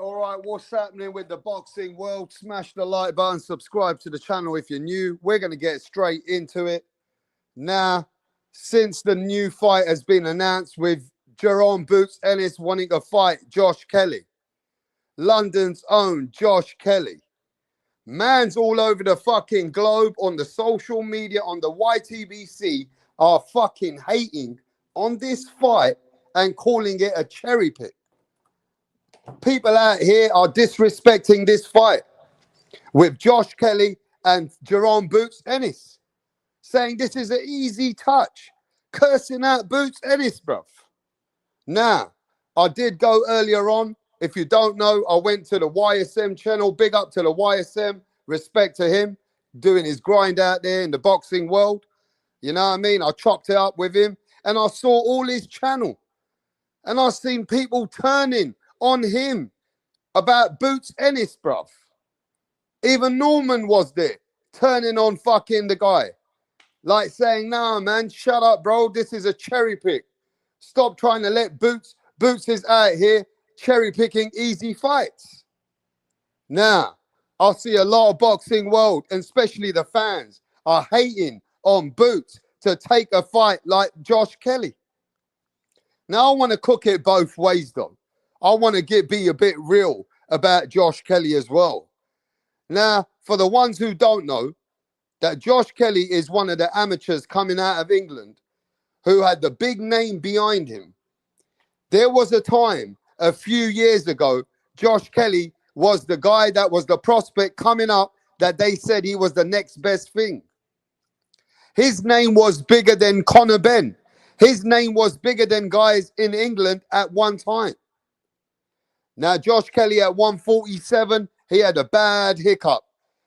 All right. What's happening with the boxing world? Smash the like button, subscribe to the channel if you're new. We're going to get straight into it now. since the new fight has been announced with Jerome Boots Ennis wanting to fight Josh Kelly. London's own Josh Kelly. Man's all over the fucking globe on the social media, on the YTBC, are fucking hating on this fight and calling it a cherry pick. People out here are disrespecting this fight with Josh Kelly and Jerome Boots Ennis, saying this is an easy touch, cursing out Boots Ennis, bruv. Now, I did go earlier on. If you don't know, I went to the YSM channel. Big up to the YSM. Respect to him, doing his grind out there in the boxing world. You know what I mean? I chopped it up with him and I saw all his channel. And I seen people turning on him about Boots Ennis, bruv. Even Norman was there, turning on fucking the guy. Like saying, nah, man, shut up, bro. This is a cherry pick. Stop trying to let Boots is out here cherry picking easy fights. Now, I see a lot of boxing world, and especially the fans, are hating on Boots to take a fight like Josh Kelly. Now, I want to cook it both ways, though. I want to be a bit real about Josh Kelly as well. Now, for the ones who don't know, that Josh Kelly is one of the amateurs coming out of England who had the big name behind him. There was a time a few years ago, Josh Kelly was the guy that was the prospect coming up that they said he was the next best thing. His name was bigger than Conor Benn. His name was bigger than guys in England at one time. Now, Josh Kelly at 147, he had a bad hiccup.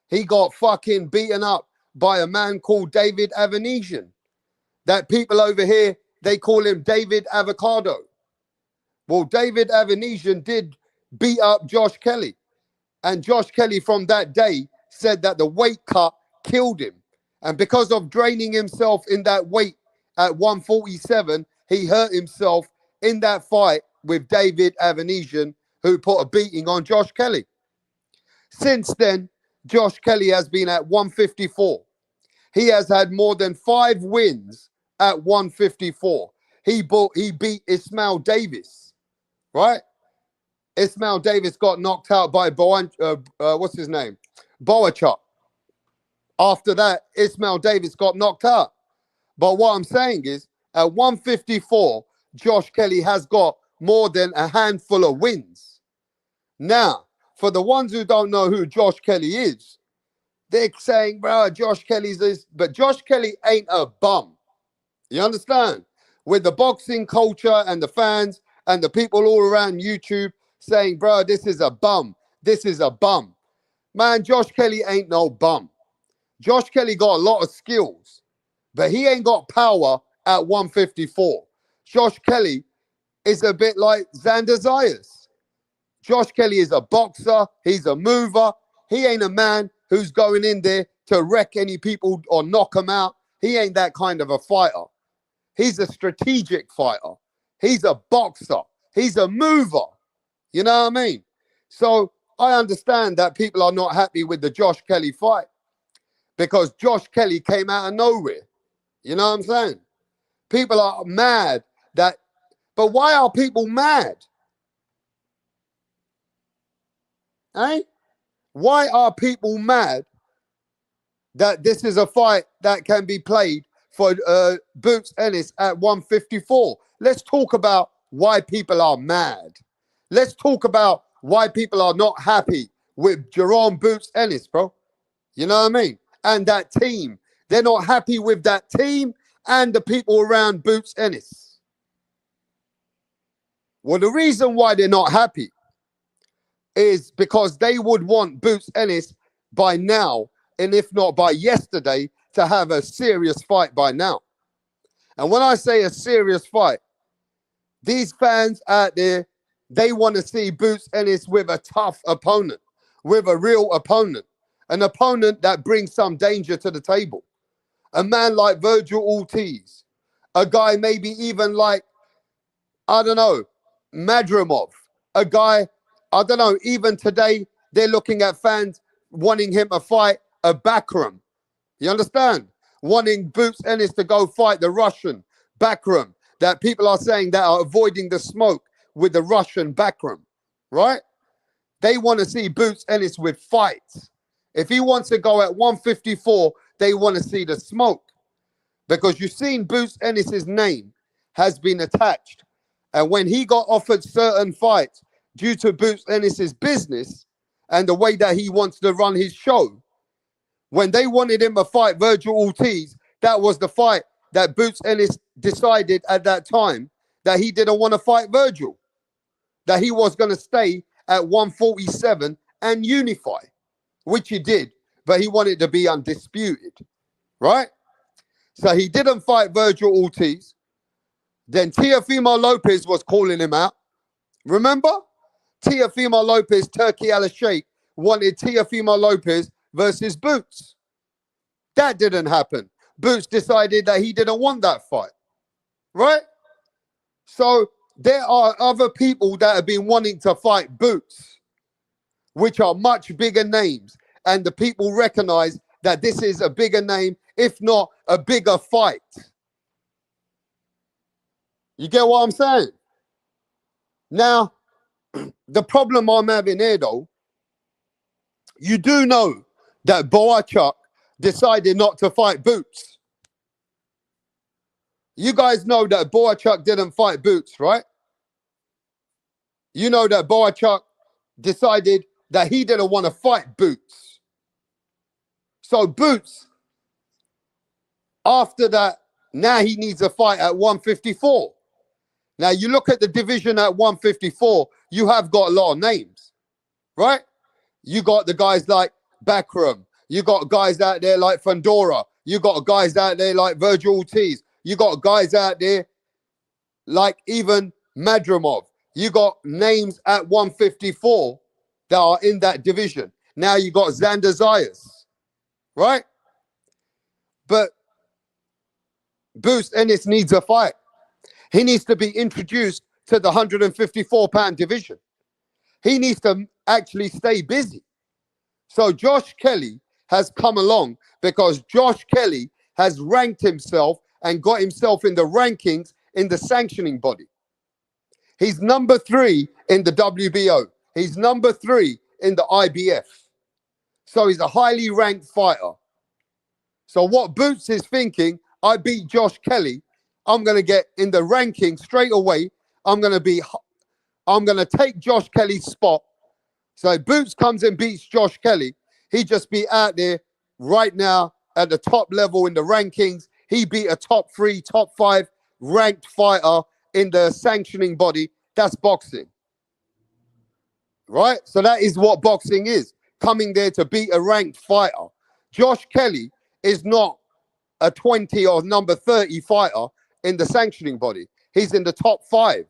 He got fucking beaten up by a man called David Avanesian. That people over here, they call him David Avocado. Well, David Avanesian did beat up Josh Kelly. And Josh Kelly from that day said that the weight cut killed him. And because of draining himself in that weight at 147, he hurt himself in that fight with David Avanesian, who put a beating on Josh Kelly. Since then, Josh Kelly has been at 154. He has had more than 5 wins at 154. He beat Ismail Davis, right? Ismail Davis got knocked out by what's his name? Boachuk. After that, Ismail Davis got knocked out. But what I'm saying is, at 154, Josh Kelly has got more than a handful of wins. Now, for the ones who don't know who Josh Kelly is, they're saying, bro, Josh Kelly's this, but Josh Kelly ain't a bum. You understand? With the boxing culture and the fans and the people all around YouTube saying, bro, this is a bum. This is a bum. Man, Josh Kelly ain't no bum. Josh Kelly got a lot of skills, but he ain't got power at 154. Josh Kelly is a bit like Xander Zayas. Josh Kelly is a boxer. He's a mover. He ain't a man who's going in there to wreck any people or knock them out. He ain't that kind of a fighter. He's a strategic fighter. He's a boxer. He's a mover. You know what I mean? So I understand that people are not happy with the Josh Kelly fight because Josh Kelly came out of nowhere. You know what I'm saying? People are mad that, but why are people mad? Eh? Why are people mad that this is a fight that can be played for Boots Ennis at 154? Let's talk about why people are mad. Let's talk about why people are not happy with Jerome Boots Ennis, bro. You know what I mean? And that team. They're not happy with that team and the people around Boots Ennis. Well, the reason why they're not happy is because they would want Boots Ennis by now, and if not by yesterday, to have a serious fight by now. And when I say a serious fight, these fans out there, they want to see Boots Ennis with a tough opponent, with a real opponent, an opponent that brings some danger to the table. A man like Virgil Ortiz, a guy maybe even like, I don't know, Madrimov, a guy, I don't know, even today, they're looking at fans wanting him to fight a Bakram. You understand? wanting Boots Ennis to go fight the Russian Backroom, that people are saying that are avoiding the smoke with the Russian Backroom, right? They want to see Boots Ennis with fights. If he wants to go at 154, they want to see the smoke. Because you've seen Boots Ennis's name has been attached. And when he got offered certain fights due to Boots Ennis's business and the way that he wants to run his show, when they wanted him to fight Virgil Ortiz, that was the fight that Boots Ennis decided at that time that he didn't want to fight Virgil, that he was going to stay at 147 and unify, which he did, but he wanted to be undisputed, right? So he didn't fight Virgil Ortiz. Then Teofimo Lopez was calling him out. Remember? Teofimo Lopez, Turki Alalshikh, wanted Teofimo Lopez versus Boots. That didn't happen. Boots decided that he didn't want that fight, right? So there are other people that have been wanting to fight Boots, which are much bigger names. And the people recognize that this is a bigger name, if not a bigger fight. You get what I'm saying? Now, the problem I'm having here, though, you do know that Boachuk decided not to fight Boots. You guys know that Boachuk didn't fight Boots, right? You know that Boachuk decided that he didn't want to fight Boots. So Boots, after that, now he needs a fight at 154. Now, you look at the division at 154, you have got a lot of names, right? You got the guys like Backroom. You got guys out there like Fandora. You got guys out there like Virgil Ortiz. You got guys out there like even Madrimov. You got names at 154 that are in that division. Now you got Xander Zayas, right? But Boots Ennis needs a fight. He needs to be introduced to the 154-pound division. He needs to actually stay busy. So Josh Kelly has come along because Josh Kelly has ranked himself and got himself in the rankings in the sanctioning body. He's number 3 in the WBO. He's number 3 in the IBF. So he's a highly ranked fighter. So what Boots is thinking, I beat Josh Kelly, I'm going to get in the ranking straight away. I'm going to take Josh Kelly's spot. So Boots comes and beats Josh Kelly. He just be out there right now at the top level in the rankings. He beat a top 3, top 5 ranked fighter in the sanctioning body. That's boxing, right? So that is what boxing is, coming there to beat a ranked fighter. Josh Kelly is not a 20 or number 30 fighter in the sanctioning body. He's in the top 5.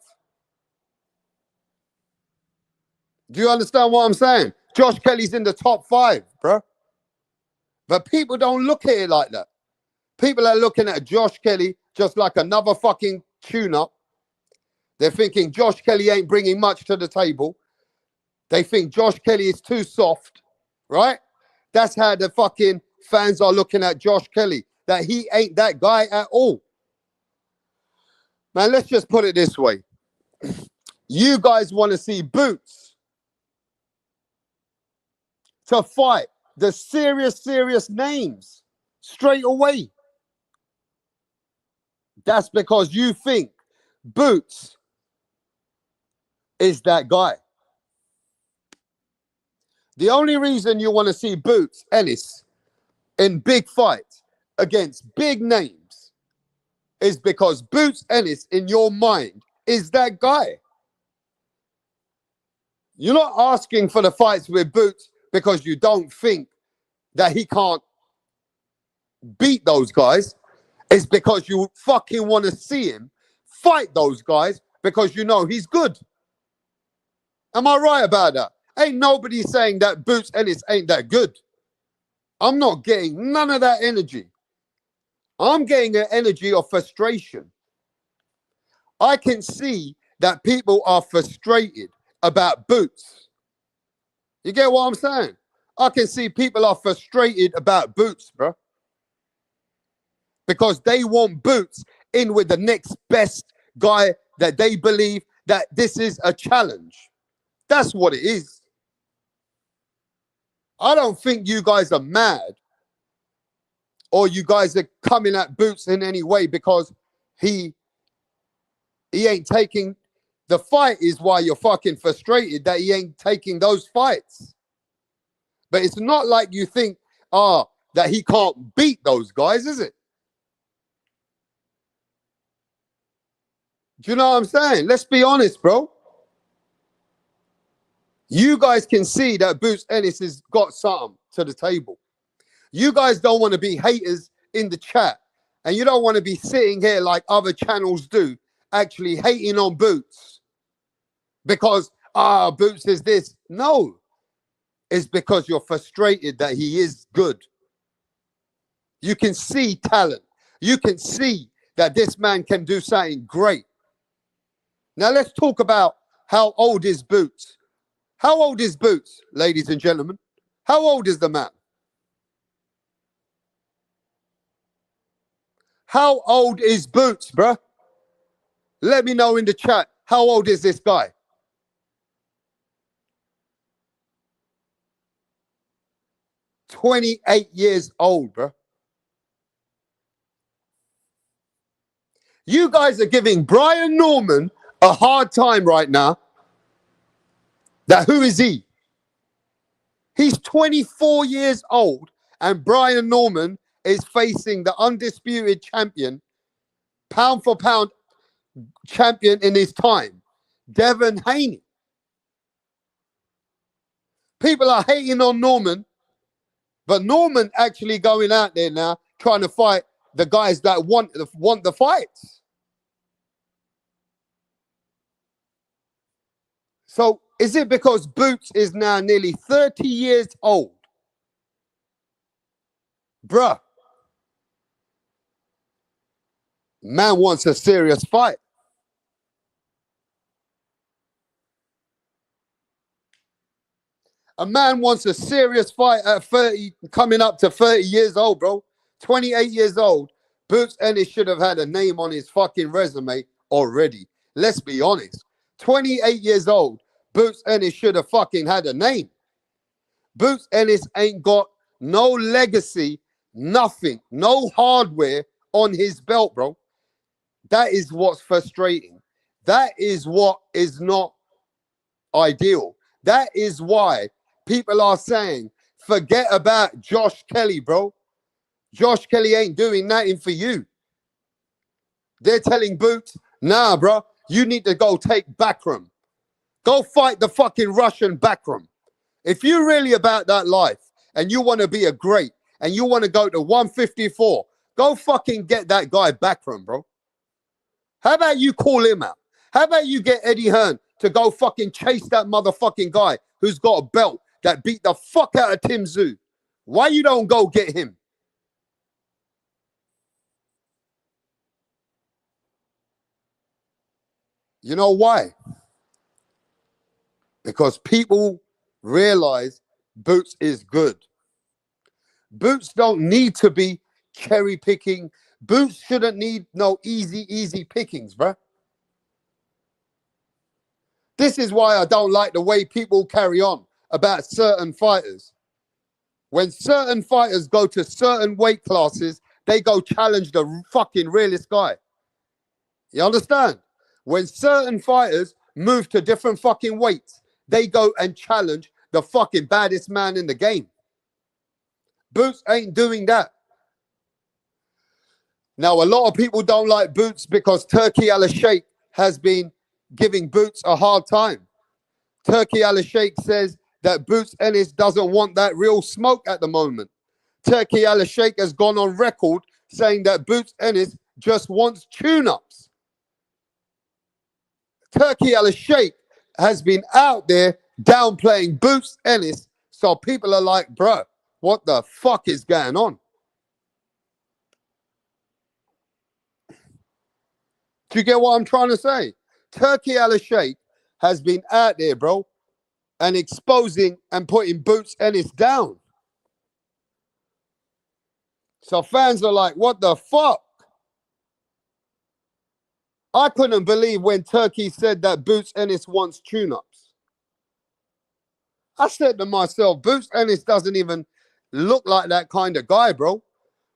Do you understand what I'm saying? Josh Kelly's in the top 5, bro. But people don't look at it like that. People are looking at Josh Kelly just like another fucking tune-up. They're thinking Josh Kelly ain't bringing much to the table. They think Josh Kelly is too soft, right? That's how the fucking fans are looking at Josh Kelly, that he ain't that guy at all. Man, let's just put it this way. You guys want to see Boots to fight the serious names straight away. That's because you think Boots is that guy. The only reason you want to see Boots Ennis in big fights against big names is because Boots Ennis, in your mind, is that guy. You're not asking for the fights with Boots because you don't think that he can't beat those guys. It's because you fucking want to see him fight those guys because you know he's good. Am I right about that? Ain't nobody saying that Boots Ennis ain't that good. I'm not getting none of that energy. I'm getting an energy of frustration. I can see that people are frustrated about Boots. You get what I'm saying? I can see people are frustrated about Boots, bro. because they want Boots in with the next best guy that they believe that this is a challenge. That's what it is. I don't think you guys are mad or you guys are coming at Boots in any way because he ain't taking the fight is why you're fucking frustrated that he ain't taking those fights. But it's not like you think, that he can't beat those guys, is it? Do you know what I'm saying? Let's be honest, bro. You guys can see that Boots Ennis has got something to the table. You guys don't want to be haters in the chat, and you don't want to be sitting here like other channels do, actually hating on Boots because Boots is this. No, it's because you're frustrated that he is good. You can see talent. You can see that this man can do something great. Now let's talk about how old is Boots. How old is Boots, ladies and gentlemen? How old is the man? How old is Boots, bruh? Let me know in the chat. How old is this guy? "28 years old, bruh. You guys are giving Brian Norman a hard time right now. That who is he? He's 24 years old, and Brian Norman is facing the undisputed champion, pound for pound champion in his time, Devin Haney. People are hating on Norman, but Norman actually going out there now trying to fight the guys that want the fights. So is it because Boots is now nearly 30 years old? Bruh, man wants a serious fight. A man wants a serious fight at 30, coming up to 30 years old, bro. 28 years old. Boots Ennis should have had a name on his fucking resume already. Let's be honest. 28 years old. Boots Ennis should have fucking had a name. Boots Ennis ain't got no legacy, nothing, no hardware on his belt, bro. That is what's frustrating. That is what is not ideal. That is why people are saying, forget about Josh Kelly, bro. Josh Kelly ain't doing nothing for you. They're telling Boots, nah, bro, you need to go take Backroom. Go fight the fucking Russian Backroom. If you're really about that life and you want to be a great and you want to go to 154, go fucking get that guy Backroom, bro. How about you call him out? How about you get Eddie Hearn to go fucking chase that motherfucking guy who's got a belt that beat the fuck out of Tim Tszyu? Why you don't go get him? You know why? Because people realize Boots is good. Boots don't need to be cherry picking. Boots shouldn't need no easy pickings, bruh. This is why I don't like the way people carry on about certain fighters. When certain fighters go to certain weight classes, they go challenge the fucking realest guy. You understand? When certain fighters move to different fucking weights, they go and challenge the fucking baddest man in the game. Boots ain't doing that. Now, a lot of people don't like Boots because Turki Alalshikh has been giving Boots a hard time. Turki Alalshikh says that Boots Ennis doesn't want that real smoke at the moment. Turki Alalshikh has gone on record saying that Boots Ennis just wants tune-ups. Turki Alalshikh has been out there downplaying Boots Ennis, so people are like, bro, what the fuck is going on? Do you get what I'm trying to say? Turki Alalshikh has been out there, bro, and exposing and putting Boots Ennis down. So fans are like, what the fuck? I couldn't believe when Turkey said that Boots Ennis wants tune-ups. I said to myself, Boots Ennis doesn't even look like that kind of guy, bro.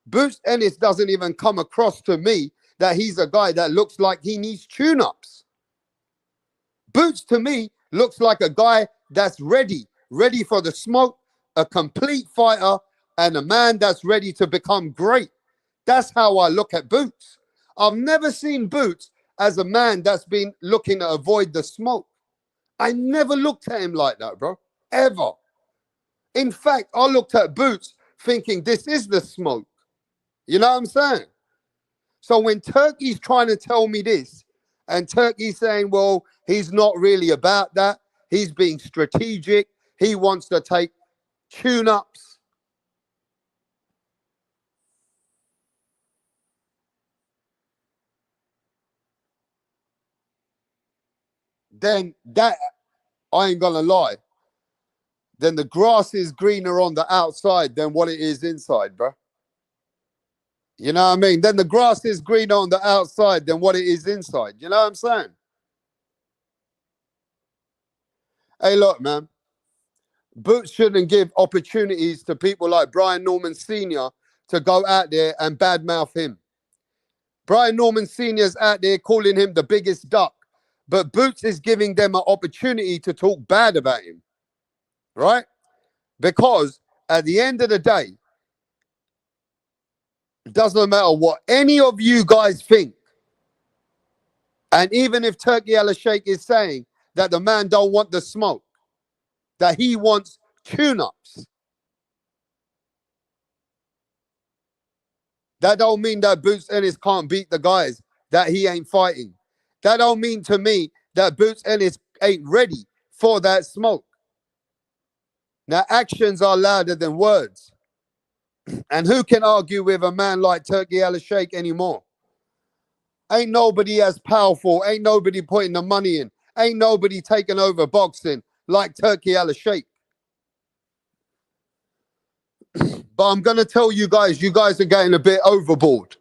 Boots Ennis doesn't even come across to me that he's a guy that looks like he needs tune-ups. Boots to me looks like a guy that's ready for the smoke, a complete fighter, and a man that's ready to become great. That's how I look at Boots. I've never seen Boots as a man that's been looking to avoid the smoke. I never looked at him like that, bro. Ever. In fact, I looked at Boots thinking this is the smoke. You know what I'm saying? So when Turkey's trying to tell me this, and Turkey's saying, well, he's not really about that. He's being strategic. He wants to take tune-ups. Then that, I ain't gonna lie, then the grass is greener on the outside than what it is inside, bro. You know what I mean? Then the grass is greener on the outside than what it is inside. You know what I'm saying? Hey, look, man. Boots shouldn't give opportunities to people like Brian Norman Sr. to go out there and badmouth him. Brian Norman Sr.'s out there calling him the biggest duck, but Boots is giving them an opportunity to talk bad about him, right? Because at the end of the day, it doesn't matter what any of you guys think. And even if Turki Alalshikh is saying that the man don't want the smoke, that he wants tune-ups, that don't mean that Boots Ennis can't beat the guys that he ain't fighting. That don't mean to me that Boots Ennis ain't ready for that smoke. Now, actions are louder than words. And who can argue with a man like Turki Alalshikh anymore? Ain't nobody as powerful. Ain't nobody putting the money in. Ain't nobody taking over boxing like Turki Alalshikh. But I'm going to tell you guys are getting a bit overboard.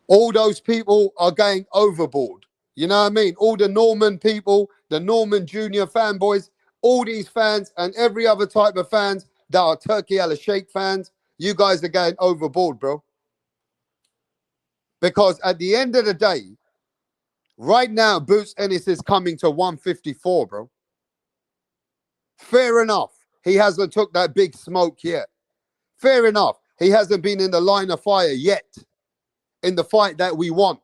All those people are going overboard. You know what I mean? All the Norman people, the Norman Junior fanboys, all these fans and every other type of fans that are Turki Alalshikh fans, you guys are going overboard, bro. Because at the end of the day, right now, Boots Ennis is coming to 154, bro. Fair enough. He hasn't took that big smoke yet. Fair enough. He hasn't been in the line of fire yet in the fight that we want.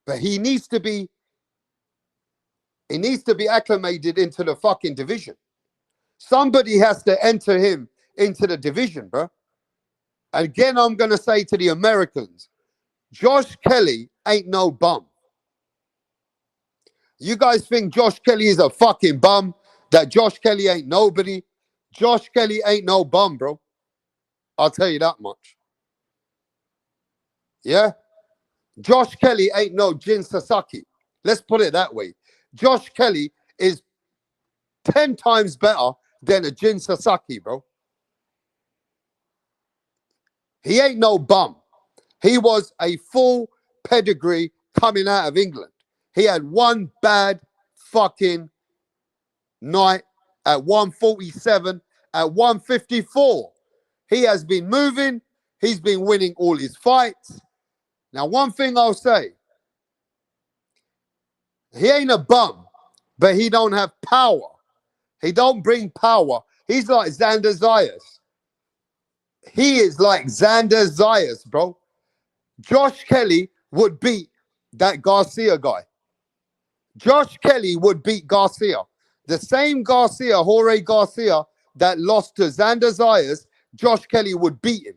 But he needs to be acclimated into the fucking division. Somebody has to enter him into the division, bro. Again, I'm going to say to the Americans, Josh Kelly ain't no bum. You guys think Josh Kelly is a fucking bum? That Josh Kelly ain't nobody? Josh Kelly ain't no bum, bro. I'll tell you that much. Yeah? Josh Kelly ain't no Jin Sasaki. Let's put it that way. Josh Kelly is 10 times better than a Jin Sasaki, bro. He ain't no bum. He was a full pedigree coming out of England. He had one bad fucking night at 147, at 154. He has been moving. He's been winning all his fights. Now, one thing I'll say, he ain't a bum, but he don't have power. He don't bring power. He's like Xander Zayas. He is like Xander Zayas, bro. Josh Kelly would beat that Garcia guy. Josh Kelly would beat Garcia. The same Garcia, Jorge Garcia, that lost to Xander Zayas, Josh Kelly would beat him.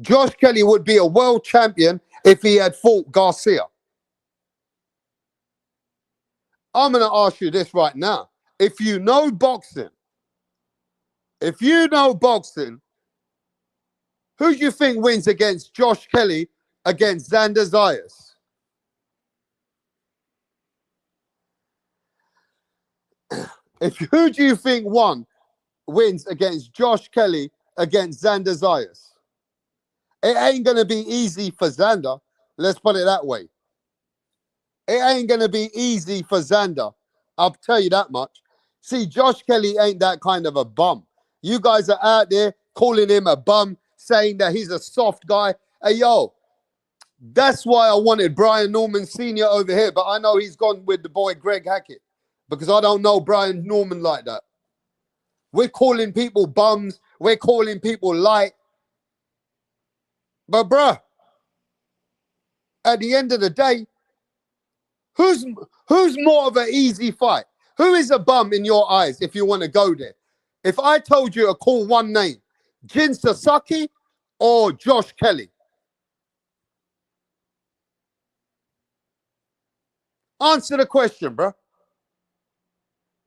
Josh Kelly would be a world champion if he had fought Garcia. I'm going to ask you this right now. If you know boxing, who do you think wins against Josh Kelly against Xander Zayas? Who do you think wins against Josh Kelly against Xander Zayas? It ain't going to be easy for Xander. Let's put it that way. It ain't going to be easy for Xander. I'll tell you that much. See, Josh Kelly ain't that kind of a bum. You guys are out there calling him a bum, saying that he's a soft guy. Hey, yo, that's why I wanted Brian Norman Sr. over here, but I know he's gone with the boy Greg Hackett because I don't know Brian Norman like that. We're calling people bums. We're calling people light. But, bruh, at the end of the day, who's more of an easy fight? Who is a bum in your eyes if you want to go there? If I told you to call one name, Jin Sasaki or Josh Kelly? Answer the question, bro.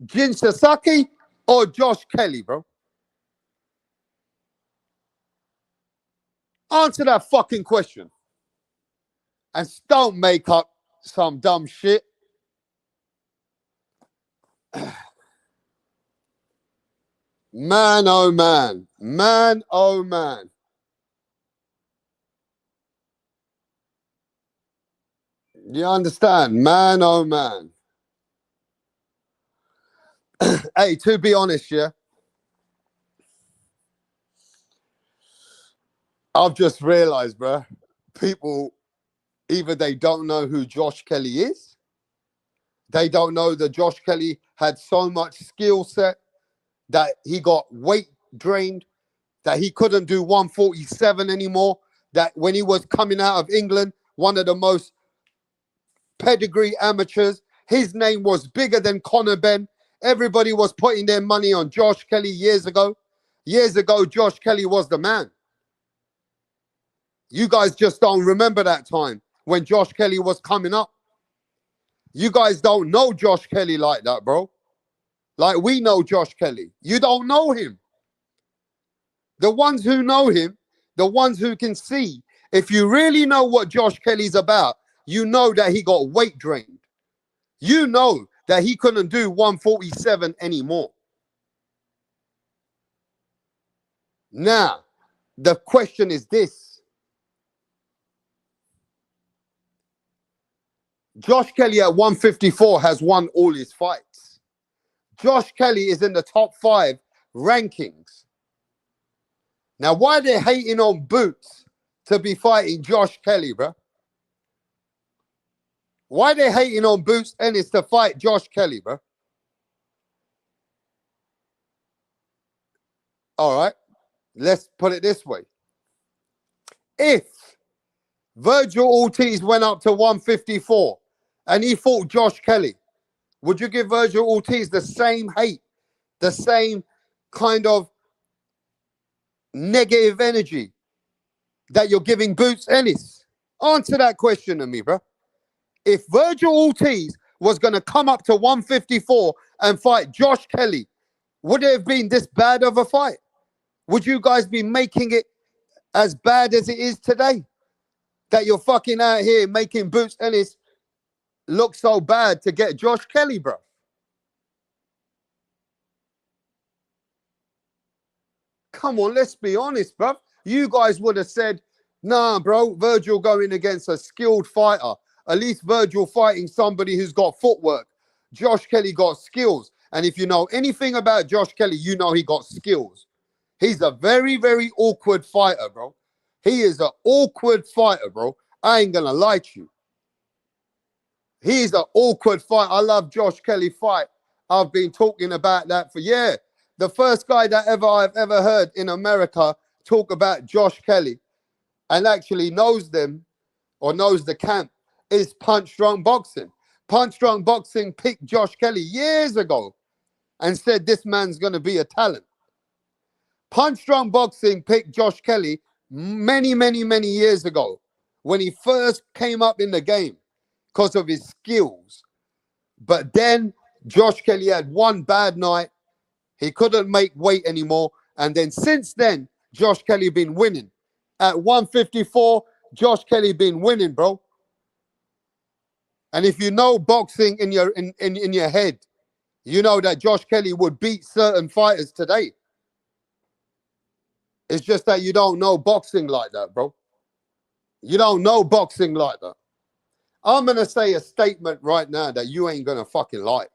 Jin Sasaki or Josh Kelly, bro? Answer that fucking question. And don't make up some dumb shit. Man, oh man. Man, oh man. You understand? Man, oh man. Hey, to be honest, yeah, I've just realized, bro, people, either they don't know who Josh Kelly is, they don't know that Josh Kelly had so much skill set that he got weight drained, that he couldn't do 147 anymore, that when he was coming out of England, one of the most pedigree amateurs, his name was bigger than Conor Benn. Everybody was putting their money on Josh Kelly years ago. Years ago, Josh Kelly was the man. You guys just don't remember that time when Josh Kelly was coming up. You guys don't know Josh Kelly like that, bro. Like we know Josh Kelly. You don't know him. The ones who know him, the ones who can see, if you really know what Josh Kelly's about, you know that he got weight drained. You know that he couldn't do 147 anymore. Now, the question is this. Josh Kelly at 154 has won all his fights. Josh Kelly is in the top 5 rankings. Now, why are they hating on Boots to be fighting Josh Kelly, bro? Why are they hating on Boots Ennis to fight Josh Kelly, bro? All right, let's put it this way. If Virgil Ortiz went up to 154 and he fought Josh Kelly, would you give Virgil Ortiz the same hate, the same kind of negative energy that you're giving Boots Ennis? Answer that question to me, bro. If Virgil Ortiz was going to come up to 154 and fight Josh Kelly, would it have been this bad of a fight? Would you guys be making it as bad as it is today? That you're fucking out here making Boots Ennis look so bad to get Josh Kelly, bro. Come on, let's be honest, bro. You guys would have said, nah, bro, Virgil going against a skilled fighter. At least Virgil fighting somebody who's got footwork. Josh Kelly got skills. And if you know anything about Josh Kelly, you know he got skills. He's a very, very awkward fighter, bro. He is an awkward fighter, bro. I ain't gonna lie to you. He's an awkward fight. I love Josh Kelly fight. I've been talking about that for years. The first guy that I've ever heard in America talk about Josh Kelly and actually knows them or knows the camp is Punch Drunk Boxing. Punch Drunk Boxing picked Josh Kelly years ago and said this man's going to be a talent. Punch Drunk Boxing picked Josh Kelly many, many, many years ago when he first came up in the game because of his skills. But then Josh Kelly had one bad night. He couldn't make weight anymore. And then since then, Josh Kelly been winning. At 154, Josh Kelly been winning, bro. And if you know boxing in your head, you know that Josh Kelly would beat certain fighters today. It's just that you don't know boxing like that, bro. You don't know boxing like that. I'm going to say a statement right now that you ain't going to fucking like.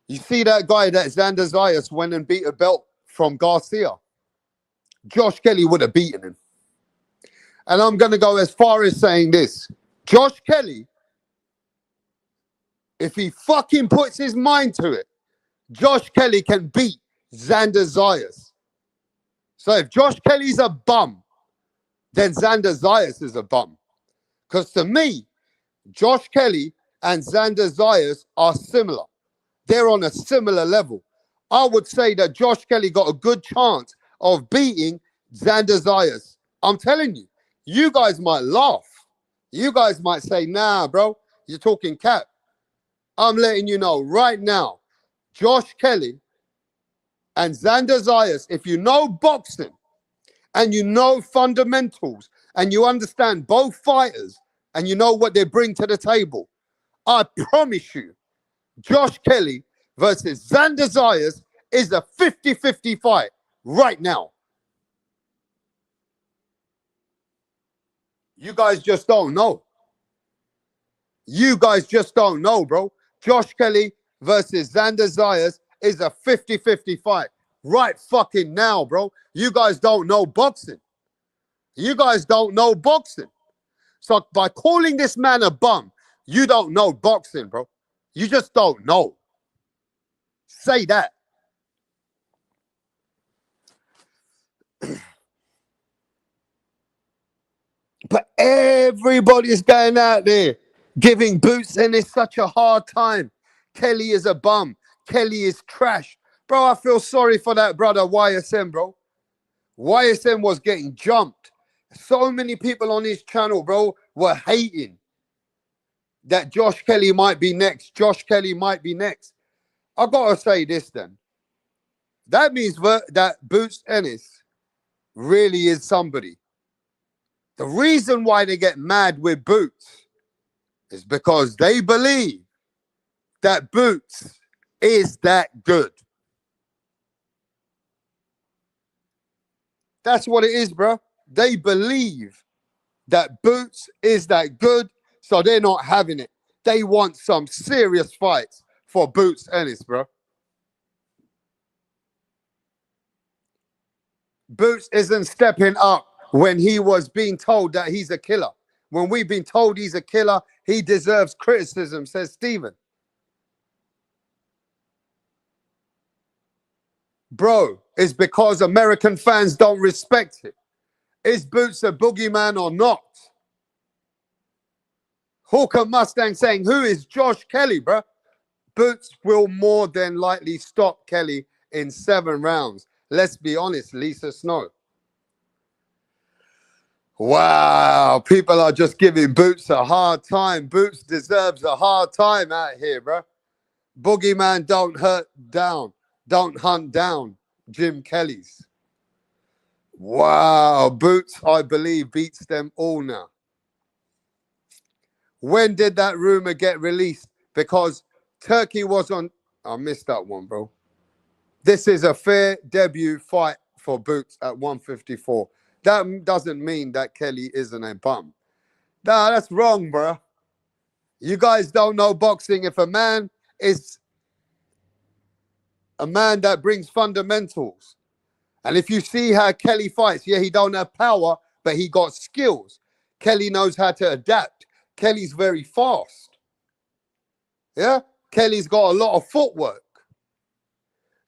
You see that guy that Xander Zayas went and beat a belt from Garcia? Josh Kelly would have beaten him. And I'm going to go as far as saying this. Josh Kelly, if he fucking puts his mind to it, Josh Kelly can beat Xander Zayas. So if Josh Kelly's a bum, then Xander Zayas is a bum. Because to me, Josh Kelly and Xander Zayas are similar. They're on a similar level. I would say that Josh Kelly got a good chance of beating Xander Zayas. I'm telling you, you guys might laugh. You guys might say, nah, bro, you're talking cap. I'm letting you know right now, Josh Kelly and Xander Zayas, if you know boxing and you know fundamentals and you understand both fighters and you know what they bring to the table, I promise you, Josh Kelly versus Xander Zayas is a 50-50 fight right now. You guys just don't know. You guys just don't know, bro. Josh Kelly versus Xander Zayas is a 50-50 fight right fucking now, bro. You guys don't know boxing. You guys don't know boxing. So by calling this man a bum, you don't know boxing, bro. You just don't know. Say that. But everybody's going out there giving Boots Ennis such a hard time. Kelly is a bum. Kelly is trash. Bro, I feel sorry for that brother YSM, bro. YSM was getting jumped. So many people on his channel, bro, were hating that Josh Kelly might be next. Josh Kelly might be next. I got to say this then. That means that Boots Ennis really is somebody. The reason why they get mad with Boots is because they believe that Boots is that good. That's what it is, bro. They believe that Boots is that good, so they're not having it. They want some serious fights for Boots Ennis, bro. Boots isn't stepping up when he was being told that he's a killer. When we've been told he's a killer, he deserves criticism, says Steven. Bro, it's because American fans don't respect it. Is Boots a boogeyman or not? Hawker Mustang saying, who is Josh Kelly, bro? Boots will more than likely stop Kelly in 7 rounds. Let's be honest, Lisa Snow. Wow, people are just giving Boots a hard time. Boots deserves a hard time out here, bro. Boogeyman don't hunt down Jim Kelly's. Wow, Boots, I believe, beats them all now. When did that rumor get released? Because Turkey was on... I missed that one, bro. This is a fair debut fight for Boots at 154. That doesn't mean that Kelly isn't a bum. Nah, that's wrong, bro. You guys don't know boxing. If a man is a man that brings fundamentals, and if you see how Kelly fights, yeah, he don't have power, but he got skills. Kelly knows how to adapt. Kelly's very fast. Yeah? Kelly's got a lot of footwork.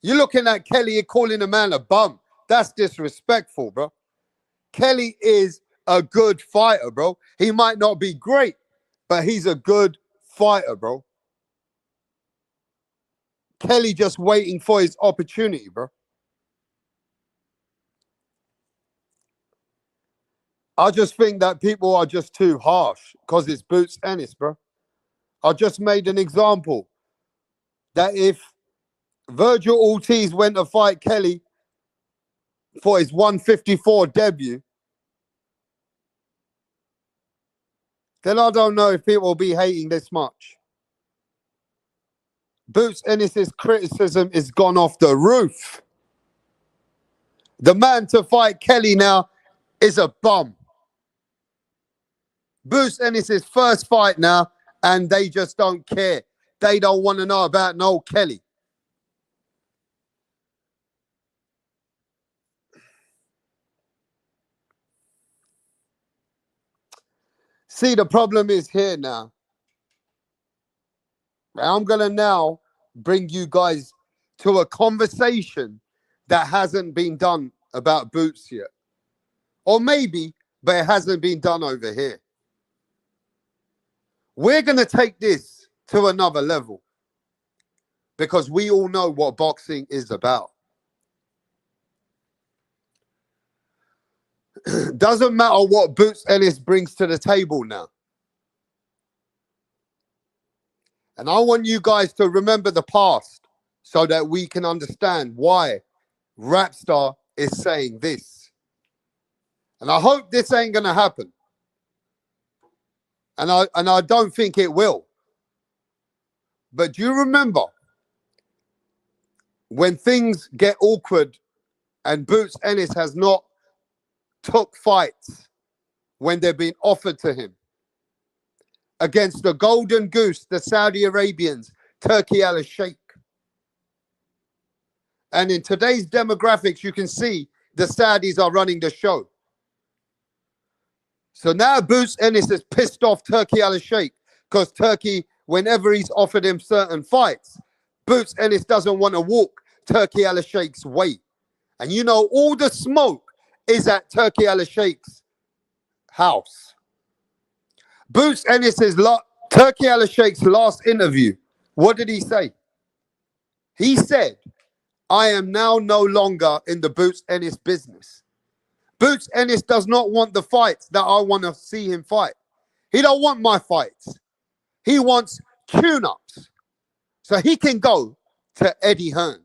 You're looking at Kelly calling a man a bum. That's disrespectful, bro. Kelly is a good fighter, bro. He might not be great, but he's a good fighter, bro. Kelly just waiting for his opportunity, bro. I just think that people are just too harsh because it's Boots Ennis, bro. I just made an example that if Virgil Ortiz went to fight Kelly for his 154 debut, then I don't know if people will be hating this much. Boots Ennis's criticism is gone off the roof. The man to fight Kelly now is a bum. Boots Ennis' first fight now, and they just don't care. They don't want to know about no Kelly. See, the problem is here now. I'm going to now bring you guys to a conversation that hasn't been done about Boots yet. Or maybe, but it hasn't been done over here. We're going to take this to another level because we all know what boxing is about. Doesn't matter what Boots Ennis brings to the table now. And I want you guys to remember the past so that we can understand why Rapstar is saying this. And I hope this ain't going to happen. And I don't think it will. But do you remember when things get awkward and Boots Ennis has not took fights when they've been offered to him against the Golden Goose, the Saudi Arabians, Turki Alalshikh. And in today's demographics, you can see the Saudis are running the show. So now Boots Ennis is pissed off Turki Alalshikh because Turki, whenever he's offered him certain fights, Boots Ennis doesn't want to walk Turki Alalsheikh's way. And you know, all the smoke is at Turki Alalsheikh's house. Boots Ennis's Turki Alalsheikh's last interview, what did he say? He said, I am now no longer in the Boots Ennis business. Boots Ennis does not want the fights that I want to see him fight. He don't want my fights. He wants tune-ups. So he can go to Eddie Hearn.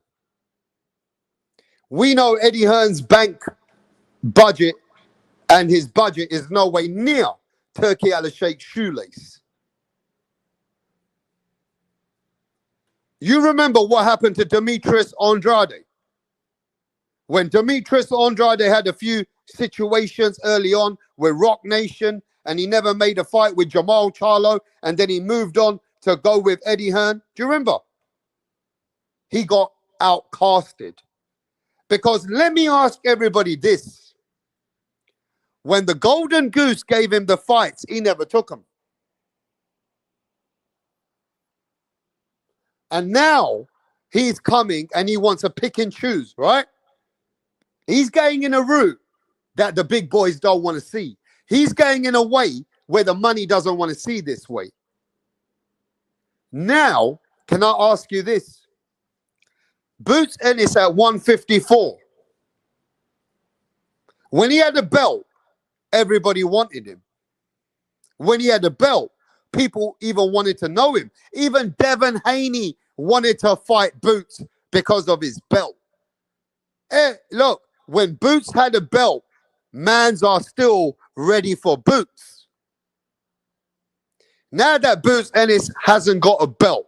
We know Eddie Hearn's bank budget, and his budget is no way near Turki Alalsheikh's shoelace. You remember what happened to Demetrius Andrade? When Demetrius Andrade had a few situations early on with Rock Nation, and he never made a fight with Jamal Charlo, and then he moved on to go with Eddie Hearn. Do you remember? He got outcasted. Because let me ask everybody this. When the Golden Goose gave him the fights, he never took them. And now he's coming and he wants to pick and choose, right? He's going in a route that the big boys don't want to see. He's going in a way where the money doesn't want to see this way. Now, can I ask you this? Boots Ennis at 154. When he had a belt, everybody wanted him. When he had a belt, people even wanted to know him. Even Devin Haney wanted to fight Boots because of his belt. Look, when Boots had a belt, mans are still ready for Boots. Now that Boots Ennis hasn't got a belt,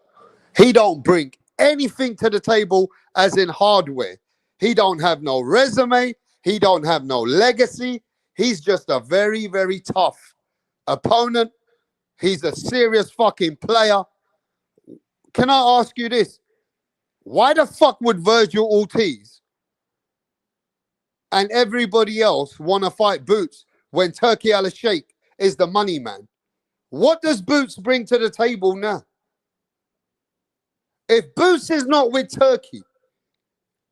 he don't bring anything to the table as in hardware. He don't have no resume. He don't have no legacy. He's just a very, very tough opponent. He's a serious fucking player. Can I ask you this? Why the fuck would Virgil Ortiz and everybody else want to fight Boots when Turki Alalshikh is the money man? What does Boots bring to the table now? If Boots is not with Turki,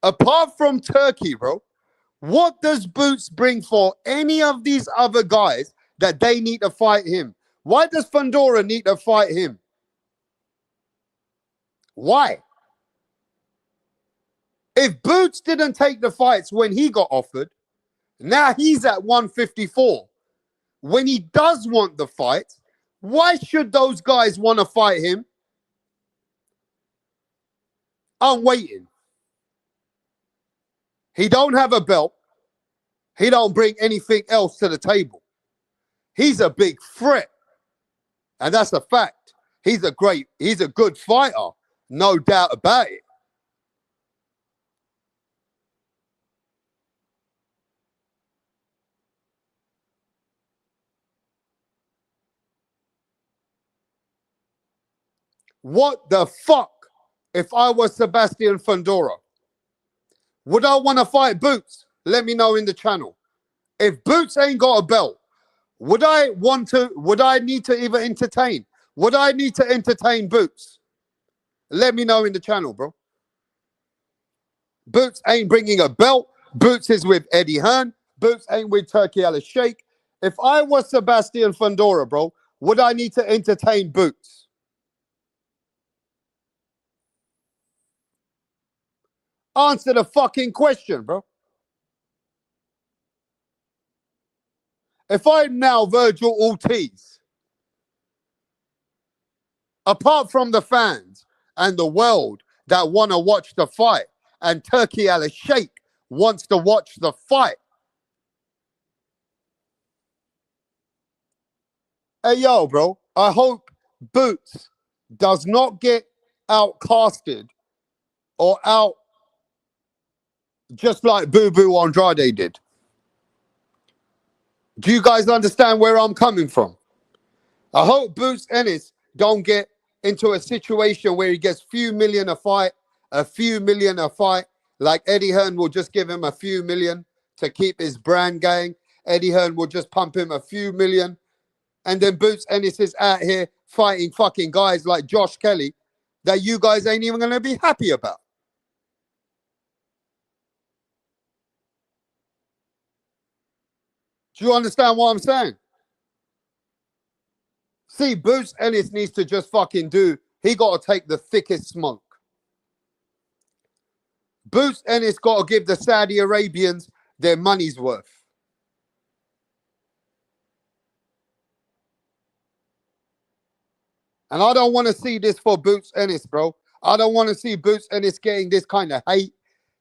apart from Turki, bro, what does Boots bring for any of these other guys that they need to fight him? Why does Fundora need to fight him? Why? If Boots didn't take the fights when he got offered, now he's at 154. When he does want the fights, why should those guys want to fight him? I'm waiting. He don't have a belt. He don't bring anything else to the table. He's a big threat. And that's a fact. He's a good fighter. No doubt about it. What the fuck? If I was Sebastian Fundora, would I want to fight Boots? Let me know in the channel. If Boots ain't got a belt, would I want to? Would I need to even entertain? Would I need to entertain Boots? Let me know in the channel, bro. Boots ain't bringing a belt. Boots is with Eddie Hearn. Boots ain't with Turki Alalshikh. If I was Sebastian Fundora, bro, would I need to entertain Boots? Answer the fucking question, bro. If I'm now Virgil Ortiz, apart from the fans and the world that want to watch the fight, and Turki Alalshikh wants to watch the fight. Hey, yo, bro, I hope Boots does not get outcasted or out just like Boo Boo Andrade did. Do you guys understand where I'm coming from? I hope Boots Ennis don't get into a situation where he gets few million a few million a fight. Like Eddie Hearn will just give him a few million to keep his brand going. Eddie Hearn will just pump him a few million. And then Boots Ennis is out here fighting fucking guys like Josh Kelly that you guys ain't even going to be happy about. Do you understand what I'm saying? See, Boots Ennis needs to just fucking he got to take the thickest smoke. Boots Ennis got to give the Saudi Arabians their money's worth. And I don't want to see this for Boots Ennis, bro. I don't want to see Boots Ennis getting this kind of hate,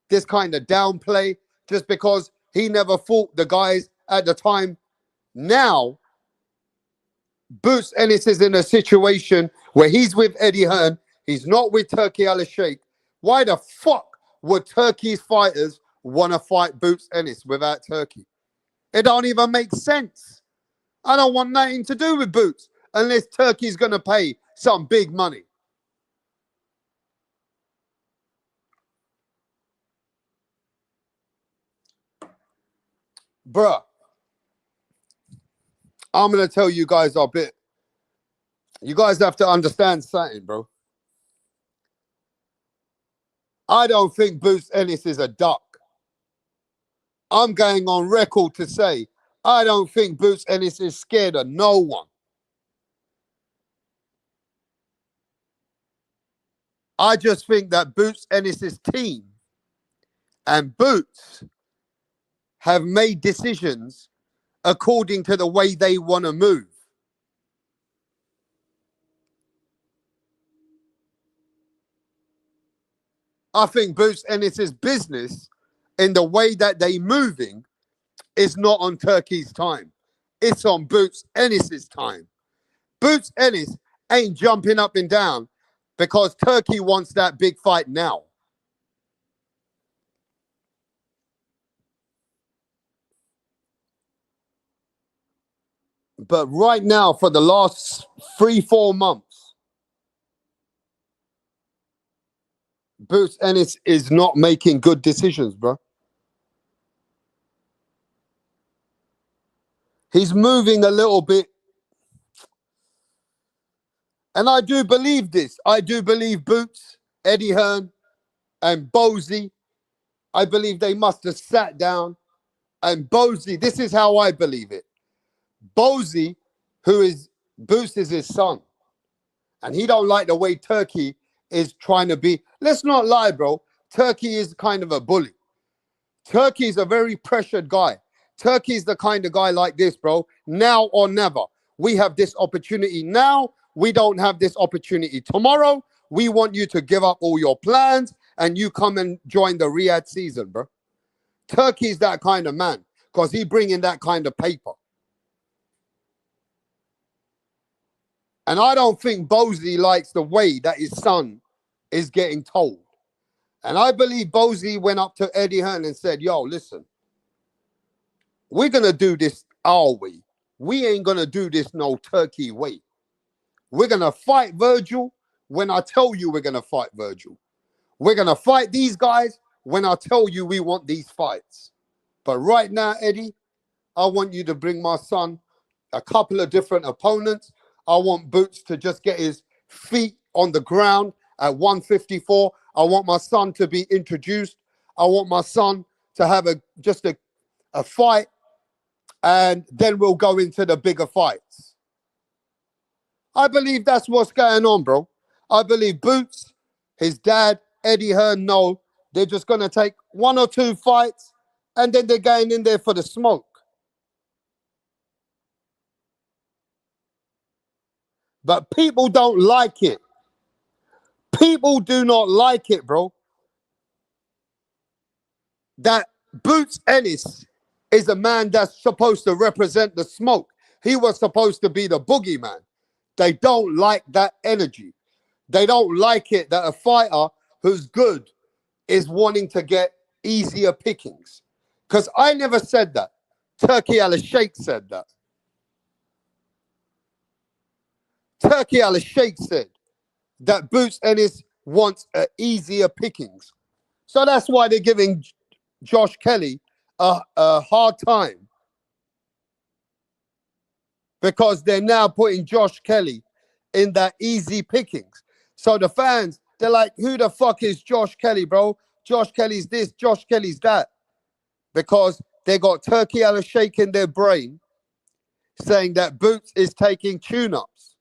this kind of downplay, just because he never fought the guys at the time. Now, Boots Ennis is in a situation where he's with Eddie Hearn. He's not with Turki Alalshikh. Why the fuck would Turkey's fighters want to fight Boots Ennis without Turkey? It don't even make sense. I don't want nothing to do with Boots unless Turkey's going to pay some big money. Bruh, I'm going to tell you guys a bit. You guys have to understand something, bro. I don't think Boots Ennis is a duck. I'm going on record to say I don't think Boots Ennis is scared of no one. I just think that Boots Ennis's team and Boots have made decisions according to the way they want to move. I think Boots Ennis's business in the way that they moving is not on Turkey's time. It's on Boots Ennis's time. Boots Ennis ain't jumping up and down because Turkey wants that big fight now. But right now, for the last 3-4 months, Boots Ennis is not making good decisions, bro. He's moving a little bit. And I do believe this. I do believe Boots, Eddie Hearn, and Bozy, I believe they must have sat down. And Bozy, this is how I believe it. Bozy, who is Boots, is his son. And he don't like the way Turkey is trying to be. Let's not lie, bro. Turkey is kind of a bully. Turkey's a very pressured guy. Turkey's the kind of guy like this, bro. Now or never. We have this opportunity now. We don't have this opportunity tomorrow. We want you to give up all your plans and you come and join the Riyadh season, bro. Turkey's that kind of man because he bringing that kind of paper. And I don't think Bozy likes the way that his son is getting told. And I believe Bozy went up to Eddie Hearn and said, yo, listen, we're going to do this our way. We ain't going to do this no Turkey way. We're going to fight Virgil. when I tell you we're going to fight Virgil. We're going to fight these guys when I tell you we want these fights. But right now, Eddie, I want you to bring my son a couple of different opponents. I want Boots to just get his feet on the ground at 154. I want my son to be introduced. I want my son to have a fight, and then we'll go into the bigger fights. I believe that's what's going on, bro. I believe Boots, his dad, Eddie Hearn, know they're just going to take one or two fights, and then they're going in there for the smoke. But people don't like it. People do not like it, bro. That Boots Ennis is a man that's supposed to represent the smoke. He was supposed to be the boogeyman. They don't like that energy. They don't like it that a fighter who's good is wanting to get easier pickings. Because I never said that. Turki Alalshikh said that. Turki Alalshikh said that Boots Ennis wants easier pickings. So that's why they're giving Josh Kelly a hard time. Because they're now putting Josh Kelly in that easy pickings. So the fans, they're like, who the fuck is Josh Kelly, bro? Josh Kelly's this, Josh Kelly's that. Because they got Turki Alalshikh in their brain saying that Boots is taking tune-ups.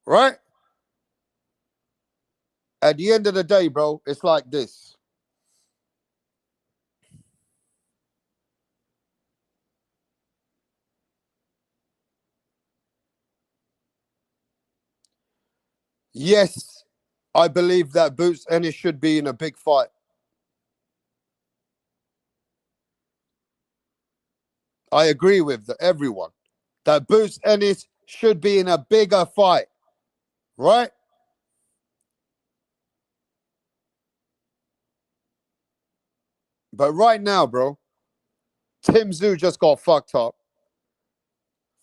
Right? At the end of the day, bro, it's like this. Yes, I believe that Boots Ennis should be in a big fight. I agree with everyone that Boots Ennis should be in a bigger fight, right? But right now, bro, Tim Tszyu just got fucked up.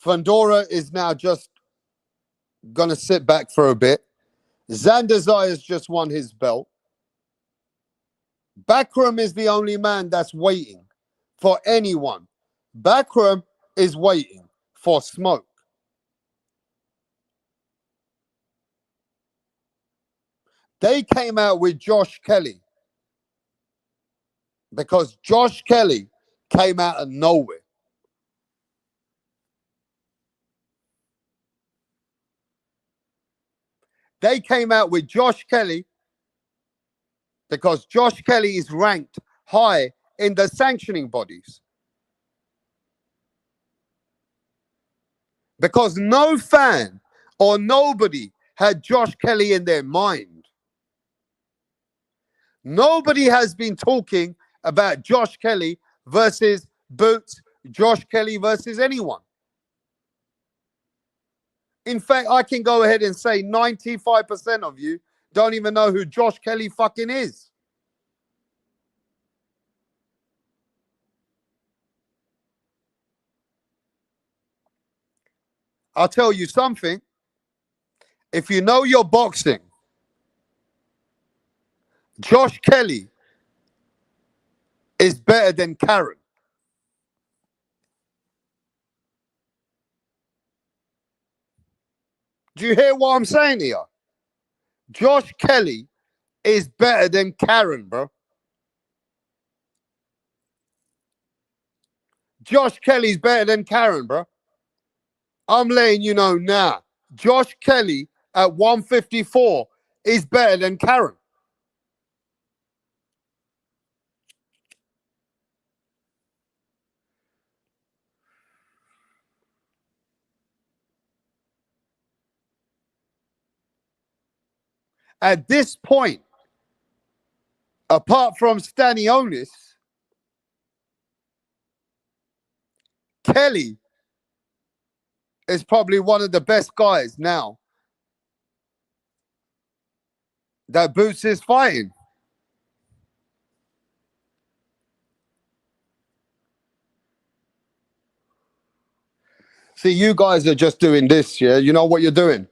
Fundora is now just gonna sit back for a bit. Xander Zayas just won his belt. Bakram is the only man that's waiting for anyone. Bakram is waiting for smoke. They came out with Josh Kelly because Josh Kelly came out of nowhere. They came out with Josh Kelly because Josh Kelly is ranked high in the sanctioning bodies. Because no fan or nobody had Josh Kelly in their mind. Nobody has been talking about Josh Kelly versus Boots, Josh Kelly versus anyone. In fact, I can go ahead and say 95% of you don't even know who Josh Kelly fucking is. I'll tell you something. If you know your boxing, Josh Kelly is better than Karen. Do you hear what I'm saying here? Josh Kelly is better than Karen, bro. Josh Kelly's better than Karen, bro. I'm letting you know now. Josh Kelly at 154 is better than Karen. At this point, apart from Stanionis, Kelly is probably one of the best guys now that Boots is fighting. See, you guys are just doing this, yeah? You know what you're doing?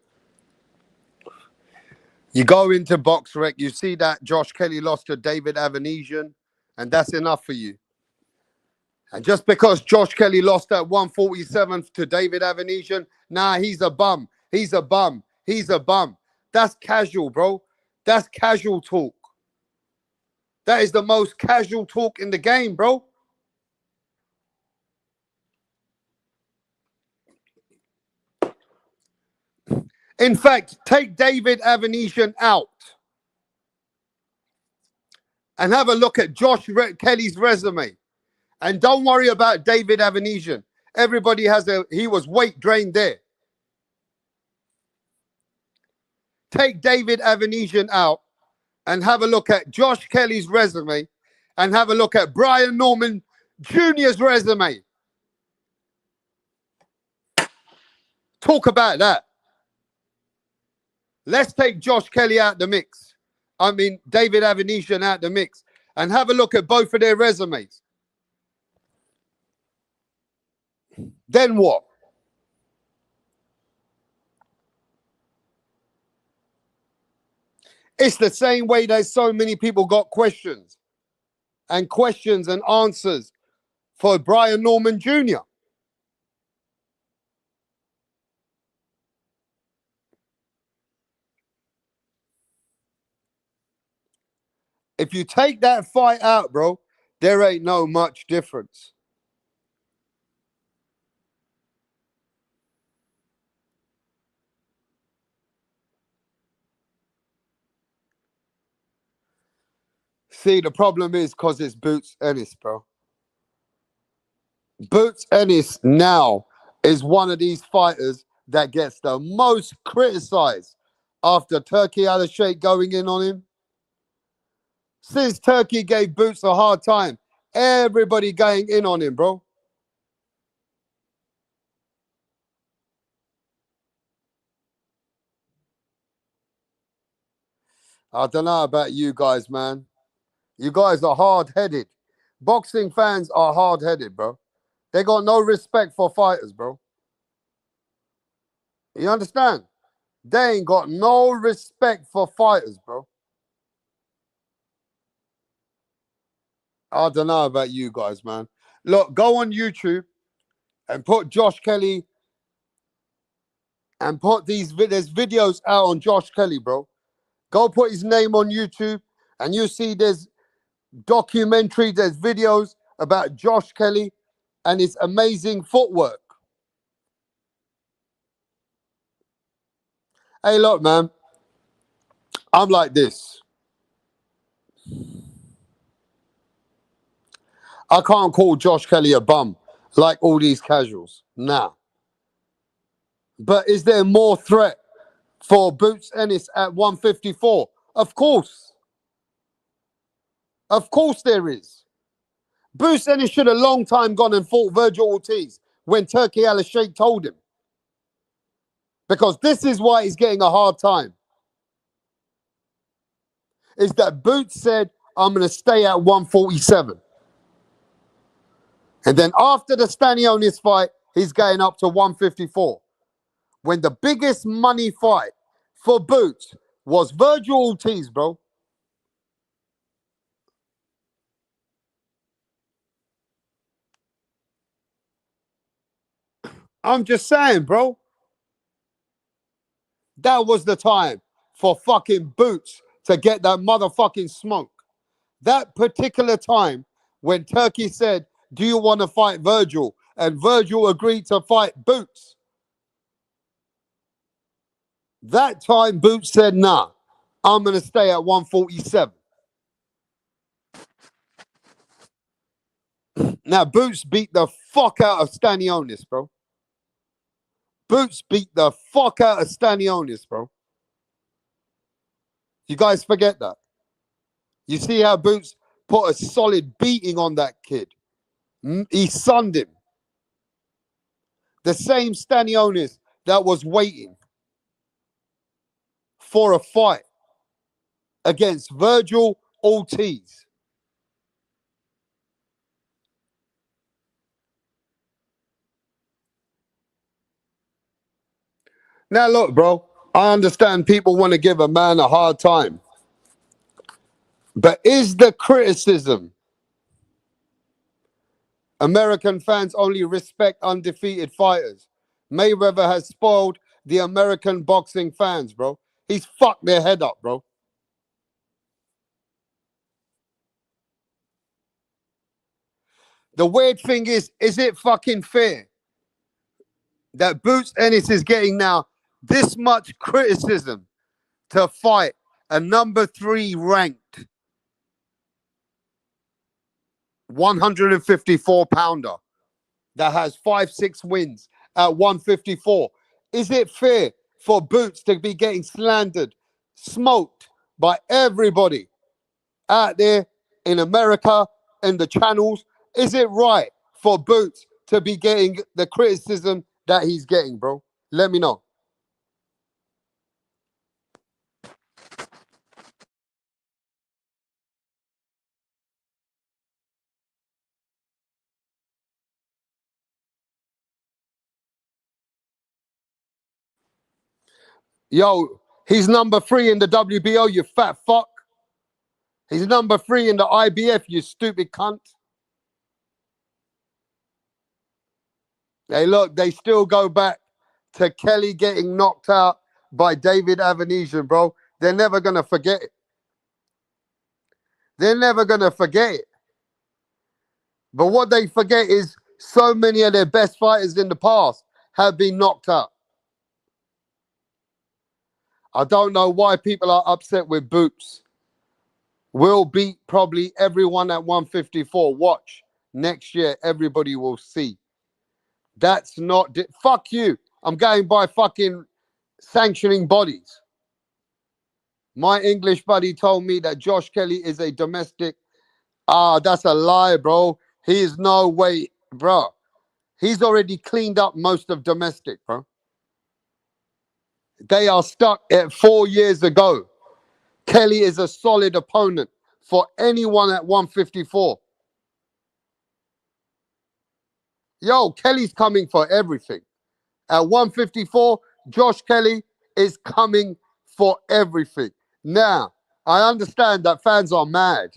You go into BoxRec, you see that Josh Kelly lost to David Avanesian, and that's enough for you. And just because Josh Kelly lost at 147 to David Avanesian, nah, he's a bum. He's a bum. He's a bum. That's casual, bro. That's casual talk. That is the most casual talk in the game, bro. In fact, take David Avanesian out and have a look at Kelly's resume. And don't worry about David Avanesian. Everybody he was weight drained there. Take David Avanesian out and have a look at Josh Kelly's resume and have a look at Brian Norman Jr.'s resume. Talk about that. Let's take Josh Kelly out the mix. I mean, David Avanesian out the mix and have a look at both of their resumes. Then what? It's the same way that so many people got questions and answers for Brian Norman Jr. If you take that fight out, bro, there ain't no much difference. See, the problem is because it's Boots Ennis, bro. Boots Ennis now is one of these fighters that gets the most criticized after Turki Alalshikh going in on him. Since Turki gave Boots a hard time, everybody going in on him, bro. I don't know about you guys, man. You guys are hard-headed. Boxing fans are hard-headed, bro. They got no respect for fighters, bro. You understand? They ain't got no respect for fighters, bro. I don't know about you guys, man. Look, go on YouTube and put Josh Kelly and put there's videos out on Josh Kelly, bro. Go put his name on YouTube and you see there's documentaries, there's videos about Josh Kelly and his amazing footwork. Hey, look, man. I'm like this. I can't call Josh Kelly a bum like all these casuals. Nah. But is there more threat for Boots Ennis at 154? Of course. Of course there is. Boots Ennis should have long time gone and fought Virgil Ortiz when Turki Alalshikh told him. Because this is why he's getting a hard time. Is that Boots said, I'm going to stay at 147. And then after the Stanionis fight, he's going up to 154. When the biggest money fight for Boots was Virgil Ortiz, bro. I'm just saying, bro. That was the time for fucking Boots to get that motherfucking smoke. That particular time when Turki said, do you want to fight Virgil? And Virgil agreed to fight Boots. That time Boots said, nah, I'm going to stay at 147. Now, Boots beat the fuck out of Stanionis, bro. Boots beat the fuck out of Stanionis, bro. You guys forget that. You see how Boots put a solid beating on that kid. He sunned him. The same Stanionis that was waiting for a fight against Virgil Ortiz. Now look, bro, I understand people want to give a man a hard time. But is the criticism American fans only respect undefeated fighters? Mayweather has spoiled the American boxing fans, bro. He's fucked their head up, bro. The weird thing is it fucking fair that Boots Ennis is getting now this much criticism to fight a number 3 ranked 154 pounder that has 5, 6 wins at 154? Is it fair for Boots to be getting slandered, smoked by everybody out there in America, in the channels? Is it right for Boots to be getting the criticism that he's getting, bro? Let me know. Yo, he's number 3 in the WBO, you fat fuck. He's number 3 in the IBF, you stupid cunt. Hey, look, they still go back to Kelly getting knocked out by David Avanesian, bro. They're never going to forget it. They're never going to forget it. But what they forget is so many of their best fighters in the past have been knocked out. I don't know why people are upset with Boots. We'll beat probably everyone at 154. Watch. Next year, everybody will see. That's not... Fuck you. I'm going by fucking sanctioning bodies. My English buddy told me that Josh Kelly is a domestic. That's a lie, bro. He is no way, bro. He's already cleaned up most of domestic, bro. They are stuck at 4 years ago. Kelly is a solid opponent for anyone at 154. Yo, Kelly's coming for everything. At 154, Josh Kelly is coming for everything. Now, I understand that fans are mad.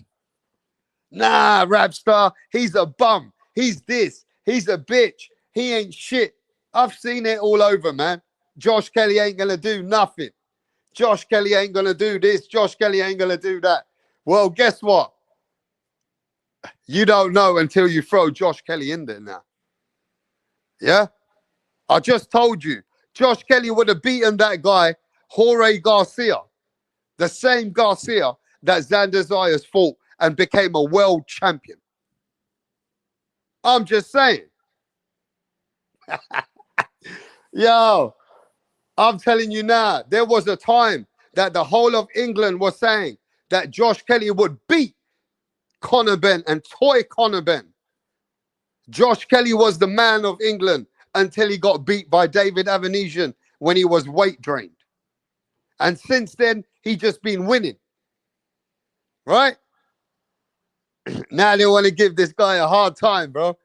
Nah, Rapstar, he's a bum. He's this. He's a bitch. He ain't shit. I've seen it all over, man. Josh Kelly ain't going to do nothing. Josh Kelly ain't going to do this. Josh Kelly ain't going to do that. Well, guess what? You don't know until you throw Josh Kelly in there now. Yeah? I just told you. Josh Kelly would have beaten that guy, Jorge Garcia. The same Garcia that Xander Zayas fought and became a world champion. I'm just saying. Yo, I'm telling you now, there was a time that the whole of England was saying that Josh Kelly would beat Conor Benn and toy Conor Benn. Josh Kelly was the man of England until he got beat by David Avanesian when he was weight drained. And since then, he just been winning. Right? Now they want to give this guy a hard time, bro.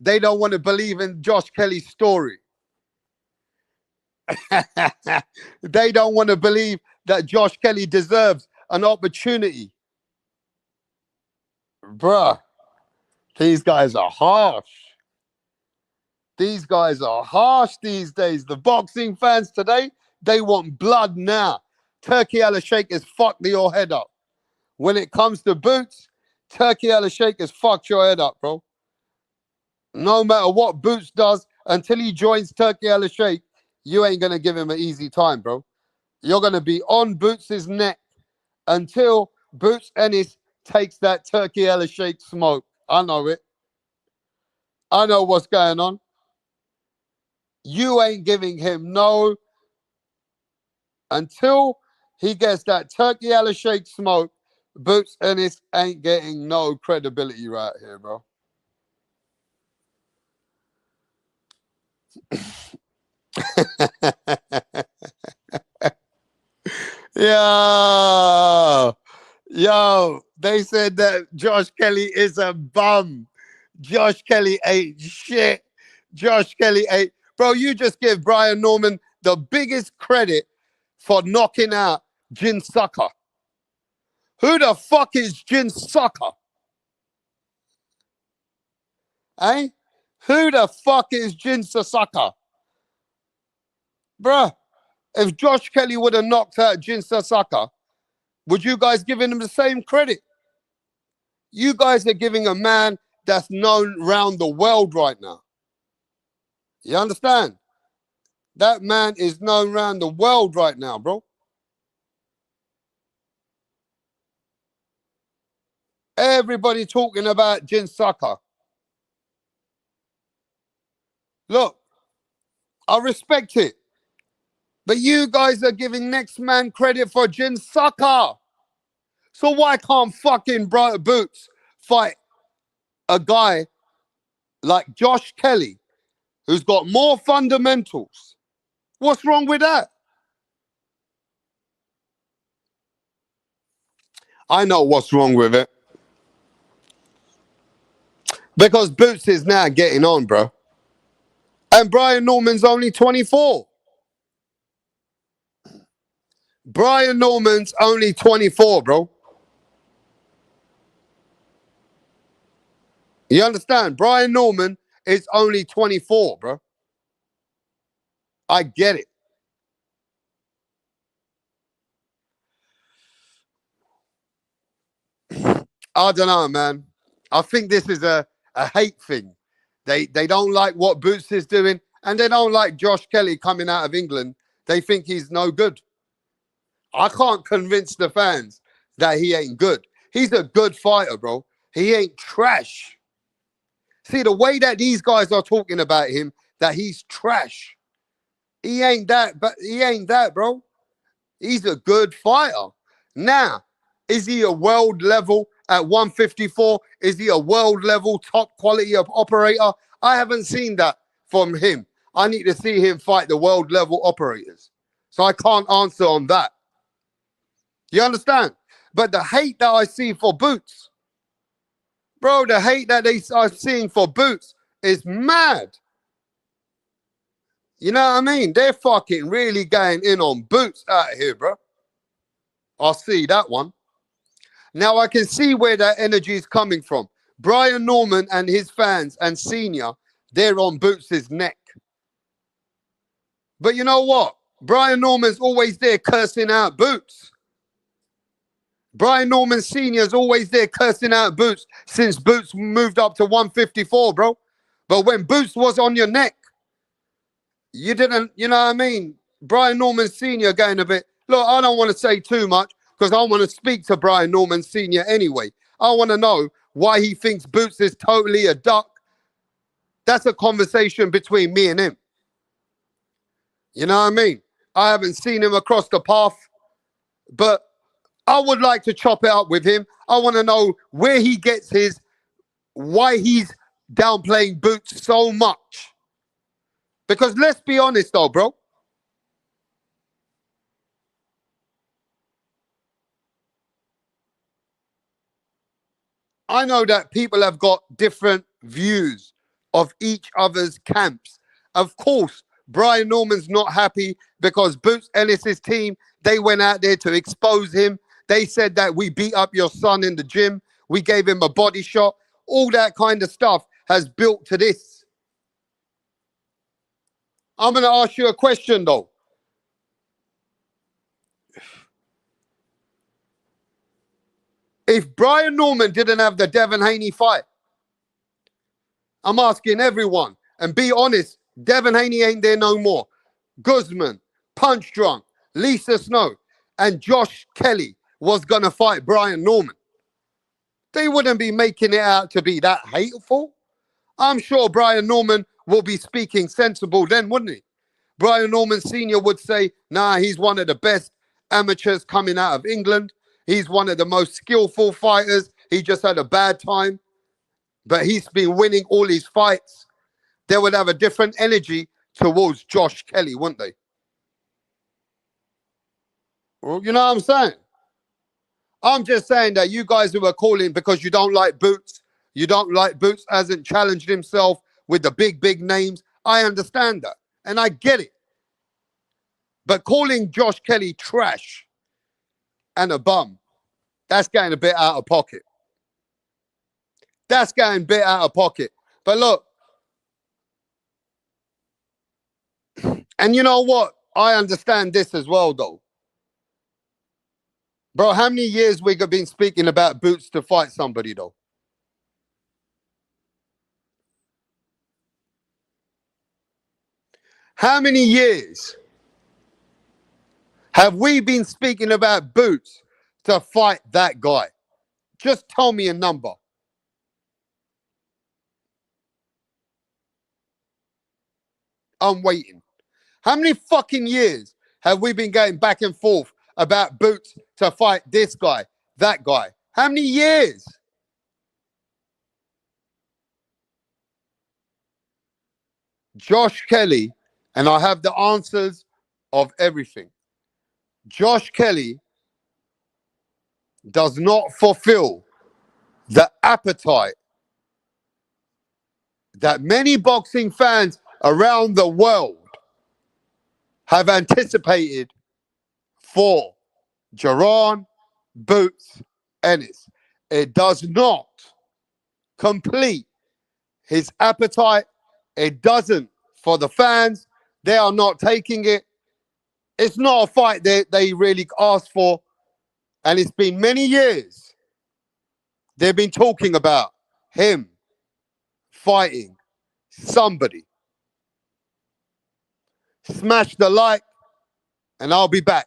They don't want to believe in Josh Kelly's story. They don't want to believe that Josh Kelly deserves an opportunity. Bruh, these guys are harsh. These guys are harsh these days. The boxing fans today, they want blood now. Turki Alalshikh has fucked your head up. When it comes to Boots, Turki Alalshikh has fucked your head up, bro. No matter what Boots does, until he joins Turki Alalshikh, you ain't going to give him an easy time, bro. You're going to be on Boots' neck until Boots Ennis takes that Turki Alalshikh smoke. I know it. I know what's going on. You ain't giving him no... Until he gets that Turki Alalshikh smoke, Boots Ennis ain't getting no credibility right here, bro. Yo, they said that Josh Kelly is a bum. Josh Kelly ain't shit. Josh Kelly ain't... Bro, you just give Brian Norman the biggest credit for knocking out Jin Sucker. Who the fuck is Jin Sucker? Eh? Who the fuck is Jin Sucker? Bruh, if Josh Kelly would have knocked out Jin Sucker, would you guys give him the same credit? You guys are giving a man that's known around the world right now. You understand? That man is known around the world right now, bro. Everybody talking about Jin Sucker. Look, I respect it. But you guys are giving next man credit for Jin Sucker. So why can't fucking Boots fight a guy like Josh Kelly, who's got more fundamentals? What's wrong with that? I know what's wrong with it. Because Boots is now getting on, bro. And Brian Norman's only 24. Brian Norman's only 24, bro. You understand? Brian Norman is only 24, bro. I get it. I don't know, man. I think this is a hate thing. They don't like what Boots is doing, and they don't like Josh Kelly coming out of England. They think he's no good. I can't convince the fans that he ain't good. He's a good fighter, bro. He ain't trash. See, the way that these guys are talking about him, that he's trash. He ain't that, but he ain't that, bro. He's a good fighter. Now, is he a world level at 154? Is he a world level top quality of operator? I haven't seen that from him. I need to see him fight the world level operators. So I can't answer on that. You understand? But the hate that I see for Boots, bro, the hate that they are seeing for Boots is mad. You know what I mean? They're fucking really going in on Boots out here, bro. I see that one. Now I can see where that energy is coming from. Brian Norman and his fans and Senior, they're on Boots' neck. But you know what? Brian Norman's always there cursing out Boots. Brian Norman Senior is always there cursing out Boots since Boots moved up to 154, bro. But when Boots was on your neck, you didn't, you know what I mean? Brian Norman Senior going a bit, look, I don't want to say too much because I want to speak to Brian Norman Senior anyway. I want to know why he thinks Boots is totally a duck. That's a conversation between me and him. You know what I mean? I haven't seen him across the path, but I would like to chop it up with him. I want to know where he gets why he's downplaying Boots so much. Because let's be honest though, bro. I know that people have got different views of each other's camps. Of course, Brian Norman's not happy because Boots Ennis's team, they went out there to expose him. They said that we beat up your son in the gym. We gave him a body shot. All that kind of stuff has built to this. I'm going to ask you a question, though. If Brian Norman didn't have the Devin Haney fight, I'm asking everyone, and be honest, Devin Haney ain't there no more. Guzman, Punch Drunk, Lisa Snow, and Josh Kelly was going to fight Brian Norman. They wouldn't be making it out to be that hateful. I'm sure Brian Norman will be speaking sensible then, wouldn't he? Brian Norman Sr. would say, nah, he's one of the best amateurs coming out of England. He's one of the most skillful fighters. He just had a bad time, but he's been winning all his fights. They would have a different energy towards Josh Kelly, wouldn't they? Well, you know what I'm saying? I'm just saying that you guys who are calling because you don't like Boots, hasn't challenged himself with the big names. I understand that. And I get it. But calling Josh Kelly trash and a bum, that's getting a bit out of pocket. That's getting a bit out of pocket. But look, and you know what? I understand this as well, though. Bro, how many years we have been speaking about Boots to fight somebody, though? How many years have we been speaking about Boots to fight that guy? Just tell me a number. I'm waiting. How many fucking years have we been going back and forth about Boots to fight this guy, that guy? How many years? Josh Kelly, and I have the answers of everything. Josh Kelly does not fulfill the appetite that many boxing fans around the world have anticipated for Jaron Boots Ennis. It does not complete his appetite. It doesn't for the fans. They are not taking it. It's not a fight that they really asked for. And it's been many years they've been talking about him fighting somebody. Smash the like, and I'll be back.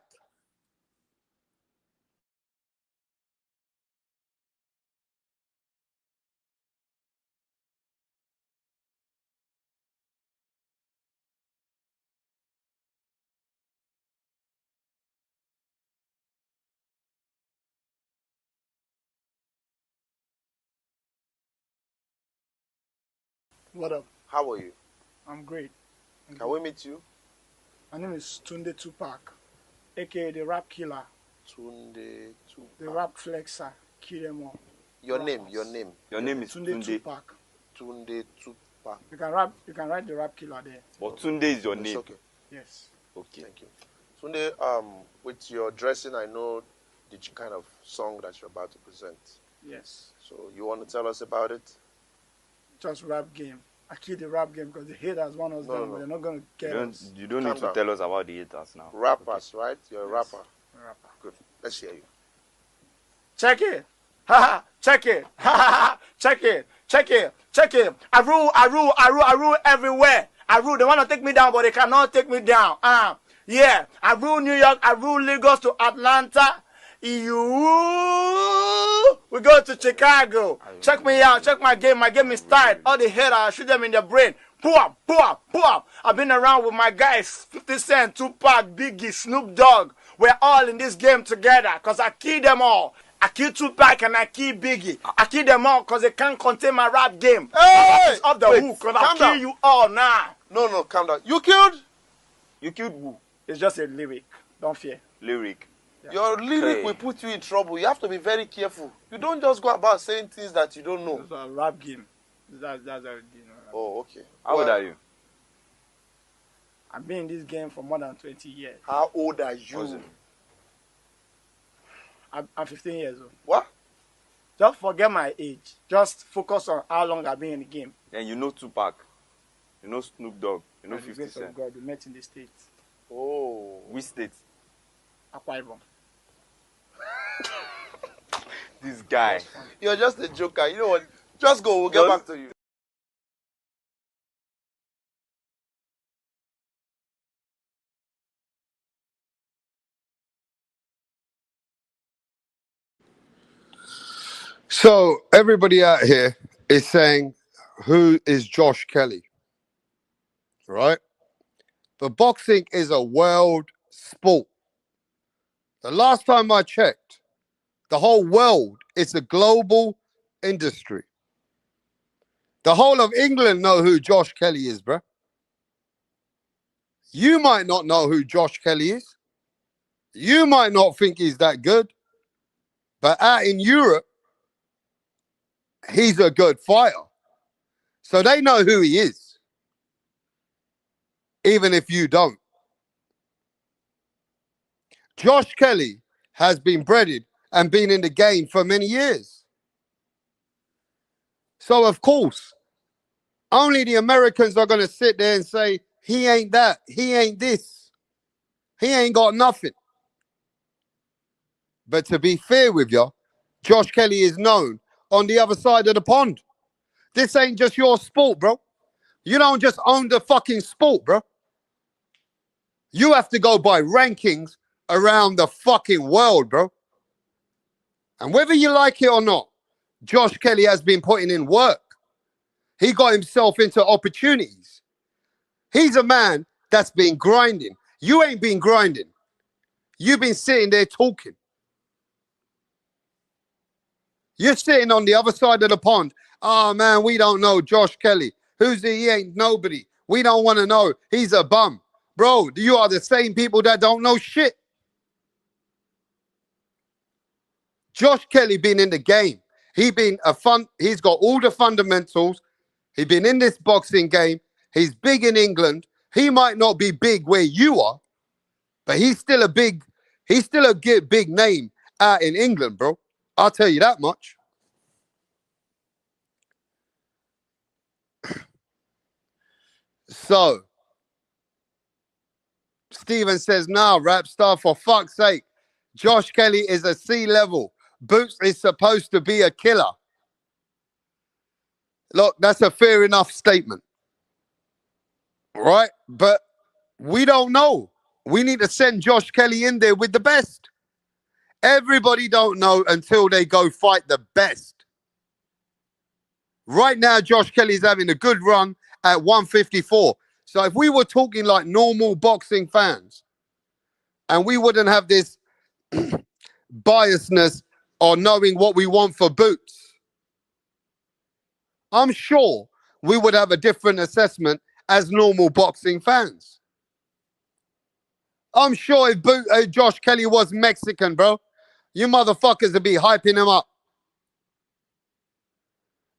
What up? How are you? I'm great. Can we meet you? My name is Tunde Tupac, aka the Rap Killer, Tunde Tupac. the Rap Flexer, kill them all. Your Rappers. name, your name. Your name is Tunde Tunde. Tupac. Tunde Tupac. You can write the Rap Killer there. But Tunde is your It's name. okay. Yes. Okay. Thank you. Tunde, with your dressing, I know the kind of song that you're about to present. Yes. So you want to tell us about it? Just rap game. I kill the rap game because the haters want us down, but they're not gonna get us. You don't Calm need to down. tell us about the haters now. Rappers, right? You're a Yes. rapper. Rapper. Good. Let's hear you. Check it. Ha ha. Check it. Ha ha ha. Check it. Check it. Check it. I rule everywhere. I rule. They want to take me down, but they cannot take me down. Yeah. I rule New York. I rule Lagos to Atlanta. We go to Chicago. Check me out. Check my game. My game is tight. All the haters, I shoot them in the brain. Boom, boom, boom. I've been around with my guys, 50 Cent, Tupac, Biggie, Snoop Dogg. We're all in this game together because I kill them all. I kill Tupac and I kill Biggie. I kill them all because they can't contain my rap game. Hey! It's off the hook because I'll calm kill down. you all now. No, calm down. You killed? You killed who? It's just a lyric. Don't fear. Lyric. Your lyric Hey. will put you in trouble. You have to be very careful. You don't just go about saying things that you don't know. It's a rap game. That's how it is. Oh, okay. How old are you? I've been in this game for more than 20 years. How old are What's you? it? I'm 15 years old. What? Just forget my age. Just focus on how long I've been in the game. And you know Tupac. You know Snoop Dogg. You know By the 50 grace of Cent. God, we met in the States. Oh. Which state? Akwa Ibom. This guy. You're just a joker. You know what? Just go. We'll get Just- back to you. So everybody out here is saying, who is Josh Kelly? Right? But boxing is a world sport. The last time I checked, the whole world is a global industry. The whole of England know who Josh Kelly is, bruh. You might not know who Josh Kelly is. You might not think he's that good. But out in Europe, he's a good fighter. So they know who he is. Even if you don't. Josh Kelly has been breaded and been in the game for many years. So, of course, only the Americans are going to sit there and say, he ain't that, he ain't this, he ain't got nothing. But to be fair with you, Josh Kelly is known on the other side of the pond. This ain't just your sport, bro. You don't just own the fucking sport, bro. You have to go by rankings around the fucking world, bro. And whether you like it or not, Josh Kelly has been putting in work. He got himself into opportunities. He's a man that's been grinding. You ain't been grinding. You've been sitting there talking. You're sitting on the other side of the pond. Oh, man, we don't know Josh Kelly. Who's he? He ain't nobody. We don't want to know. He's a bum. Bro, you are the same people that don't know shit. Josh Kelly been in the game. He's got all the fundamentals. He's been in this boxing game. He's big in England. He might not be big where you are, but he's still a big name out in England, bro. I'll tell you that much. So, Steven says, nah, rap star, for fuck's sake. Josh Kelly is a C level. Boots is supposed to be a killer. Look, that's a fair enough statement. Right? But we don't know. We need to send Josh Kelly in there with the best. Everybody don't know until they go fight the best. Right now, Josh Kelly's having a good run at 154. So if we were talking like normal boxing fans, and we wouldn't have this biasness or knowing what we want for Boots, I'm sure we would have a different assessment as normal boxing fans. I'm sure if Josh Kelly was Mexican, bro, you motherfuckers would be hyping him up.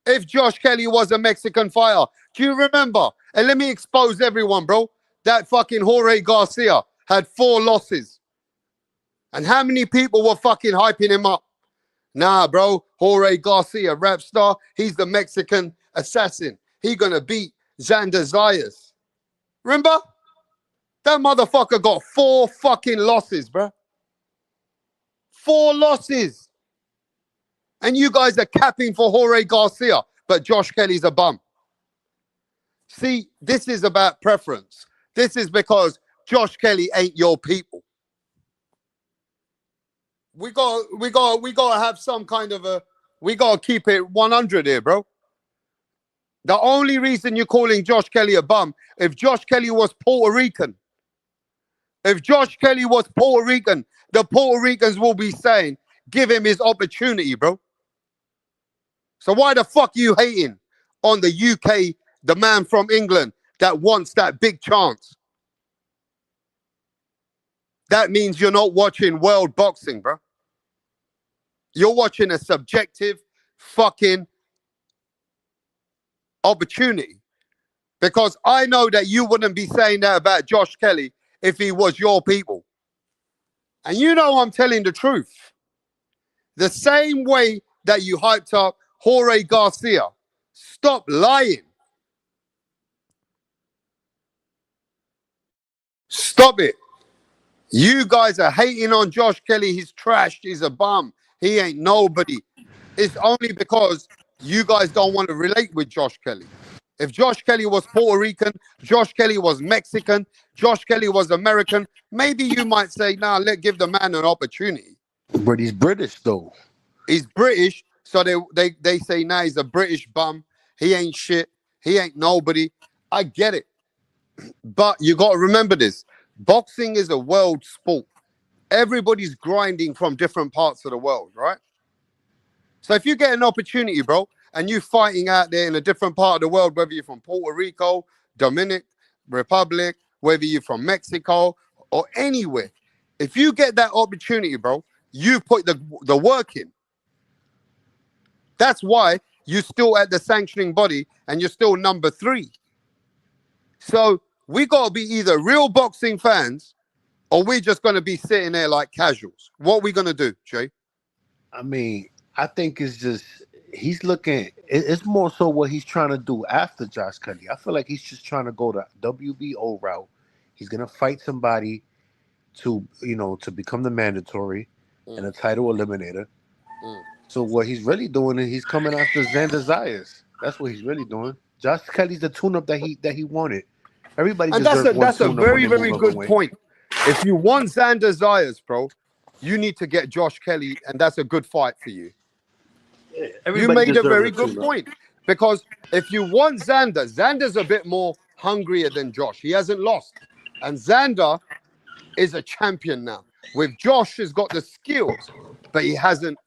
If Josh Kelly was a Mexican fighter, do you remember? And let me expose everyone, bro. That fucking Jorge Garcia had 4 losses. And how many people were fucking hyping him up? Nah, bro. Jorge Garcia, rap star. He's the Mexican assassin. He gonna beat Xander Zayas. Remember? That motherfucker got 4 fucking losses, bro. 4 losses. And you guys are capping for Jorge Garcia, but Josh Kelly's a bum. See, this is about preference. This is because Josh Kelly ain't your people. We gotta have some kind of we gotta keep it 100 here, bro. The only reason you're calling Josh Kelly a bum, if Josh Kelly was Puerto Rican, the Puerto Ricans will be saying, give him his opportunity, bro. So why the fuck are you hating on the UK, the man from England that wants that big chance? That means you're not watching world boxing, bro. You're watching a subjective fucking opportunity. Because I know that you wouldn't be saying that about Josh Kelly if he was your people. And you know I'm telling the truth. The same way that you hyped up Jorge Garcia. Stop lying. Stop it. You guys are hating on Josh Kelly. He's trash. He's a bum. He ain't nobody. It's only because you guys don't want to relate with Josh Kelly. If Josh Kelly was Puerto Rican, Josh Kelly was Mexican, Josh Kelly was American, maybe you might say, nah, let's give the man an opportunity. But he's British, though. He's British, so they say, nah, he's a British bum. He ain't shit. He ain't nobody. I get it. But you got to remember this. Boxing is a world sport. Everybody's grinding from different parts of the world, right? So if you get an opportunity, bro, and you're fighting out there in a different part of the world, whether you're from Puerto Rico, Dominican Republic, whether you're from Mexico or anywhere, if you get that opportunity, bro, you put the work in. That's why you're still at the sanctioning body and you're still number 3. So we got to be either real boxing fans Or we just going to be sitting there like casuals? What are we going to do, Jay? I mean, I think it's just he's looking. It's more so what he's trying to do after Josh Kelly. I feel like he's just trying to go the WBO route. He's gonna fight somebody to become the mandatory and a title eliminator. Mm. So what he's really doing is he's coming after Xander Zayas. That's what he's really doing. Josh Kelly's the tune-up that he wanted. Everybody And deserves one that's a tune-up when very, they move very up good and win. point. If you want Xander Zayas, bro, you need to get Josh Kelly, and that's a good fight for you. You Everybody made a deserves very a good tune-up. point. Because if you want Xander, Xander's a bit more hungrier than Josh. He hasn't lost. And Xander is a champion now. With Josh has got the skills, but he hasn't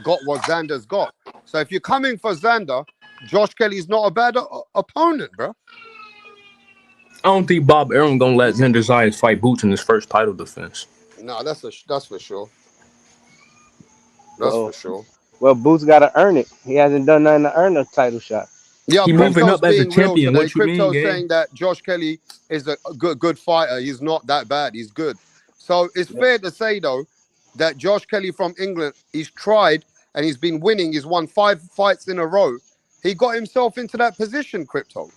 got what Xander's got. So if you're coming for Xander, Josh Kelly's not a bad opponent, bro. I don't think Bob Arum gonna let Xander Zayas fight Boots in his first title defense. No, that's for sure. That's for sure. Well, Boots got to earn it. He hasn't done nothing to earn a title shot. Yeah, He moving Crypto's up as a being real champion. today. What you mean, Crypto's gang? saying that Josh Kelly is a good fighter. He's not that bad. He's good. So it's fair to say though that Josh Kelly from England, he's tried and he's been winning. He's won 5 fights in a row. He got himself into that position, Crypto.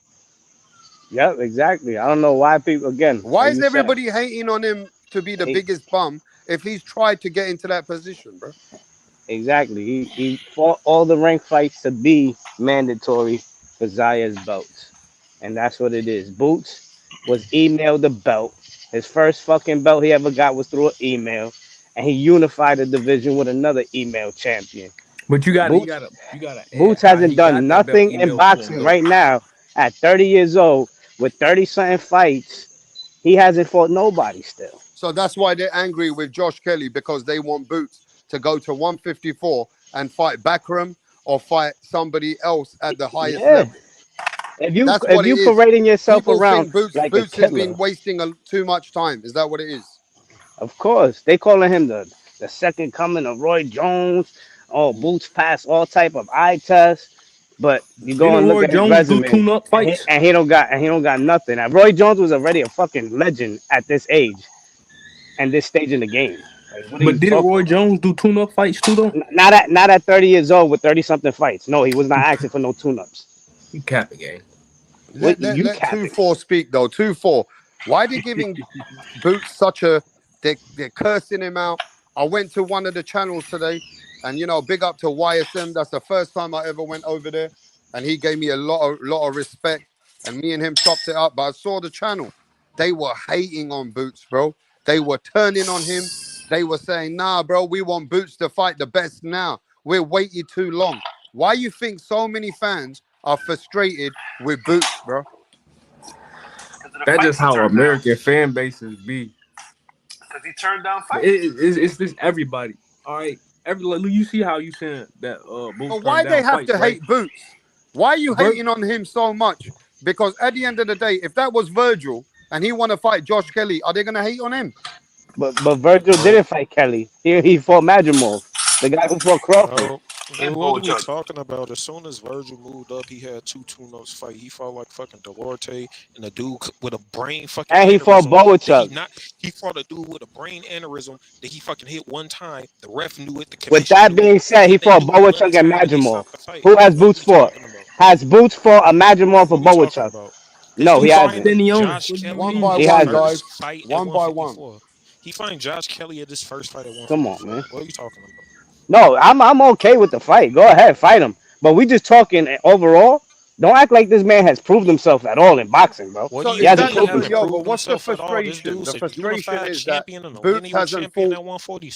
Yep, exactly. I don't know why people, again, Why like is you said, everybody hating on him to be the he, biggest bum if he's tried to get into that position, bro? exactly. He fought all the rank fights to be mandatory for Zaya's belts. And that's what it is. Boots was emailed the belt. His first fucking belt he ever got was through an email. And he unified the division with another email champion. But you gotta Boots add Boots how hasn't he done got that belt nothing in emailed to him boxing though. right now at 30 years old with 30 something fights. He hasn't fought nobody still. So that's why they're angry with Josh Kelly because they want Boots to go to 154 and fight Bakram or fight somebody else at the highest Yeah. level. If you That's if what it you is. parading yourself People around think Boots like a Boots has been killer, wasting too much time. Is that what it is? of course they calling him the second coming of Roy Jones. Oh, Boots passed all type of eye tests, but you go Didn't and look Roy at his Jones do resume, tune-up and he, fights? and he don't got and he don't got nothing. And Roy Jones was already a fucking legend at this age and this stage in the game. Like, what are you But didn't talking Roy about? Jones do tune-up fights too though? Not at 30 years old with 30 something fights. No, he was not asking for no tune-ups. You capping, gang. What you Let capping? 2-4 speak though. 2-4. Why they giving Boots such a they're cursing him out? I went to one of the channels today, and big up to YSM. That's the first time I ever went over there, and he gave me a lot of respect, and me and him chopped it up. But I saw the channel. They were hating on Boots, bro. They were turning on him. They were saying, nah, bro, we want Boots to fight the best now. We're waiting too long. Why you think so many fans are frustrated with Boots, bro? That's just how American fan bases be. Because he turned down It's this everybody. All right. You see how you saying that Boots But why turned they down have fights, to right? hate Boots? Why are you Vir- hating on him so much? Because at the end of the day, if that was Virgil and he want to fight Josh Kelly, are they gonna hate on him? But Virgil Nope. didn't fight Kelly. He fought Madrimov, the guy who fought Crawford. No, And what are we Bojack. talking about? As soon as Virgil moved up, he had two tune-ups fight. He fought like fucking Delorte and a dude with a brain fucking And he fought aneurysm that he Boachuk. not. He fought a dude with a brain aneurysm that he fucking hit one time. The ref knew it. The With commission that knew it. being And said, he then they fought knew one Boachuk and time and they Madrimov. stopped the fight. Who has What are Boots we fought? talking about? Has Boots fought a Madrimov What for are we talking Boachuk? about? Is No, he he He fought hasn't. fighting Stanionis. Josh What do you Kelly One at mean? by He his one, hasn't. guys. first fight at One by one. 154? He fighting Josh Kelly at his first fight at Come on, 154. man. What are you talking about? No, I'm okay with the fight. Go ahead, fight him. But we just talking overall. Don't act like this man has proved himself at all in boxing, bro. What do So He you is hasn't that mean he proven the it. haven't yo? But proved what's the himself at all? This frustration? dude's The a frustration unified is that champion and a Boots lineal hasn't champion fought at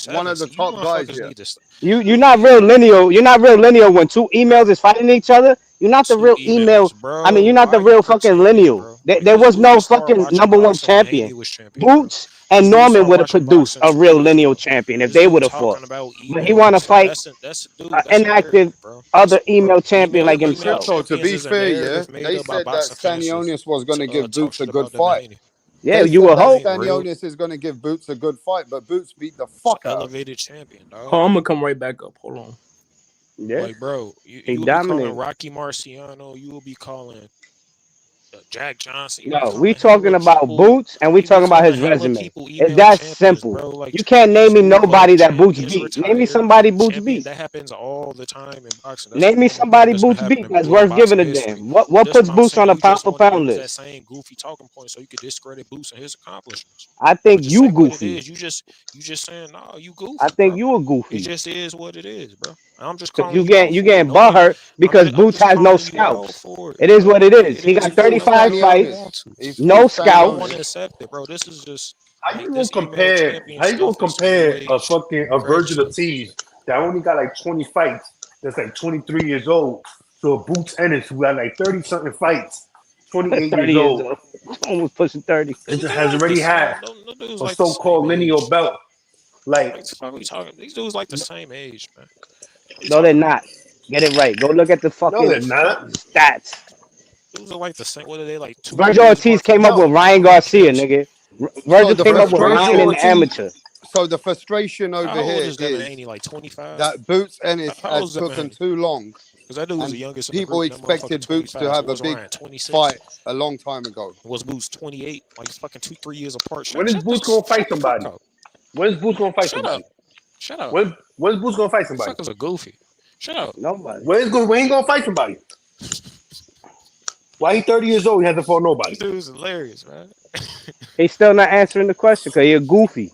one 147. of So the you top guys motherfuckers yet. need to stop. You're not real lineal. You're not real lineal when two emails is fighting each other. You're not the Two real email. emails, I bro. mean, you're not Why the are you real fucking pretending, lineal. bro? There Because was dude no started fucking watching number one boxing when champion. Haney was champion, bro. Boots This and dude Norman started would have watching produced boxing a 2 real years lineal ago. champion if This they dude would have fought. talking about But he emails. want to fight That's an dude. That's a inactive narrative, bro. other Bro, email champion email like But email himself. Crypto, to champions be is a fair, yeah, narrative made they up by said that boxing fans Stanionis was going to to give talk Boots a shit good about them and fight. Haney. Yeah, They you said would that That hope. ain't real. Stanionis is going to give Boots a good fight, but Boots beat the It's an fuck out of him. elevated champion, dog. Hold on, I'm gonna come right back up. Hold on. Yeah, Like, bro, he you will be calling dominated. Rocky Marciano. You will be calling Jack Johnson. You No, we calling hella talking about people. Boots and we You be talking about calling his hella resume. people It's email that champions, simple. bro. Like You can't name this me dude, like nobody that Boots champions beat. Name me retire. somebody Boots Champion beat. that happens all the time in boxing. That's a Name me normal thing. somebody That's been Boots beat happening that's throughout worth giving boxing a history. damn. What That's puts what I'm Boots on saying. a You pound just for want to pound use that list? same goofy talking point so you could discredit Boots and his accomplishments. I But think just you say what it goofy. is. You just saying, no, you I goofy, think bro. you a It goofy. just is what it is, bro. I'm just Cause calling you out you for it. getting Don't get. butthurt because I'm Boots just has no calling you out scouts. for it, It is bro. what it is. It He is got He's what full it is. 35 Stanny I don't fights, want Onus. to. He's full no I Stanny don't scouts. want to Onus. accept it, bro. This is just How like you gonna this email compare? champion How you gonna stuff is some new compare a age fucking a crazy Virgil stuff. Ortiz that only got like 20 fights, that's like 23 years old, to a Boots Ennis who got like 30 something fights, 28 30 years years old, old, almost pushing 30. and They just has like the already had same. No dudes a like the same so-called lineal age. belt. Like, Like the fuck we talking? These dudes like the same age, man. What are you No, they're talking about? not. Get it right. Go look at the no, fucking they're not. stats. Dudes are like the same. What are they like? 2 3 Virgil years Ortiz apart from came each up with No, other. Ryan I don't Garcia, care. nigga. So Virgil the came up with frustration, Ryan in the Ortiz. amateur. so the frustration over How old here is Devin is Haney? Like 25? that Boots Ennis How old has is Devin taken Haney? too long, Because that dude was the and youngest in the people group. And that motherfucker expected Boots to 25. So have a what's big Ryan? 26? fight a long time ago. Was Boots 28? Like fucking 2 3 years apart. when is Boots gonna fight Shut the fuck somebody? up. When is Boots gonna fight Shut up. somebody? Shut up. When is Boots gonna fight somebody? Motherfuckers are goofy. Shut up. Nobody. When he gonna fight somebody? Why he 30 years old? He hasn't fought This nobody. dude's hilarious, man. He's still not answering the question because he a goofy.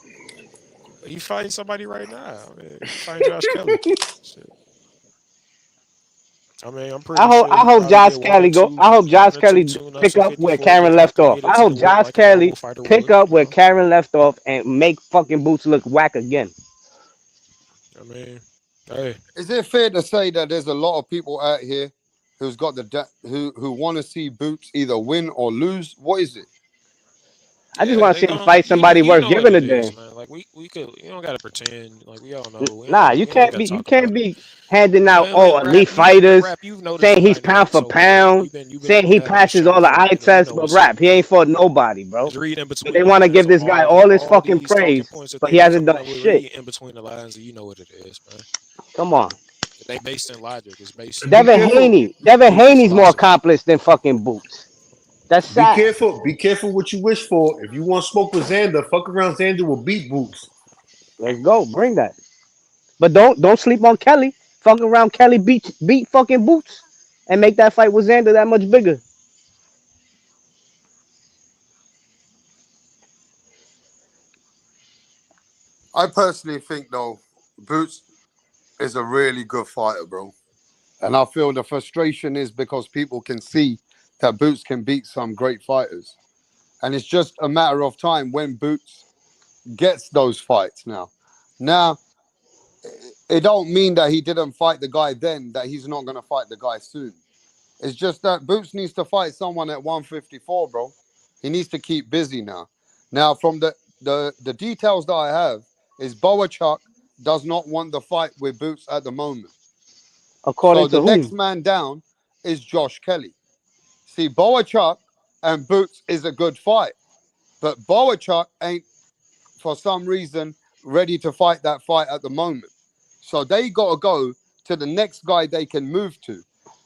He fighting somebody right now. I mean, he fighting Josh Kelly. Shit. I mean, I'm pretty sure I he hope probably Josh get Kelly go. I hope one Josh or two Kelly tune-ups pick at up where 54, Karen get that left off. committed I to the hope weight Josh like a normal Kelly fighter pick would. up You where know, Karen left off and make fucking Boots look whack again. I mean, hey, Is it fair to say that there's a lot of people out here who's got who want to see Boots either win or lose? What is it? I just yeah, want to they see him going fight somebody you worth know what giving a it damn. is, man. Like we could, you don't gotta pretend. Like we all know. Nah, We ain't gotta you talk can't about it. be handing out Man, elite fighters, rap. You've noticed saying the he's pound dynamic for so much. pound, You've been saying on he having this passes show all the for a eye minute. You tests, know but what's up. rap, he ain't fought nobody, bro. Just read in So between they the want to lines give on this guy all his all fucking these talking praise, points that but they he be hasn't coming done up with. shit. Read in between the lines, and you know what it is, man. Come on. It ain't based in logic. It's based And be in careful. Devin goofy Haney's more philosophy. accomplished than fucking Boots. That's Be sad. careful. Be careful what you wish for. If you want smoke with Xander, fuck around. Xander will beat Boots. Let's go, bring that. But don't sleep on Kelly. Fuck around, Kelly beat fucking Boots and make that fight with Xander that much bigger. I personally think though, Boots is a really good fighter, bro. And I feel the frustration is because people can see that Boots can beat some great fighters. And it's just a matter of time when Boots gets those fights now. Now, it don't mean that he didn't fight the guy then, that he's not going to fight the guy soon. It's just that Boots needs to fight someone at 154, bro. He needs to keep busy now. Now, from the details that I have, is Boachuk does not want the fight with Boots at the moment. So According the to next whom? man down is Josh Kelly. See, Boachuk and Boots is a good fight, but Boachuk ain't, for some reason, ready to fight that fight at the moment. So they got to go to the next guy they can move to.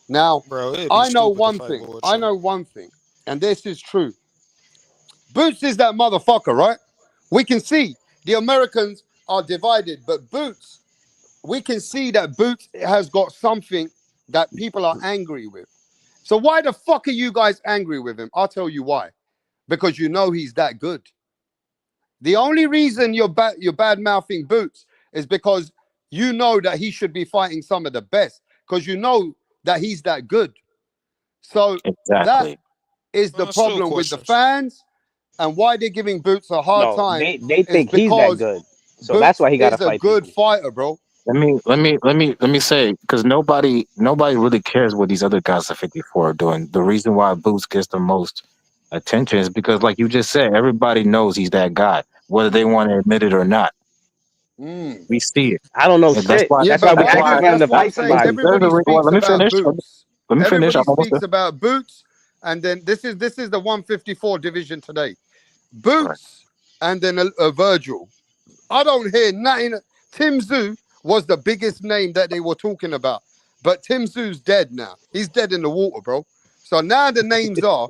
Now, Bro, it'd be I know stupid to one fight thing. Boyd I Chuck. know one thing, and this is true. Boots is that motherfucker, right? We can see the Americans are divided, but Boots, we can see that Boots has got something that people are angry with. So why the fuck are you guys angry with him? I'll tell you why. Because you know he's that good. The only reason you're bad mouthing Boots is because you know that he should be fighting some of the best because you know that he's that good. So that Exactly. is the Still problem with the questions. fans and why they're giving Boots a hard No, time they is think he's that because good. So that's Boots why he gotta is a fight good people. fighter, bro. Let me say, because nobody really cares what these other guys at 54 are doing. The reason why Boots gets the most attention is because, like you just said, everybody knows he's that guy, whether they want to admit it or not. Mm. We see it, I don't know and that's shit. why. Yeah, That's why but we That's why? why. asking for him That's to what I'm fight saying. somebody. Everybody Well, speaks let me about finish. Boots. Let me finish. I'm Everybody almost there. speaks about Boots, and then this is the 154 division today. Right. Boots, and then a Virgil. I don't hear nothing. Tim Zoo was the biggest name that they were talking about, but Tim Zoo's dead now. He's dead in the water, bro. So now the names are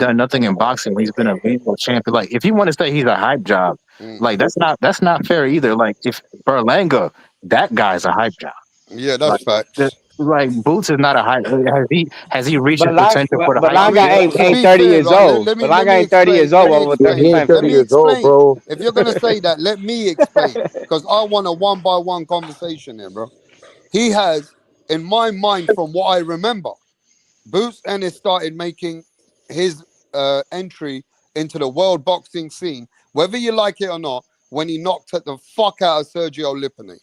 done nothing in boxing. He's been a regional champion. Like, if you want to say he's a hype job, Mm. like that's not fair either. Like, if Berlanga, that guy's a hype job. Yeah, Like, that's facts. like Boots is not a high. Has he reached his But Lang, potential for the but height I that Langa he's mean, at? ain't to ain't be 30 fair, years right? Let, old. let me But let Langa me ain't 30 years explain. old Let me over Yeah, he explain. ain't 35 Let 30 me years minutes. old, explain. bro. If you're gonna say that, let me explain. Because I want a one by one conversation here, bro. He has, in my mind, from what I remember, Boots Ennis started making his entry into the world boxing scene, whether you like it or not, when he knocked the fuck out of Sergio Lipone.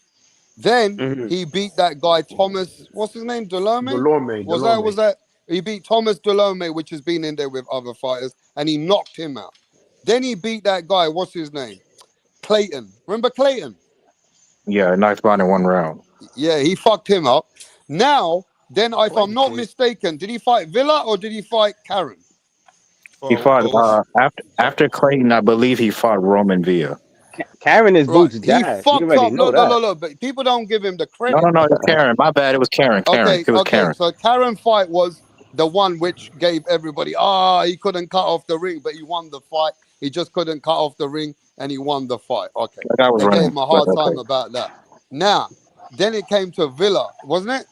Then Hmm. he beat that guy Thomas, what's his name, Delorme? Was Delorme. that? He beat Thomas Delorme, which has been in there with other fighters, and he knocked him out. Then he beat that guy, what's his name? Clayton. Remember Clayton? Yeah, knocked him out in one round. Yeah, he fucked him up. Now, then, if I'm Clayton not quit. mistaken, did he fight Villa or did he fight Karen? He For fought both. after Clayton. I believe he fought Roman Villa. Karen is Right. Boots' He dad. You fucked already up. know Look, look, that. look, look. But people don't give him the No, no, credit. no. It's Karen. My bad. It was Karen. Karen. Okay, It was okay. Karen. So Karen fight was the one which gave everybody, he couldn't cut off the ring, but he won the fight. He just couldn't cut off the ring and he won the fight. Okay. That guy was They gave running. him a But hard time okay. about that. Now, then it came to Villa, wasn't it?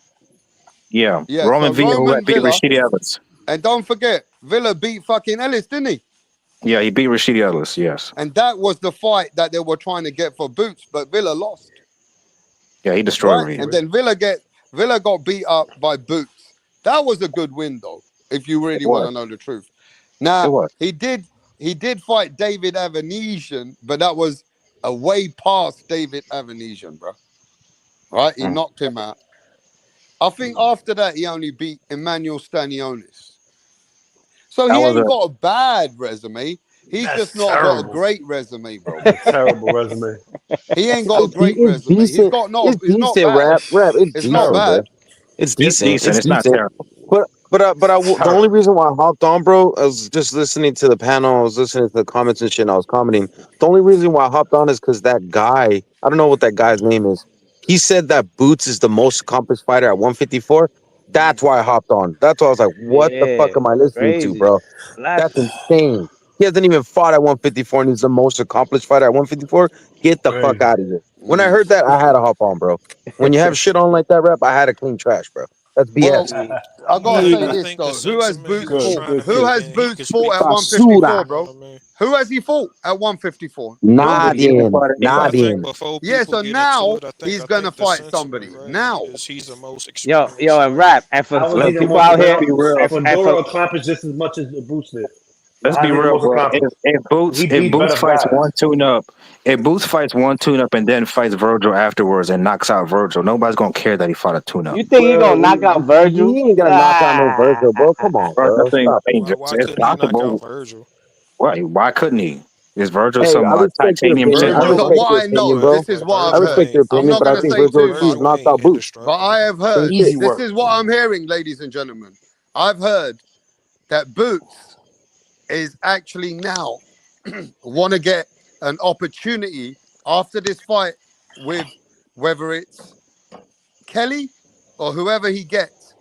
Yeah, Yeah. So Roman Villa who Roman had beat Villa, Rashidi Ellis. and don't forget, Villa beat fucking Ellis, didn't he? Yeah, he beat Rashidi Ellis. Yes. And that was the fight that they were trying to get for Boots, but Villa lost. Yeah, he destroyed Right? Rashidi. And then Villa got beat up by Boots. That was a good win though, if you It really want was. to know the truth. It Now, was. he did fight David Avanesian, but that was a way past David Avanesian, bro. Right? He Mm. knocked him out. I think after that he only beat Emmanuel Stanionis. So That he was ain't a. got a bad resume. He's just That's not got a terrible. great resume, bro. That's a terrible resume. He ain't got a great It's resume. He's decent. got no, It's it's not decent, bad. rap. It's It's not decent, Terrible. bro. bad. It's It's decent. decent. It's It's not decent. terrible. The only Terrible. reason why I hopped on, bro, I was just listening to the panel. I was listening to the comments and shit. And I was commenting. The only reason why I hopped on is because that guy. I don't know what that guy's name is. He said that Boots is the most accomplished fighter at 154. That's why I hopped on. That's why I was like, "What the fuck Yeah, am I listening to, crazy. bro? That's Blasphemy. insane." He hasn't even fought at 154, and he's the most accomplished fighter at 154. Get the fuck Crazy. out of here. When I Mm. heard that, I had to hop on, bro. When you have shit on like that, rap, I had to clean trash, bro. That's Well, BS. Yeah. I Nah, gotta and say I this think the though. Who has sentiment he Boots was Good, fought? trying to good, Who good. make, has and he Boots could fought speak at for himself. Basura. 154, You know bro? what I mean? Who has he fought at 154? Who? Nobody. Nadie. Anybody. I Anybody. think Nadie. before Yeah, people so get into now it, he's I gonna think the fight sentiment, somebody. right, Now, is he's the most Yo, experienced and fighter. rap, and How for was the he Let's the people most out let's here, be accomplished? real. and for Fundora accomplished just as much as Boots did. So Let's how's be he the real, most bro. accomplished? He If beat Boots better fights guys. one tune up, if Boots fights one tune up and then fights Virgil afterwards and knocks out Virgil, nobody's gonna care that he fought a tune up. you think he Bro, gonna knock out he Virgil? ain't gonna knock out no Virgil, bro. Come on, Bro, bro. nothing. Stop I it. mean, Why it's couldn't he knock out possible. Virgil? Why couldn't he? Is Virgil Hey, some I respect your titanium opinion. chin I Virgil, muscle? respect what your I know, opinion, But bro. this is but what I I've Virgil heard. respect your ain't. I'm opinion, not but I gonna think say Virgil too Ortiz Virgil much, knocked ain't out Boots. but I indestructible. have heard, Same Easy shit. this work. is what I'm hearing, ladies and gentlemen. I've heard that Boots is actually now want to get an opportunity after this fight with whether it's Kelly or whoever he gets.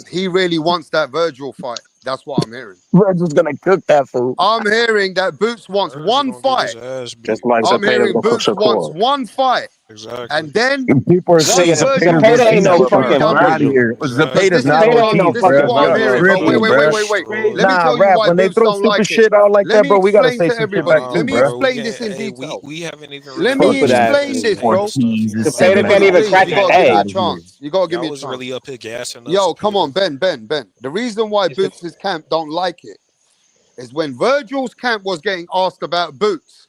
He really wants that Virgil fight. That's what I'm hearing. Virgil's gonna cook that food. I'm hearing that Boots wants Virgil one gonna get his fight. ass Just beat. like I'm Zepeda's hearing gonna cook Boots wants Shakur. one fight. Exactly. And then And people are once saying Zepeda Virgil just Zepeda gets ain't beat his no interview fucking Shakur. fuck done out of with, Virgil. here. because Exactly. Zepeda's this is not what Zepeda ain't no Ortiz, this is bro. fucking what I'm Y'all Virgil. hearing, bro. tripping, Wait, Virgil wait, bro. wait, wait, wait. destroyed Let me Nah, tell you rap. why When they Boots throw don't stupid like it. shit out like Let that, me bro, we gotta explain say to some shit back everybody. Nah, too, Let me bro. bro. explain this in Hey, detail. we haven't even really Let me Stupid finished ass. explain discussing this, half the bro. stuff he Ortiz and was like Zepeda Seven. can't Everybody, even talking please, crack you an gotta about. give me a egg. Out of here. chance. You gotta give Y'all me a was chance. really up here gassing us, Yo, come Zepeda. on, Ben. The reason why It's a, Boots' camp don't like it is when Virgil's camp was getting asked about Boots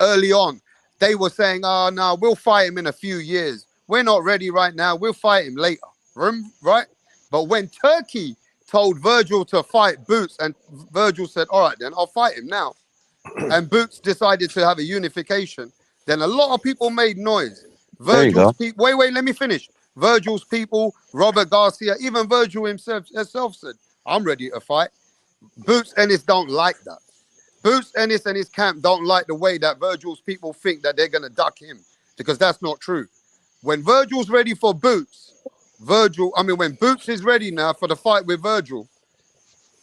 early on, they were saying, "Oh no, we'll fight him in a few years. We're not ready right now. We'll fight him later." Right? But when Turkey told Virgil to fight Boots, and Virgil said, "All right, then I'll fight him now," and Boots decided to have a unification, then a lot of people made noise. There you Virgil's go. people. Wait, let me finish. Virgil's people, Robert Garcia, even Virgil himself said, "I'm ready to fight." Boots Ennis don't like that. Boots Ennis and his camp don't like the way that Virgil's people think that they're gonna duck him, because that's not true. When Virgil's ready for Boots, when Boots is ready now for the fight with Virgil,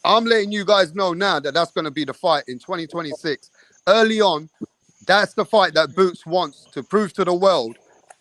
I'm letting you guys know now that that's gonna be the fight in 2026. Early on, that's the fight that Boots wants to prove to the world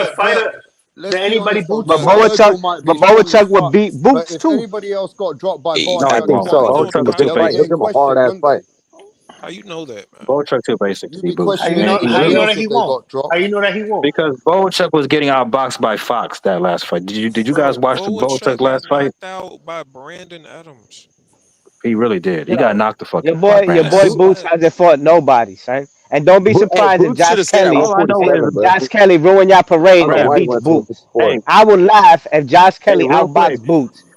better fighter let's than be anybody honest though, Boots But Dom. fought. Virgil might be strong as Boachuk would fuck, beat but Boots if too. anybody else got dropped by He, No, I Boachuk think or how so. you I something, know would if chuck how a you good know they'll if fight. be It was getting gonna be a Boachuk hard questioned, ass wouldn't fight. they? how you know that, man? Boachuk too, You'd basically, be Boots. How you questioning know? How everybody you Because know else that he if they won't? got dropped. How you know that he won't? because Boachuk was getting outboxed by Fox that last fight. Did you guys Bro, watch the Boachuk Boachuk got last fight? knocked out by Brandon Adams. He really did. He got Yo, knocked the fuck your out by boy, your Brandon That's boy Adams. Boots sad. hasn't fought nobody, son. And don't be Hey, surprised if Boots should have stayed at All I know is, 147, bro. Josh Kelly ruin your I parade don't know and Brad, why he beats went to Boots. 154. hey, I would laugh if Josh hey, Kelly real quick. outboxed Boots.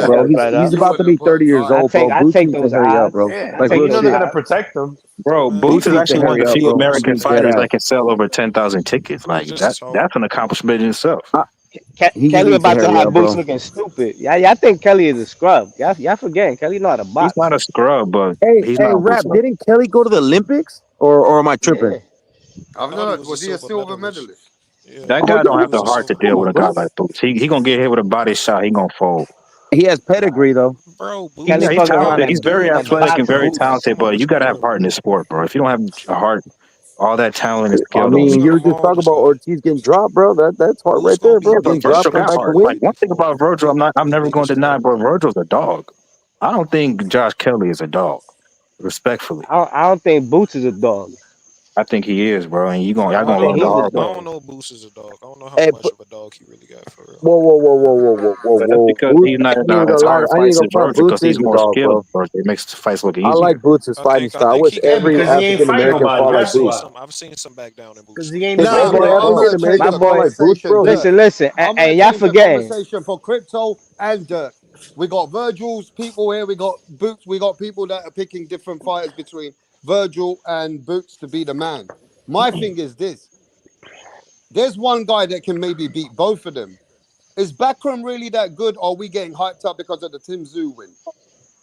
up, Look bro. that He's right he's up. You about to wouldn't be put 30 him years high. old, bro. I Boots take needs to those hurry up, odds. bro. Yeah, I Like and take you know real they're those shit. gonna odds. protect them. Bro, Man, Boots Boots is needs to actually one of hurry the up, few bro. American Dead fighters ass. that can sell over 10,000 tickets. he's Like just that, tall. that's an accomplishment in itself. He just Kelly needs to about to hurry have up, Boots bro. looking stupid. Y'all think Kelly is a scrub. Y'all forgetting Kelly know how to He's not box. a scrub, but Hey, he's hey, not Boots rap. level. Didn't Kelly go to the Olympics, or am I tripping? Yeah. I I've thought he not. was a Was he a silver silver medalist. medalist? Yeah, That Oh guy yeah, don't he have was the a heart to silver come deal with on, a medalist. guy bro. like Boots. He gonna get hit with a body shot. He gonna fold. He has pedigree though. Bro, Kelly Yeah, Boots he's is a fucking around talented. big He's and, very dude. and athletic and box very Boots. talented. Come on, But you gotta have chill. heart in this sport, bro. If you don't have a heart, all that talent and I skill don't Who's mean, mean you gonna were just harm talking this about guy? Ortiz getting dropped, bro. That's hard Who's right gonna there, be Yeah, bro. but Getting biggest dropped, Virgil come got back threat? to heart. win. Like one thing about Virgil, I'm never going to Biggest deny, threat. bro. Virgil's a dog. I don't think Josh Kelly is a dog. Respectfully, I don't think Boots is a dog. I think he is, bro. And I y'all don't gonna think learn the he's a hard I way. don't dog. know if Boots is a dog. I don't know how Hey, much of a dog he really got for real. whoa, whoa, whoa, whoa, whoa, whoa, whoa, But that's whoa. because Boots, he's not I in ain't even as gonna lie. hard I ain't even fights as gonna front. Virgil because Boots is he's the more dog, skilled. bro. Virgil. It makes the fights look I like easier. Boots' fighting I style. I think wish he Yeah, got every because he better. ain't African fight American nobody. fought like I've That's seen Boots. why. some. I've seen some back down in Because Boots' he fight. ain't If Nah, fight every but I'm nobody. gonna African change American My the fought boy, like Boots, conversation, bro. Dirt. listen, I'm gonna and y'all change the forgetting. conversation for crypto and Dirt. We got Virgil's people here. We got Boots. We got people that are picking different fighters between Virgil and Boots to be the man. My thing is this: there's one guy that can maybe beat both of them. Is Backram really that good? Or are we getting hyped up because of the Tim Zoo win?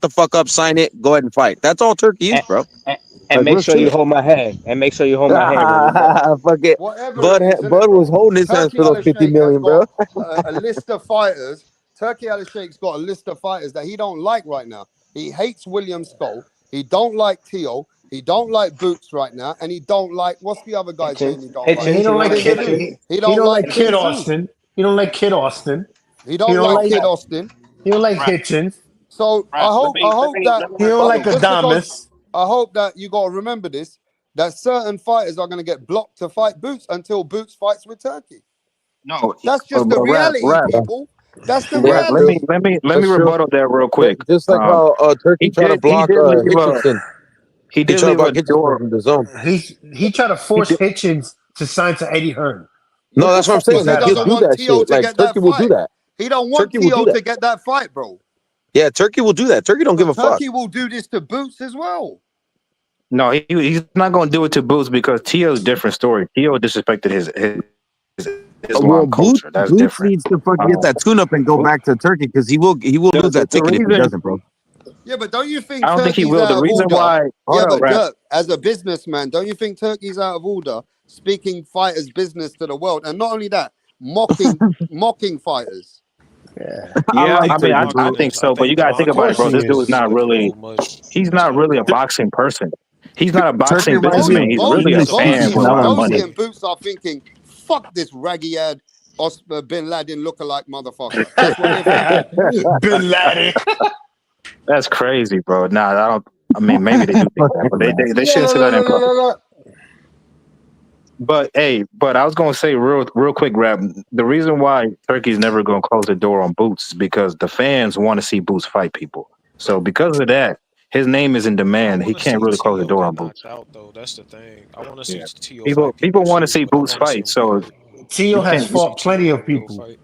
shut the fuck up, sign it, go ahead and fight. That's all Turkey is, And, bro. and, Like and make real sure you shit. hold my hand. And make sure you hold my hand when we go. Fuck it. Whatever Bud it is, innit, Bud was bro? holding his hands Turki for those 50 Alalshikh has million, bro. got a list of fighters. Turki Alalshikh's got a list of fighters that he don't like right now. He hates William Skull. He don't like Teo. He don't like Boots right now, and he don't like what's the other guy's name he don't like? And he Hitchens, you don't don't like like Tin Kid. Zoo. Hitchens? He He don't don't like like Kid Tin Zoo. Austin. He don't like Kid Austin. He He don't don't like like. Kid Austin. He don't like Right, Hitchens. So right. I hope that He don't like just because Adamas. I hope that you gotta remember this, that certain fighters are gonna get blocked to fight Boots until Boots fights with Turkey. No, That's just the rap, reality, rap, people. That's the Yeah, rap. that's Let true. me reality. That's true. rebuttal that real quick. Just like how Turkey He tried to did he block did leave a Hitchinson. he He did tried to leave a block Hitchinson door. from the zone. He tried to He force did, Hitchens to sign to Eddie Hearn. No, What the that's what I'm fuck saying. is Because he Like that he'll doesn't do about? want that T.O. shit. to Like get that Turkey will do fight. that. He don't want Turkey will do T.O. that. to get that fight, bro. Yeah, Turkey will do that. Turkey don't give But a fuck. Turkey will do this to Boots as well. no, he's not going to do it to Boots because Tio's different story. Tio disrespected his Islam Well, culture. That's Boots different. needs to fucking get that tune up and go back to Turkey because he will lose that The ticket if he reason doesn't, bro. Yeah, but don't you I think don't think he Turkey's will. The out of reason order? why, hold Yeah, up, but rap. Dirk, as a businessman, don't you think Turkey's out of order? Speaking fighters' business to the world, and not only that, mocking fighters. Yeah, I Yeah, like I mean, Turkey, I dude. think I so, but you think got to think of about it, mocking course bro. he This is dude is is. not a really. little much. He's It's not kind of really a much. boxing person. He's not a Turkey boxing reminds me of businessman. He's really a English fan Bozy, speaking with a lot of Bozy money. and Boots are thinking, fuck this raggy-ad Bin Laden lookalike motherfucker. That's what they're thinking. Bin Laden. That's crazy, bro. Nah, I don't. I mean, maybe they do think that, Fucking but rat. they shouldn't say that in public. But hey, but I was gonna say real quick, Rap. The reason why Turkey's never gonna close the door on Boots is because the fans want to see Boots fight people. So because of that, his name is in I demand. He want to can't see really close the T.O. door get on Boots. knocked out, though. That's the thing. I want to see Yeah, T.O. people fight people want to too, see but I Boots want to see fight. him get So hurt. Tio you has I can't. want to see fought plenty T.O. of in a real people. fight.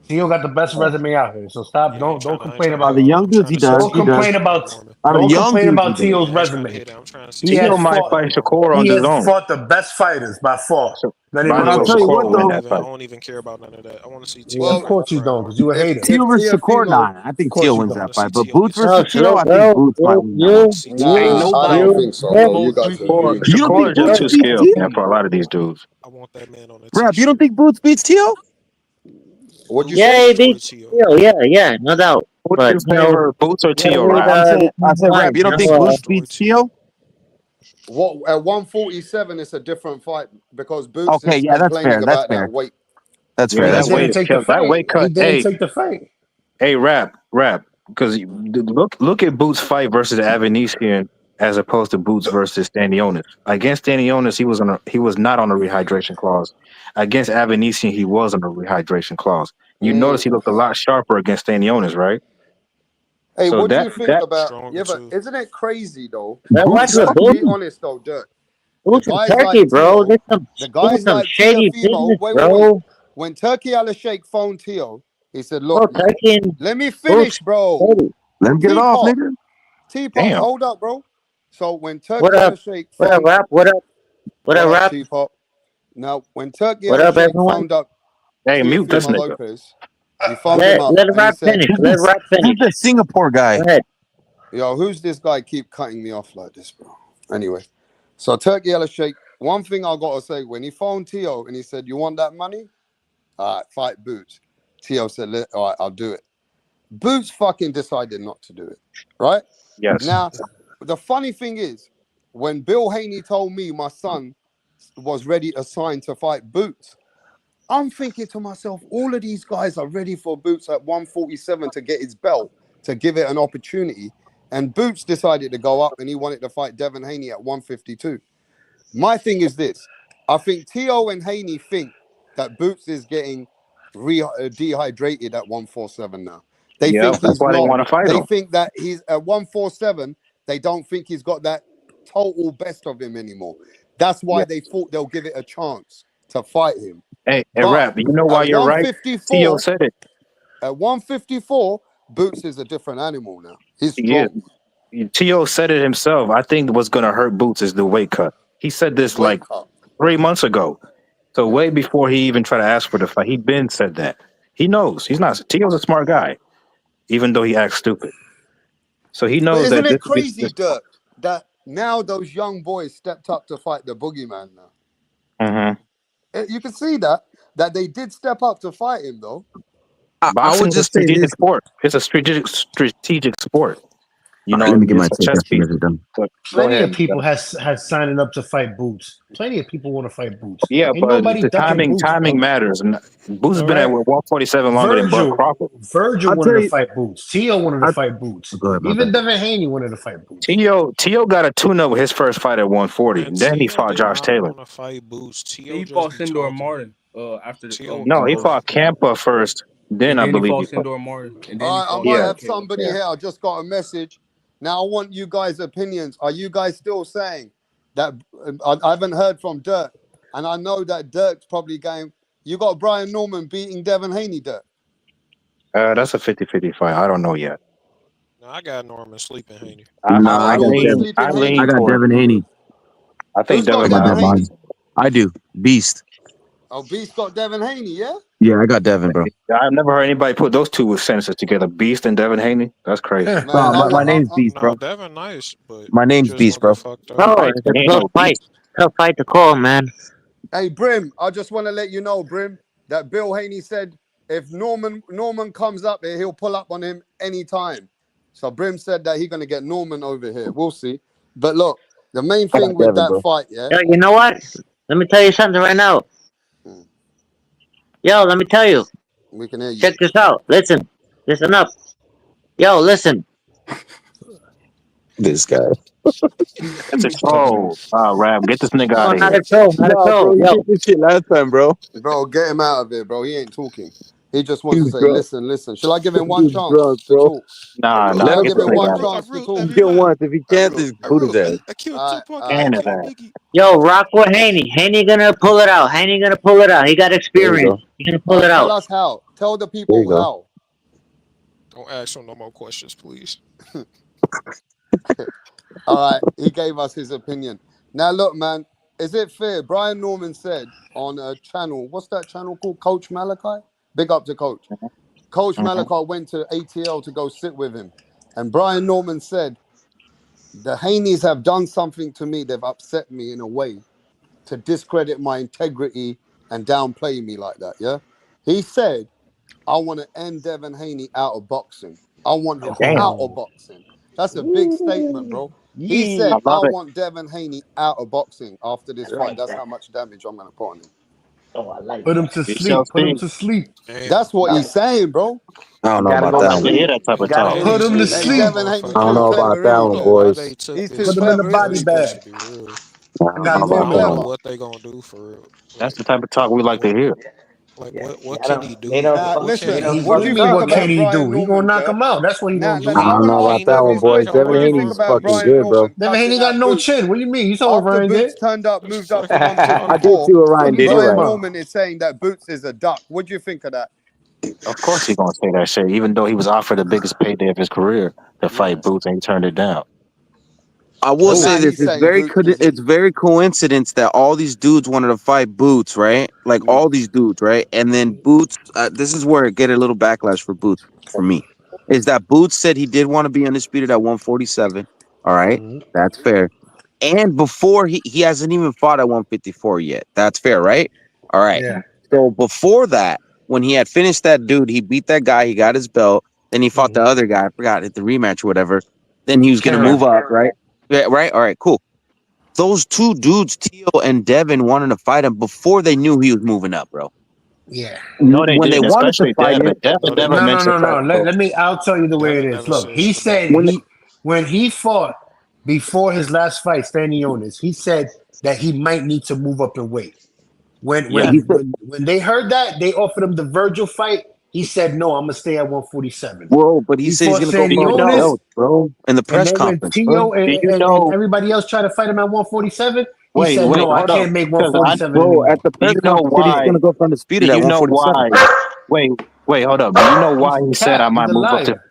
Tio got the best resume out here. So stop. Yeah, Don't I ain't complain trying to. Out of about. the young dudes, Trying he to see does. Don't He T.O. does. complain versus about. Haney-Norman. Out of the Don't young complain dudes, he about does. Tio's Yeah, resume. I'm trying to see He Tio has T.O. might versus fought. fight Haney-Norman. Shakur on He his has own. fought the best fighters by far. So, Not by even the But way, I'll tell you close. what, Shakur will I win don't though. that even. I fight. don't even care about none of that. I want to see Of T.O. Well, course you grind don't, on because him. you a if hater. Tio if versus Shakur, Teofimo, nah. I Of think course Tio you wins I don't. want that to see fight. But T.O. Boots get versus No, smoked. Tio, slow, I think bro. Boots might win I that You, one. want to see T.O. Ain't get nah, I smoked. don't nobody think so, bro. You you, guys are for you. You don't Shakur think is just Boots too beats skilled, Tio? man. For a lot of these dudes, I want that man on a Rap, you don't T-shirt. think Boots beats Tio? What'd you yeah, say? he Mandatory beat T.O. Tio, yeah, no doubt. who do But you favor, Boots or you gotta Tio, read Rap? the I same said, Rap, lines. you don't think Boots Mandatory beats T.O. Tio? What at 147 it's a different fight because Boots Okay, is yeah, that's complaining fair. That's about that fair. weight. That's Yeah, fair. But he that That's weight didn't fair. is take the killed. That fight. weight He cut. didn't take the fight. Hey, rap, because look at Boots fight versus Avanesian as opposed to Boots versus Stanionis. Against Stanionis, he was not on a rehydration clause. Against Avanesian, he was on a rehydration clause. You notice he Mm. looked a lot sharper against Stanionis, right? Hey, So what do that you think that about? Stronger Yeah, but too. isn't it crazy though? But watch Boots what Dirk, fucking Boots, be honest though, Dirk. The Boots in guys Turkey, like bro. Tio, the There's guys some like shady Tiafimo. business, Wait. bro. When Turki Alalshikh phoned Tio, he said, Bro, "Look, man, Turkey and let me Boots finish, bro. shady. Let him get it off, Teapot, nigga. teapot, damn. hold up, bro." So when Turki What up? Alalshikh What up, phoned, rap? What up, what up, rap? teapot? Now when Turki What up, Alalshikh everyone? phoned up Hey, mute this Teofimo nigga. Lopez, he phoned him up Let and he rap said, finish. Let rap He's finish. the Singapore Go guy. ahead. "Yo, who's this guy keep cutting me off like this, bro?" Anyway, so Turki Alalshikh, one thing I gotta say, when he phoned Tio and he said, "You want that money? All right, fight Boots." Tio said, "All right, I'll do it." Boots fucking decided not to do it, right? Yes. Now, the funny thing is, when Bill Haney told me my son was ready to sign to fight Boots, I'm thinking to myself, all of these guys are ready for Boots at 147 to get his belt, to give it an opportunity. And Boots decided to go up and he wanted to fight Devin Haney at 152. My thing is this. I think Tio and Haney think that Boots is getting dehydrated at 147 now. They Yeah, think that's he's why they not. want to fight They him. think that he's at 147. They don't think he's got that total best of him anymore. That's why Yeah. they thought they'll give it a chance to fight him. Hey, But rap. You know why at you're right? Tio 154, said it. at 154, Boots is a different animal now. He's He is. strong. Tio said it himself. I think what's going to hurt Boots is the weight cut. He said this Weight like cut. 3 months ago. So Yeah. way before he even tried to ask for the fight, he been said that. He knows. He's not. Tio's a smart guy, even though he acts stupid. So he But knows isn't that it this is crazy, this. Dirk, that now those young boys stepped up to fight the boogeyman now? Mhm. You can see that they did step up to fight him though. I Boxing would is a just say strategic this. sport. It's a strategic sport. You All right, let know, me get my it's a take chess after you piece. guys are done. But go Plenty of ahead. people has signing up to fight Boots. Plenty of people want to fight Boots. Yeah, Ain't but nobody the ducking Boots, timing bro. matters. And Boots has All been at right. 147 longer than Bud Virgil, Crawford. Virgil I'll wanted tell to you. fight Boots. Tio wanted to I, fight Boots. go ahead, my Even bad. Devin Haney wanted to fight Boots. Tio got a tune-up with his first fight at 140. Man, And then he T.O. fought did Josh not Taylor. want to fight Boots. T.O. He just fought be Sindor talking. Martin. after the T.O. No, he Close, fought Campa first. Then and I then he believe he fought fought. Sandor Martin, and then he All right, I fought might Yeah, have Caleb. somebody yeah. here. I just got a message. Now I want you guys' opinions. Are you guys still saying that? I haven't heard from Dirk, and I know that Dirk's probably going. You got Brian Norman beating Devin Haney, Dirk. That's a 50-50 fight. I don't know yet. No, I got Norman sleeping Haney. Nah, You got I got Norman Devin. sleeping I I Haney. lean got toward. Devin Haney. I think Who's got I Devin got got Devin that him. body. Haney? I do. Beast. Oh, Beast got Devin Haney, yeah? Yeah, I got Devin, bro. I've never heard anybody put those two sentences together. Beast and Devin Haney. That's crazy. Man, My name's Beast, Nah, bro. Devin nice, but My he name's just Beast, gonna get bro. fucked up. Bro, Nice, it's but a he ain't close no fight. beast. Tough fight to call, man. hey, Brim, I just want to let you know, Brim, that Bill Haney said if Norman comes up here, he'll pull up on him anytime. So Brim said that he's gonna get Norman over here. We'll see. But look, the main I thing got with Devin, that bro. fight, yeah. Yo, you know what? Let me tell you something right now. Mm, Yo, let me tell you. we can hear you. Check this out. Listen. Listen up. Yo, listen. This guy. That's a Stupid. troll. Rab, get this nigga No, out of not here. a troll. Not a Nah, troll. bro, you Yo, did this shit last time, bro. Bro, get him out of here, bro. He ain't talking. He just wants to He's say, drunk. listen, listen. Shall I give him one He's chance drunk, to bro. talk? Nah, Shall Let nah, I him get give this him talk. nigga one out of here. chance to talk? Get once. If he can't, just boot his ass. I killed All Tupac. I right. And gotta his kill ass. Biggie. yo, rock with Haney. Haney gonna pull it out. Haney gonna pull it out. He got There you experience. go. He gonna All pull right, it tell out. us how. Tell the There you people go. how. Don't ask him no more questions, please. All right, he gave us his opinion. Now, look, man, is it fair? Brian Norman said on a channel, what's that channel called? Coach Malachi? Big up to Coach. Coach Mm-hmm. Malachi went to ATL to go sit with him. And Brian Norman said, the Haneys have done something to me. They've upset me in a way to discredit my integrity and downplay me like that. Yeah. He said, I want to end Devin Haney out of boxing. I want him Damn, out of Oh. boxing. That's a big statement, bro. He Yeah. said, I I love it. want Devin Haney out of boxing after I this fight. like That's that. how much damage I'm going to put on him. Oh, I like Put him that. to We shall sleep. Put him see. to sleep. Damn. That's what Got he's saying, bro. I don't You know gotta about go I to that like one. to hear sleep. that type You of gotta talk. go to Put Haney him to sleep, said Hey, that sleep. man. Devin Haney's I don't too know motherfuckers. about clever, that I isn't don't one, know he? why boys. they took He's too Put this him in the clever, fight, isn't but body he? it's supposed to bag. be real. I I don't know got He's I too Norman about that don't know one. number. clever. what they gonna do for real. That's the type of talk we like to hear. What can he They do? don't Now, fuck. What They can listen, don't he what do fuck you What think up, what about can man. he Brian do? He gonna Norman, knock Dirk? him out. That's what he Now, gonna now, do. I I don't want to know He about ask ain't that never one, Boots, knocked boys. out what Devin do you think Marlon. Haney's about fucking Brian good, bro. Norman Devin cutting Haney got out no Boots? chin. What do you mean? You saw what After Ryan Boots did. turned up, That's moved up fucking to I retarded. did 154, see what Ryan What are you did. You're talking Brian right. about? Norman is saying that Boots is a duck. What do you think of that? Of course he's gonna say that shit, even though he was offered the biggest payday of his career to Yeah. fight Boots and he turned it down. I will But Who? say now this: he's saying Boots is it's it. very coincidence that all these dudes wanted to fight Boots, right? Like Mm, all these dudes, right? And then Boots. This is where it get a little backlash for Boots for me. Is that Boots said he did want to be undisputed at 147. All right, Mhm. that's fair. And before he hasn't even fought at 154 yet. That's fair, right? All right. Yeah. So before that, when he had finished that dude, he beat that guy. He got his belt. Then he fought the Mhm. other guy. I forgot the rematch or whatever. Then he was gonna move Karen. up, right? Yeah, right. All right, cool. Those two dudes, Teal and Devin, wanted to fight him before they knew he was moving up, bro. Yeah. No, they When they didn't, wanted to especially fight him, Devin. Devin No, they never No, didn't. no, mentioned no, no. fighting Let Boots. me. I'll tell you the way it Devin is. never Look, said he shit about said when Boots. when he fought before his last fight, standing on this, he said that he might need to move up in weight. When yeah, when he said, when when they heard that, they offered him the Virgil fight. He said, "No, I'm gonna stay at 147." bro, but he He said he's fought gonna go Do for you all the know? Sanionis, belts, bro, in the and press then when conference, bro. Tio Do you and know? everybody else tried to fight him at 147, he Wait, said, wait, "No, I hold up. can't make Because I 147 Bro, at anymore." the do press you know conference, he said he's why? gonna go for Do undisputed at you know 147. why? Wait, wait, hold up. Do you know why He's he said I cat. He's might a move up to? liar.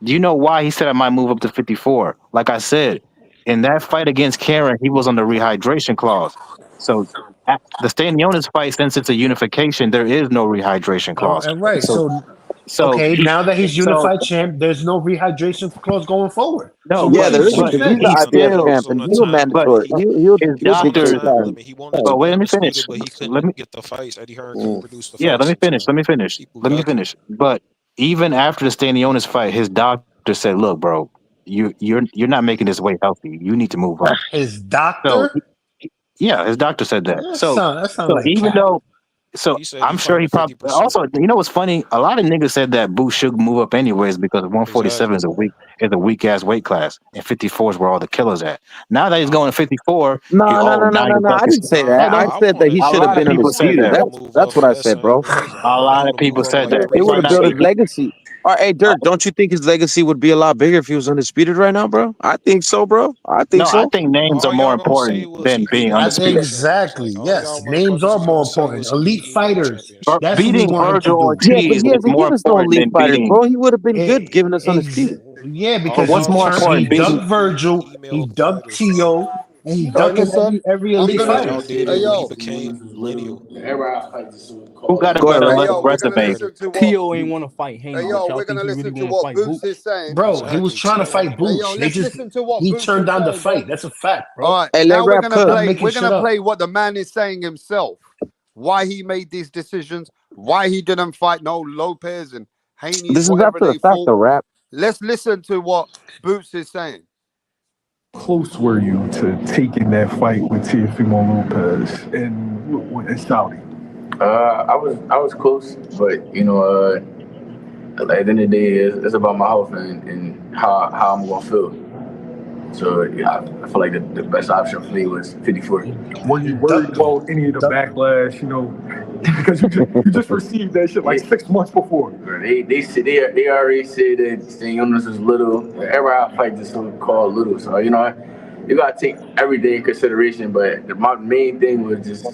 Do you know why he said I might move up to 54? Like I said, in that fight against Karen, he was on the rehydration clause. So at the Stanionis fight, since it's a unification, there is no rehydration Oh, clause. and right. So So so okay, he now that he's so unified champ, there's no rehydration clause going forward. So no, what Yeah, but you there what isn't you but because he's saying? the he No, no, IPF he still champ was on and a he'll time but limit. mandatory. He'll his He was on big a for his doctors. time time. limit. He wanted to But be wait, let me finish. undisputed, but he Let couldn't me get the fights. Eddie Hearn couldn't mm. produce the yeah, let fights me in finish. time. Let me finish. He Let me bugging. finish. But even after the Stanionis fight, his doctor said, "Look, bro, you're not making this weight healthy. You need to move up." His So doctor? yeah, his doctor said that. That sound So like even cap. though So He said he I'm sure he fighting probably 50%. also. You know what's funny? A lot of niggas said that Boots should move up anyways because 147 Exactly. is a weak ass weight class, and 54 is where all the killers at. Now that he's going to 54, No, no, no, no, now no, you're no. I ducking. didn't say Nah, that. Hold I on. I said that he wanted A should have lot of been people said undisputed. him that. to That's move up that's what from I that said, same bro. place. A I want lot him of to move people up to said like that. He would have built his 390. legacy. All right, hey, Dirk, don't you think his legacy would be a lot bigger if he was undisputed right now, bro? I think so, bro. I think No, I so. think names are All more y'all gonna say important was than he beat being a undisputed. heavyweight champion. Exactly. Like all Yes. y'all Names motherfuckers are is more gonna say important. was he beat Elite heavyweight fighters. champions. That's what we Beating want him to Virgil do. Yeah, but Ortiz he is hasn't more given us no important elite than fighters, beating. bro. He would have been good giving us Ex- undisputed. yeah, All because What's he y'all more just turned, say important, he was beating? ducked he Virgil, he emailed the ducked fighters. T.O., and he All right, ducking listen. every I'm elite And gonna. then fighter. y'all did Hey it when he yo, became lineal. Who got a Go ahead, better Rap. hey yo, we're gonna resume? listen to what. T.O. ain't want to fight Hey Haney, but yo, y'all we're think gonna he really listen to gonna what fight Boots Boots? is saying. Bro, he was Exactly. trying to T.O. want to fight Hey go. yo, Boots. let's listen to what He Boots turned is down the saying, bro. fight. That's a fact, bro. All right, Hey, let now we're Rap gonna cook. Not play. making We're shit gonna up. play what the man is saying himself. Why he made these decisions. Why he didn't fight no Lopez and Haney's, This is whatever after the they fact, fought. though, Rap. Let's listen to what Boots is saying. Close were you to taking that fight with Teofimo Lopez in Saudi? I was close, but at the end of the day, it's about my health and how I'm gonna feel. So yeah, I feel like the best option for me was 54. Were He you worried ducked him. about any of the Ducked him. backlash? Because you just received that shit like They 6 months before. they already said that Stanionis is little. Every I fight is so called little. So you gotta take everything in consideration. But my main thing was just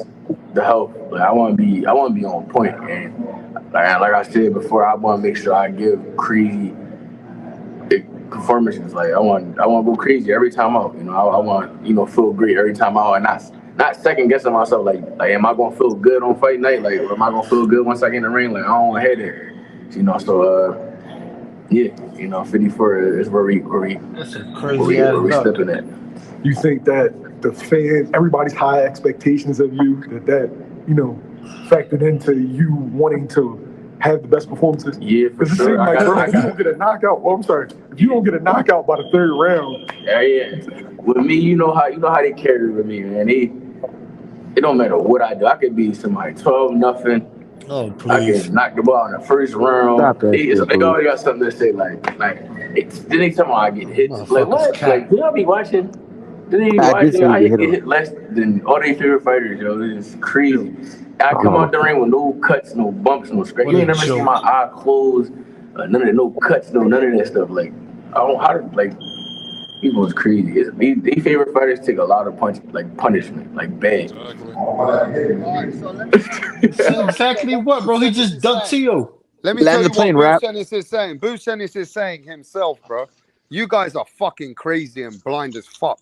the health. Like I want to be on point, and like I said before, I want to make sure I give crazy performances. Like I want to go crazy every time out. I want feel great every time out, and not second guessing myself. Like am I gonna feel good on fight night? Like am I gonna feel good once I get in the ring? Like I don't want to head there. So yeah, 54 is where That's a crazy ass we duck. stepping at. You think that the fans, everybody's high expectations of you, that factored into you wanting to have the best performances? Yeah, for Because it sure. seems like, bro, if you don't get a knockout, I'm sorry, if you don't get a knockout by the third round, Yeah. With me, you know how they carry with me, man. It don't matter what I do. I could be somebody 12-0. Oh, I please. can knock the ball in the first round. Stop that shit, They bro. always got something to say. Then they tell me I get hits. Like Motherfuckers what? Like cat. did y'all be watching? Did they be I did watching? see you I get hit get on. hit less than all their favorite fighters, yo. It's crazy. I come out the ring with no cuts, no bumps, no scratch. What You a ain't never seen joke. my eye closed. No cuts, none of that stuff. Like I don't how to like. People is crazy. They favorite fighters take a lot of punishment, like bad. Exactly. All right, so let me tell you what So exactly what, bro? Boots He Ennis just is ducked saying. T.O. Let me Land tell the you what plane, Boots Rap. Ennis is saying. Boots Ennis is saying himself, bro. You guys are fucking crazy and blind as fuck.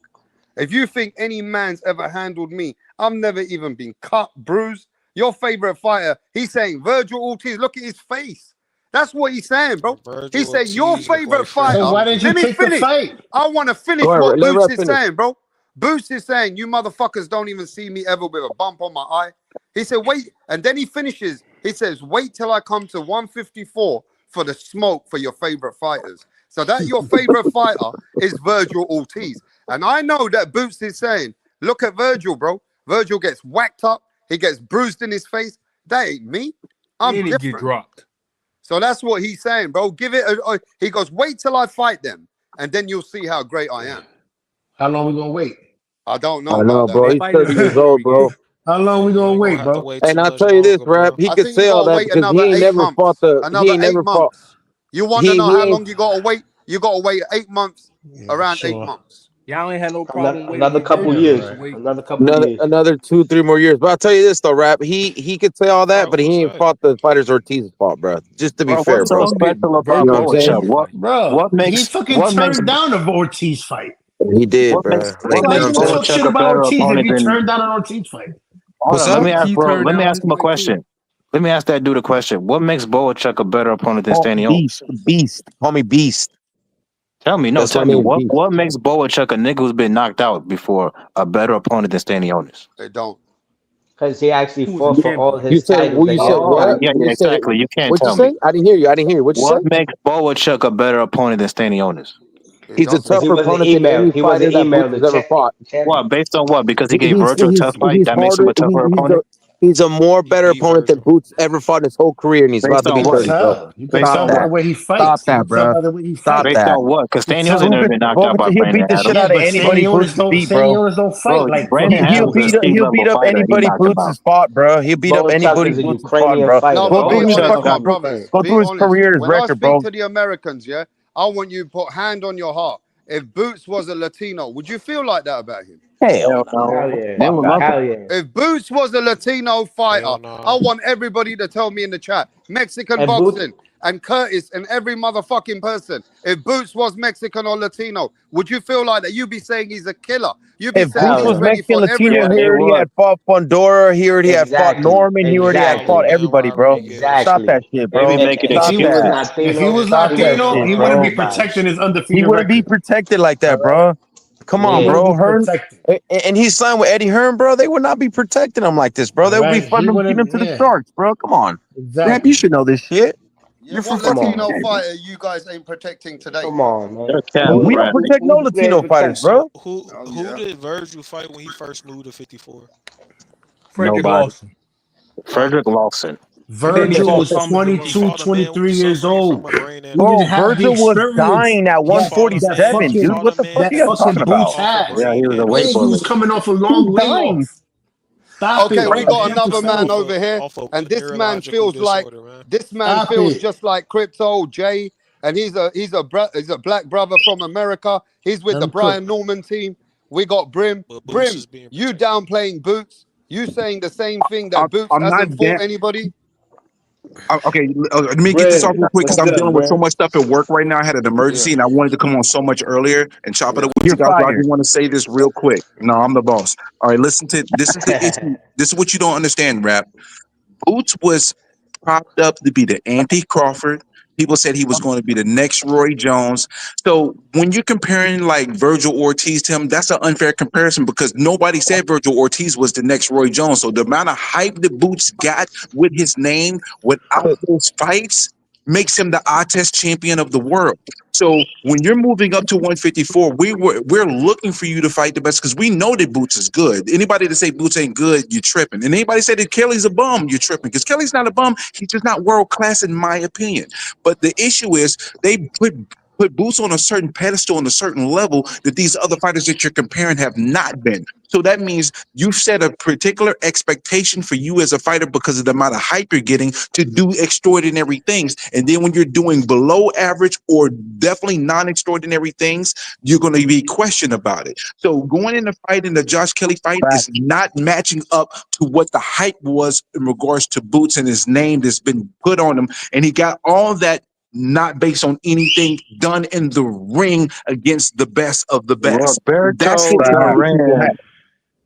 If you think any man's ever handled me, I've never even been cut, bruised. Your favorite fighter, he's saying Virgil Ortiz. Look at his face. That's what he's saying, bro. Virgil He's saying your Ortiz look favorite like So fighter. why Freddie didn't you Let me take the finish. fight? I want to finish Go what ahead, let Boots Rap is finish. saying, bro. Boots is saying, you motherfuckers don't even see me ever with a bump on my eye. He said, wait. And then he finishes. He says, wait till I come to 154 for the smoke for your favorite fighters. So that your favorite fighter is Virgil Ortiz. And I know that Boots is saying, look at Virgil, bro. Virgil gets whacked up. He gets bruised in his face. That ain't me. I'm And it get different. dropped. So that's what he's saying, bro. Give it. He goes, wait till I fight them. And then you'll see how great I am. How long we gonna wait? I don't know I about know, that, bro. They bro. He's fighting in 30 years February, old, bro. gang. How long we You gonna ain't gonna wait, have to bro? wait too And I'll much tell you this, longer, Rap. bro. He I could think say you all gotta that wait because another he ain't 8 never fought months. the. He Another ain't 8 never fought. months. You want to know He how ain't. long you gotta wait? You gotta wait 8 months. Yeah, Around 8 sure. months. Y'all ain't had no problem waiting Another with couple Yeah, Virgil years. to right. wait. Another couple Another years. another 2-3 more years. But I'll tell you this though, Rap. He could say all He that, but probably he was ain't that. fought the fighters Ortiz fought, bro. Just to be Bro, fair, what's Who so bro. else did special You about know what Virgil I'm Boa saying? Chuck? Ortiz What fight? Bro, what he makes fucking what makes turned down the Ortiz fight. He did, what bro. makes That's what Like, why you know makes you what I'm gonna Boa saying? talk Chuck shit a about better Ortiz if opponent you than? turn down an Ortiz fight. Hold What's on, let up? me ask, He bro. turned Let me down ask his him a fight too. question. Let me ask that dude a question. What makes Boa Chuck a better opponent than Oh, Stanionis? beast. Call me beast. Tell me, no, That's my tell me name, what beast. what makes Boa Chuck a nigga who's been knocked out before a better opponent than Stanionis? They don't. Because he actually Who was the fought for all champion? You his said titles well, that you he said ever Oh, what? won. yeah, yeah, You said exactly. You can't what you tell me. say? I didn't hear you. I didn't hear you. What you What say? makes Boa Chuck a better opponent than Stanionis? He He's a doesn't. Because he tougher wasn't opponent than emailed. any He fighter wasn't that Boots emailed the has ever fought. What? champion. Based on what? Because he gave He's Virgil a tough fight. he's That makes him harder. a tougher He's a opponent. He's a more He better beat opponent than Virgil. Boots ever fought in his whole career, and he's Based about to on be You could what? 30, bro. tell. You could Based Stop tell on by the that. what? way he Stop fights. You that, could tell bro. by the way he Stop fights. Based that. on what? Because You could Stanley's tell. never been knocked out by He'll beat Brandon the shit Adams. Yeah, out of but anybody Boots has beat, bro. Don't fight Bro, like Brandon fucking He'll Adams is beat a up. C Covington. He'll beat level up fighter. He anybody knocked him Boots out. has fought, bro. He'll beat up Bo Chuck anybody is a Boots has fought, Ukrainian bro. fighter, No, Go but bro. be through his Shut honest, up. my fucking. brothers. Go Be through his honest. career, his When I record, speak bro. to the Americans, yeah, I want you to put hand on your heart. If Boots was a Latino, would you feel like that about him? Hell Hell no. no. Hell yeah. They Fuck would out love of him. Hell here. yeah. If Boots was a Latino fighter, Hell I no. want everybody to tell me in the chat. Mexican And Boots, boxing and Curtis and every motherfucking person. If Boots was Mexican or Latino, would you feel like that? You'd be saying he's a killer. You'd be If saying Boots hell he's was yeah. ready Mexican for Latino, Yeah, he everybody. they already would. had fought Fundora. He already had fought Exactly. Norman. He already had Exactly. fought Dan everybody, bro. Rodriguez. Stop Exactly. that shit, They be bro. making If Stop he was that. excuses. If he Latino, was Stop he that would have Latino, shit, he fought wouldn't bro. be everybody. protecting his He undefeated wouldn't be record. protected like All that, right? bro. Come on, He Yeah. wouldn't bro. be Hearn, protected. and he's signed with Eddie Hearn, bro. They would not be protecting him like this, bro. All They would be right? He feeding him wouldn't, to the yeah, sharks, bro. Come on, Rap. You exactly. should know this shit. Yeah, You're from what Come fucking on. Latino UK, bro. fighter you guys ain't protecting today? Come on, man. They're cap, We Who don't rap. protect no who's there Latino to fighters, protect him? bro. Oh Who yeah. did Virgil fight when he first moved to 54? Frederick Nobody. Lawson. Huh? Frederick Lawson. And then he He Virgil fought was fought. Thomas He DeLuise. 22, fought a man 23 years suffering from old. a brain He didn't Bro, aneurysm. have the Virgil was experience dying at He that fought a 147, man. He dude. fucking fought What a the fuck man that are you guys who talking fucking about? Boots off a had. Yeah, he brain was a weight And he was bully. aneurysm. coming off a He was long dying. layoff. Stop Okay, it. we Off got a Repeat another man yourself. off over a here, off a and this man neurological feels like disorder, man. Stop it. just like Crypto Jay, and he's a black brother from America. He's with Let the him cook. Brian Norman team. We got Brim. But Boots Brim, is being you protected. downplaying Boots. You saying the same thing that Boots I'm not hasn't fought that. anybody. Okay, let me get this off Brim, real quick because what's I'm good, dealing with so Brim? much stuff at work right now. I had an Yeah, emergency and I wanted to come on so much earlier and chop it yeah. up with You're you guys. But I fired. just want to say this real quick. No, I'm the boss. All right, listen to this is the issue. This is what you don't understand, Rap. Boots was propped up to be the anti Crawford. People said he was going to be the next Roy Jones. So when you're comparing like Virgil Ortiz to him, that's an unfair comparison because nobody said Virgil Ortiz was the next Roy Jones. So the amount of hype that Boots got with his name without those fights makes him the eye test champion of the world. So when you're moving up to 154, we're looking for you to fight the best because we know that Boots is good. Anybody that say Boots ain't good, you're tripping. And anybody say that Kelly's a bum, you're tripping because Kelly's not a bum. He's just not world class in my opinion. But the issue is they put Boots on a certain pedestal on a certain level that these other fighters that you're comparing have not been. So that means you set a particular expectation for you as a fighter because of the amount of hype you're getting to do extraordinary things. And then when you're doing below average or definitely non-extraordinary things, you're going to be questioned about it. So going in the fight in the Josh Kelly fight is not matching up to what the hype was in regards to Boots and his name that's been put on him. And he got all that not based on anything done in the ring against the best of the best. That's Roberto the issue people have. Duran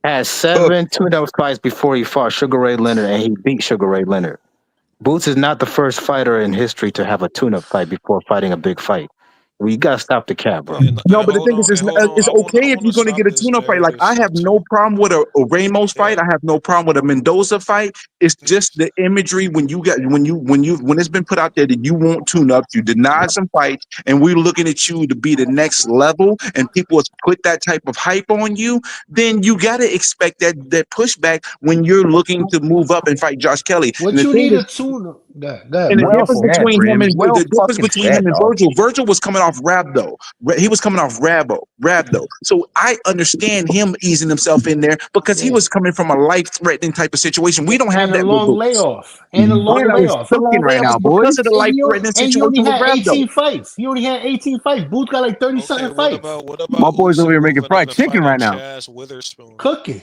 had 7 tune-up fights before he fought Sugar Ray Leonard, and he beat Sugar Ray Leonard. Boots is not the first fighter in history to have a tune-up fight before fighting a big fight. Well, you gotta stop the cap, bro. No, but the Hold thing on, is, hold on. it's I okay if want you're to going to stop get a this tune-up fight. Like, narrative I have shift no too. problem with a Ramos fight. That I have no problem with a Mendoza fight. It's just the imagery when it's been put out there that you want tune-ups, you denied some fights, and we're looking at you to be the next level, and people have put that type of hype on you, then you got to expect that pushback when you're looking to move up and fight Josh Kelly. And What the you thing need is, a tuna? Go ahead, and the bro. Well difference said, between him Brim. and Well fucking said, dog. Virgil was coming off Rabdo. He was coming off Rabdo. So I understand him easing himself in there because he Yeah. was coming from a life-threatening type of situation. We don't have And a that with long Boots. layoff. And a long Brim is layoff. The long cooking right layoff is now, because boys. of the life-threatening And you only situation with had Rabdo. 18 fights. You only had 18 fights. Booth got like 30 Okay, something fights. My boys over Usyk here making moving up fried and chicken fighting right now. Chaz Witherspoon? Cooking.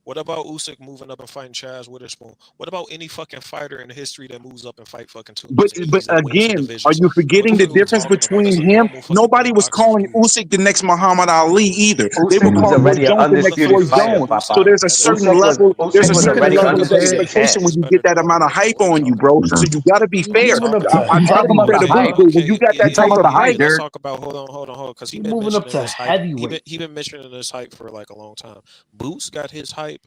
What about Usyk moving up and fighting Chaz Witherspoon? What about any fucking fighter in history that moves up and fight fucking But tune-ups and but he's in wins and again, are divisions? you What the forgetting the fuck are we difference talking about? That's between a him? normal fucking Nobody thing was boxers calling do. Usyk the next Muhammad Ali either. They were Usyk was calling Roy already an Jones the next Roy undisputed Motherfuckers fighter, saying Jones. So Usyk Papa. there's is a better certain than level, there's Usyk a was certain already level of motherfuckers undisputed saying expectation champ. when Usyk is you better get than that Roy amount of Jones. hype What are we on you, talking bro. about? So you gotta be What are He you fair. moving up talking to I He's try to talking be about fair the to heavyweight, hype. Boots, bro. but when you Okay, got that He's talking type about of the yeah, hype, hype, let's Derek. talk about hold on, because He moving up to he heavyweight. been mentioning this hype for like a long time. Boots got his hype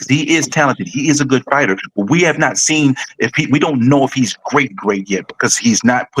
because he is talented. He is a good fighter, but we have not seen if we don't know if he's great yet because he's not put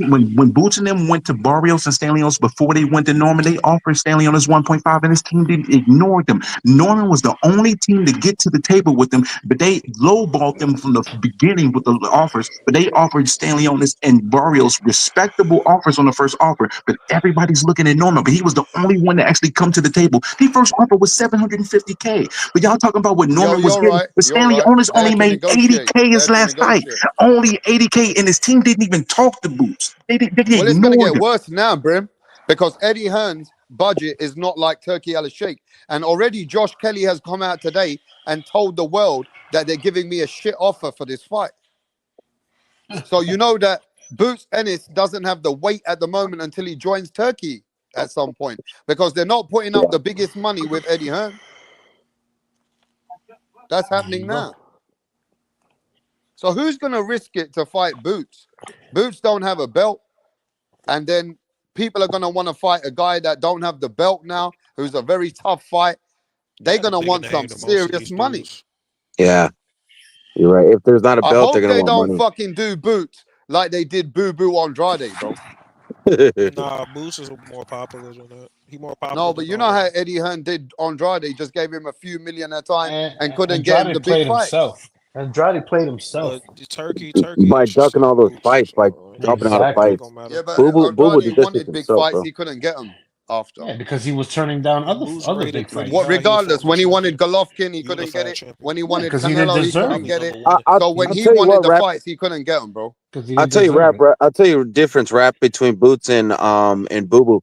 When Boots and them went to Barrios and Stanley's before they went to Norman, they offered Stanley's 1.5, and his team didn't ignore them. Norman was the only team to get to the table with them, but they lowballed them from the beginning with the offers. But they offered Stanley's and Barrios respectable offers on the first offer. But everybody's looking at Norman, but he was the only one to actually come to the table. The first offer was $750K. But y'all talking about what Norman was You're getting. right. But You're right. Stanley's They only had to made negotiate. 80K They his had to last fight. negotiate. Only 80K, and his team didn't even talk to Boots. They Well, it's going to ignored get him. worse now, Brim, because Eddie Hearn's budget is not like Turki Alalshikh. And already Josh Kelly has come out today and told the world that they're giving me a shit offer for this fight. So you know that Boots Ennis doesn't have the weight at the moment until he joins Turkey at some point, because they're not putting up the biggest money with Eddie Hearn. That's happening now. So who's going to risk it to fight Boots? Boots don't have a belt. And then people are going to want to fight a guy that don't have the belt now, who's a very tough fight. They're going to want some serious money. Yeah, you're right. If there's not a I belt, they're hope gonna they want don't money. fucking do Boots like they did Boo Boo Andrade, bro. Nah, Boots is more popular than that. He more popular No, than but you all know of how them. Eddie Hearn did Andrade. He just gave him a few million at a time and couldn't get him Andrade the big played fights. himself. Andrade played himself. But the Turkey By is just ducking like all those Boots. fights, by So dropping out of Exactly. it fights. don't matter. Yeah, but Boo did Andrade this shit wanted big himself, fights. bro. He couldn't get them after. Yeah, because he was turning down And Boots other rated big pretty fights. What, high. He a regardless, former when he wanted champion, Golovkin, he couldn't get unified it. champion. When he Yeah, wanted because he didn't Canelo, he deserve couldn't Probably it. get it. number one. I'll So when I'll he tell you wanted what, the rap. fights, he couldn't get them, bro. Because he I'll didn't tell you, deserve it. I'll tell you the difference, rap, between Boots and Boo Boo.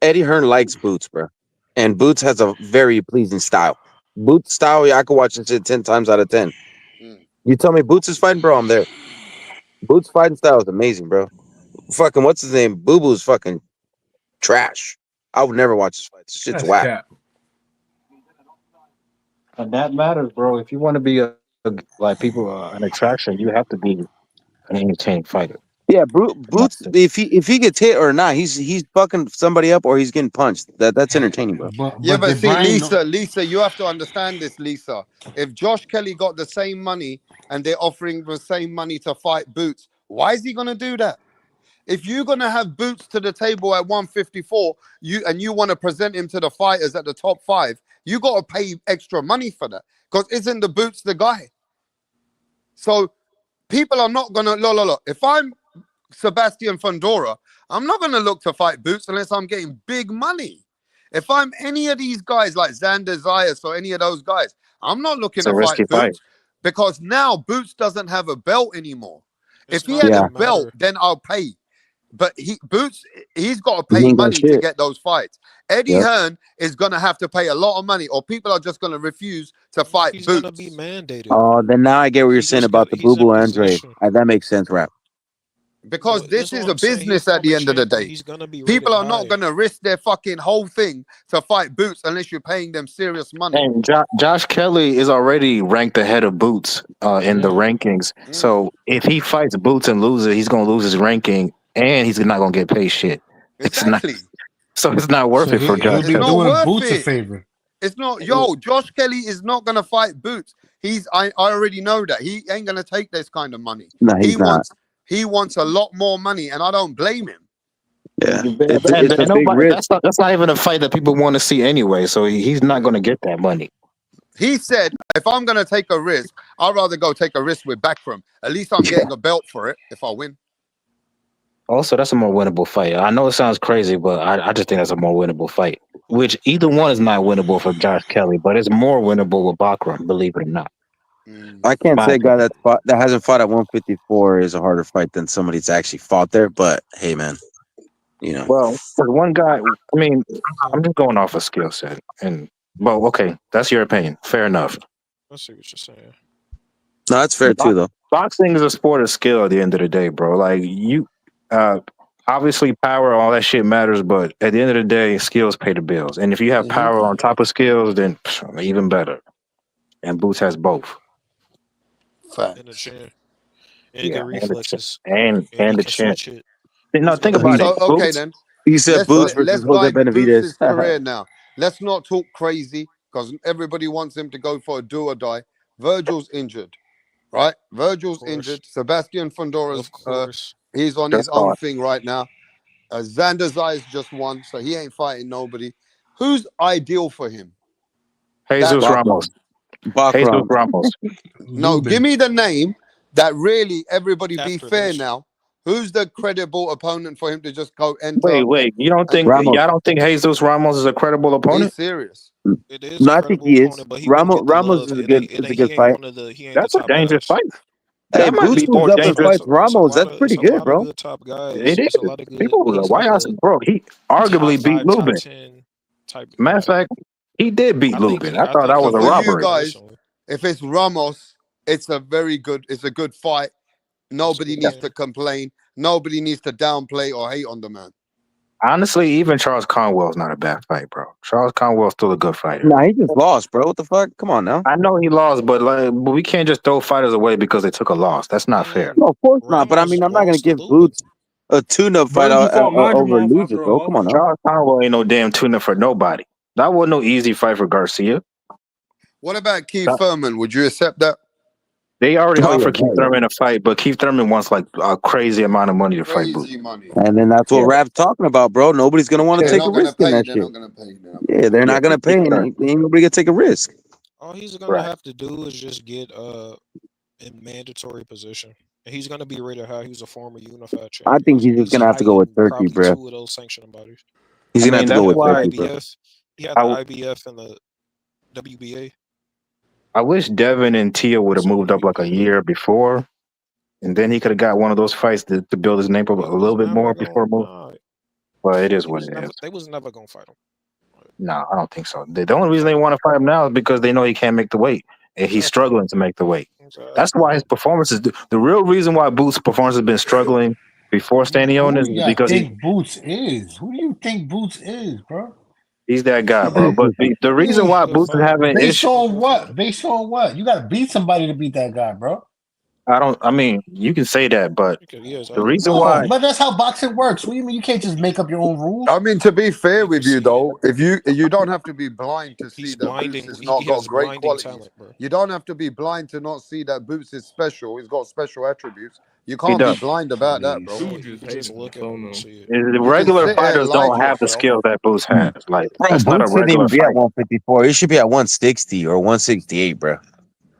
Eddie Hearn likes Boots, bro, and Boots has a very pleasing style. Boots style, yeah, I could watch this shit 10 times out of 10. Mm. You tell me Boots is fighting, bro, I'm there. Boots fighting style is amazing, bro. Fucking what's his name? Boo Boo's fucking trash. I would never watch this fight. This shit's That's whack. cap. And that matters, bro. If you want to be like people an attraction, you have to be an entertaining fighter. Yeah, in my Boots. opinion. If he gets hit or not, he's fucking somebody up or he's getting punched. That's entertaining, bro. Yeah, But but the see, Brian, Lisa, you have to understand this, Lisa. If Josh Kelly got the same money and they're offering the same money to fight Boots, why is he gonna do that? If you're gonna have Boots to the table at 154, you want to present him to the fighters at the top 5, you got to pay extra money for that. Because isn't the Boots the guy? So people are not gonna look. If I'm Sebastian Fundora, I'm not gonna look to fight Boots unless I'm getting big money. If I'm any of these guys like Xander, Zayas, or any of those guys, I'm not looking It's a to risky fight fight. Boots because now Boots doesn't have a belt anymore. It's If he not had a Yeah, gonna belt, matter. then I'll pay. But he's got to he pay ain't got money to shit. get those fights. Eddie Yep. Hearn is going to have to pay a lot of money, or people are just going to refuse to fight He's gonna be Boots. mandated. Oh, then now I get what you're He saying just about got. the He's Boo in Boo Andre. position. That makes sense, rap. Because But this this is is what a I'm saying. He a business at the former end of the champion. day. He's gonna be rated People are not high. going to risk their fucking whole thing to fight Boots unless you're paying them serious money. And Josh Kelly is already ranked ahead of Boots in the yeah. rankings. So if he fights Boots and loses, he's gonna lose his ranking, and he's not gonna get paid shit. It's not. Exactly. So it's not worth So it for he'll Josh be It's Kelly. not doing worth Boots a it. favor. It's not. Yo, Josh Kelly is not going to fight Boots. I already know that. He ain't going to take this kind of money. No, He he's not. wants a lot more money, and I don't blame him. Yeah, And it's a big nobody. risk. That's not even a fight that people want to see anyway. So he's not gonna get that money. He said, if I'm going to take a risk, I'd rather go take a risk with Backroom. At least I'm Yeah, getting a belt for it if I win. Also, that's a more winnable fight. I know it sounds crazy, but I just think that's a more winnable fight. Which either one is not winnable for Josh Kelly, but it's more winnable with Bakram, believe it or not. I can't My say a guy opinion. that hasn't fought at 154 is a harder fight than somebody that's actually fought there. But hey, man, you know, Well, for one guy, I mean, I'm just going off a skill set, and well, okay, that's your opinion. Fair enough. I see what you're saying. no, that's fair too, though. Boxing is a sport of skill at the end of the day, bro. Like uh, obviously power, all that shit matters, but at the end of the day, skills pay the bills. And if you have power on top of skills, then even better. And Boots has both. And the Facts. chin. And Yeah, good and the chin, reflexes. and And he the can chin. switch it. No, He's think gonna about have it. So, to. okay, Boots. then. He said Boots versus Let's Jose guide Benavidez. Boots' career now. Let's not talk crazy because everybody wants him to go for a do or die. Virgil's injured, right? Of Virgil's course. injured. Sebastian Of Fondora's course. He's on his Just own thought. thing right now. Xander Zayas just won, so he ain't fighting nobody. Who's ideal for him? That Jesus Ramos. Jesus Bakram. Ramos. no, give Lubin. me the name that really everybody be After fair this, now. Who's the credible opponent for him to just go enter Wait. You don't and think Ramos. y'all don't think Jesus Ramos is a credible be opponent? serious? it is a No, I think credible he is. opponent, but he wouldn't get the Ramos love. is a good fight. He ain't the That's a top dangerous guys. fight. Hey, That might Boots be moves more up and dangerous. fights Ramos. That's It's pretty a good, lot of bro. good top It guys. is. It's a lot of good. People He's why like y'all a bro, he top arguably beat 5, top Lubin. 10 type Matter of guy. fact, he did beat Lubin. I I thought think that So was he a for beat you him robbery. guys, personally. if it's Ramos, it's a good fight. It's a Nobody good needs game. to complain. Nobody needs to downplay or hate on the man. Honestly, even Charles Conwell's not a bad fight, bro. Charles Conwell's still a good fighter. Nah, he just lost, bro. What the fuck? Come on now. I know he lost, but but we can't just throw fighters away because they took a loss. That's not fair. No, of course not. But I Ramos mean, I'm not gonna lost to give Lubin. Boots a tune-up fight Virgil fought over a Madrimov loser, after a bro. Come on loss. now. Charles Conwell ain't no damn tuna for nobody. That wasn't no easy fight for Garcia. What about Keith Thurman? Would you accept that? They already Oh yeah, offered Keith Thurman a fight, but Keith Thurman wants like a crazy amount of money to fight Boots. Crazy money. And then that's what Yeah, Rap's talking about, bro. Nobody's gonna want to They're take a not gonna risk in pay. that They're shit. not gonna pay. They're not gonna Yeah, pay. they're yeah, not gonna Keith pay, and Thurman. ain't nobody gonna take a risk. All he's gonna Right. have to do is just get in mandatory position. And he's gonna be rated high. He's a former unified I champion. think he's just He's gonna have to go with fighting Turkey, probably bro. 2 of those sanctioning bodies. He's I gonna have mean, to that's go with The why Turkey, bro. IBF. He had I, the IBF and the WBA. I wish Devin and Tia would have So moved up like a year before, and then he could have got one of those fights to build his name up a he was little bit never more going. before move. Nah, But it is he what was it never. is. They was never gonna fight him. No, I don't think so. The only reason they want to fight him now is because they know he can't make the weight, and he's Exactly. struggling to make the weight. That's Exactly. why his performances. The real reason why Boots' performance has been struggling before standing on Who is do y'all because think Boots is? Who do you think Boots is, bro? he's that guy, bro. But the reason why Good Boots is fighter. having Based issues, He's a on good what? fighter. Based on what? You gotta beat somebody to beat that guy, bro. I mean, you can say that, but Yeah, the exactly. reason No, why but that's how boxing works. What do you mean you can't just make up your own rules? I mean, to be fair You can with you see it. though, if you don't have to be blind to see He's that Boots blinding. has He not got has great blinding qualities. talent, bro. You don't have to be blind to not see that Boots is special. He's got special attributes. You he can't be does. blind about that, bro. Yeah, Dude you just can just hated look him, at so him and no. see it. The You can regular sit there and fighters lie don't to have the yourself. skills that Boots has. Like Bro, that's not a Boots shouldn't regular even be at fighter. 154. He should be at 160 or 168, bro.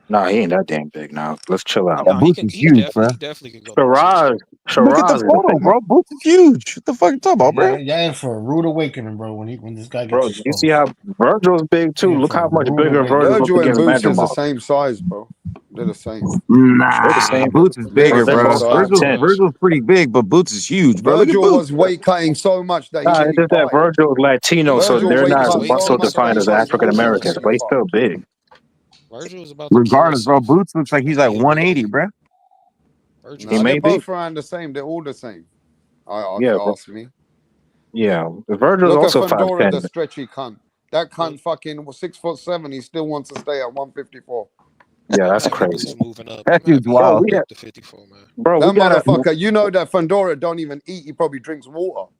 Nah, he ain't that damn big now. Let's chill out. Yeah, No, he Boots can. is huge, bro. He definitely can go to 160. Shiraz, Look at the Shiraz is a photo, big man. bro. Boots is huge. What the fuck you talking about, bro? Y'all in for a rude awakening, bro. When this guy Bro, gets you see exposed, how Virgil's big too? you're in Look for a how much rude bigger awakening. Virgil looks Virgil and against Boots is the Vandermark. same size, bro. They're the same. They're the Nah, same. Boots is They're the bigger, Bro, they're same bro. both size, Virgil's bro. 5'10". Virgil's pretty big, but Boots is huge, bro. Look at Virgil Boots. was weight cutting so much that he Nah, didn't it's even just that fight. Virgil's Latino, so Virgil they're Virgil weight not was cut weight so muscle cutting much so that defined he much as that got he his African about to balls kill and Americans, couldn't but he's himself. fight. still big. Virgil was about to kill Regardless, bro, himself. Boots looks like he's like Weight cutting. 180, bro. Virgil He Nah, was they're may be. both around the same. They're all the same. If Yeah, you bro. ask me. Yeah. Virgil's Look at also Fundora, the 5'10". stretchy cunt. That yeah, cunt fucking 6'7". He still wants to stay at 154. Yeah, I'm that's happy crazy. Boots moving up. That I'm dude's happy he Bro, wild. moved up to 54, man. we That gotta. motherfucker, you know that Fundora don't even eat. He probably drinks water.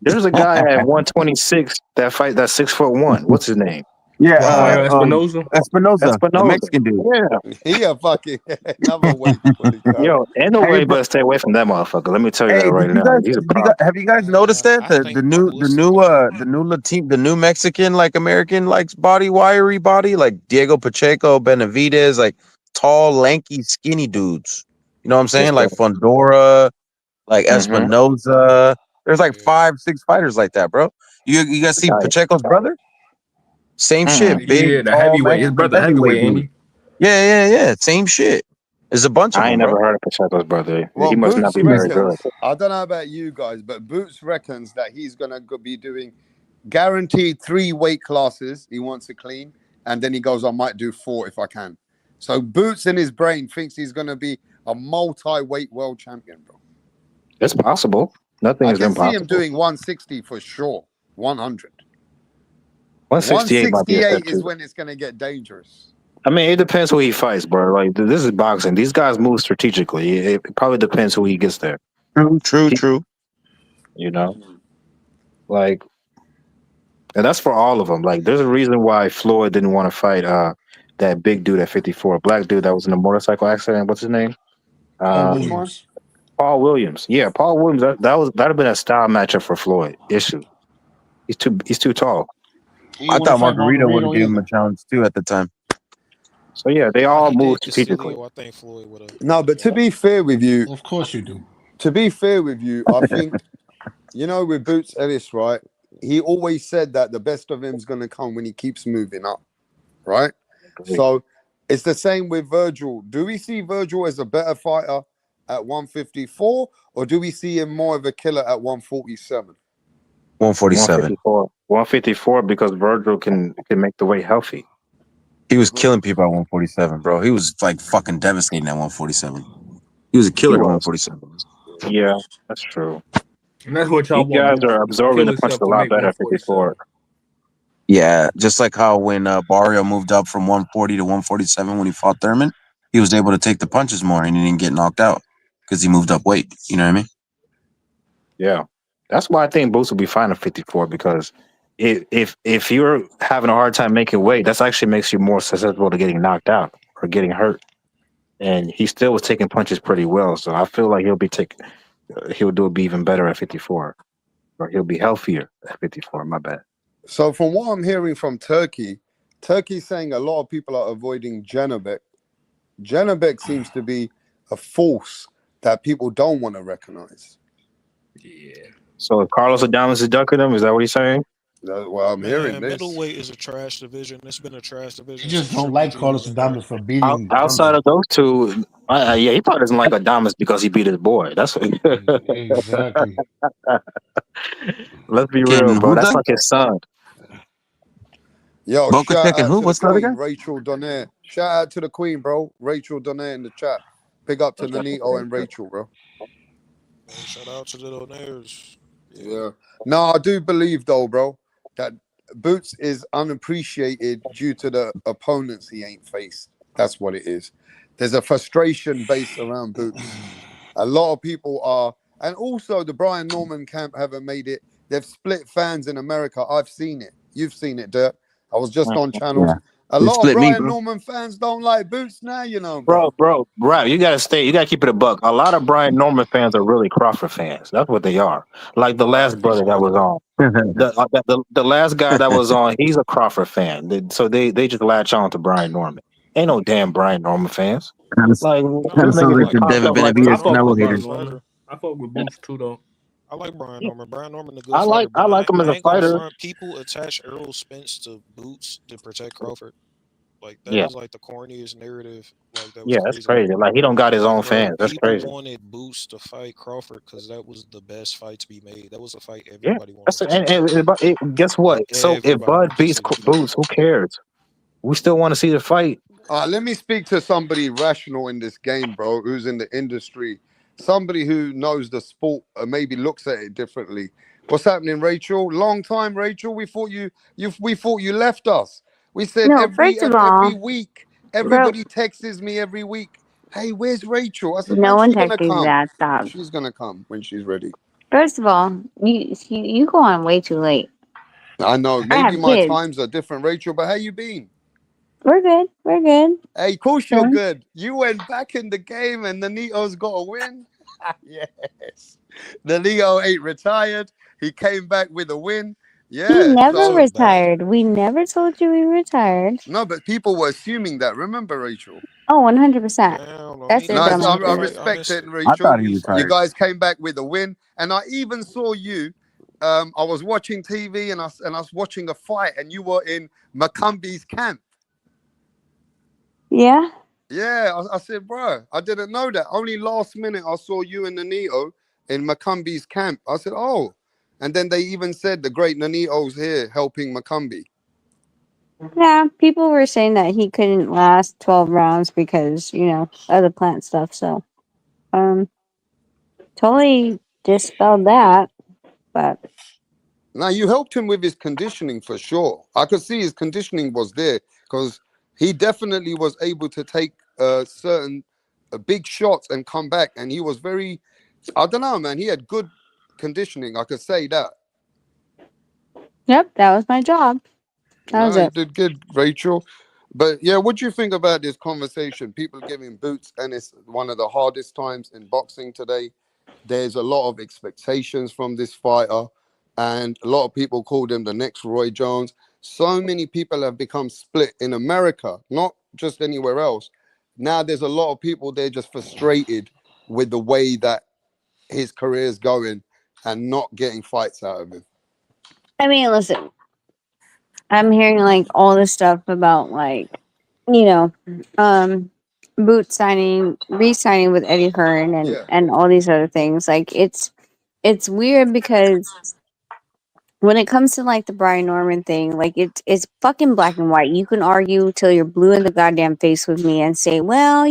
There's a guy at 126 that fight that's 6'1". What's his name? Yeah, Mario Wow. Espinosa. Espinoza, the Espinoza. Mexican dude. Yeah. He a fucking another weight fully carry. Yo, ain't no Hey, way bro. but stay away from that motherfucker. Let me tell you that Hey, right now. He's a problem. have you guys noticed that I the think new Latin, the new Mexican like American likes wiry body like Diego Pacheco, Benavidez, like tall, lanky, skinny dudes. You know what I'm Yes, saying? sir. Like Fondora, like Mm-hmm. Espinoza. There's like yeah. 5, 6 fighters like that, bro. You guys see Pacheco's brother? Same Mm. shit, big, Yeah, the tall, heavyweight. His Mexican brother heavyweight heavyweight, ain't dude. he? Yeah. Same shit. There's a bunch of I ain't them, never bro. heard of Pacheco's brother. Well, He must not Boots be very good. reckons, I don't know about you guys, but Boots reckons that he's going to be doing guaranteed 3 weight classes. He wants to clean. And then he goes, I might do 4 if I can. So Boots in his brain thinks he's going to be a multi-weight world champion, bro. It's possible. Nothing I is can see him impossible. doing 160 for sure. 100. 168 might be a step 168 is too. when it's going to get dangerous. I mean, it depends who he fights, bro. Like this is boxing. These guys move strategically. It probably depends who he gets there. True. You know, like, and that's for all of them. Like, there's a reason why Floyd didn't want to fight that big dude at 54, black dude that was in a motorcycle accident. What's his name? Carl Which one? Williams. Paul Williams. Yeah, Paul Williams. That'd have been a style matchup for Floyd. Issue. He's too tall. He I didn't want to thought fight Margarito would have Margarito gave him a either. challenge too at the time. So yeah, they Nah, all he move did strategically. Castillo. I think Floyd would have. No, but to be fair with you, Of course you do. I think, with Boots Ellis, right? He always said that the best of him's going to come when he keeps moving up, right? So it's the same with Virgil. Do we see Virgil as a better fighter at 154, or do we see him more of a killer at 147? 147. 154. 154 because Virgil can make the weight healthy. He was killing people at 147, bro. He was like fucking devastating at 147. He was a killer He at was. 147. Yeah, that's true. And that's what y'all These want guys Boots are to absorbing kill the punches himself a to lot make better at 54. 147. Yeah, just like how when Barrio moved up from 140 to 147 when he fought Thurman, he was able to take the punches more and he didn't get knocked out because he moved up weight. You know what I mean? Yeah, that's why I think Boots will be fine at 54 because if you're having a hard time making weight, that's actually makes you more susceptible to getting knocked out or getting hurt. And he still was taking punches pretty well, so I feel like he'll be even better at 54, or he'll be healthier at 54. My bad. So from what I'm hearing from Turkey's saying a lot of people are avoiding Janabek. Janabek seems to be a force that people don't want to recognize. Yeah. So if Carlos Adames is ducking him, is that what he's saying? Well, I'm hearing this. Middleweight is a trash division. It's been a trash division He just since don't Triple like G Carlos was in there. Adames for beating Outside Tony. of those two, yeah, he probably doesn't like Adames because he beat his boy. That's what. Exactly. Let's be real, Fucking bro. That's Huda? like his son. Yo, Boca shout Chicken out who? to the What's the other queen, guy? Rachel Donaire. Shout out to the queen, bro. Rachel Donaire in the chat. Big up to Nanito and Rachel, bro. Hey, shout out to the Donaires. Yeah. No, I do believe though, bro, that Boots is unappreciated due to the opponents he ain't faced. That's what it is. There's a frustration base around Boots. A lot of people are, and also the Brian Norman camp haven't made it. They've split fans in America. I've seen it. You've seen it, Dirk. I was just on channels. Yeah. A They lot of split me, Brian bro. Norman fans don't like Boots now, bro. Bro, you gotta keep it a buck. A lot of Brian Norman fans are really Crawford fans. That's what they are. Like the last R.I.P. brother that was Smoker. on. The last guy that was on, he's a Crawford fan. So they just latch on to Brian Norman. Ain't no damn Brian Norman fans. Kind of Like No, this sounds nigga like just the popped Devin up like I Benavidez fuck Canelo with hater. Brian Good Norman. fighter. I fuck with Boots too, though. I like Brian yeah, Norman. Brian Norman a good I fighter, but like him as I a ain't gonna fighter. front. People attach Errol Spence to Boots to protect Crawford. Like that Yeah, is like the corniest narrative. Like that was yeah, that's crazy to me. crazy. Like he don't got his own Like, bro, fans. That's people crazy. wanted Boots to fight Crawford because that was the best fight to be made. That was a fight Yeah, everybody wanted to see. guess Like what? So if everybody Bud wanted to beats see that fight. Boots, who cares? We still want to see the fight. Let me speak to somebody rational in this game, bro, who's in the industry. Somebody who knows the sport and maybe looks at it differently. What's happening, Rachel? Long time, Rachel. We thought you left us. We said No, every first of every all, week, Ro- everybody texts me every week. Hey, where's Rachel? I said, no man, one she's gonna texted come. that. Stop. She's gonna come when she's ready. First of all, you go on way too late. I know. I Maybe have my kids. times are different, Rachel. But how you been? We're good. We're good. Hey, of course you're Chilling. good. You went back in the game and the Neo's got a win. Yes. The Leo ain't retired. He came back with a win. He Yeah. never So retired. We never told you we retired. no, but people were assuming that. Remember, Rachel? Oh, 100%. Damn, no, That's he their didn't Nice. miss I, dumb out on the I asses. fight. I respect missed it, it. I Rachel. thought he He You fired. retired. guys came back with a win, and I even saw you. I was watching TV and I was watching a fight, and you were in Macumbi's camp. Yeah. Yeah, I said, bro, I didn't know that. Only last minute I saw you and Nanito in Macumbi's camp. I said, oh. And then they even said the great Nanito's here helping Macumbi. Yeah. People were saying that he couldn't last 12 rounds because, of the plant stuff. So, totally dispelled that. But Now, you helped him with his conditioning for sure. I could see his conditioning was there because he definitely was able to take certain big shots and come back. And he was very, I don't know, man. He had good conditioning. I could say that. yep, that was my job. That was No, you it. did good, Rachel. But yeah, what do you think about this conversation? People giving Boots Ennis one of the hardest times in boxing today. There's a lot of expectations from this fighter, and a lot of people called him the next Roy Jones. So many people have become split in America, not just anywhere else. Now there's a lot of people, they're just frustrated with the way that his career is going and not getting fights out of him. I mean, listen, I'm hearing like all this stuff about like, you know, um, Boot signing, re-signing with Eddie Hearn, and Yeah. all these other things. Like it's weird because when it comes to like the Brian Norman thing, like it's fucking black and white. You can argue till you're blue in the goddamn face with me and say, well,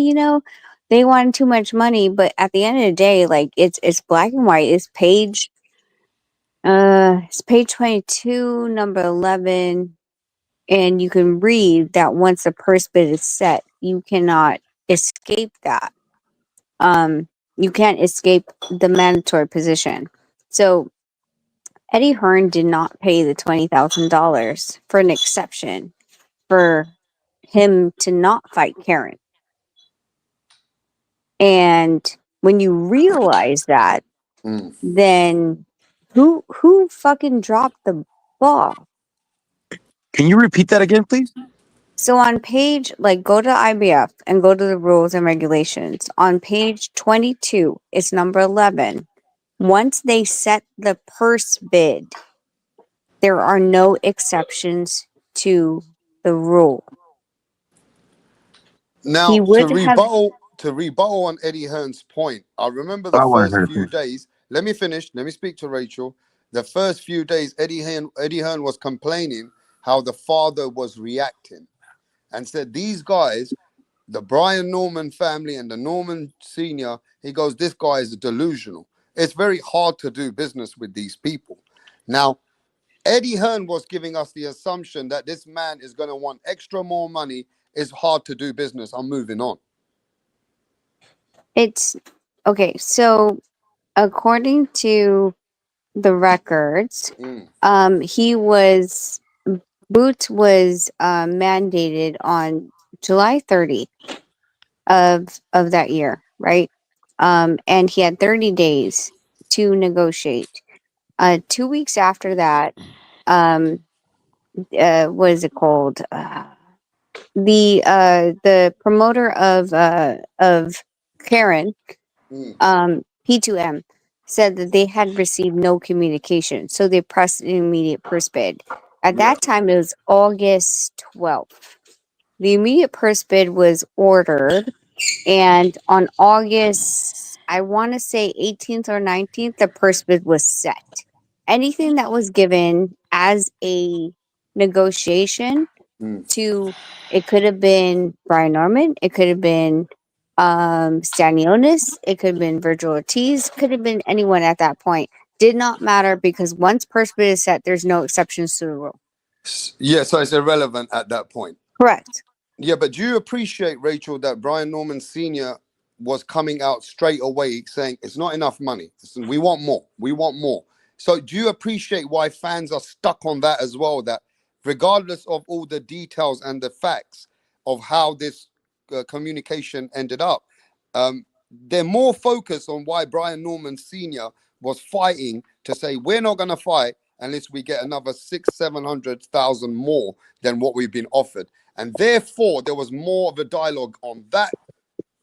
they wanted too much money, but at the end of the day, like it's black and white. It's page 22, number 11, and you can read that once the purse bid is set, you cannot escape that. Um, you can't escape the mandatory position. So Eddie Hearn did not pay the $20,000 for an exception for him to not fight Karen. And when you realize that, then who fucking dropped the ball? Can you repeat that again, please? So on page, like, go to IBF and go to the rules and regulations. On page 22, it's number 11. Once they set the purse bid, there are no exceptions to the rule. He Now would have. to rebuttal on Eddie Hearn's point, I remember the I want to first hear few it. days. Let me finish. Let me speak to Rachel. The first few days, Eddie Hearn was complaining how the father was reacting, and said these guys, the Brian Norman family and the Norman Senior, he goes, this guy is delusional. It's very hard to do business with these people. Now, Eddie Hearn was giving us the assumption that this man is going to want extra more money. It's hard to do business. I'm moving on. It's okay. So according to the records, he was Boots was mandated on July 30th of that year, right? And he had 30 days to negotiate. 2 weeks after that, what is it called? The promoter of Karen, P2M, said that they had received no communication, so they pressed an immediate purse bid. At that time, it was August 12th. The immediate purse bid was ordered, and on August, I want to say 18th or 19th, the purse bid was set. Anything that was given as a negotiation to, it could have been Brian Norman, it could have been Stanionis, it could have been Virgil Ortiz, could have been anyone at that point. Did not matter, because once purse bid is set, there's no exceptions to the rule. Yeah, so it's irrelevant at that point. Correct. Yeah, but do you appreciate, Rachel, that Brian Norman Sr. was coming out straight away saying it's not enough money. Listen, we want more. We want more. So do you appreciate why fans are stuck on that as well? That regardless of all the details and the facts of how this communication ended up, they're more focused on why Brian Norman Sr. was fighting to say we're not going to fight unless we get another 600,000-700,000 more than what we've been offered. And therefore, there was more of a dialogue on that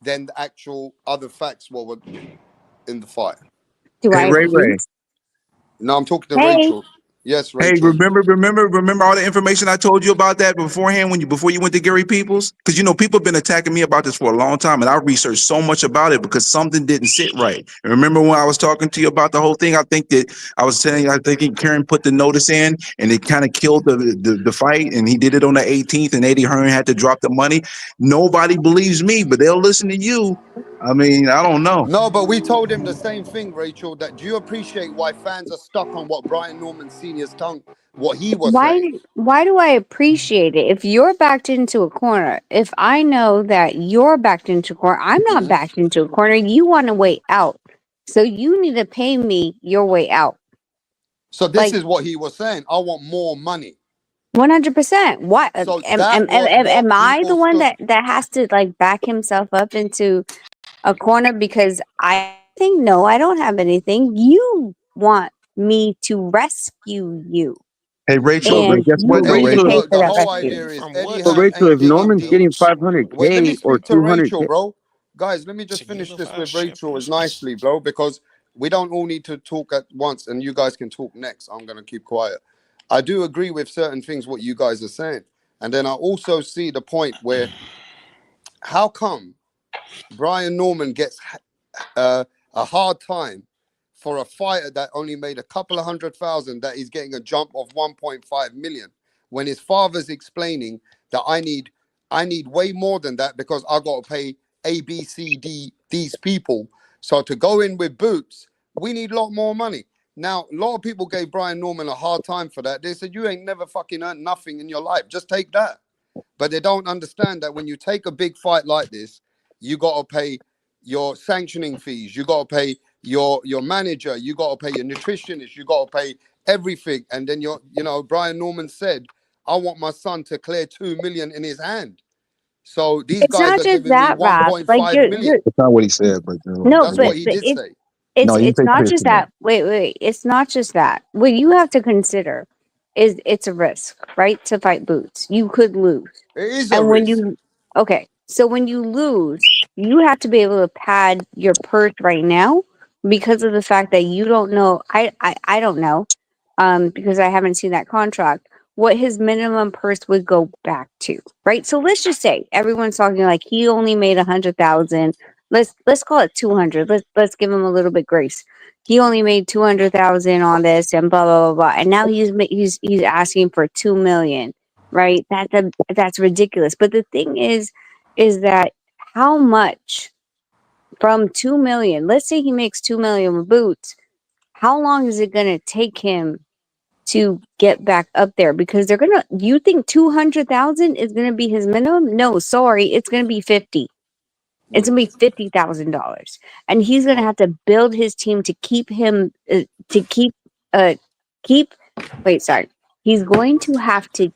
than the actual other facts what were in the fight. Do I Hey, Ray agree? Ray. No, I'm talking to Hey. Rachel. Yes, Hey, Rachel. remember all the information I told you about that beforehand before you went to Gary Peoples? Because people have been attacking me about this for a long time, and I researched so much about it because something didn't sit right. And remember when I was talking to you about the whole thing? I think that I was saying I think Karen put the notice in, and it kind of killed the fight, and he did it on the 18th, and Eddie Hearn had to drop the money. Nobody believes me, but they'll listen to you. I mean, I don't know. No, but we told him the same thing, Rachel, that do you appreciate why fans are stuck on what Brian Norman Sr.'s tongue, what he was saying? Why do I appreciate it? If you're backed into a corner, if I know that you're backed into a corner, I'm not backed into a corner. You want a way out. So you need to pay me your way out. So this is what he was saying. I want more money. 100%. What So am that was what I the people one stood. that has to like back himself up into a corner because I anything? No, I don't have anything. You want me to rescue you, Hey Rachel, but and guess you what But though, need to Eddie, Rachel? pay look, for the that whole rescue. idea is From Eddie what So ain't Rachel, if digging Norman's deep. getting boots Wait, let me 500K or speak to 200K, Rachel, bro. Guys, let me to just finish this unify with Rachel as champions? nicely, bro, because we don't all need to talk at once and you guys can talk next. I'm going to keep quiet. I do agree with certain things what you guys are saying. And then I also see the point where how come Brian Norman gets a hard time for a fighter that only made a couple of 100,000 that he's getting a jump of 1.5 million when his father's explaining that I need way more than that because I got to pay A, B, C, D, these people. So to go in with Boots, we need a lot more money. Now, a lot of people gave Brian Norman a hard time for that. They said, you ain't never fucking earned nothing in your life. Just take that. But they don't understand that when you take a big fight like this, you got to pay your sanctioning fees, you got to pay your manager, you got to pay your nutritionist, you got to pay everything. And then Brian Norman said, I want my son to clear 2 million in his hand. So these It's guys not are just giving me that, Rob. Like 1.5 million. that's not what he said, but no, That's but what he did it's say. it's no, you it's say not Chris just again. that. Wait. It's not just that. What you have to consider is it's a risk, right? To fight Boots, you could lose. It is a And when risk. you okay, so when you lose, you have to be able to pad your purse right now because of the fact that you don't know. I don't know, because I haven't seen that contract. What his minimum purse would go back to, right? So let's just say everyone's talking like he only made 100,000. Let's call it 200. Let's give him a little bit grace. He only made 200,000 on this, and blah blah blah blah. And now he's asking for 2 million, right? That's ridiculous. But the thing is that how much from 2 million? Let's say he makes 2 million with Boots. How long is it going to take him to get back up there? Because you think 200,000 is going to be his minimum? No, sorry, it's going to be 50. It's Mm. going to be $50,000, and he's going to have to build his team to keep him to uh keep. Wait, sorry. He's going to have to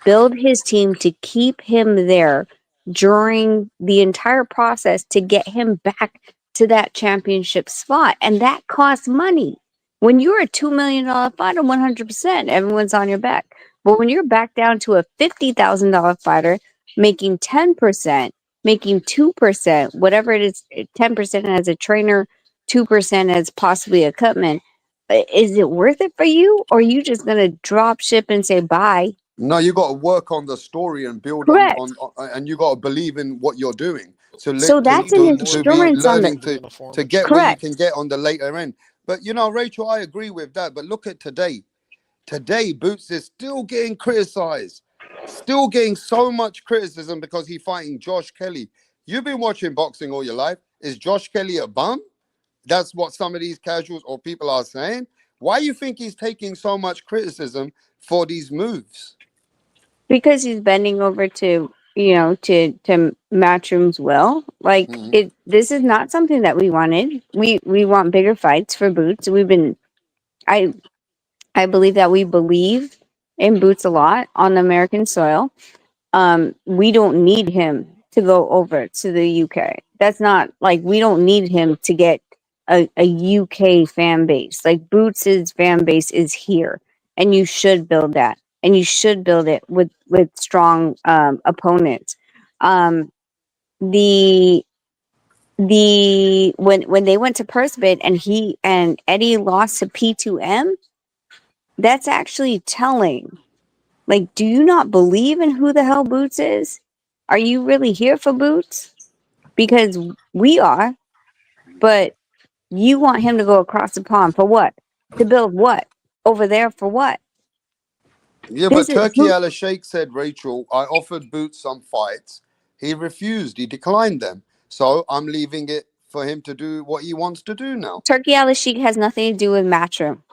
build his team to keep him there during the entire process to get him back to that championship spot. And that costs money. When you're a $2 million fighter, 100%, everyone's on your back. But when you're back down to a $50,000 fighter, making 10%, making 2%, whatever it is, 10% as a trainer, 2% as possibly a cutman, is it worth it for you? Or are you just going to drop ship and say bye? No, you got to work on the story and build Correct. and you got to believe in what you're doing. So So We that's need an to be insurance on the learning to be in a to form of get where you correct. can get on the later end. But Rachel, I agree with that. But look at today. Today, Boots is still getting criticized, still getting so much criticism because he's fighting Josh Kelly. You've been watching boxing all your life. Is Josh Kelly a bum? That's what some of these casuals or people are saying. Why do you think he's taking so much criticism for these moves? Because he's bending over to to Matchroom's will. Like Mhm. it this is not something that we wanted. We want bigger fights for Boots. I I believe that we believe in Boots a lot on American soil. We don't need him to go over to the UK. That's not like we don't need him to get a UK fan base. Like Boots's fan base is here, and you should build that, and you should build it with strong opponents. Um, the when they went to Perthbit and he and Eddie lost to P2M, that's actually telling. Like, do you not believe in who the hell Boots is? Are you really here for Boots? Because we are, but you want him to go across the pond for what? To build what? Over there for what? Yeah, This but is Turki who Alalshikh said, Rachel, I offered Boots some fights. He refused. He declined them. So I'm leaving it for him to do what he wants to do now. Turkey Alalshikh has nothing to do with Matchroom.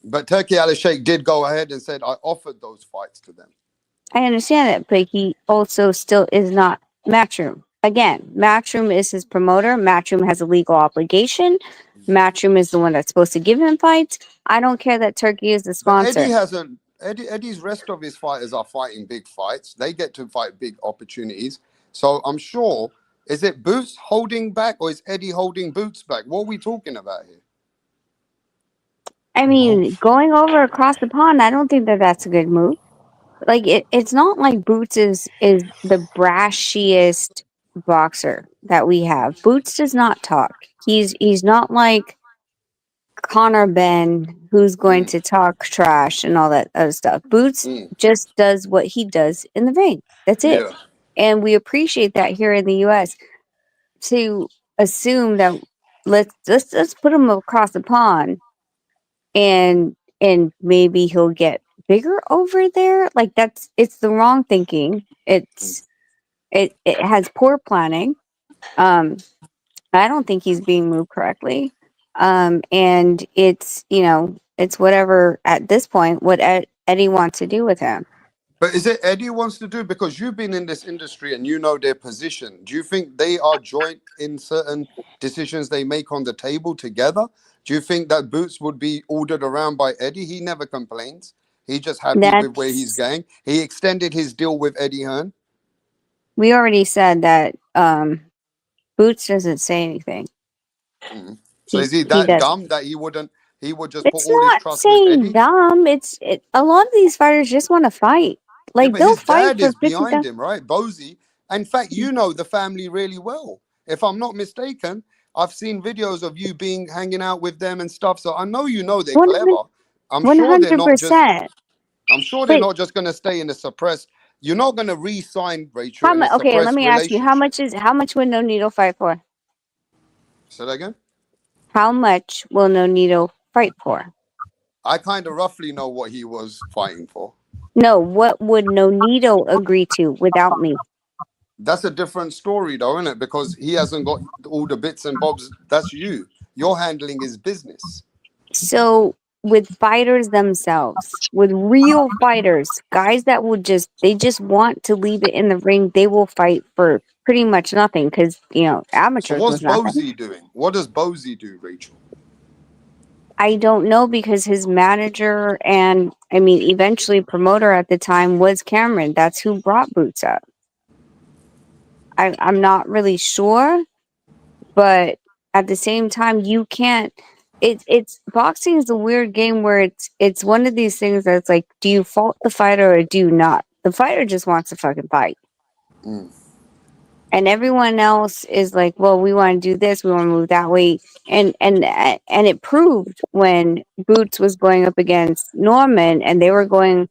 But Turki Alalshikh did go ahead and said, I offered those fights to them. I understand that, but he also still is not Matchroom. Again, Matchroom is his promoter. Matchroom has a legal obligation. Matchroom is the one that's supposed to give him fights. I don't care that Turkey is the But Eddie sponsor. hasn't. Eddie's rest of his fighters are fighting big fights. They get to fight big opportunities. So I'm sure Is it Boots holding back or is Eddie holding Boots back? What are we talking about here? I mean, going over across the pond, I don't think that that's a good move. Like it's not like Boots is the brashiest boxer that we have. Boots does not talk. He's not like Connor Ben, who's going to talk trash and all that other stuff. Boots just does what he does in the ring. That's it. Yeah. And we appreciate that here in the US. To assume that let's put him across the pond and maybe he'll get bigger over there. Like it's the wrong thinking. It has poor planning. Um I don't think he's being moved correctly. And it's, it's whatever at this point, what Eddie wants to do with him. But is it Eddie wants to do? Because you've been in this industry and you know their position. Do you think they are joint in certain decisions they make on the table together? Do you think that Boots would be ordered around by Eddie? He never complains. He's just happy with where he's going. He extended his deal with Eddie Hearn. We already said that Boots doesn't say anything. So is he that dumb that he would just put It's all his not trust with saying Eddie? dumb. A lot of these fighters just want to fight. Like Yeah, but they'll his fight dad for is 50,000. behind him, right? Bozy. In fact, you know the family really well. If I'm not mistaken, I've seen videos of you hanging out with them and stuff. So I know they're clever. I'm sure they're not just. 100%. I'm sure they're not just going to stay in the suppressed. You're not going to re-sign Rachel in a Okay, let suppressed me ask you, relationship. how much would No Needle fight for? Say that again. How much will No Needle fight for? I kind of roughly know what he was fighting for. No, what would No Needle agree to without me? That's a different story, though, isn't it? Because he hasn't got all the bits and bobs. That's you. You're handling his business. So with fighters themselves, with real fighters, guys that they just want to leave it in the ring, they will fight for pretty much nothing because, So amateurs what's was nothing. Bozy doing? What does Bozy do, Rachel? I don't know because his manager and, eventually promoter at the time was Cameron. That's who brought Boots up. I'm not really sure, but at the same time, you can't. It's boxing is a weird game where it's one of these things that's like, do you fault the fighter or do you not? The fighter just wants to fucking fight, and everyone else is like, well, we want to do this, we want to move that way, and it proved when Boots was going up against Norman, and they were going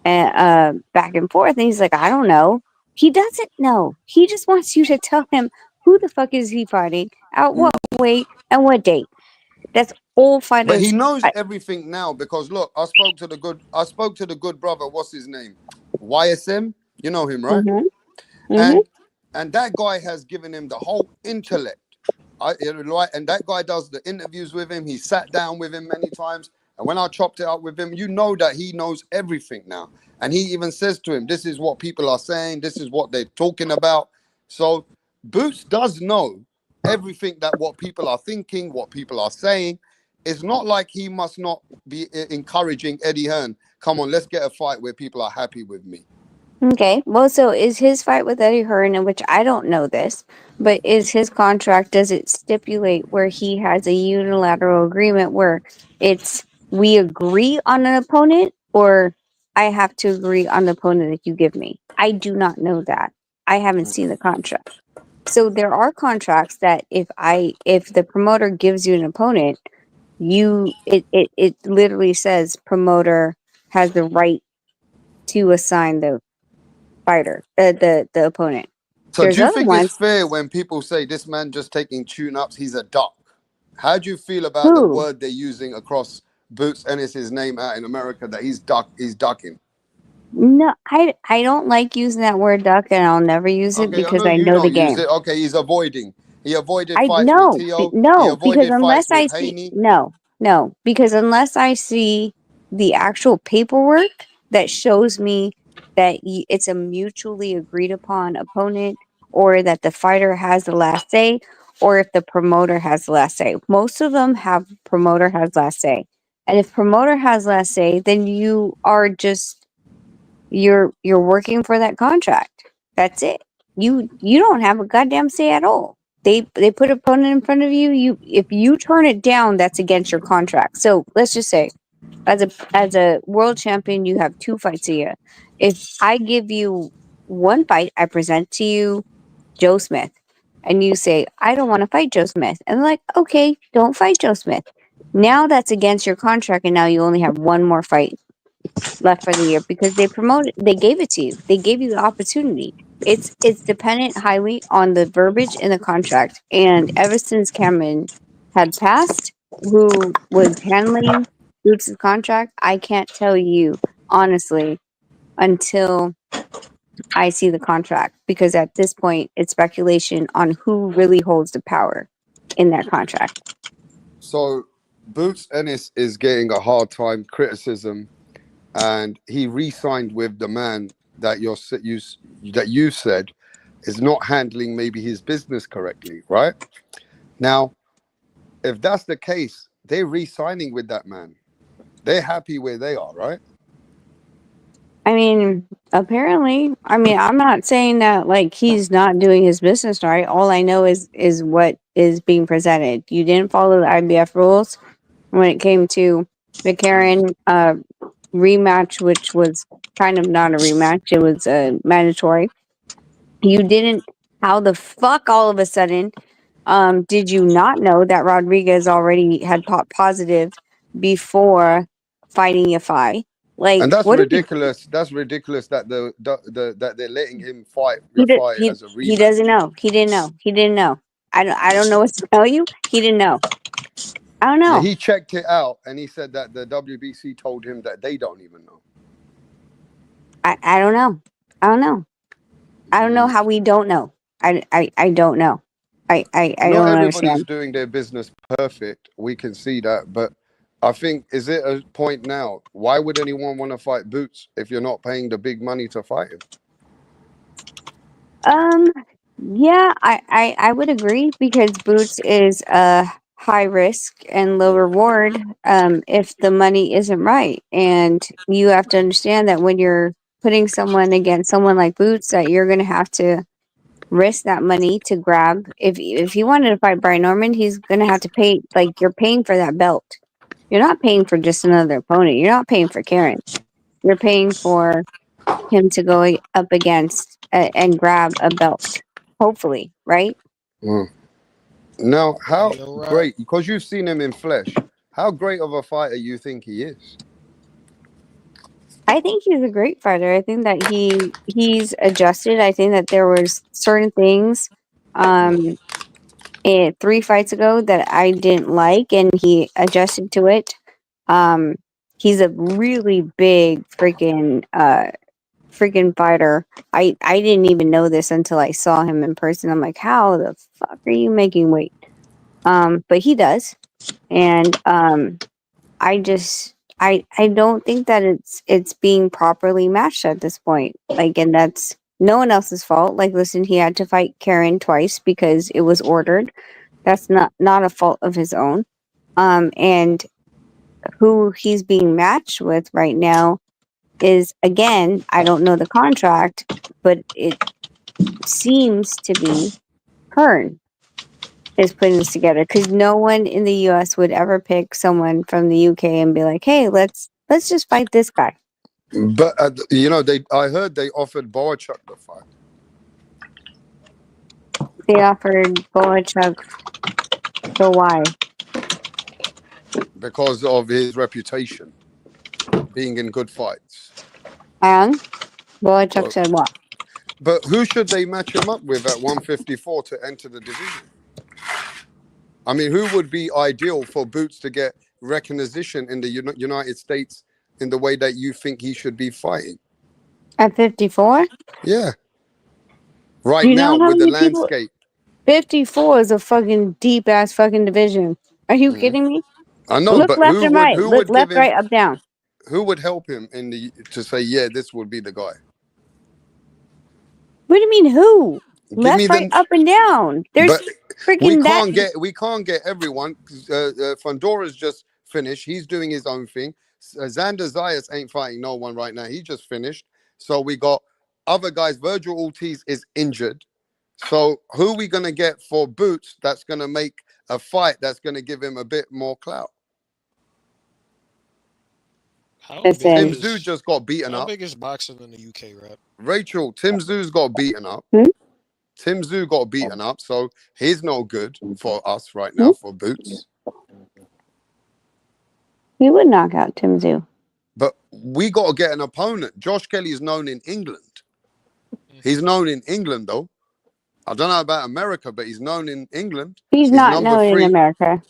back and forth, and he's like, I don't know. He doesn't know. He just wants you to tell him who the fuck is he fighting, at what weight, and what date. That's all fighters. But he knows everything now because look, I spoke to the good brother. What's his name? YSM. You know him, right? And that guy has given him the whole intellect. And that guy does the interviews with him. He sat down with him many times. And when I chopped it up with him, you know that he knows everything now. And he even says to him, this is what people are saying. This is what they're talking about. So Boots does know everything that what people are thinking, what people are saying. It's not like he must not be encouraging Eddie Hearn. Come on, let's get a fight where people are happy with me. Okay, well, so is his fight with Eddie Hearn, in which I don't know this, but is his contract, does it stipulate where he has a unilateral agreement where it's we agree on an opponent or I have to agree on the opponent that you give me? I do not know that. I haven't seen the contract. So there are contracts that if the promoter gives you an opponent, it literally says promoter has the right to assign the fighter, the opponent. So do you think it's fair when people say this man just taking tune-ups, he's a duck? How do you feel about the word they're using across Boots Ennis' name out in America that he's ducking? No, I don't like using that word duck, and I'll never use it because I you know the don't use game. it. Okay, he's avoiding. He avoided I fights with no, Tio. He no, because avoided unless fights I with see Haney. no, because unless I see the actual paperwork that shows me that it's a mutually agreed upon opponent, or that the fighter has the last say, or if the promoter has the last say. Most of them have promoter has last say, and if promoter has last say, then you are just you're working for that contract. That's it. You don't have a goddamn say at all. They put an opponent in front of you. If you turn it down, that's against your contract. So let's just say, as a world champion, you have 2 fights a year. If I give you one fight, I present to you Joe Smith, and you say, I don't want to fight Joe Smith. And they're like, okay, don't fight Joe Smith. Now that's against your contract, and now you only have one more fight left for the year because they gave it to you. They gave you the opportunity. It's dependent highly on the verbiage in the contract. And ever since Cameron had passed, who was handling Boots' contract, I can't tell you honestly until I see the contract, because at this point it's speculation on who really holds the power in that contract. So Boots Ennis is getting a hard time criticism, and he re-signed with the man that you said is not handling maybe his business correctly, right? Now, if that's the case, they're re-signing with that man. They're happy where they are, right? I mean, apparently, I'm not saying that like he's not doing his business right. All I know is what is being presented. You didn't follow the IBF rules when it came to the Karen rematch, which was kind of not a rematch. It was mandatory. You didn't. How the fuck all of a sudden did you not know that Rodriguez already had popped positive before fighting Yafai? Like, And that's what are you? ridiculous. That's ridiculous that that they're letting him fight Rafai as a He rematch. doesn't know. He didn't know. He didn't know. I don't know what to tell you. He didn't know. I don't Yeah, know. he checked it out and he said that the WBC told him that they don't even know. I don't know. I don't know. I don't know how we don't know. I don't know. I Not don't everybody's understand. doing their business perfect. We can see that, but I think, is it a point now? Why would anyone want to fight Boots if you're not paying the big money to fight him? Um, yeah, I would agree because Boots is a high risk and low reward if the money isn't right. And you have to understand that when you're putting someone against someone like Boots, that you're going to have to risk that money to grab. If he wanted to fight Brian Norman, he's going to have to pay, like, you're paying for that belt. You're not paying for just another opponent. You're not paying for Karen. You're paying for him to go up against and grab a belt, hopefully, right? Mm. Now, Hey, how yo, Rob. great, because you've seen him in flesh, how great of a fighter you think he is? I think he's a great fighter. I think that he's adjusted. I think that there was certain things um 3 fights ago that I didn't like, and he adjusted to it. Um he's a really big freaking fighter. I didn't even know this until I saw him in person. I'm like, how the fuck are you making weight? But he does. And I just I don't think that it's being properly matched at this point. Like, and that's no one else's fault. Like, listen, he had to fight Karen twice because it was ordered. That's not a fault of his own. And who he's being matched with right now is, again, I don't know the contract, but it seems to be Hearn is putting this together, because no one in the U.S. would ever pick someone from the UK and be like, "Hey, let's just fight this guy." But I heard they offered Boachuk the fight They offered Boachuk, so why? because of his reputation being in good fights. And Boachuk So, said what? but who should they match him up with at 154 to enter the division? I mean, who would be ideal for Boots to get recognition in the United States in the way that you think he should be fighting? At 54? Yeah, Do right you know now how with the many people? landscape. 54 is a fucking deep ass fucking division. Are you Mhm. kidding me? I know, Look but left and right. who Look would give left, him, right, up, down. who would help him in the to say, yeah, this would be the guy? What do you mean who? Give me Left, right, the. up, and down. There's But freaking that. we can't get everyone. Fondora's just finished. He's doing his own thing. Xander Zayas ain't fighting no one right now. He just finished. So we got other guys. Virgil Ortiz is injured. So who are we going to get for Boots that's going to make a fight that's going to give him a bit more clout? How Listen. big Tim is Zoo just got beaten how up. big is boxing in the UK, Rap? Rachel, Tim Zoo's got beaten up. Hmm? Tim Zoo got beaten up, so he's no good for us right Hmm? now for Boots. He would knock out Tim Zoo. But we got to get an opponent. Josh Kelly is known in England. He's known in England, though. I don't know about America, but he's known in England. He's He's not number known in 3. America.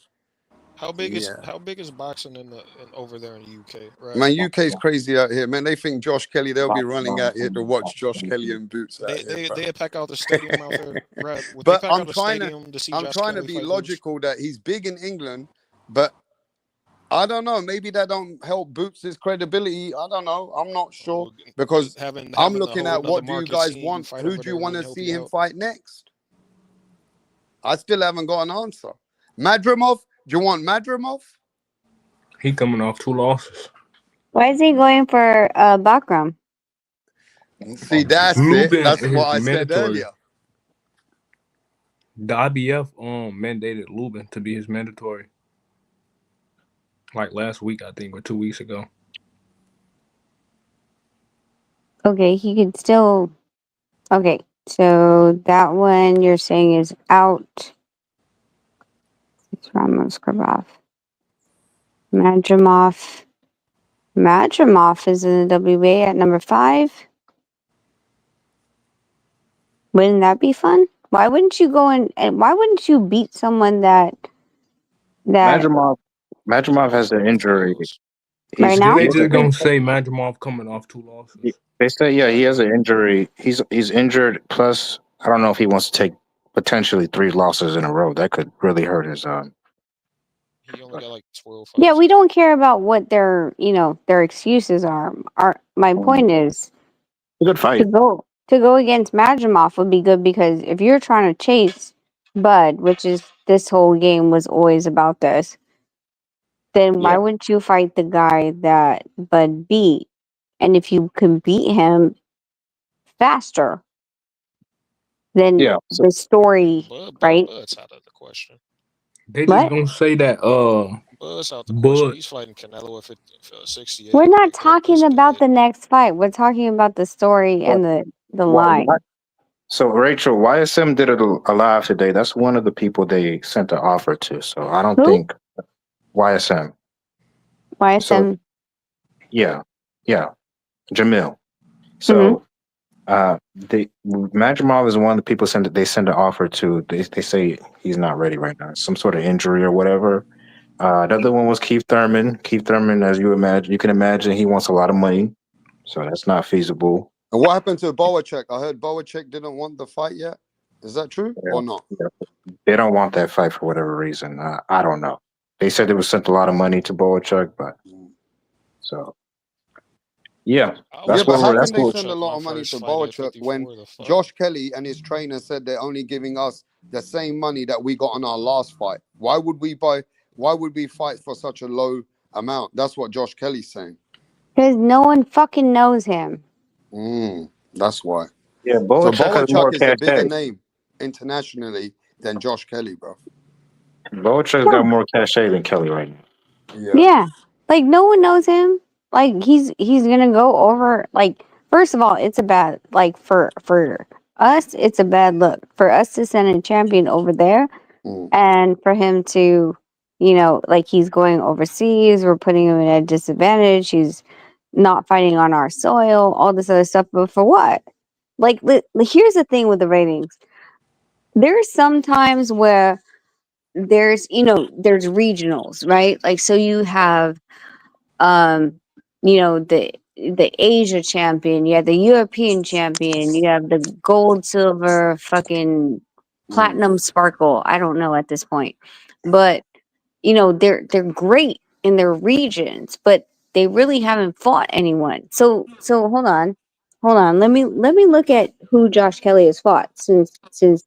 How big is Yeah. boxing in over there in the UK, Rap? Man, UK's crazy out here, man. They think Josh Kelly, they'll be running out here to watch Josh Kelly and Boots out here, bro. They pack out the stadium out there, Rap. Would But they pack out the stadium to see I'm Josh trying to Kelly be fight Boots? logical that he's big in England, but I don't know. Maybe that don't help Boots' credibility. I don't know. I'm not sure because having I'm a looking whole at what nother do you market guys seeing you want? fight Who over do there you want to wouldn't help see you him out. fight next? I still haven't got an answer. Madrimov? Do you want Madrimov? He coming off 2 losses. Why is he going for Bakram? See, that's it. Lubin That's is what I said mandatory. earlier. The IBF mandated Lubin to be his mandatory. Like last week, I think, or 2 weeks ago. Okay, he could still. Okay, so that one you're saying is out. It's Ramos Krabov. Madrimov. Madrimov is in the WBA at number 5. Wouldn't that be fun? Why wouldn't you go and why wouldn't you beat someone that Madrimov has an injury. right now? They just gonna say Madrimov coming off 2 losses. They say, yeah, he has an injury. He's injured. Plus, I don't know if he wants to take potentially 3 losses in a row. That could really hurt his. He only got like 12 fights. Yeah, we don't care about what their excuses are. My point is a good fight. To go against Madrimov would be good because if you're trying to chase Bud, which is this whole game was always about this, then why wouldn't you fight the guy that Bud beat? And if you can beat him faster, then the story, right? Bud's out of the question. They just gonna say that Bud's out the question. He's fighting Canelo at 68. We're not talking about the next fight. We're talking about the story and the line. So Rachel, YSM did a live today. That's one of the people they sent an offer to. So I don't think YSM. YSM. So, yeah, Jamil. So Madrimov is one of the people they send an offer to. They say he's not ready right now, some sort of injury or whatever. The other one was Keith Thurman. Keith Thurman, as you can imagine, he wants a lot of money, so that's not feasible. And what happened to Boacek? I heard Boacek didn't want the fight yet. Is that true or not? They don't want that fight for whatever reason. I don't know. They said they would sent a lot of money to Boacek, but so yeah, But how can they send a lot of money to Boacek when Josh Kelly and his trainer said they're only giving us the same money that we got on our last fight? Why would we fight for such a low amount? That's what Josh Kelly's saying. Because no one fucking knows him. That's why. Yeah, Boacek is a bigger name internationally than Josh Kelly, bro. Boacek's got more cachet than Kelly right now. Yeah. Like no one knows him. Like he's gonna go over. Like first of all, it's a bad for us. It's a bad look for us to send a champion over there, and for him to, he's going overseas. We're putting him at a disadvantage. He's not fighting on our soil. All this other stuff, but for what? Like here's the thing with the ratings. There's some times where there's regionals, right? Like so you have the Asia champion, you have the European champion, you have the gold, silver, fucking platinum sparkle. I don't know at this point. But they're great in their regions, but they really haven't fought anyone. So hold on. Let me look at who Josh Kelly has fought since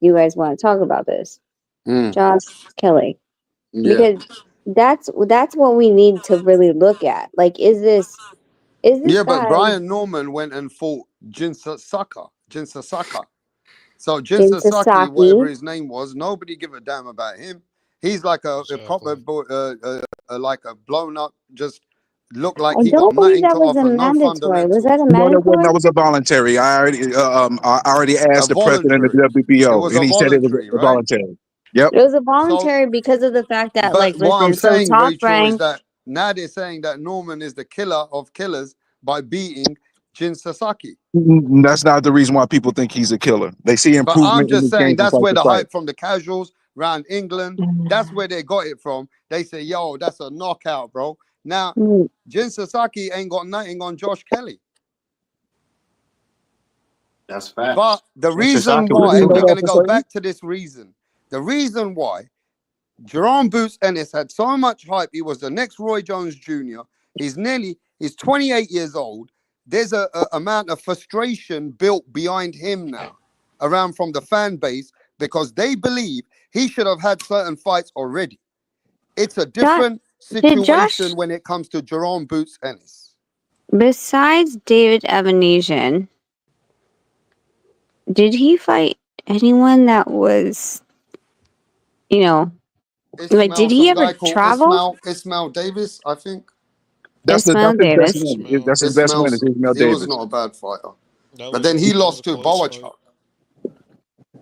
you guys want to talk about this. Josh Kelly. Because that's what we need to really look at. Like, is this but guy... Brian Norman went and fought Jinsasaka. So Jin Jinsasaki, whatever Sasaki. his name was, nobody give a damn about him. He's like a proper, Exactly. like a blown up, just look like I he got don't believe nothing to that was a offer, no mandatory. Was that fundamentals. a No, that wasn't. mandatory? That was a voluntary. I already A asked the president of voluntary. the It WBO, was and a he said it was voluntary, a right? voluntary. Yep. It was a So, voluntary because of the fact that, like, but what I'm listen, so saying, top Rachel, is rank. that now they're saying that Norman is the killer of killers by beating Jin Sasaki. That's not the reason why people think he's a killer. They see But I'm improvement in just his saying game from that's fight where to the fight. hype from the casuals around England, that's where they got it from. They say, yo, that's a knockout, bro. Now, Mm, Jin Sasaki ain't got nothing on Josh Kelly. That's But facts. the Jin reason Sasaki What was do why, you know we're killer. going that to for go certain? back to this reason. The reason why Jerome Boots Ennis had so much hype, he was the next Roy Jones Jr. He's 28 years old. There's a amount of frustration built behind him now around from the fan base because they believe he should have had certain fights already. It's a Josh, different did Josh, situation when it comes to Jerome Boots Ennis. besides David Evanesian, did he fight anyone that was, you know, like, did Ismail, he some ever guy called travel? Ismail Davis, I think. Ismail That's his best Davis. win. Ismail. That's his best win is Ismail He was Davis. not a bad fighter. That But was then a he that was a lost to close fight. Bowachuk.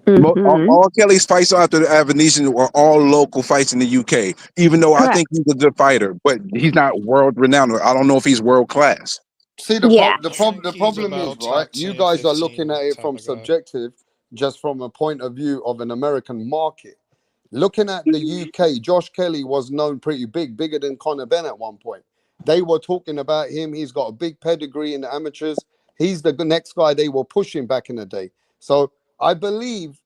Mm-hmm. All Kelly's fights after the Avanesian were all local fights in the UK. Even though I think Correct. he's a good fighter, but he's not world renowned. I don't know if he's world class. See, Yeah. I think the he's problem is, about right? top You 10, guys are looking 15 at it type from of guy. subjective, just from a point of view of an American market. Looking at the UK, Josh Kelly was known pretty big, bigger than Conor Benn at one point. They were talking about him. He's got a big pedigree in the amateurs. He's the next guy they were pushing back in the day. So I believe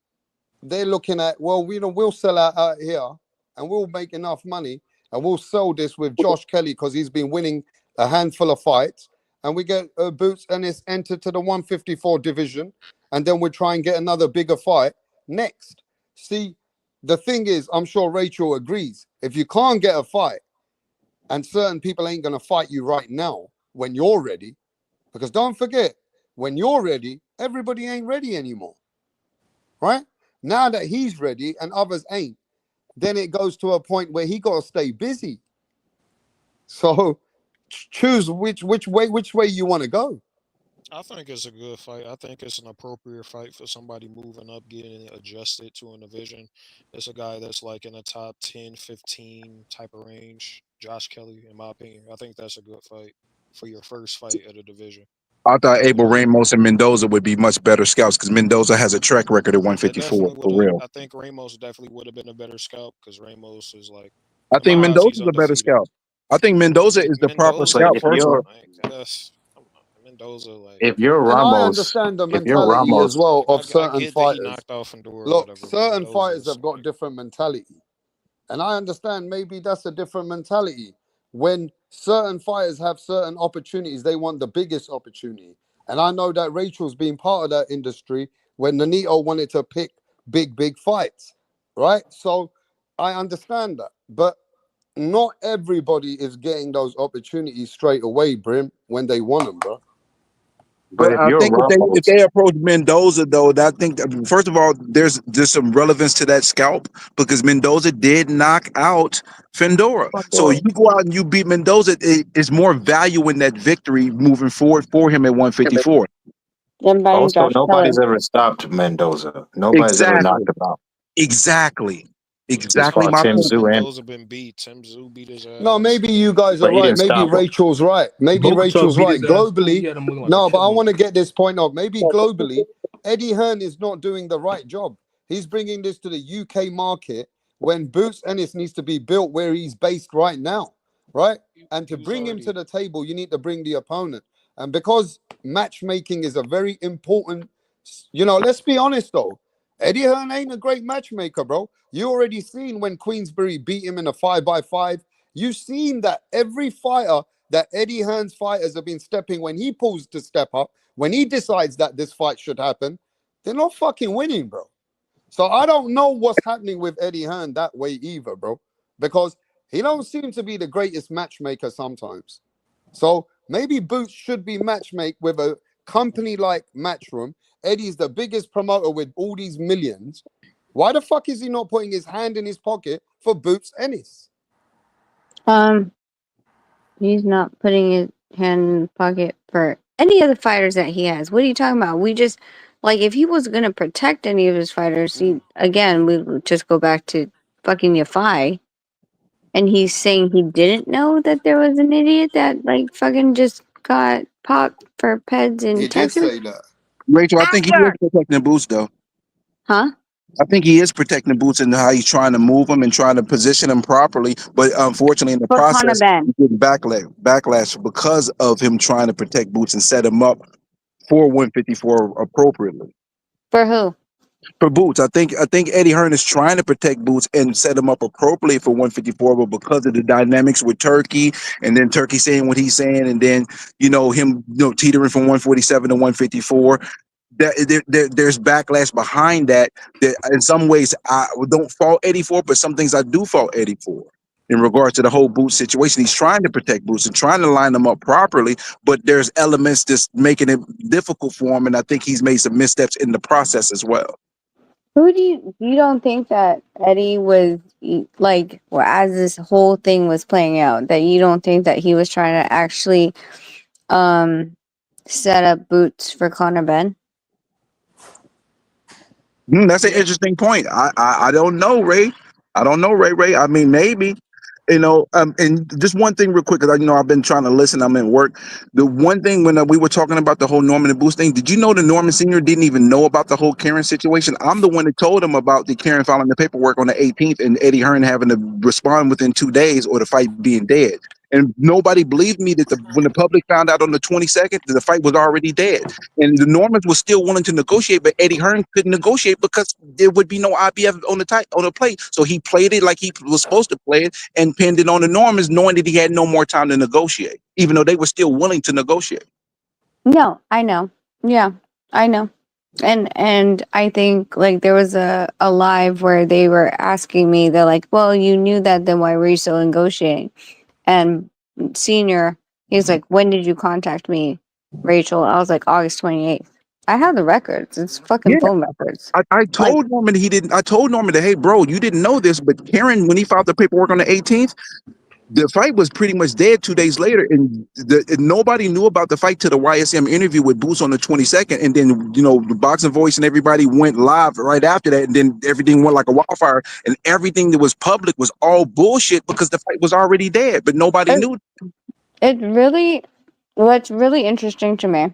they're looking at, well, we'll sell out here and we'll make enough money and we'll sell this with Josh Kelly because he's been winning a handful of fights. And we get Boots Ennis entered to the 154 division. And then we try and get another bigger fight next. See, the thing is, I'm sure Rachel agrees. If you can't get a fight and certain people ain't going to fight you right now when you're ready, because don't forget, when you're ready, everybody ain't ready anymore, right? Now that he's ready and others ain't, then it goes to a point where he got to stay busy. So choose which way you want to go. I think it's a good fight. I think it's an appropriate fight for somebody moving up, getting adjusted to a division. It's a guy that's like in the top 10, 15 type of range. Josh Kelly, in my opinion. I think that's a good fight for your first fight at a division. I thought Abel Ramos and Mendoza would be much better scouts because Mendoza has a track record at That 154 definitely would for have. real. I think Ramos definitely would have been a better scout because Ramos is like, I in my think eyes, he's Mendoza's a better undefeated. scout. I think Mendoza is the proper But Mendoza, scout if personally. you're like that's come on, Mendoza, like if you're And I Ramos, understand the if you're mentality as Ramos, well of I certain get that he fighters. knocked out Fedor or Look, whatever, but certain Mendoza fighters is have got like different mentality. And I understand maybe that's a different mentality. When certain fighters have certain opportunities, they want the biggest opportunity. And I know that Rachel's been part of that industry when Nonito wanted to pick big fights, right? So I understand that. But not everybody is getting those opportunities straight away, Brim, when they want them, bro. but But if I you're think if Ramos, they approach Mendoza though, I think first of all, there's some relevance to that scalp because Mendoza did knock out Fendora. So you go out and you beat Mendoza, it's more value in that victory moving forward for him at 154. Then buying also Josh nobody's Taylor. ever stopped Mendoza. Nobody's ever knocked Exactly. him out. Exactly. He's Exactly fought my Tim point. Zoo and Mendoza been beat. Tim Zoo beat his No, ass. maybe you guys are but he right. didn't Maybe stop him. Rachel's right. Maybe Bogatuk Rachel's beat right. his ass too. He Globally, had him looking like a no, but I want to chipmunk. get this point out. Maybe globally, Eddie Hearn is not doing the right job. He's bringing this to the UK market when Boots Ennis needs to be built where he's based right now, right? And He to was bring him to already the table, you need to bring the opponent. And because matchmaking is a very important, let's be honest though. Eddie Hearn ain't a great matchmaker, bro. You already seen when Queensberry beat him in a 5-by-5. You've seen that every fighter that Eddie Hearn's fighters have been stepping when he pulls to step up, when he decides that this fight should happen, they're not fucking winning, bro. So I don't know what's happening with Eddie Hearn that way either, bro, because he don't seem to be the greatest matchmaker sometimes. So maybe Boots should be matchmake with a company like Matchroom, Eddie's the biggest promoter with all these millions. Why the fuck is he not putting his hand in his pocket for Boots Ennis? He's not putting his hand in the pocket for any of the fighters that he has. What are you talking about? We just, like, if he was gonna protect any of his fighters, we would just go back to fucking Yafai. And he's saying he didn't know that there was an idiot that, like, fucking just got popped for peds in He did Texas? say that. Rachel, I think he is After! protecting Boots though. Huh? I think he is protecting Boots and how he's trying to move him and trying to position him properly. But unfortunately, in the For Conor process, Ben. he's getting backlash because of him trying to protect Boots and set him up for 154 appropriately. For who? For Boots, I think Eddie Hearn is trying to protect Boots and set him up appropriately for 154, but because of the dynamics with Turkey, and then Turkey saying what he's saying, and then him teetering from 147 to 154, there's backlash behind that. That in some ways I don't fault Eddie for, but some things I do fault Eddie for. In regards to the whole Boots situation, he's trying to protect Boots and trying to line them up properly, but there's elements just making it difficult for him, and I think he's made some missteps in the process as well. Who do you don't think that Eddie was like, well, as this whole thing was playing out, that you don't think that he was trying to actually set up Boots for Conor Ben? That's an interesting point. I don't know, Ray. I don't know, Ray. I mean, maybe. And just one thing real quick, because I've been trying to listen. I'm in work. The one thing when we were talking about the whole Norman and Boots thing, did you know the Norman Sr. didn't even know about the whole Karen situation? I'm the one that told him about the Karen filing the paperwork on the 18th and Eddie Hearn having to respond within 2 days or the fight being dead. And nobody believed me that when the public found out on the 22nd, that the fight was already dead. And the Normans were still willing to negotiate, but Eddie Hearn couldn't negotiate because there would be no IBF on the plate. So he played it like he was supposed to play it and pinned it on the Normans, knowing that he had no more time to negotiate, even though they were still willing to negotiate. No, I know. Yeah, I know. And I think, like, there was a live where they were asking me, they're like, well, you knew that, then why were you still negotiating? And Senior, he's like, when did you contact me, Rachel? I was like, August 28th. I have the records. It's fucking Yeah. phone records. I told Norman I told Norman that, hey, bro, you didn't know this, but Karen, when he filed the paperwork on the 18th, the fight was pretty much dead 2 days later, and nobody knew about the fight to the YSM interview with Boots on the 22nd, and then the Boxing Voice and everybody went live right after that, and then everything went like a wildfire, and everything that was public was all bullshit because the fight was already dead, but nobody knew. What's really interesting to me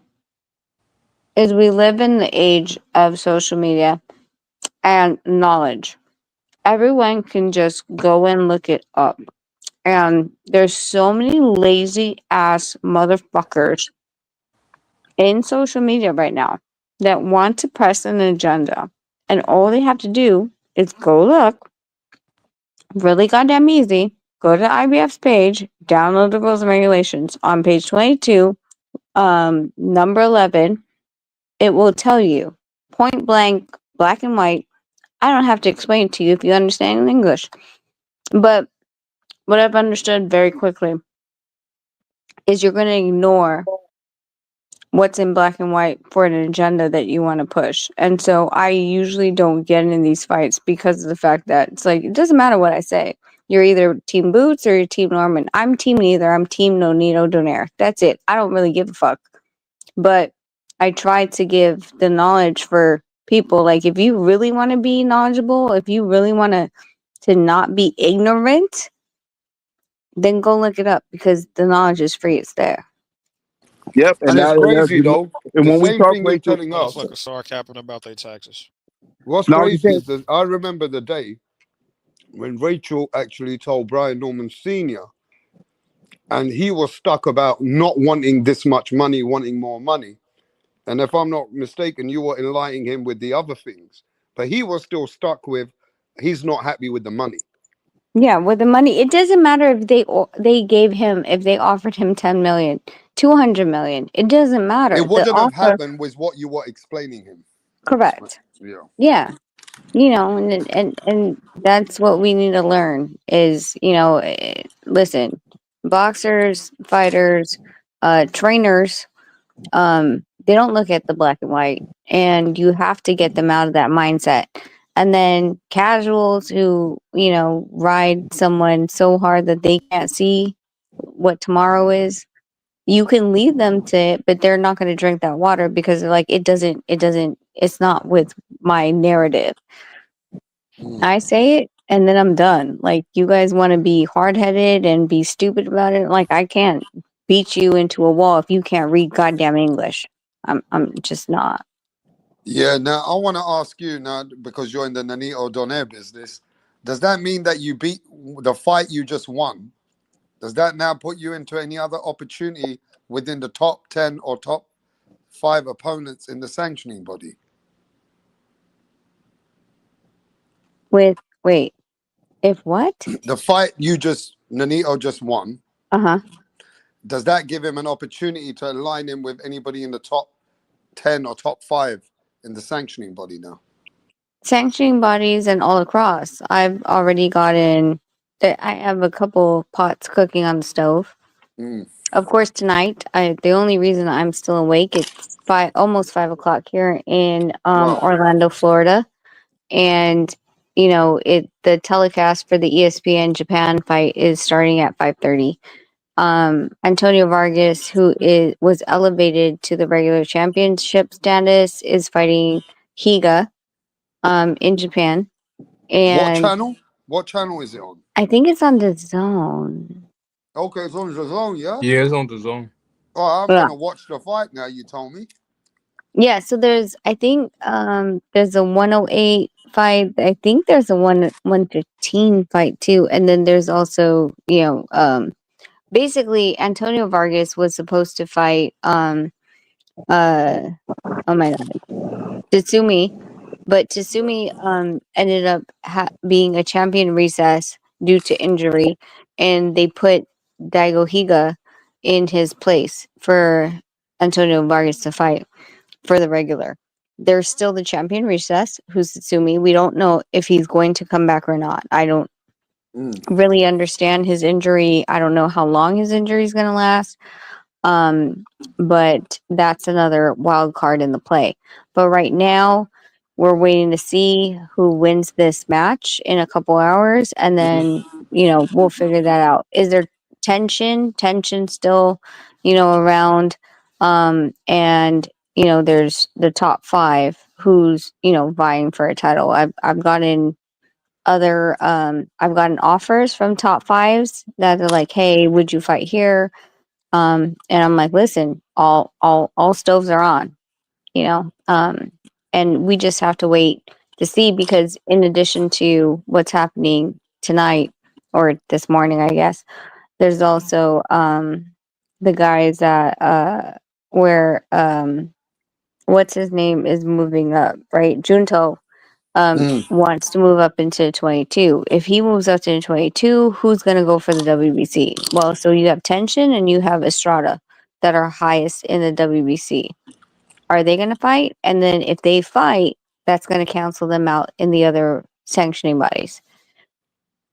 is we live in the age of social media and knowledge. Everyone can just go and look it up. And there's so many lazy ass motherfuckers in social media right now that want to press an agenda. And all they have to do is go look, really goddamn easy, go to IBF's page, download the rules and regulations. On page 22, number 11, it will tell you point blank, black and white. I don't have to explain it to you if you understand English. But what I've understood very quickly is you're going to ignore what's in black and white for an agenda that you want to push. And so I usually don't get in these fights because of the fact that it's like, it doesn't matter what I say. You're either Team Boots or you're Team Norman. I'm Team neither. I'm Team No Nito Donaire. That's it. I don't really give a fuck. But I try to give the knowledge for people. Like, if you really want to be knowledgeable, if you really want to not be ignorant, then go look it up because the knowledge is free. It's there. Yep, And it's crazy though. and The when we same talk, thing you're Rachel, telling us. Motherfuckers start capping about their taxes. What's no, you crazy can't. is that I remember the day when Rachel actually told Brian Norman Sr. and he was stuck about not wanting this much money, wanting more money. And if I'm not mistaken, you were enlightening him with the other things. But he was still stuck with he's not happy with the money. Yeah, with the money, it doesn't matter if they offered him 10 million, 200 million. It doesn't matter. It The wouldn't have offer, happened with what you were explaining him. correct. Yeah. Yeah, and that's what we need to learn is, listen, boxers, fighters, trainers, they don't look at the black and white, and you have to get them out of that mindset. And then casuals who, ride someone so hard that they can't see what tomorrow is, you can lead them to it, but they're not going to drink that water because they're like, it's not with my narrative. I say it and then I'm done. Like, you guys want to be hard headed and be stupid about it. Like, I can't beat you into a wall if you can't read goddamn English. I'm just not. Yeah, now I want to ask you now, because you're in the Nanito Donaire business. Does that mean that you beat the fight you just won? Does that now put you into any other opportunity within the top 10 or top 5 opponents in the sanctioning body? Wait, if what? The fight Nanito just won, Uh-huh. does that give him an opportunity to align him with anybody in the top 10 or top 5 in the sanctioning body now? Sanctioning bodies and all across. I've already gotten, I have a couple pots cooking on the stove. Of course, tonight, the only reason I'm still awake, it's almost 5 o'clock here in Wow. Orlando, Florida. And, the telecast for the ESPN Japan fight is starting at 5:30. Antonio Vargas, who was elevated to the regular championship status, is fighting Higa in Japan. What And channel? What channel is it on? I think it's on the Zone. Okay, it's on the Zone, yeah? Yeah, it's on the Zone. Oh, I'm Yeah. going to watch the fight now, you told me. Yeah, so there's, I think, there's a 108 fight. I think there's a 115 fight too. And then there's also, basically Antonio Vargas was supposed to fight, oh my God, Tatsumi, but Tatsumi, ended up being a champion recess due to injury, and they put Daigo Higa in his place for Antonio Vargas to fight for the regular. There's still the champion recess, who's Tatsumi. We don't know if he's going to come back or not. I don't really understand his injury. I don't know how long his injury is going to last. But that's another wild card in the play. But right now, we're waiting to see who wins this match in a couple hours, and then we'll figure that out. Is there tension? Tension still, around, and there's the top 5 who's vying for a title. I've gotten offers from top 5s that are like, hey, would you fight here? And I'm like, listen, all stoves are on, and we just have to wait to see, because in addition to what's happening tonight or this morning, I guess, there's also the guys that where what's his name is moving up, right? Junto wants to move up into 22. If he moves up to 22, who's going to go for the WBC? Well, so you have Tension and you have Estrada that are highest in the WBC. Are they going to fight? And then if they fight, that's going to cancel them out in the other sanctioning bodies.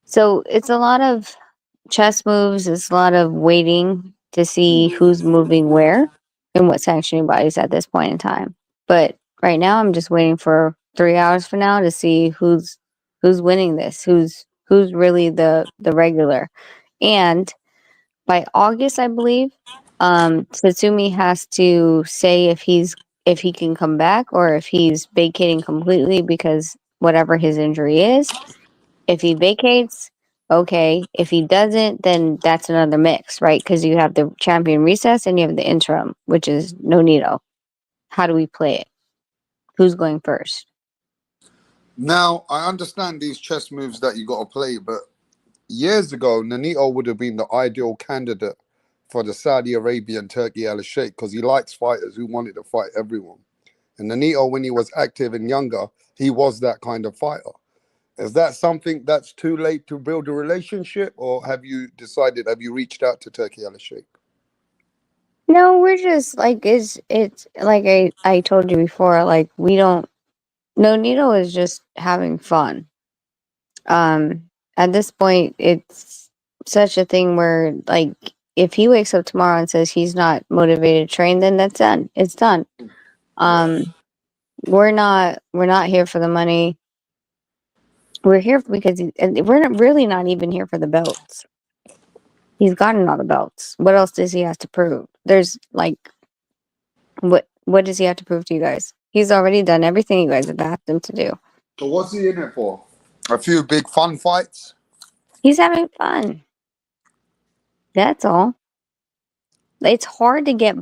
So it's a lot of chess moves. It's a lot of waiting to see who's moving where and what sanctioning bodies at this point in time. But right now, I'm just waiting for 3 hours from now to see who's winning this, who's really the regular. And by August, I believe, Tatsumi has to say if he can come back or if he's vacating completely because whatever his injury is. If he vacates, okay. If he doesn't, then that's another mix, right? Because you have the champion recess and you have the interim, which is Nonito. How do we play it? Who's going first? Now, I understand these chess moves that you got to play, but years ago, Nanito would have been the ideal candidate for the Saudi Arabian Turki Alalshikh because he likes fighters who wanted to fight everyone. And Nanito, when he was active and younger, he was that kind of fighter. Is that something that's too late to build a relationship, or have you reached out to Turki Alalshikh? No, we're just like it's like I told you before, like we don't Nonito is just having fun. At this point it's such a thing where like if he wakes up tomorrow and says he's not motivated to train, then that's done. It's done. We're not here for the money. We're here because and we're really not even here for the belts. He's gotten all the belts. What else does he have to prove? There's like, what does he have to prove to you guys? He's already done everything you guys have asked him to do. So what's he in it for? A few big fun fights? He's having fun. That's all. It's hard to get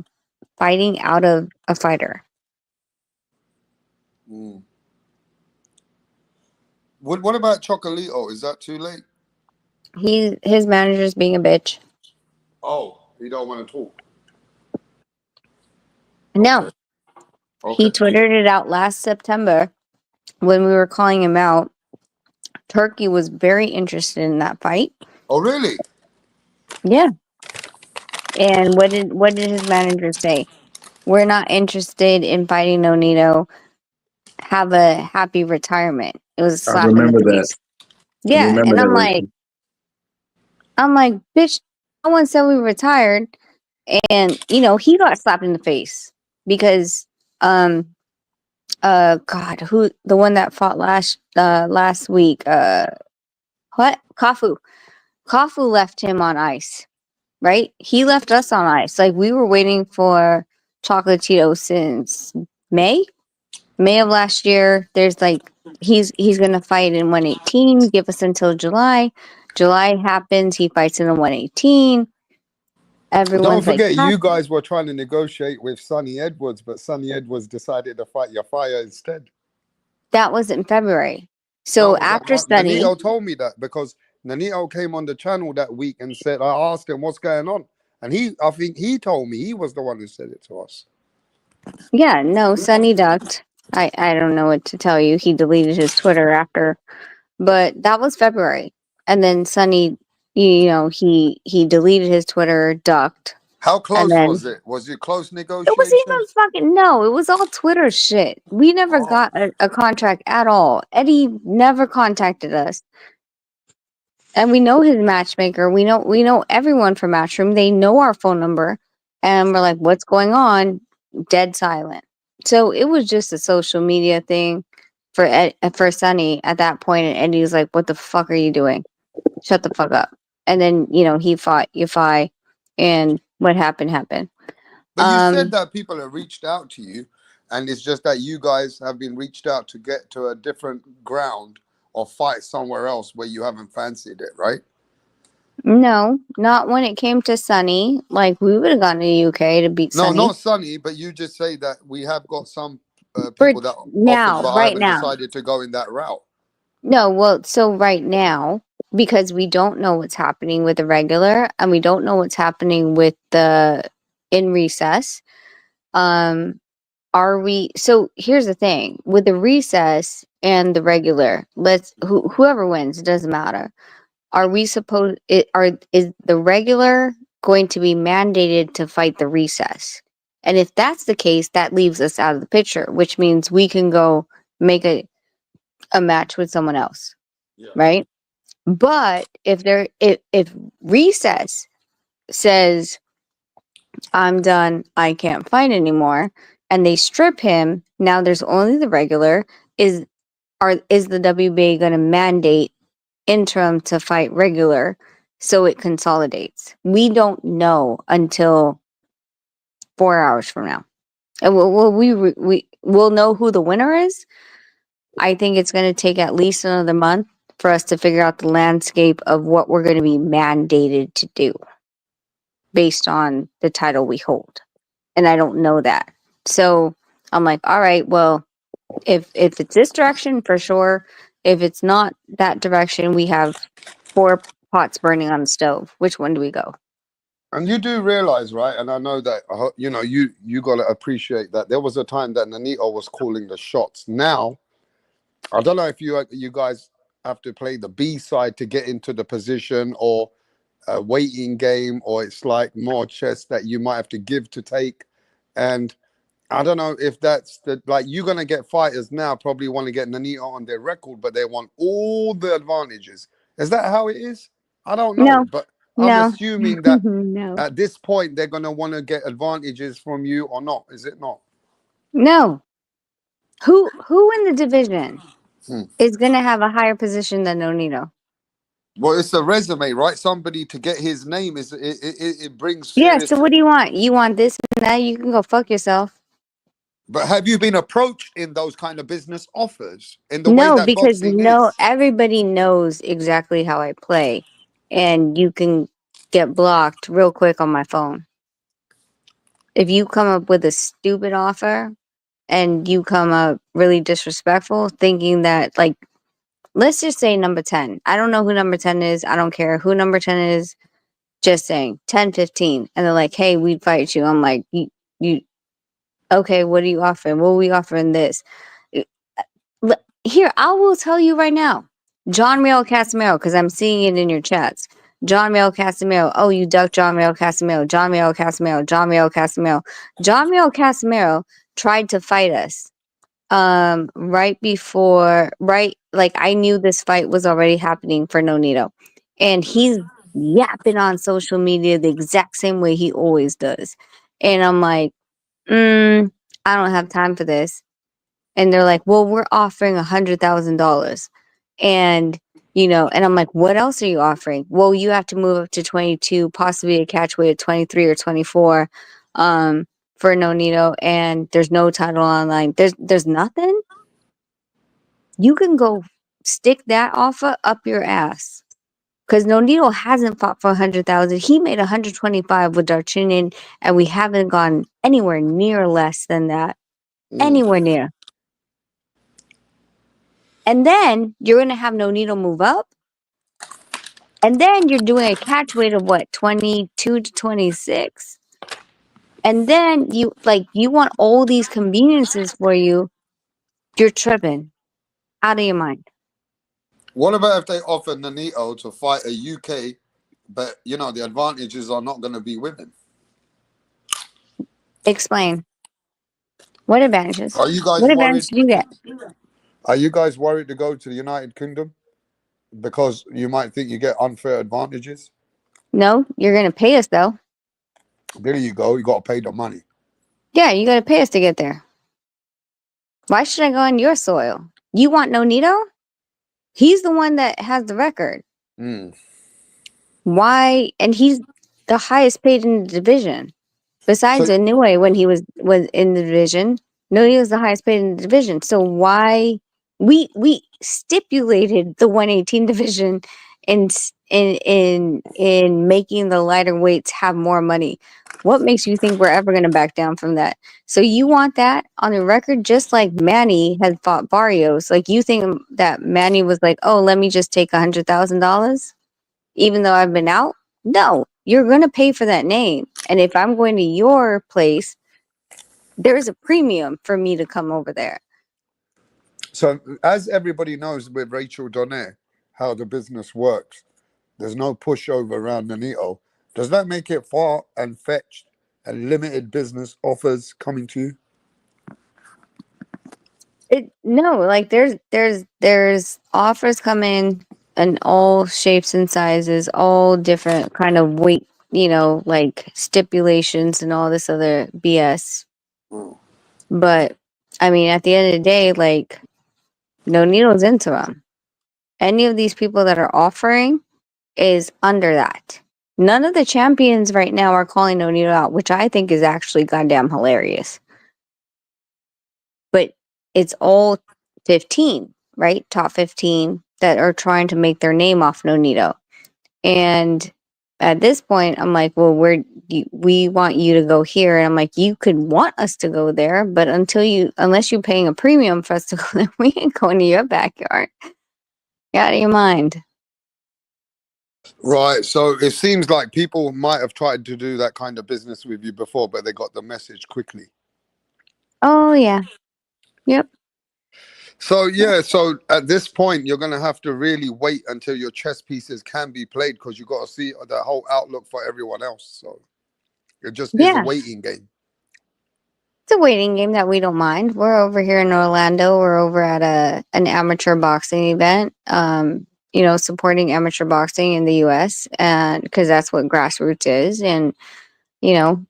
fighting out of a fighter. What about Chocolito? Is that too late? His manager's being a bitch. Oh, he don't want to talk. No. Okay. He twittered it out last September when we were calling him out. Turkey was very interested in that fight. Oh, really? Yeah. And what did his manager say? We're not interested in fighting Nonito. Have a happy retirement. It was a I slap in the remember that. face. Yeah, remember and that, I'm like, bitch, no one said we retired. And he got slapped in the face because God, who the one that fought last week, what? Kafu left him on ice, right? He left us on ice. Like, we were waiting for Chocolatito since May of last year. There's like, he's gonna fight in 118. Give us until July. July happens. He fights in the 118. Don't Everyone's like, forget, you guys were trying to negotiate with Sonny Edwards, but Sonny Edwards decided to fight your fire instead. that was in February. So after Sonny, Nanito told me that because Nanito came on the channel that week and said, I asked him what's going on. And I think he told me, he was the one who said it to us. yeah, no, Sonny ducked. I don't know what to tell you. He deleted his Twitter after, but that was February. And then Sonny, he deleted his Twitter, ducked. How close then, was it? Was it close it negotiation? was even fucking, no, it was all Twitter shit. We never got a contract at all. Eddie never contacted us. And we know his matchmaker. We know everyone from Matchroom. They know our phone number. And we're like, what's going on? Dead silent. So it was just a social media thing for Sonny at that point. And Eddie was like, what the fuck are you doing? Shut the fuck up. And then, he fought Yafai, and what happened. But you said that people have reached out to you, and it's just that you guys have been reached out to get to a different ground or fight somewhere else where you haven't fancied it, right? No, not when it came to Sonny. Like, we would have gone to the UK to beat Sonny. No, not Sonny, but you just say that we have got some people that offered, but I haven't decided to go in that route. No, well, so right now, because we don't know what's happening with the regular and we don't know what's happening with the in recess, are we, so here's the thing with the recess and the regular, whoever wins, it doesn't matter. Are we supposed, is the regular going to be mandated to fight the recess? And if that's the case, that leaves us out of the picture, which means we can go make a match with someone else, right? But if recess says, I'm done, I can't fight anymore, and they strip him, now there's only the regular, is the WBA going to mandate interim to fight regular so it consolidates? We don't know until 4 hours from now. And we'll know who the winner is. I think it's going to take at least another month for us to figure out the landscape of what we're going to be mandated to do based on the title we hold. And I don't know that. So I'm like, all right, well, if it's this direction, for sure. If it's not that direction, we have 4 pots burning on the stove. Which one do we go? And you do realize, right? And I know that, you got to appreciate that there was a time that Nanito was calling the shots. Now, I don't know if you guys have to play the B side to get into the position, or a waiting game, or it's like more chess that you might have to give to take. And I don't know if that's you're going to get fighters now probably want to get Nanito on their record, but they want all the advantages. Is that how it is? I don't know. No. But I'm No. assuming that No. at this point they're gonna want to get advantages from you or not. Is it not? No. Who in the division Hmm. is gonna have a higher position than Nonito? Well, it's a resume, right? Somebody to get his name is it brings Yeah, serious. so what do you want? You want this and that? You can go fuck yourself. But have you been approached in those kind of business offers in the way No, that because boxing is? everybody knows exactly how I play, and you can get blocked real quick on my phone. If you come up with a stupid offer and you come up really disrespectful, thinking that, like, let's just say number 10. I don't know who number 10 is. I don't care who number 10 is. Just saying 10, 15. And they're like, hey, we'd fight you. I'm like, you okay, what are you offering? What are we offering this? Here, I will tell you right now. John Mayo Casimiro, because I'm seeing it in your chats. John Mayo Casimiro. Oh, you ducked John Mayo Casimiro. John Mayo Casimiro. John Mayo Casimiro. John Mayo Casimiro tried to fight us. Right before, like I knew this fight was already happening for Nonito. And he's yapping on social media the exact same way he always does. And I'm like, I don't have time for this. And they're like, well, we're offering $100,000. And, and I'm like, what else are you offering? Well, you have to move up to 22, possibly a catch weight of 23 or 24 for Nonito. And there's no title online. There's nothing. You can go stick that offer up your ass. Because Nonito hasn't fought for 100,000. He made 125 with Darchinian, and we haven't gone anywhere near less than that. Anywhere near. And then you're going to have Nonito move up. And then you're doing a catch weight of what, 22 to 26. And then you want all these conveniences for you. You're tripping out of your mind. What about if they offer Nanito to fight a UK, but the advantages are not going to be women? Explain. What advantages? Are you guys What advantage worried? do you get? Are you guys worried to go to the United Kingdom because you might think you get unfair advantages? No, you're going to pay us though. There you go. You got to pay the money. Yeah, you got to pay us to get there. Why should I go on your soil? You want Nonito? He's the one that has the record. Why? And he's the highest paid in the division. Besides So Inoue, when he was in the division, Nonito was the highest paid in the division. So why we stipulated the 118 division in making the lighter weights have more money. What makes you think we're ever going to back down from that? So you want that on the record, just like Manny had fought Barrios. Like you think that Manny was like, oh, let me just take $100,000, even though I've been out? No, you're going to pay for that name. And if I'm going to your place, there's a premium for me to come over there. So as everybody knows with Rachel Donner, how the business works, there's no pushover around Nanito. Does that make it far and fetched and limited business offers coming to you? No, like there's offers coming in all shapes and sizes, all different kind of weight, like stipulations and all this other BS. But I mean, at the end of the day, like no needles into them. Any of these people that are offering is under that. None of the champions right now are calling Nonito out, which I think is actually goddamn hilarious. But it's all 15, right? Top 15 that are trying to make their name off Nonito. And at this point, I'm like, well, we want you to go here. And I'm like, you could want us to go there, but unless you're paying a premium for us to go there, we ain't going to your backyard. Get out of your mind. Right. So it seems like people might have tried to do that kind of business with you before, but they got the message quickly. Oh, yeah. Yep. So, yeah. So at this point, you're going to have to really wait until your chess pieces can be played because you got to see the whole outlook for everyone else. So it just is a Yeah. waiting game. It's a waiting game that we don't mind. We're over here in Orlando. We're over at an amateur boxing event. supporting amateur boxing in the U.S. and because that's what grassroots is, and you know,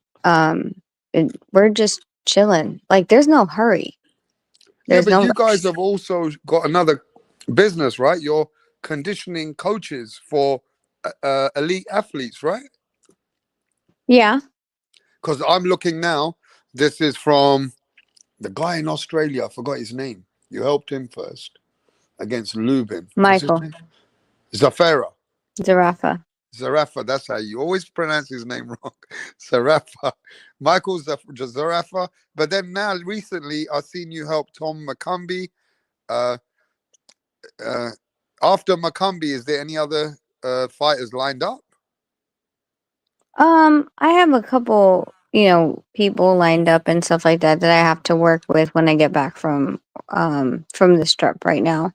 we're just chilling. Like, there's no hurry. Yeah, There's but no you rush. guys have also got another business, right? You're conditioning coaches for elite athletes, right? Yeah, Because I'm looking now. This is from the guy in Australia. I forgot his name. You helped him first against Lubin. What's his Michael name? Zafera. Zarafa. Zarafa. That's how you always pronounce his name wrong. Zarafa. Michael Zarafa. But then now, recently, I've seen you help Tom McCumbee. Uh, uh, After McCumbee, is there any other fighters lined up? I have a couple, people lined up and stuff like that that I have to work with when I get back from this trip right now.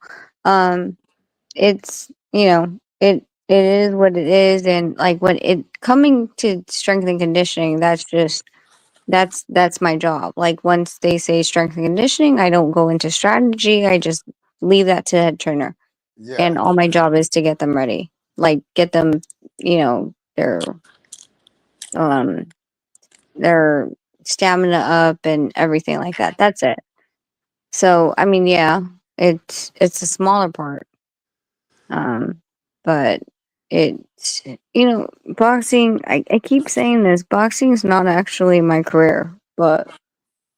It's it is what it is, and like when it coming to strength and conditioning, that's my job. Like once they say strength and conditioning, I don't go into strategy. I just leave that to the head trainer, Yeah. and all my job is to get them ready, like get them, their um their stamina up and everything like that. That's it. So I mean, yeah, it's a smaller part, um, but it's boxing. I keep saying this. Boxing is not actually my career, but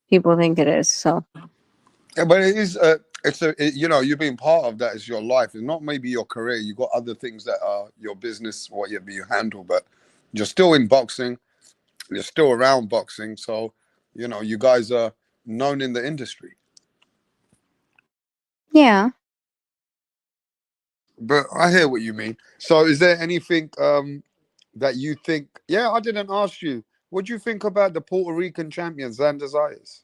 people think it is. So Yeah, but it is. You've been part of that as your life. It's not maybe your career. You got other things that are your business, what you handle, but you're still in boxing. You're still around boxing, so you guys are known in the industry. yeah. But I hear what you mean. So, is there anything that you think? Yeah, I didn't ask you. What do you think about the Puerto Rican champion Xander Zayas?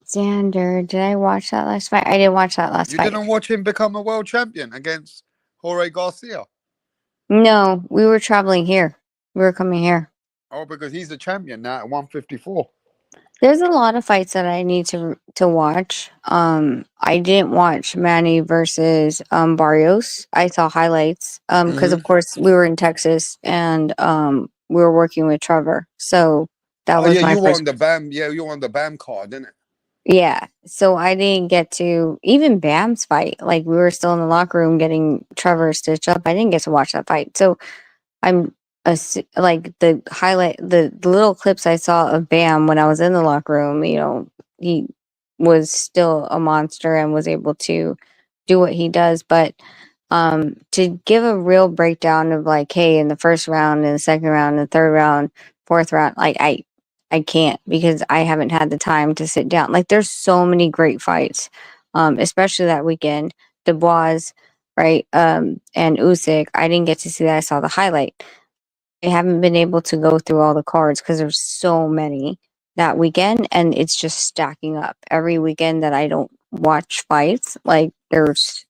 Xander, did I watch that last fight? I didn't watch that last You fight. didn't watch him become a world champion against Jorge Garcia? No, we were traveling here. We were coming here. Oh, because he's a champion now at 154. There's a lot of fights that I need to watch. I didn't watch Manny versus Barrios. I saw highlights. Because Hmm. of course we were in Texas and we were working with Trevor. So that Oh was yeah, my you first. won the BAM. Yeah, you won the BAM card, didn't it? Yeah. So I didn't get to even Bam's fight. Like we were still in the locker room getting Trevor stitched up. I didn't get to watch that fight. So I'm like the little clips I saw of Bam when I was in the locker room, he was still a monster and was able to do what he does. But to give a real breakdown of like, hey, in the first round, in the second round, in the third round, fourth round, like I can't because I haven't had the time to sit down. Like there's so many great fights, especially that weekend. Dubois, right? And Usyk. I didn't get to see that. I saw the highlight. I haven't been able to go through all the cards because there's so many that weekend, and it's just stacking up. Every weekend that I don't watch fights, like there's,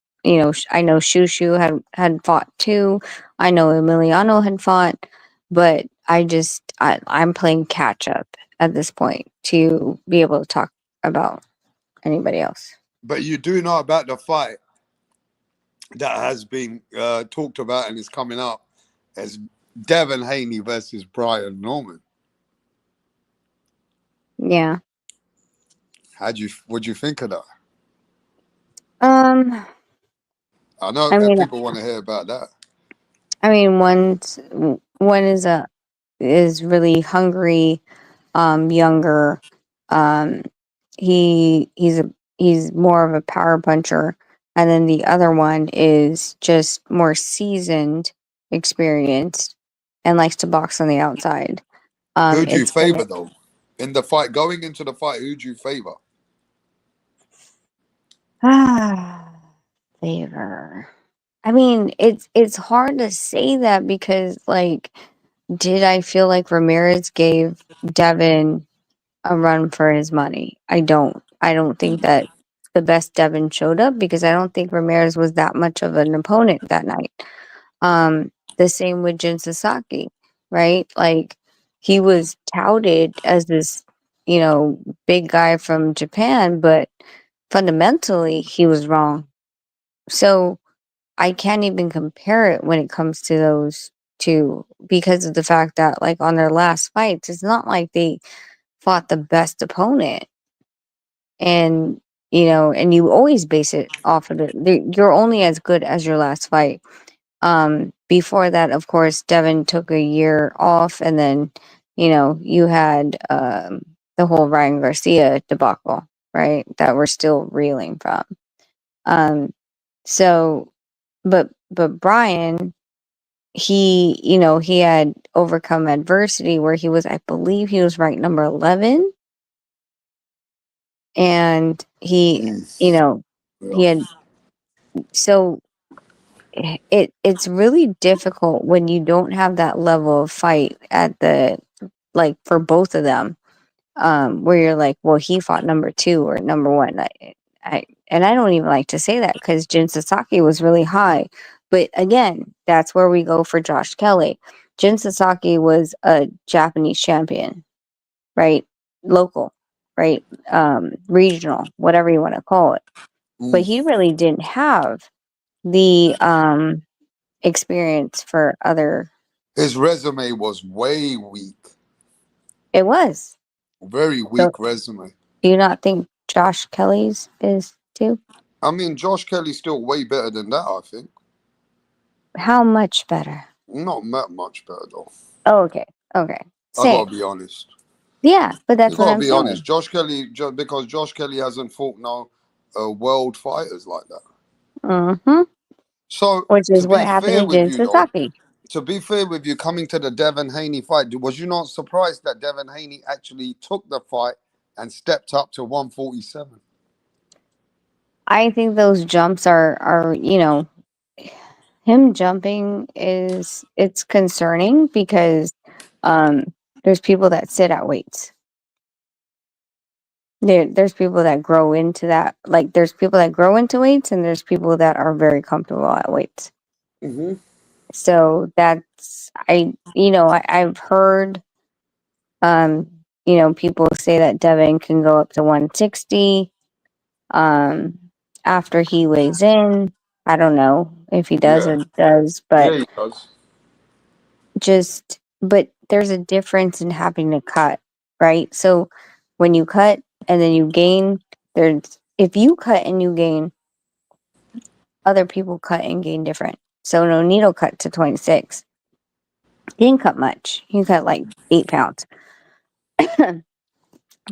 I know Shushu had fought too. I know Emiliano had fought, but I'm playing catch up at this point to be able to talk about anybody else. But you do know about the fight that has been talked about and is coming up as Devin Haney versus Brian Norman. Yeah. What'd you think of that? Um. I know I mean, people want to hear about that. one is really hungry, younger. Um, he's more of a power puncher, and then the other one is just more seasoned, experienced, and likes to box on the outside. Who'd you It's gonna favor though? In the fight, going into the fight, who'd you favor? favor. I mean, it's hard to say that because like, did I feel like Ramirez gave Devin a run for his money? I don't. I don't think that the best Devin showed up because I don't think Ramirez was that much of an opponent that night. The same with Jin Sasaki, right? Like he was touted as this, big guy from Japan, but fundamentally he was wrong. So I can't even compare it when it comes to those two because of the fact that, like, on their last fights, it's not like they fought the best opponent. And, and you always base it off of you're only as good as your last fight. Before that, of course, Devin took a year off, and then, you had the whole Ryan Garcia debacle, right? That we're still reeling from. So, but Brian, he had overcome adversity where I believe he was ranked number 11, and he had, so it's really difficult when you don't have that level of fight at the, like, for both of them, where you're like, well, he fought number 2 or number 1. And I don't even like to say that because Jin Sasaki was really high. But again, that's where we go for Josh Kelly. Jin Sasaki was a Japanese champion, right? Local, right? Regional, whatever you want to call it. But he really didn't have the experience for other. His resume was way weak. It was. Very So, weak resume. do you not think Josh Kelly's is too? I mean, Josh Kelly's still way better than that, I think. How much better? Not that much better, though. Oh, okay. I gotta be honest. Yeah, but that's You what gotta I'm be saying. honest. Josh Kelly, because Josh Kelly hasn't fought no world fighters like that. Mm-hmm. So, Which is to what be happened fair to with Jin you, though, Sasaki. to be fair with you, coming to the Devin Haney fight, was you not surprised that Devin Haney actually took the fight and stepped up to 147? I think those jumps are him jumping it's concerning because there's people that sit at weights. There's people that grow into that. Like, there's people that grow into weights, and there's people that are very comfortable at weights. Mm-hmm. So that's I've heard people say that Devin can go up to 160 after he weighs in. I don't know if he does or does, but Yeah, he does. but there's a difference in having to cut, right? So when you cut and then you gain, if you cut and you gain, other people cut and gain different. So Nonito cut to 26. He didn't cut much. He cut like 8 pounds.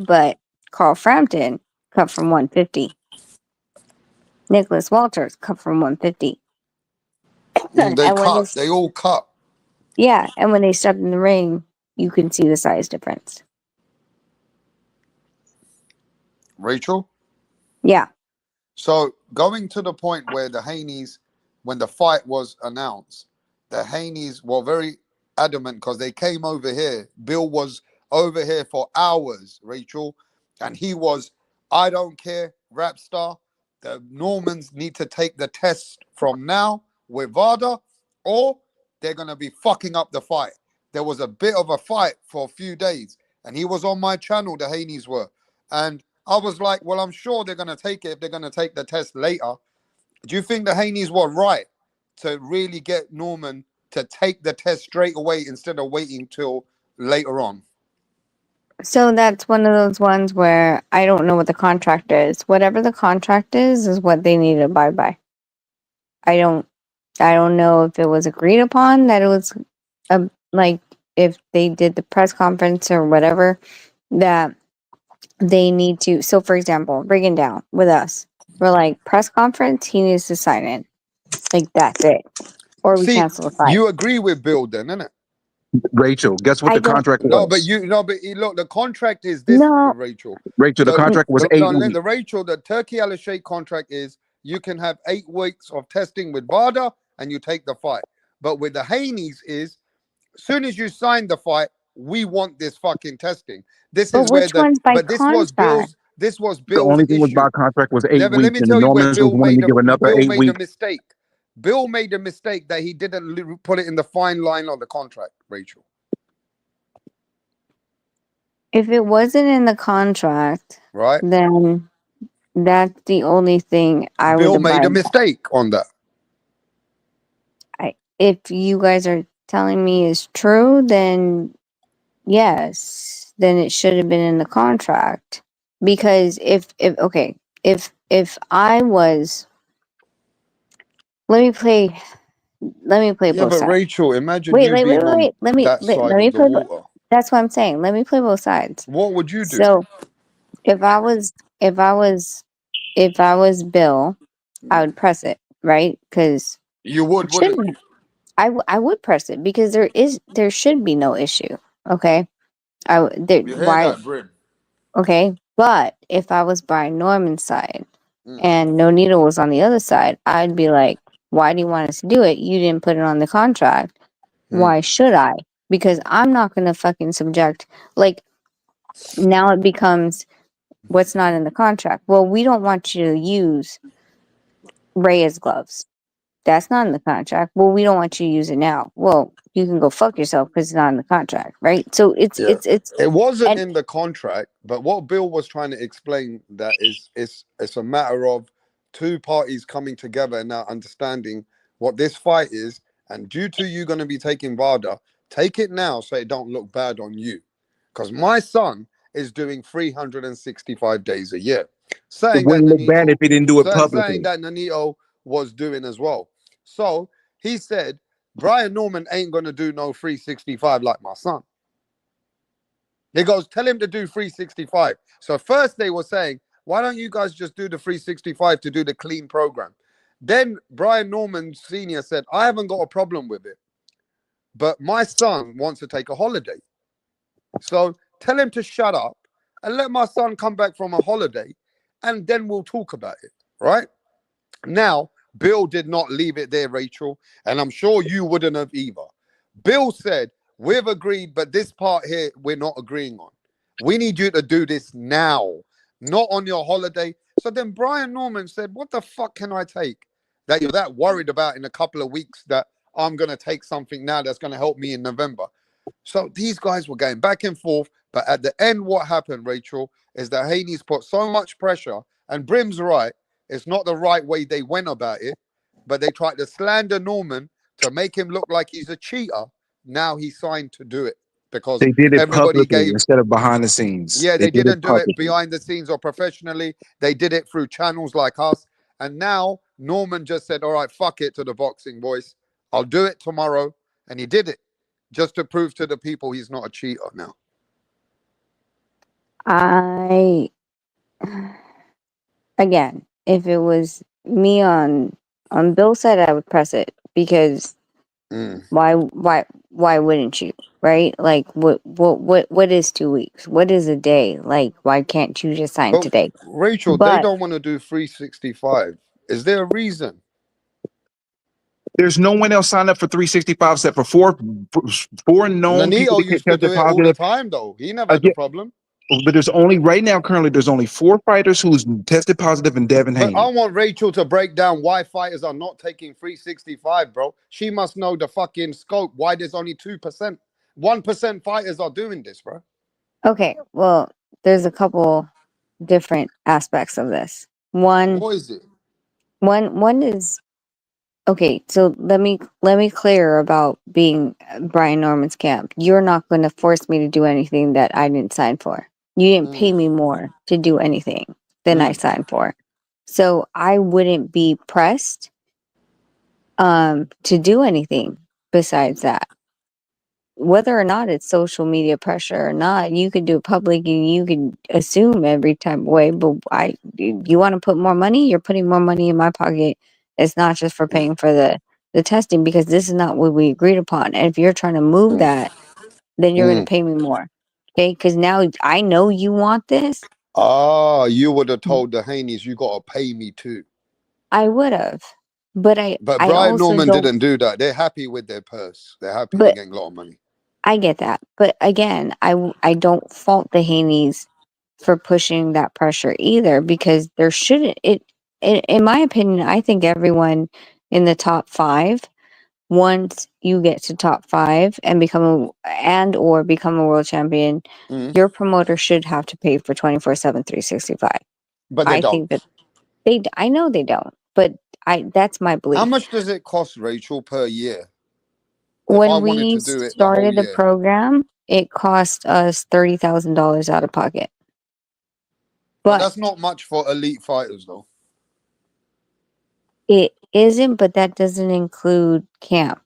But Carl Frampton cut from 150. Nicholas Walters cut from 150. They And when cut. They all cut. yeah, and when they stepped in the ring, you can see the size difference. Rachel? Yeah. So, going to the point where the Haneys, when the fight was announced, the Haneys were very adamant because they came over here. Bill was over here for hours, Rachel, and he was, I don't care, rap star. The Normans need to take the test from now with Vada, or they're going to be fucking up the fight. There was a bit of a fight for a few days, and he was on my channel, the Haneys were. And I was like, well, I'm sure they're going to take it if they're going to take the test later. Do you think the Haneys were right to really get Norman to take the test straight away instead of waiting till later on? So that's one of those ones where I don't know what the contract is. Whatever the contract is what they need to abide by. I don't know if it was agreed upon that it was like if they did the press conference or whatever that they need to. So for example, bringing down with us, we're like, press conference, he needs to sign in. Like, that's it. Or we See, cancel the fight. you agree with Bill then, innit? Rachel, guess what I the don't. contract No, but was? look, the contract is this, No. Rachel. Rachel, the contract was 8 weeks. The Turki Alalshikh contract is you can have 8 weeks of testing with Vada and you take the fight. But with the Haneys is, as soon as you sign the fight, we want this fucking testing. This But is where which one's by contract? this was The only Bill's thing was issue. about contract was 8 Let weeks, me and the tell you where Normans was wanting to give another Bill 8 made a weeks. mistake. Bill made a mistake that he didn't put it in the fine line of the contract, Rachel. If it wasn't in the contract, right? Then That's the only thing I would Bill made a abide by. mistake on that. If you guys are telling me is true, then yes, then it should have been in the contract. Because if I was, let me play Yeah, both but sides. Rachel, imagine Wait, you wait, wait, being wait, on wait. Let me that let side me of the play. water. That's what I'm saying. Let me play both sides. What would you do? So if I was if I was if I was Bill, I would press it, right? Because You would, there wouldn't shouldn't. you? I would press it because there should be no issue. Okay, You hear why? that, Brim? Okay, but if I was Brian Norman's side Mm. and No Needle was on the other side, I'd be like, why do you want us to do it? You didn't put it on the contract. Mm. Why should I? Because I'm not gonna fucking subject. Like, now it becomes what's not in the contract. Well, we don't want you to use Reyes gloves. That's not in the contract. Well, we don't want you to use it now. Well, you can go fuck yourself because it's not in the contract, right? So Yeah. It wasn't and in the contract, but what Bill was trying to explain that is it's a matter of two parties coming together and now understanding what this fight is. And due to you going to be taking VADA, take it now so it don't look bad on you. Because my son is doing 365 days a year. It Saying that wouldn't look bad if he didn't do it saying publicly. that Nanito was doing as well. So he said, Brian Norman ain't going to do no 365 like my son. He goes, tell him to do 365. So first they were saying, why don't you guys just do the 365 to do the clean program? Then Brian Norman Sr. said, I haven't got a problem with it, but my son wants to take a holiday. So tell him to shut up and let my son come back from a holiday and then we'll talk about it, right? Now, Bill did not leave it there, Rachel, and I'm sure you wouldn't have either. Bill said, we've agreed, but this part here, we're not agreeing on. We need you to do this now, not on your holiday. So then Brian Norman said, what the fuck can I take that you're that worried about in a couple of weeks that I'm going to take something now that's going to help me in November? So these guys were going back and forth. But at the end, what happened, Rachel, is that Haney's put so much pressure, and Brim's right. It's not the right way they went about it, but they tried to slander Norman to make him look like he's a cheater. Now he signed to do it because They did it everybody publicly gave. instead of behind the scenes. Yeah, They they did it didn't do it publicly. behind the scenes or professionally. They did it through channels like us. And now Norman just said, all right, fuck it to the boxing voice. I'll do it tomorrow. And he did it just to prove to the people he's not a cheater now. I again, if it was me on Bill's side, I would press it because Mm. why wouldn't you? Right? Like what is 2 weeks? What is a day? Like why can't you just sign But today? Rachel, they But don't want to do 365. Is there a reason? There's no one else signed up for 365 except for four known people Nanito that used to do tested it all the positive. time, though. He never had the Again, problem. but there's only right now currently there's only 4 fighters who's tested positive in Devin But I Haney. want Rachel to break down why fighters are not taking 365, bro. She must know the fucking scope. Why there's only 2%. 1% fighters are doing this, bro. okay, well, there's a couple different aspects of this. One What is it? one is okay, so let me clear about being Brian Norman's camp. You're not going to force me to do anything that I didn't sign for. You didn't pay Mm, me more to do anything than I mm. signed for. So I wouldn't be pressed to do anything besides that. Whether or not it's social media pressure or not, you could do it public and you could assume every type of way. But you want to put more money, you're putting more money in my pocket. It's not just for paying for the testing because this is not what we agreed upon. And if you're trying to move that, then you're going to Mm. pay me more. Okay, because now I know you want this. Ah, you would have told the Haneys you got to pay me too. I would have, but But I Brian also Norman don't. didn't do that. They're happy with their purse. They're happy. They're But getting a lot of money. I get that. But again, I don't fault the Haneys for pushing that pressure either because there shouldn't it in my opinion, I think everyone in the top 5, once you get to top 5 and become a world champion, Mm. your promoter should have to pay for 24/7 365. But they I don't. think that I know they don't, but that's my How belief. much does it cost, Rachel, per year? If I When wanted we to do it the whole started the year. program, it cost us $30,000 out of pocket. But But that's not much for elite fighters, though. it isn't, but that doesn't include camp.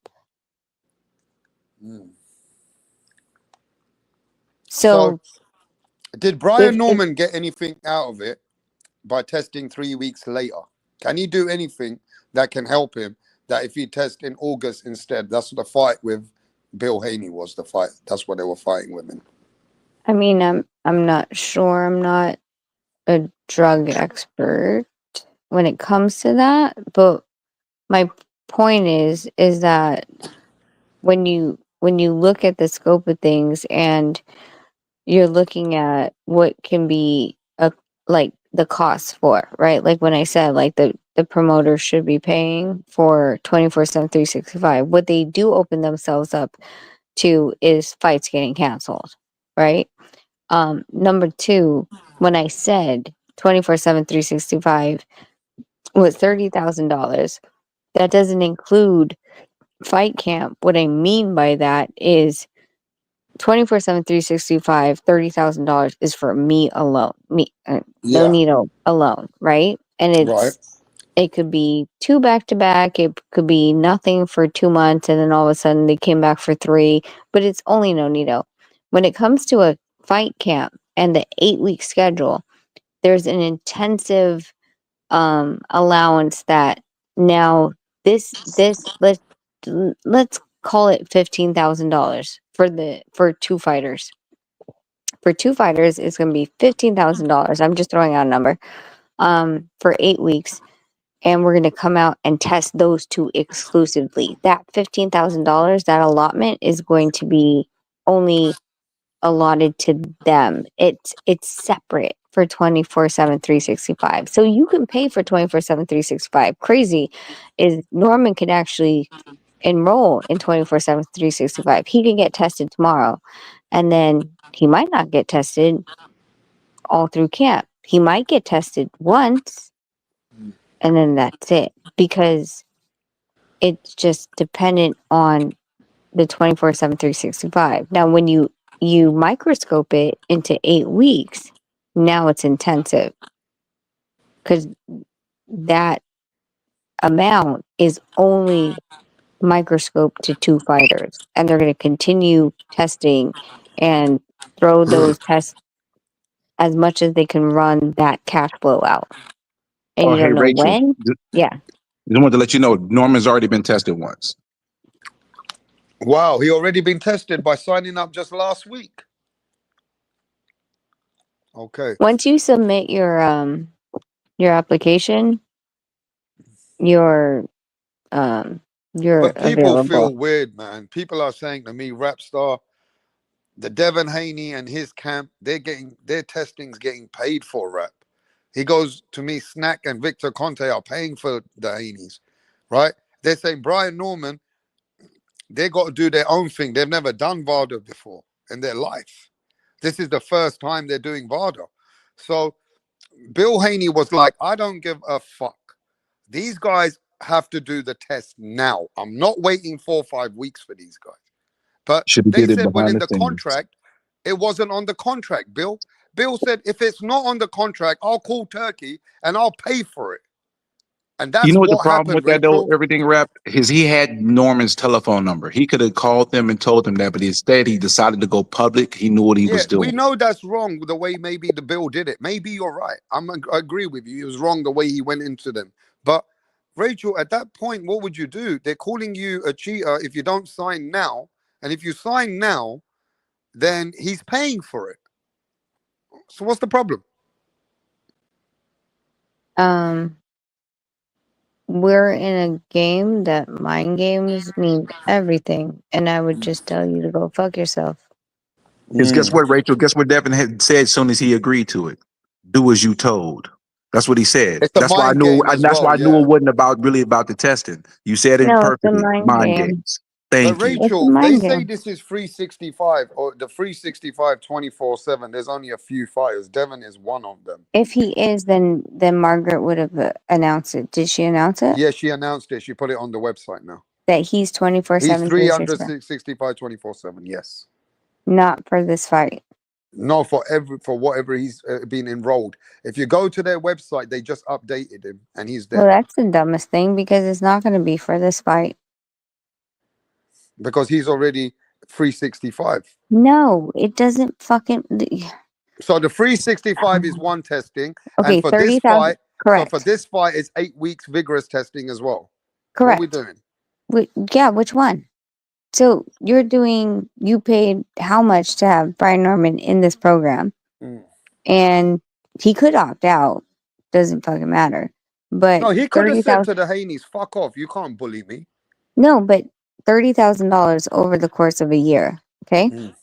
Mm. So did Brian if Norman get anything out of it by testing 3 weeks later? Can he do anything that can help him? That if he tests in August instead, that's the fight with Bill Haney was the fight. That's what they were fighting with him. I mean, I'm not sure. I'm not a drug expert when it comes to that, but my point is that when you look at the scope of things and you're looking at what can be like the cost for, right? Like when I said like the promoter should be paying for 24/7 365. What they do open themselves up to is fights getting canceled, right? Number 2, when I said 24/7 365 was $30,000, that doesn't include fight camp. What I mean by that is 24/7 365 $30,000 is for me alone. Me no Yeah. Nito alone, right? And Right. it could be 2 back to back, it could be nothing for 2 months and then all of a sudden they came back for 3, but it's only no Nito. When it comes to a fight camp and the 8-week schedule, there's an intensive allowance that now this let's call it $15,000 for 2 fighters. For 2 fighters, it's going to be $15,000. I'm just throwing out a number. For 8 weeks, and we're going to come out and test those 2 exclusively. That $15,000, that allotment is going to be only allotted to them. It's separate for 24/7 365. So you can pay for 24/7 365. Crazy is Norman can actually enroll in 24/7 365. He can get tested tomorrow and then he might not get tested all through camp. He might get tested once and then that's it, because it's just dependent on the 24/7 365. Now when you microscope it into 8 weeks, now it's intensive because that amount is only microscoped to 2 fighters, and they're going to continue testing and throw those tests as much as they can run that cash flow out. And Oh, you hey, don't know Rachel. when. Yeah. Just wanted to let you know Norman's already been tested once. Wow, he already been tested by signing up just last week. Okay. Once you submit your application, you're But people available. feel weird, man. People are saying to me, Rapstar, the Devin Haney and his camp, their testing's getting paid for, Rap. He goes to me, Snack and Victor Conte are paying for the Haneys, right? They're saying Brian Norman, they got to do their own thing. They've never done VADA before in their life. This is the first time they're doing VADA. So Bill Haney was like, I don't give a fuck. These guys have to do the test now. I'm not waiting 4 or 5 weeks for these guys. But Should have they did it said when behind in the the scenes. contract, it wasn't on the contract, Bill. Bill said, if it's not on the contract, I'll call Turkey and I'll pay for it. And You that's know what the what problem happened, with that though? Rachel. Everything Rap is he had Norman's telephone number. He could have called them and told them that, but instead he decided to go public. He knew what he Yeah, was we doing. know that's wrong the way maybe the bill did it. Maybe you're right. I agree with you. It was wrong the way he went into them. But Rachel, at that point, what would you do? They're calling you a cheater if you don't sign now. And if you sign now, then he's paying for it. So what's the problem? We're in a game that mind games mean everything, and I would just tell you to go fuck yourself. Because guess what, Rachel? Guess what Devin had said as soon as he agreed to it? Do as you told. That's what he said. It's a That's why I mind knew. game as That's well, why I knew yeah. it wasn't really about the testing. You said it No, it's a perfectly. mind Mind game. games. Thank you. It's a Rachel, they mind say game. this is 365 or the 365 24/7. There's only a few fighters. Devin is one of them. If he is, then Margaret would have announced it. Did she announce it? Yeah, she announced it. She put it on the website now. That he's 24/7, He's 365. 365 24/7. Yes. Not for this fight. No, for whatever he's been enrolled. If you go to their website, they just updated him and he's Well, there that's the dumbest thing because it's not going to be for this fight. because he's already 365. No, it doesn't fucking. So the 365 is one testing, and Okay, for this 30,000. fight, Correct. so for this fight, it's 8 weeks vigorous testing as well. Correct. What are we doing? Yeah, which one? So you paid how much to have Brian Norman in this program? Mm. And he could opt out. Doesn't fucking matter. But No, he could have said 30,000. to the Haneys, "Fuck off! You can't bully me." No, but $30,000 over the course of a year. Okay,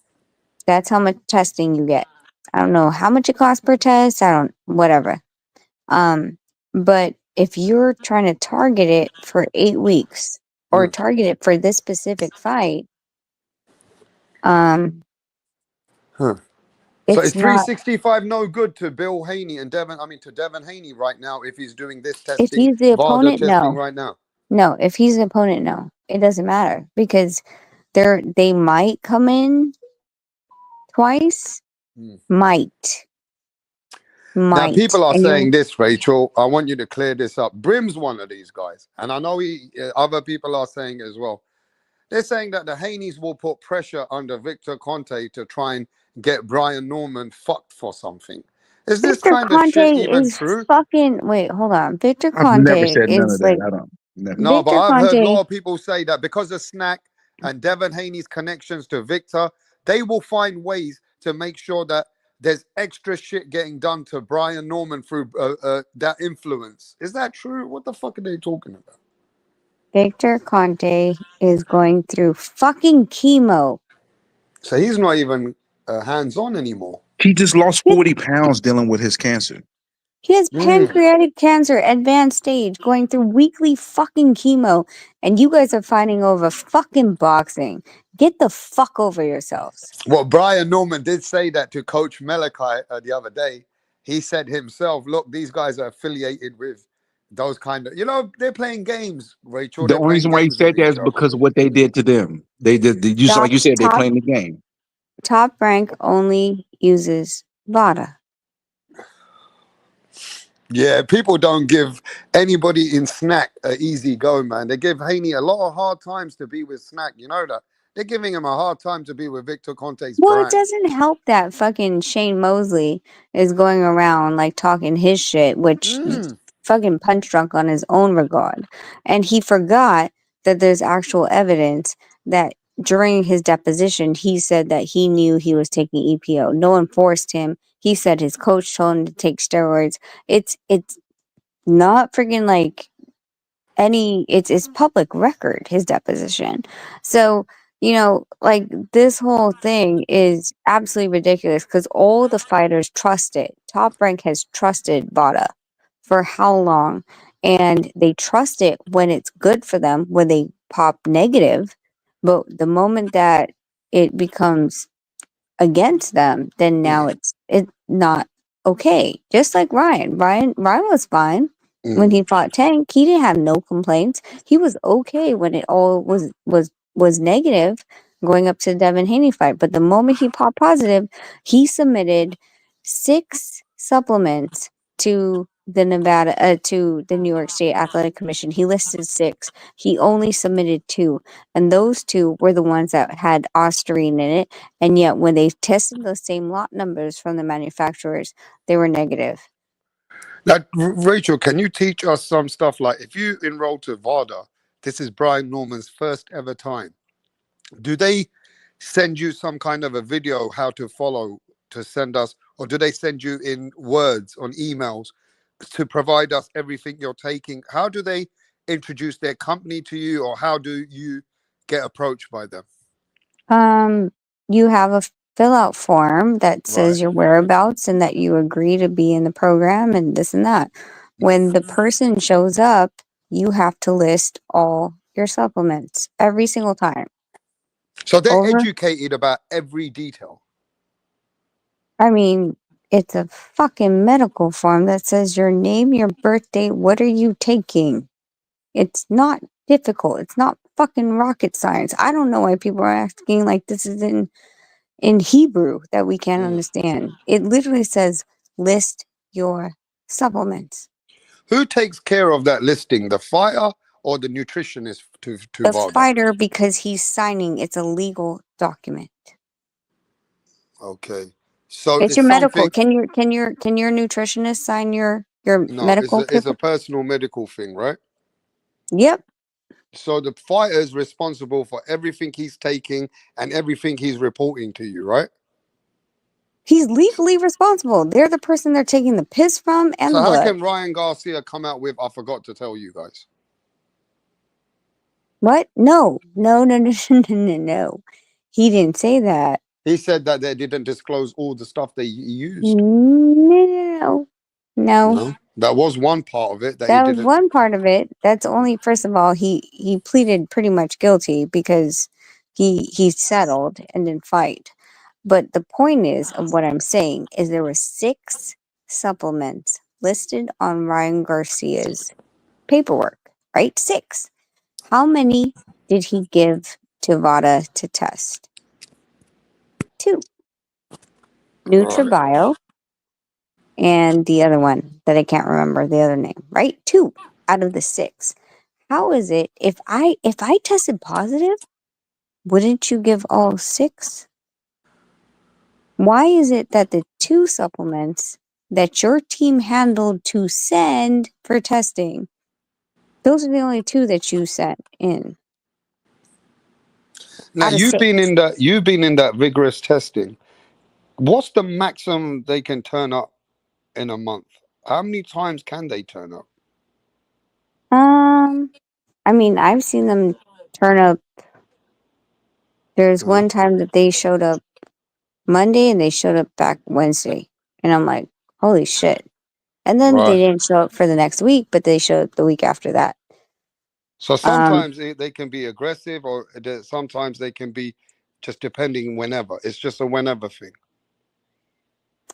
that's how much testing you get. I don't know how much it costs per test. Whatever. But if you're trying to target it for 8 weeks or target it for this specific fight, So it's is not. 365 no good to Bill Haney and Devin? I mean, to Devin Haney right now if he's doing this If testing, he's the VADA opponent, testing no. right now. No, if he's an opponent, no. It doesn't matter because they might come in twice. Might. Now, people are And saying this, Rachel. I want you to clear this up. Brim's one of these guys, and I know other people are saying it as well. They're saying that the Haneys will put pressure under Victor Conte to try and get Brian Norman fucked for something. Is this Victor kind of shit Conte even is true? fucking. Wait, hold on. Victor I've never Conte said none of is that. like. I don't. Never. No, but Victor I've heard a Conte. lot of people say that because of Snack and Devin Haney's connections to Victor, they will find ways to make sure that there's extra shit getting done to Brian Norman through that influence. Is that true? What the fuck are they talking about? Victor Conte is going through fucking chemo. So he's not even hands-on anymore. He just lost 40 pounds dealing with his cancer. He has pancreatic cancer, advanced stage, going through weekly fucking chemo, and you guys are fighting over fucking boxing. Get the fuck over yourselves. Well, Brian Norman did say that to Coach Malachi the other day. He said himself, look, these guys are affiliated with those kind of, they're playing games, Rachel. The They're only playing reason why he games with said that each is other. because of what they did to them. They did, like you said, they playing the game. Top Rank only uses VADA. Yeah, people don't give anybody in Snack an easy go, man. They give Haney a lot of hard times to be with Snack. You know that? They're giving him a hard time to be with Victor Conte's Well, it brand. doesn't help that fucking Shane Mosley is going around like talking his shit, which he's fucking punch drunk on his own regard. And he forgot that there's actual evidence that during his deposition, he said that he knew he was taking EPO. No one forced him. He said his coach told him to take steroids. It's not freaking like it's public record, his deposition. So, like this whole thing is absolutely ridiculous because all the fighters trust it. Top Rank has trusted VADA for how long? And they trust it when it's good for them, when they pop negative. But the moment that it becomes against them, then now it's not okay. Just like Ryan. Ryan was fine when he fought Tank. He didn't have no complaints. He was okay when it all was negative going up to the Devin Haney fight. But the moment he popped positive, he submitted 6 supplements to the New York State Athletic Commission. He listed 6. He only submitted 2, and those 2 were the ones that had ostarine in it. And yet, when they tested those same lot numbers from the manufacturers, they were negative. Now, Rachel, can you teach us some stuff like if you enroll to VADA, this is Brian Norman's first ever time. Do they send you some kind of a video how to follow to send us, or do they send you in words on emails to provide us everything you're taking? How do they introduce their company to you, or how do you get approached by them? You have a fill out form that says your whereabouts and that you agree to be in the program and this and that. When the person shows up, you have to list all your supplements every single time. So they're Over. educated about every detail. I mean, it's a fucking medical form that says your name, your birth date, what are you taking? It's not difficult. It's not fucking rocket science. I don't know why people are asking like this is in Hebrew that we can't understand. It literally says list your supplements. Who takes care of that listing? The fighter or the nutritionist to The VADA? fighter, because he's signing, it's a legal document. Okay. So It's it's your medical. something. Can your nutritionist sign your No, medical it's paper? a personal medical thing, right? Yep. So the fighter is responsible for everything he's taking and everything he's reporting to you, right? He's legally responsible. They're the person they're taking the piss from and So the how blood. can Ryan Garcia come out with, I forgot to tell you guys? What? No. No, no, no, no, no, no. He didn't say that. He said that they didn't disclose all the stuff they used. No. No. No, that was one part of it that he That was didn't. one part of it. That's only, first of all, he pleaded pretty much guilty because he settled and didn't fight. But the point is of what I'm saying is there were 6 supplements listed on Ryan Garcia's paperwork, right? 6. How many did he give to VADA to test? 2. Right. NutraBio and the other one that I can't remember the other name, right? 2 out of the 6. How is it if I tested positive, wouldn't you give all 6? Why is it that the 2 supplements that your team handled to send for testing, those are the only 2 that you sent in Now out of 6? you've been in that vigorous testing. What's the maximum they can turn up in a month? How many times can they turn up? I mean, I've seen them turn up. There's Uh, one time that they showed up Monday and they showed up back Wednesday. And I'm like, holy shit. And then they right. didn't show up for the next week, but they showed up the week after that. So Um, sometimes they can be aggressive, or sometimes they can be just depending whenever. It's just a whenever thing.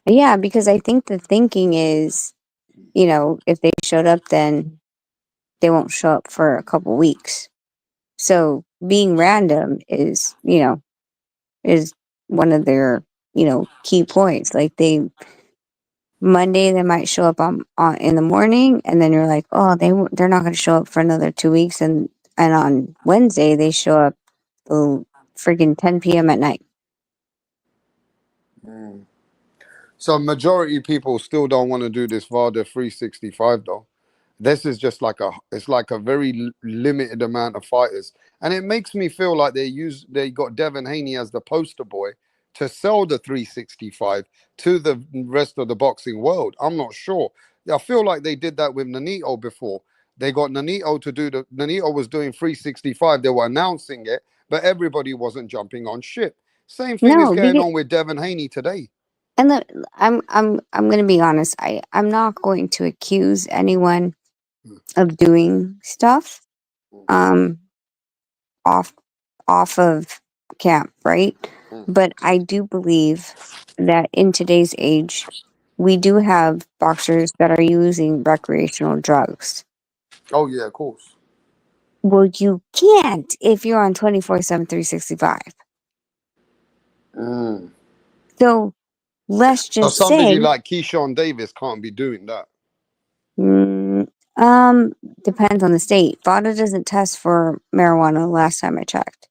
yeah, because I think the thinking is, if they showed up, then they won't show up for a couple weeks. So being random is one of their, key points. Like Monday they might show up on in the morning, and then you're like, oh, they're not going to show up for another 2 weeks, and on Wednesday they show up freaking 10 p.m. at night. Mm. So majority of people still don't want to do this VADA 365 though. This is just like it's like a very limited amount of fighters, and it makes me feel like they got Devin Haney as the poster boy to sell the 365 to the rest of the boxing world. I'm not sure. I feel like they did that with Nanito before. They got Nanito to do Nanito was doing 365. They were announcing it, but everybody wasn't jumping on ship. Same thing is No, going because on with Devin Haney today. and I'm going to be honest. I'm not going to accuse anyone of doing stuff um off of camp, right? Mm. But I do believe that in today's age, we do have boxers that are using recreational drugs. Oh yeah, of course. Well, you can't if you're on 24/7, 365. Mm. So let's So just say, somebody like Keyshawn Davis can't be doing that. mm, depends on the state. VADA doesn't test for marijuana last time I checked.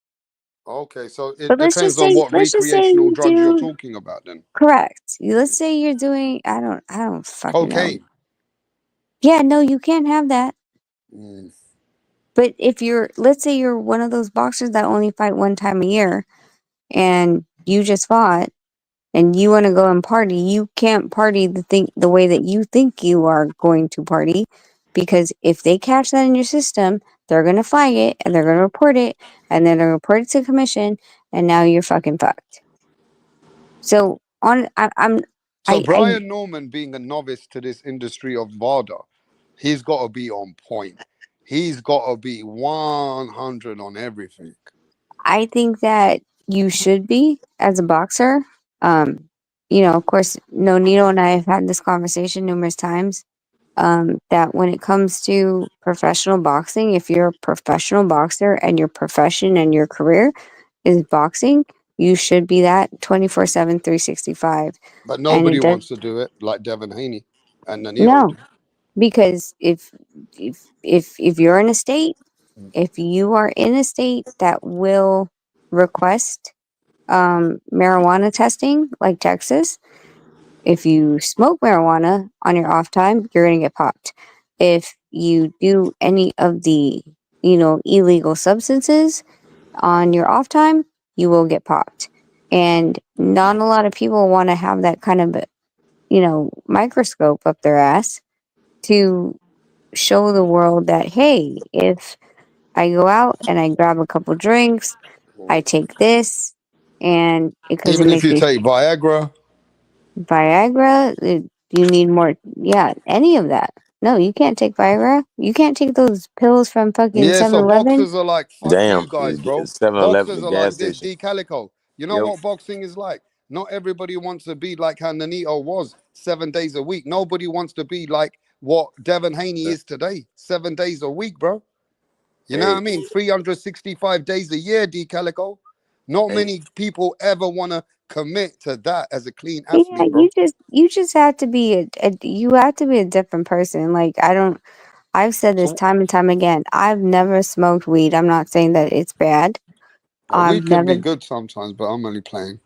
Okay, so it But depends on what let's just say recreational you drugs you're do talking about then. correct. Let's say you're doing, I don't fucking know. Cocaine. Yeah, no, you can't have that. Mm. But if let's say you're one of those boxers that only fight one time a year and you just fought and you want to go and party, you can't party the way that you think you are going to party, because if they catch that in your system, they're going to flag it and they're going to report it, and then they're going to report it to commission, and now you're fucking fucked. So So I Brian Norman, being a novice to this industry of VADA, he's got to be on point. He's got to be 100 on everything. I think that you should be as a boxer. Um, of course, Nonito and I have had this conversation numerous times. That when it comes to professional boxing, if you're a professional boxer and your profession and your career is boxing, you should be that 24/7, 365. But And nobody it does wants to do it like Devin Haney and Nanito no, do. because if you're in a state, if you are in a state that will request marijuana testing, like Texas, if you smoke marijuana on your off time, you're going to get popped. If you do any of the, illegal substances on your off time, you will get popped. And not a lot of people want to have that kind of, microscope up their ass to show the world that, hey, if I go out and I grab a couple drinks, I take this, and because it Even if makes you me take Viagra, Viagra, you need more. Yeah, any of that. No, you can't take Viagra. You can't take those pills from fucking yeah, so 7-Eleven. boxers are like, fuck Damn, you guys, bro. 7-Eleven, the Boxers are gas like this, station. D Calico. You know Yep. what boxing is like? Not everybody wants to be like how Nanito was 7 days a week. Nobody wants to be like what Devin Haney is today, 7 days a week, bro. You know what I Hey, mean? 365 days a year, D Calico. Not hey, many people ever want to commit to that as a clean Yeah, athlete, bro. you just have to be you have to be a different person. Like I don't. I've said this So time and time again. I've never smoked weed. I'm not saying that it's bad. I've weed can never, be good sometimes, but I'm only playing.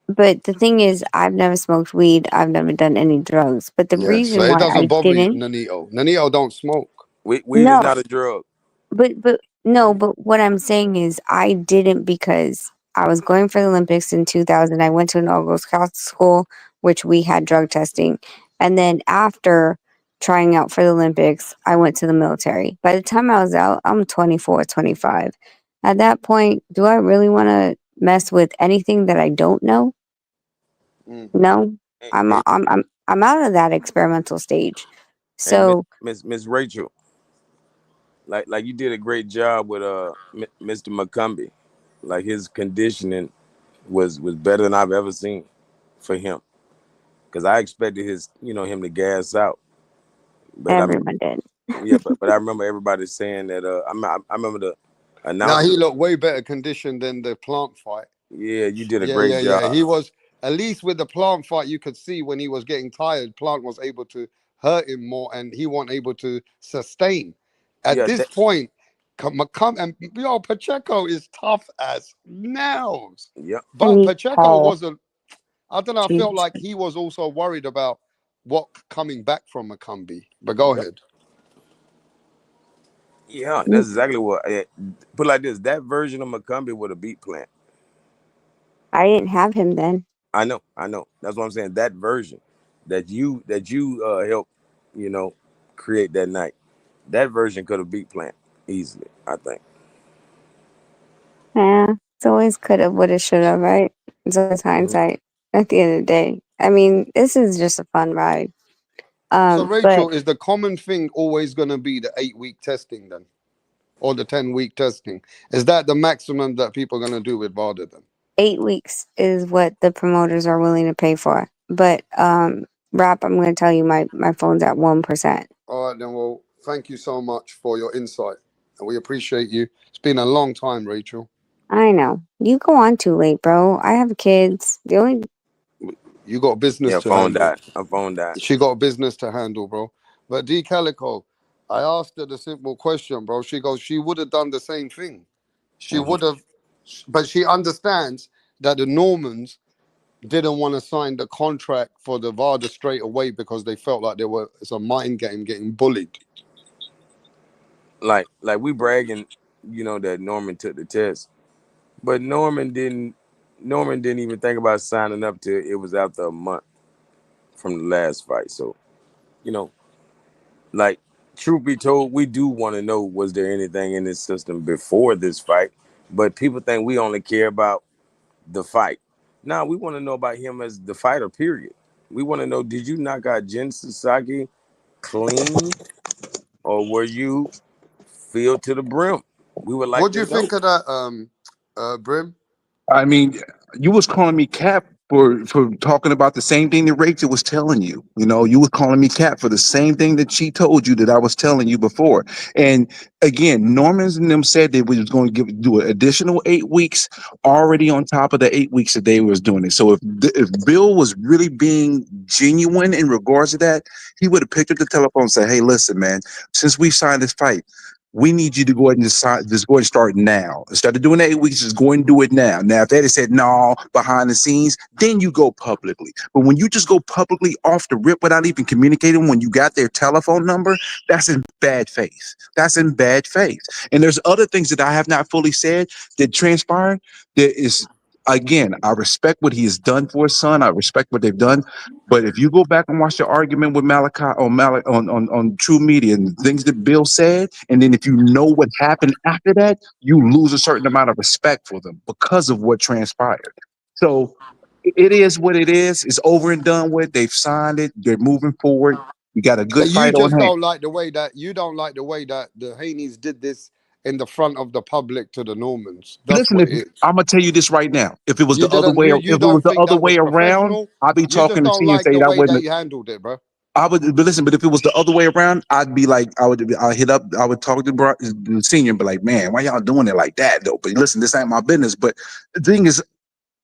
but the thing is, I've never smoked weed. I've never done any drugs. But the Yeah, so reason it why doesn't I bother you, didn't, Nanito. Nanito don't smoke. weed is no, not a drug. but no, but what I'm saying is I didn't because I was going for the Olympics in 2000. I went to an all-girls Scout school, which we had drug testing, and then after trying out for the Olympics, I went to the military. By the time I was out, I'm 24, 25. At that point, do I really want to mess with anything that I don't know? Mm. No, Hey, I'm hey, I'm I'm I'm out of that experimental stage. hey, So Miss Rachel, like you did a great job with Mr. McCumbee. Like his conditioning was better than I've ever seen for him. Because I expected him to gas out. But I everyone did. yeah, but I remember everybody saying that. I remember the Now he announcer. looked way better conditioned than the plant fight. Yeah, you did a Yeah, great yeah, yeah. job. He was at least with the plant fight. You could see when he was getting tired, plant was able to hurt him more, and he wasn't able to sustain. At Yeah, this point, and Pacheco is tough as nails, yeah, And but he's Pacheco tall. wasn't. I don't know. I felt Jesus. like he was also worried about what coming back from Macumbi. But go yeah, ahead. yeah. That's exactly what. Put it like this: that version of McCumbee with a beat plant. I didn't have him then. I know. That's what I'm saying. That version that you helped, you know, create that night. That version could have beat plant easily. I think. Yeah, it's always could have, would have, should have, right? It's always Mhm. hindsight at the end of the day. I mean, this is just a fun ride. So But Rachel, is the common thing always going to be the 8 week testing then? Or the 10 week testing? Is that the maximum that people are going to do with VADA then? 8 weeks is what the promoters are willing to pay for. But rap, I'm going to tell you, my phone's at 1%. All right, then. Well, thank you so much for your insight. And we appreciate you. It's been a long time, Rachel. I know you go on too late, bro. I have kids. The only You got business Yeah, to phone handle. died. Her phone died. She got business to handle, bro. But D Calico, I asked her the simple question, bro. She goes, she would have done the same thing. She Hmm. would have, but she understands that the Normans didn't want to sign the contract for the VADA straight away because they felt like it's a mind game getting bullied. Like we bragging, that Norman took the test, but Norman didn't even think about signing up till it was after a month from the last fight. So, you know, like truth be told, we do want to know was there anything in this system before this fight, but people think we only care about the fight. Now we want to know about him as the fighter. Period. We want to know: did you knock out Jen Sasaki clean, or were you filled to the brim? We would like What do you to know. think of that, Brim? I mean, you was calling me cap for talking about the same thing that Rachel was telling you. You know, you was calling me cap for the same thing that she told you that I was telling you before. And again, Normans and them said they was going to do an additional 8 weeks already on top of the 8 weeks that they was doing it. So if Bill was really being genuine in regards to that, he would have picked up the telephone and said, "Hey, listen, man, since we signed this fight, we need you to go ahead and decide, just go ahead and start now. Instead of doing the 8 weeks, just go and do it now." Now, if they had said no behind the scenes, then you go publicly. But when you just go publicly off the rip without even communicating when you got their telephone number, that's in bad faith. That's in bad faith. And there's other things that I have not fully said that transpired. That is, again, I respect what he has done for his son. I respect what they've done. But if you go back and watch the argument with Malachi on True Media and things that Bill said, and then if you know what happened after that, you lose a certain amount of respect for them because of what transpired. So it is what it is. It's over and done with. They've signed it. They're moving forward. We got a good But you fight on just hand. don't like the way that the Haneys did this in the front of the public to the Normans. That's Listen, what if it is. I'm gonna tell you this right now, if it was You the other didn't. way, You if it was don't the think other that was way around, professional. I'd be You just talking to don't C and like say the that way that wasn't. you handled it, bro. I would, but listen, but if it was the other way around, I'd be like, I hit up, I would talk to the senior and be like, man, why y'all doing it like that though? But listen, this ain't my business. But the thing is,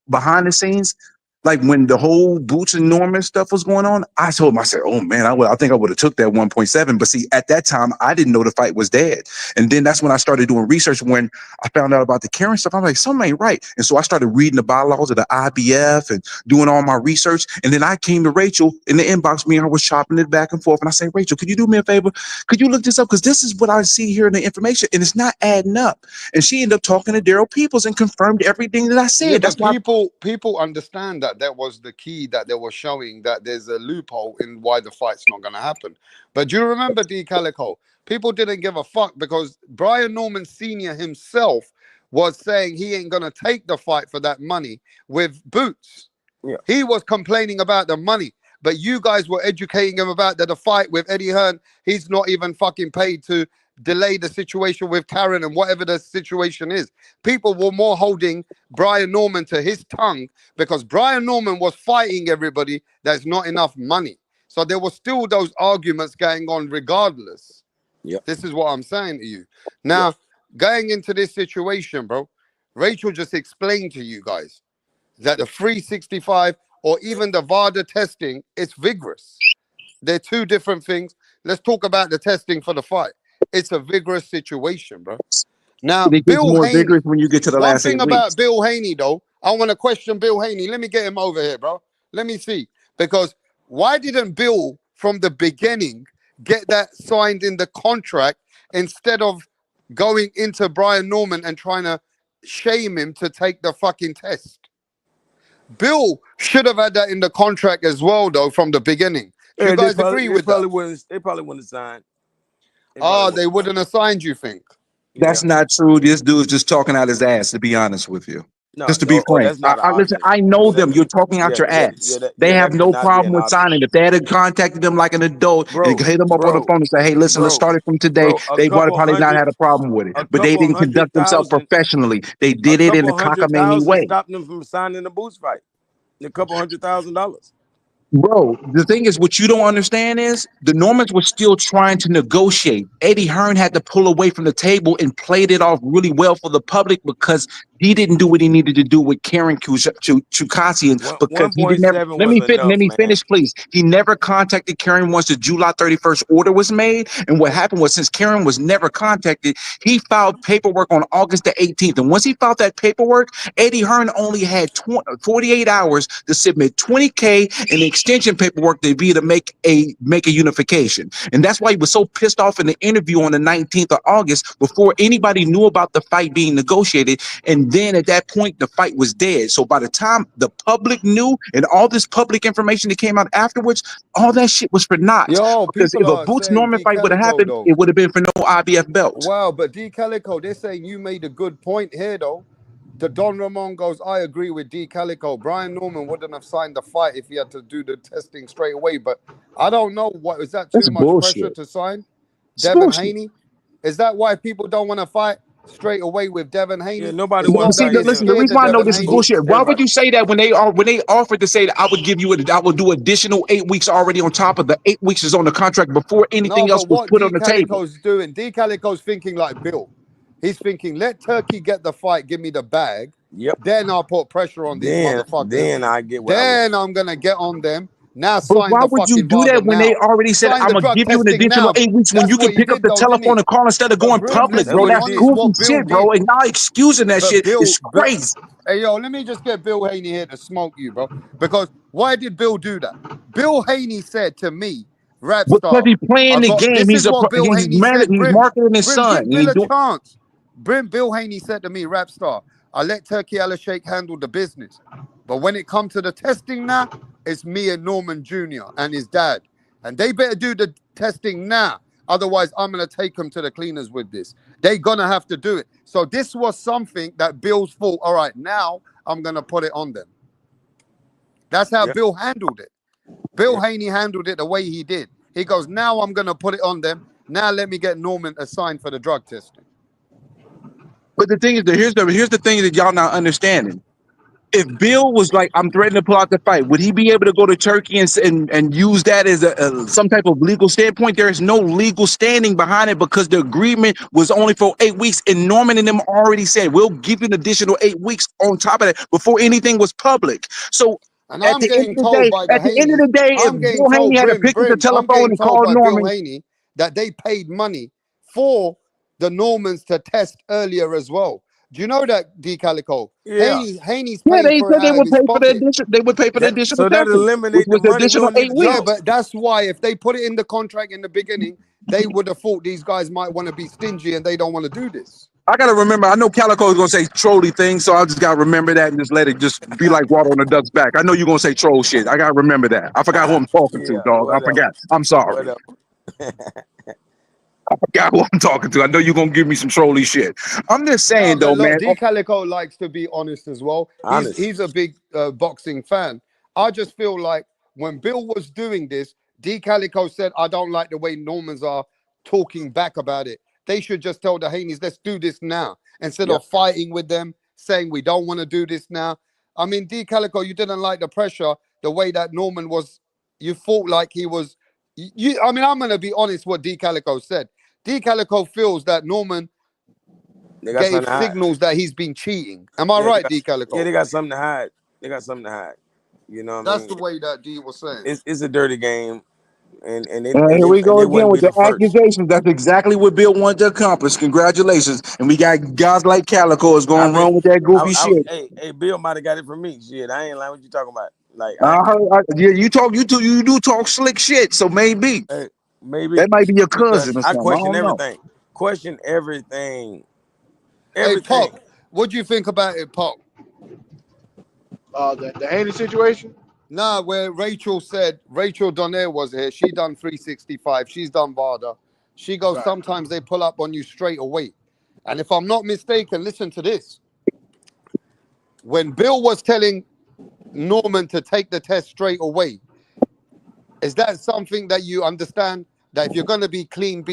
behind the scenes, like when the whole Boots and Norman stuff was going on, I told him, I said, "Oh man, I think I would have took that 1.7." But see, at that time, I didn't know the fight was dead. And then that's when I started doing research. When I found out about the Karen stuff, I'm like, something ain't right. And so I started reading the bylaws of the IBF and doing all my research. And then I came to Rachel in the inbox. Me and her was chopping it back and forth. And I say, "Rachel, could you do me a favor? Could you look this up? Because this is what I see here in the information, and it's not adding up." And she ended up talking to Daryl Peoples and confirmed everything that I Yeah, said. That's but why. people understand that that was the key, that they were showing that there's a loophole in why the fight's not going to happen. But do you remember D Calico? People didn't give a fuck because Brian Norman Sr. himself was saying he ain't going to take the fight for that money with Boots. Yeah. He was complaining about the money, but you guys were educating him about that the fight with Eddie Hearn, he's not even fucking paid to delay the situation with Karen and whatever the situation is. People were more holding Brian Norman to his tongue because Brian Norman was fighting everybody. There's not enough money. So there were still those arguments going on regardless. Yep. This is what I'm saying to you. Yep. Now, going into this situation, bro, Rachel just explained to you guys that the 365 or even the VADA testing is vigorous. They're two different things. Let's talk about the testing for the fight. It's a vigorous situation, bro. Now, It gets Bill more Haney. vigorous when you get to the One last 8 thing weeks. about Bill Haney, though, I want to question Bill Haney. Let me get him over here, bro. Let me see. Because why didn't Bill, from the beginning, get that signed in the contract instead of going into Brian Norman and trying to shame him to take the fucking test? Bill should have had that in the contract as well, though, from the beginning. Do you guys agree with that? They probably wouldn't sign. They wouldn't have signed, you think? That's Yeah. not true. This dude's just talking out his ass, to be honest with you. No, Just to be frank. that's not an Listen, argument. I know That, them. You're talking out your ass. They have that could no not be problem an with argument. signing. If they had contacted them like an adult and hit them up on the phone and say, "Hey, listen, let's start it from today," A they would have couple probably not hundred, had a problem with it. a But they couple didn't conduct hundred themselves thousand, professionally. They a did it in a couple hundred cockamamie thousand way. stopped them from signing the Boots fight. A couple $100,000. Bro, the thing is, what you don't understand is the Normans were still trying to negotiate. Eddie Hearn had to pull away from the table and played it off really well for the public because he didn't do what he needed to do with Karen Chukasian because he didn't ever. 1.7 Let was me enough, man. finish, please. He never contacted Karen once the July 31st order was made. And what happened was, since Karen was never contacted, he filed paperwork on August the 18th. And once he filed that paperwork, Eddie Hearn only had 48 hours to submit $20K in extension paperwork to be to make a unification. And that's why he was so pissed off in the interview on the 19th of August before anybody knew about the fight being negotiated. And then at that point, the fight was dead. So by the time the public knew and all this public information that came out afterwards, all that shit was for naught. Yo, Because people if a are Boots saying Norman D fight would have Calico, happened, though. it would have been for no IBF belt. Wow, but D Calico, they're saying you made a good point here, though. The Don Ramon goes, I agree with D Calico. Brian Norman wouldn't have signed the fight if he had to do the testing straight away. But I don't know, what is that too That's much pressure bullshit. to sign? It's Devin bullshit. Haney? Is that why people don't want to fight? straight away with Devin Yeah, Haney. nobody It's want But not to see, that start he's giving listen. The scared reason of why I know Devin this is Haney. bullshit. Why would everybody. you say that when they offered to say that I would give you I would do additional 8 weeks already on top of the 8 weeks is on the contract before No, anything else but was what put on D the table? Calico's doing, D Calico's thinking like Bill. He's thinking, let Turkey get the fight, give me the bag. Yep. Then I'll put pressure on these motherfuckers. Then I get what I want. Then I'm gonna get on them. Now But sign why the would you fucking do that VADA when they now. already said Sign I'm the gonna drug give you an testing additional now. 8 weeks when That's you can what he pick up did the though, didn't telephone he? and call instead of But going Brim, public, let's bro? be That's what he That's did. honest. goofy What Bill shit, bro. did, And y'all excusing that but shit Bill, is crazy. hey yo, let me just get Bill Haney here to smoke you, bro. Because why did Bill do that? Bill Haney said to me, rap Because star, he's playing I the got game. this is what Bill Haney said, He's Brim. marketing his Brim, son. give And Bill he a do, chance. Bill Haney said to me, rap star, I let Turki Alalshikh handle the business. But when it comes to the testing now, it's me and Norman Jr. and his dad. And they better do the testing now. Otherwise, I'm going to take them to the cleaners with this. They're going to have to do it. So this was something that Bill's thought, all right, now I'm going to put it on them. That's how Yep. Bill handled it. Bill Yep. Haney handled it the way he did. He goes, now I'm going to put it on them. Now let me get Norman assigned for the drug testing. but the thing is, here's the thing that y'all not understanding. If Bill was like, I'm threatening to pull out the fight, would he be able to go to Turkey and use that as some type of legal standpoint? There is no legal standing behind it because the agreement was only for 8 weeks, and Norman and them already said we'll give you an additional 8 weeks on top of that before anything was public. So And at I'm the end getting of the told day, by the Haneys, if I'm getting Bill told, Haney had to pick up the I'm telephone getting and told call by Bill Norman, Haney that they paid money for the Normans to test earlier as well. Do you know that, D Calico? Yeah. Haney's yeah, paying they for it said they out of would his pay for the pocket. addition. They would pay for the That additional so that testing, which eliminate the was the money. We additional don't need eight to Yeah, weeks. talk. but that's why if they put it in the contract in the beginning, they would have thought these guys might want to be stingy and they don't want to do this. I gotta remember. I know Calico is gonna say trolly things, so I just gotta remember that and just let it just be like water on a duck's back. I know you're gonna say troll shit. I gotta remember that. I forgot who I'm talking to, Yeah, dog. I whatever. forgot. I'm sorry. Whatever. I forgot who I'm talking to. I know you're gonna give me some trolly shit. I'm just No, saying but though, look, man. D Calico likes to be honest as well. Honest. He's a big boxing fan. I just feel like when Bill was doing this, D Calico said, "I don't like the way Normans are talking back about it. They should just tell the Haneys, let's do this now, instead Yep. of fighting with them, saying we don't want to do this now." I mean, D Calico, you didn't like the pressure, the way that Norman was. You felt like he was. I mean, I'm gonna be honest. What D Calico said. D Calico feels that Norman They got gave something to hide. signals that he's been cheating. Am I Yeah, right, D yeah, Calico? they got something to hide. They got something to hide. You know what I That's mean? the way that D was saying. It's a dirty game, and they And and here they we and go they again wouldn't with be the the first. accusations. That's exactly what Bill wanted to accomplish. Congratulations. And we got guys like Calico is I gonna mean, run with that goofy I was shit. hey Bill might have got it from me. Shit, I ain't lying. What you talking about? Like Yeah, you do talk slick shit. So maybe maybe that might be your because cousin or I something. I question don't know. everything. Question everything. Hey, Pop, Everything. what do you think about it, Pop? The Haney situation. Nah, where Rachel Donaire was here. She done 365. She's done VADA. She goes, Right. sometimes they pull up on you straight away. And if I'm not mistaken, listen to this. When Bill was telling Norman to take the test straight away, is that something that you understand? That if you're going to be clean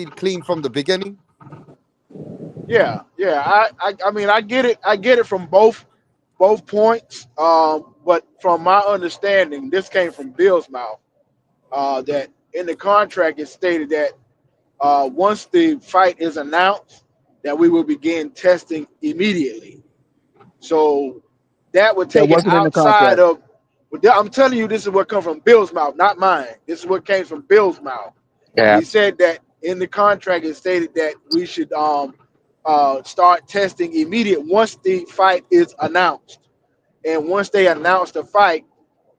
from the beginning? Yeah. I mean, I get it. I get it from both points. But from my understanding, this came from Bill's mouth. That in the contract it stated that once the fight is announced, that we will begin testing immediately. So that would That take it wasn't in the outside contract. of. I'm telling you, this is what comes from Bill's mouth, not mine. This is what came from Bill's mouth. Yeah. He said that in the contract it stated that we should start testing immediate once the fight is announced. And once they announced the fight,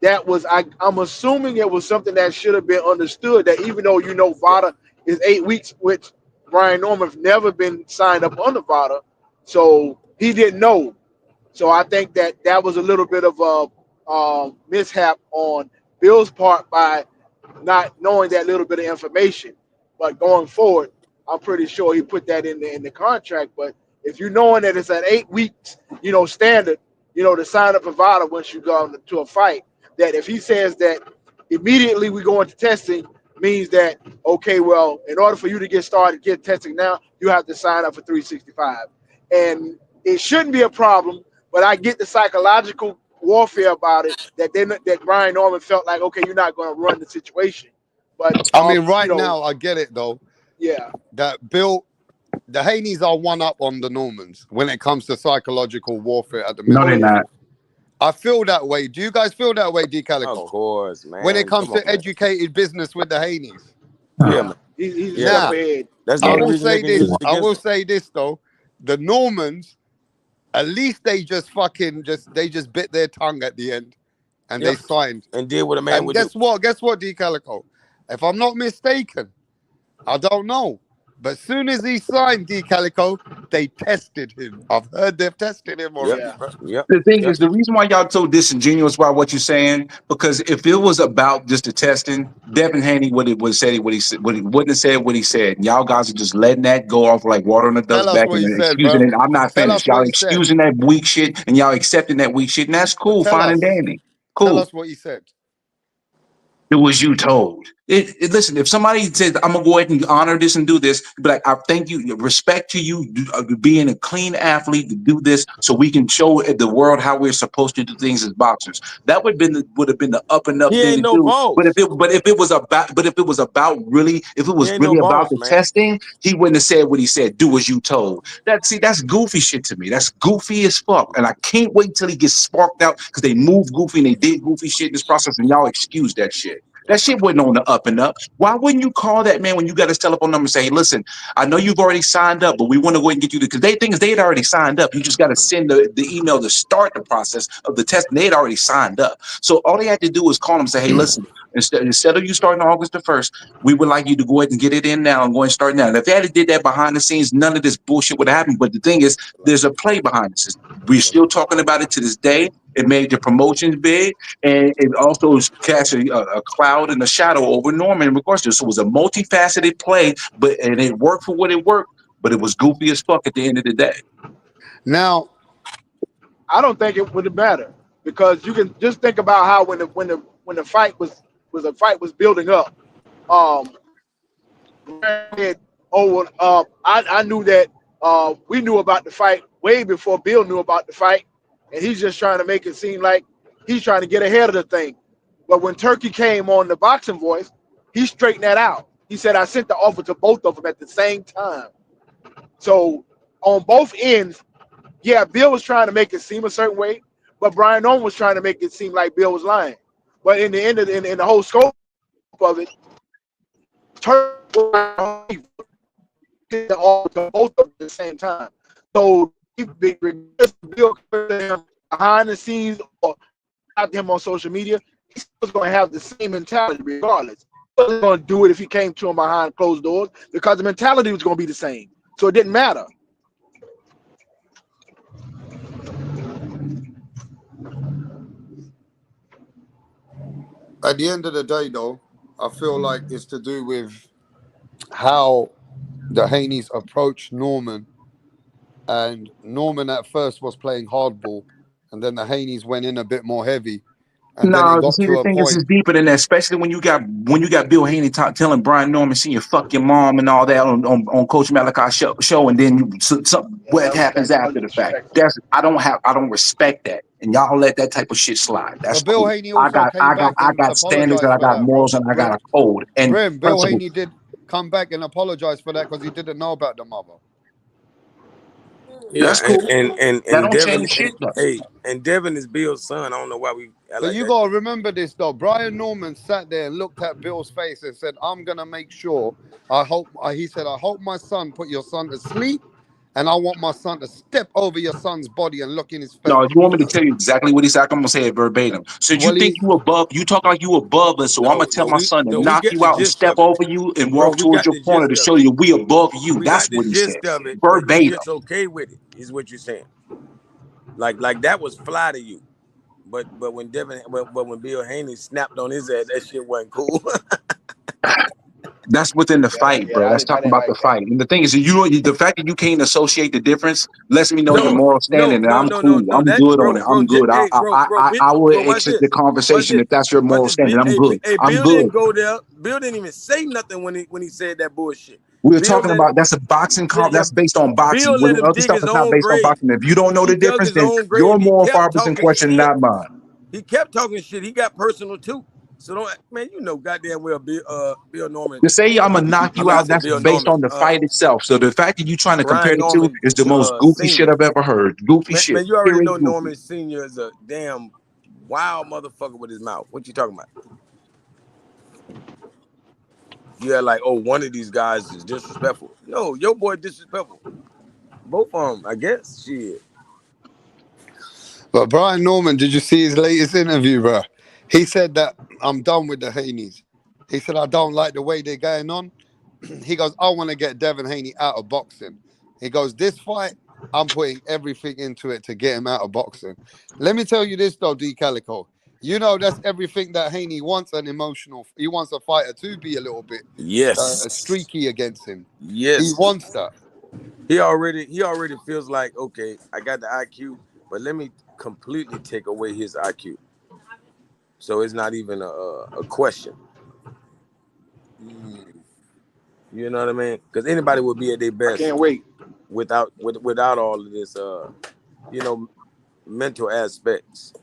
that was I'm assuming it was something that should have been understood. That even though VADA is 8 weeks, which Brian Norman's never been signed up under VADA, so he didn't know. So I think that was a little bit of a mishap on Bill's part by not knowing that little bit of information. But going forward, I'm pretty sure he put that in the contract. But if you knowing that it's an 8 weeks, standard, to sign up for VADA once you go to a fight, that if he says that immediately we go into testing means that, okay, well, in order for you to get started, get testing now, you have to sign up for 365. and it shouldn't be a problem. But I get the psychological warfare about it that Brian Norman felt like, okay, you're not going to run the situation. But I mean, right now, I get it though. yeah, That Bill, the Haneys are one up on the Normans when it comes to psychological warfare at the No, oh minute. they're yeah, not. I feel that way. Do you guys feel that way, D Of Calico? course, When it man. comes Come on, to man. educated business with the Haneys. Yeah, man. he's a Yeah, step Now, ahead. that's the I only will reason they say can use this. it I against will them. say this though. The Normans, at least they just fucking they just bit their tongue at the end and Yeah, they signed. and did what a man And would do. guess what? Guess what, D Calico? If I'm not mistaken, I don't know. But soon as he signed D Calico, they tested him. I've heard they've tested him Yep, already, bro. yep, The thing yep. is, the reason why y'all so disingenuous about what you're saying, because if it was about just the testing, Devin Haney would have said what he wouldn't have said what he said. And y'all guys are just letting that go off like water on a duck's Tell us back what he and said, excusing bro. it. I'm not Tell finished. us Y'all what he said. excusing that weak shit and y'all accepting that weak shit, and that's cool, Tell fine and us. dandy. Tell Cool. us what he said. Do as you told. Listen, if somebody says, I'm going to go ahead and honor this and do this, be like, I thank you, respect to you being a clean athlete to do this so we can show the world how we're supposed to do things as boxers. That would have been the up and up He thing ain't to no do. boss. But if it was about really, if it He was ain't no really about boss, the man. testing, he wouldn't have said what he said, do as you told. That's goofy shit to me. That's goofy as fuck. And I can't wait till he gets sparked out because they moved goofy and they did goofy shit in this process and y'all excuse that shit. That shit wasn't on the up and up. Why wouldn't you call that man when you got his telephone number and say, hey, listen, I know you've already signed up, but we want to go ahead and get you because they think they had already signed up. You just got to send the email to start the process of the test. And they had already signed up. So all they had to do was call them and say, hey, listen, instead of you starting August the 1st, we would like you to go ahead and get it in now and go and start now. And if they had did that behind the scenes, none of this bullshit would have happened. But the thing is, there's a play behind this. We're still talking about it to this day. It made the promotions big, and it also cast a cloud and a shadow over Norman in regards to it. So it was a multifaceted play, and it worked for what it worked, but it was goofy as fuck at the end of the day. Now, I don't think it would matter because you can just think about how when the fight was building up. Um, I knew that we knew about the fight way before Bill knew about the fight, and he's just trying to make it seem like he's trying to get ahead of the thing. But when Turkey came on the Boxing Voice, he straightened that out. He said, I sent the offer to both of them at the same time. So on both ends, yeah, Bill was trying to make it seem a certain way, but Brian Norman was trying to make it seem like Bill was lying. But in the end of in the whole scope of it, Turkey the offer to both of them at the same time. So Bill behind the scenes or out him on social media, he was going to have the same mentality regardless. He wasn't going to do it if he came to him behind closed doors because the mentality was going to be the same. So it didn't matter. at the end of the day, though, I feel like it's to do with how the Haneys approached Norman. And Norman at first was playing hardball, and then the Haneys went in a bit more heavy. And then it No, got see, to the a thing is, point. it's deeper than that. Especially when you got Bill Haney telling Brian Norman, "Senior, fuck your mom" and all that on Coach Malachi's show, and then what happens That was after the fact? disrespectful. I don't respect that, and y'all let that type of shit slide. That's But Bill cool. Haney also came back I and got standards and apologized I for got that, morals bro. and I got a code and Brim, Bill principles. Haney did come back and apologize for that because he didn't know about the mother. Yeah, That's cool. That and don't Devin, change shit though. and Devin is Bill's son. I don't know why we I But like you that. gotta remember this though. Brian Norman sat there and looked at Bill's face and said, "I'm gonna make sure. He said, I hope my son put your son to sleep, and I want my son to step over your son's body and look in his No, face." you want me to tell you exactly what he said? I'm gonna say it verbatim. So you Well, think he you above? You talk like you above us. So I'm gonna tell my son to We knock get you the out and gist step of it, over you and bro. walk We towards got your the corner gist to of show it. you we above you. We That's got the what he said, gist of it, but you verbatim. just okay with it, is what you're saying. Like that was fly to you, but when Bill Haney snapped on his ass, that shit wasn't cool. That's within the Yeah, fight, yeah, bro. I That's didn't talking about the like that. fight. And the thing is, the fact that you can't associate the difference lets me know your no, moral no, standing, and no, I'm no, no, cool. no. I'm That good on bro, it. I'm good. hey, bro, I will watch exit this, the watch conversation this, if that's your watch moral this. standing. I'm good. Hey, I'm Bill good. didn't go there. Bill didn't even say nothing when he said that bullshit. We're Bill talking let about that's a boxing comp. yeah, That's based on boxing. Bill Where let the him other dig stuff his is not own based on grave. boxing. If you don't know He the dug difference, his then own your grave. He moral kept fibers in talking question, shit. not mine. He kept talking shit. He got personal too. So don't, man, you know goddamn well Bill Norman. To say I'm gonna knock I you mean, I out, said that's Bill based Norman. on the fight itself. So the fact that you're trying to compare Brian the two Norman is the most goofy shit Senior. I've ever heard. Goofy Man, shit. you already Period. know Goofy. Norman Senior is a damn wild motherfucker with his mouth. What you talking about? Yeah, like, oh, one of these guys is disrespectful. No, your boy disrespectful. Both of them, I guess. Shit. But Brian Norman, did you see his latest interview, bro? He said that I'm done with the Haneys. He said I don't like the way they're going on. He goes, I want to get Devin Haney out of boxing. He goes, this fight, I'm putting everything into it to get him out of boxing. Let me tell you this though, D Calico. You know that's everything that Haney wants. An emotional. He wants a fighter to be a little bit Yes. streaky against him. He Yes. wants that. He already feels like, okay, I got the IQ, but let me completely take away his IQ. So it's not even a question. You know what I mean? Because anybody would be at their I best can't wait. without all of this mental aspects.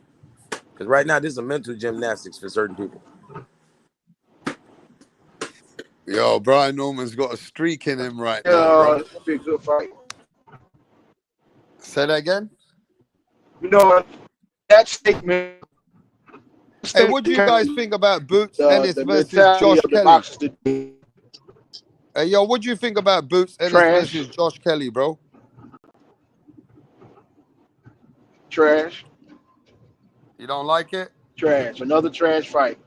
Because right now this is a mental gymnastics for certain people. Yo, Brian Norman's got a streak in him right now, bro. It's gonna be a good fight. Say that again. You know that statement. Hey, what do you guys think about Boots Ennis The versus mentality Josh of the Kelly? boxers today. Hey, yo, what do you think about Boots Ennis Trash. versus Josh Kelly, bro? Trash. You don't like it? Trash. Another trash fight. D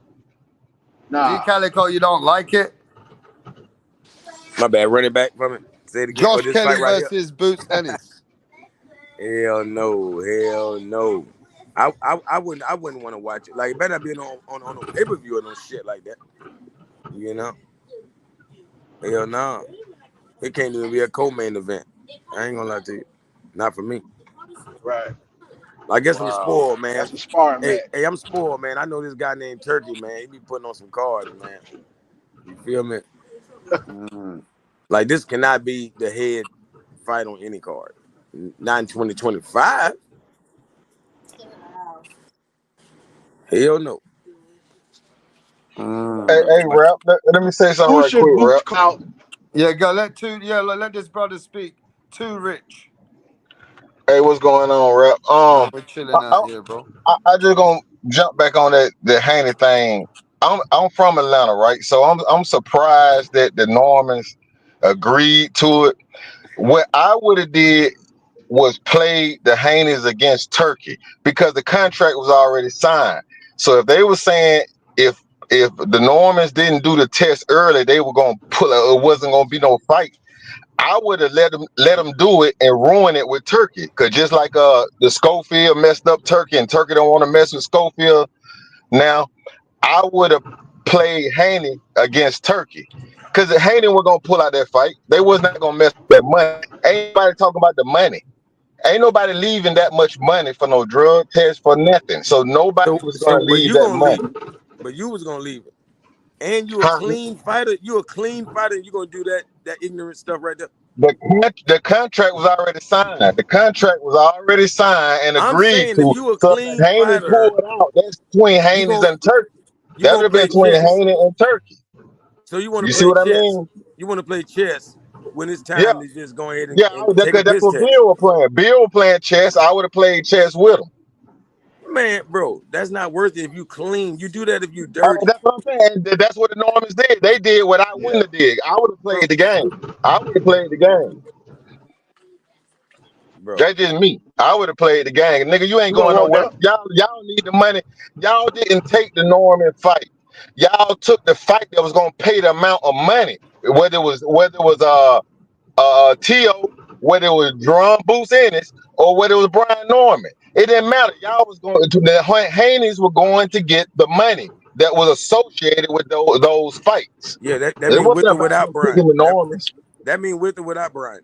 Nah. Calico, you don't like it? My bad, run it back from it. Say it again. Josh This Kelly fight right versus Boots Ennis. Hell no. I wouldn't want to watch it. Like, it better not be on a pay-per-view or no shit like that. You know? Hell no. It can't even be a co-main event. I ain't gonna lie to you. Not for me. Right. I guess I'm spoiled, man. That's a sparring match. Hey, I'm spoiled, man. I know this guy named Turkey, man. He be putting on some cards, man. You feel me? Like, this cannot be the head fight on any card. Not in 2025. Hell no. Hey, Rap, let me say something Who right should quick, Rap. Boots clout? Yeah, go let this brother speak. Too rich. Hey, what's going on, Rap? We're chilling out here, bro. I just gonna jump back on the Haney thing. I'm from Atlanta, right? So I'm surprised that the Normans agreed to it. What I would have did was play the Haneys against Turkey because the contract was already signed. So if they were saying if the Normans didn't do the test early, they were gonna pull it wasn't gonna be no fight. I would have let them do it and ruin it with Turkey. Cause just like the Schofield messed up Turkey and Turkey don't want to mess with Schofield now, I would have played Haney against Turkey. Cause if Haney was gonna pull out that fight, they was not gonna mess with that money. Ain't nobody talking about the money. Ain't nobody leaving that much money for no drug test for nothing. So nobody was gonna But leave you that gonna money. leave it. But you was gonna leave it. And you a Huh? clean fighter. You a clean fighter. You gonna do that ignorant stuff right there. The contract was already signed. The contract was already signed and I'm agreed saying if to. you a So clean if Haney fighter, pulled out, that's between you Haney's gonna and Turkey. you That would gonna have been play between chess. Haney and Turkey. So you want to You see play what I chess. mean? You want to play chess when it's Yeah. time to just go ahead Yeah, and take a that's piss what test. Bill was playing. Bill was playing chess. I would have played chess with him. Man, bro, that's not worth it if you clean. You do that if you dirty. That's what I'm saying. That's what the Normans did. They did what I wouldn't have did. I would have Bro, played the game. I would have played the game. bro. That's just me. I would have played the game. Nigga, you ain't You gonna going want nowhere. that? Y'all need the money. Y'all didn't take the Norman fight. Y'all took the fight that was gonna pay the amount of money. Whether it was T.O., whether it was Drum Boots Ennis, or whether it was Brian Norman. It didn't matter. Y'all was going to the Haneys were going to get the money that was associated with those fights. Yeah, that It mean with wasn't or about without them picking Brian. the Normans. That mean with or without Brian.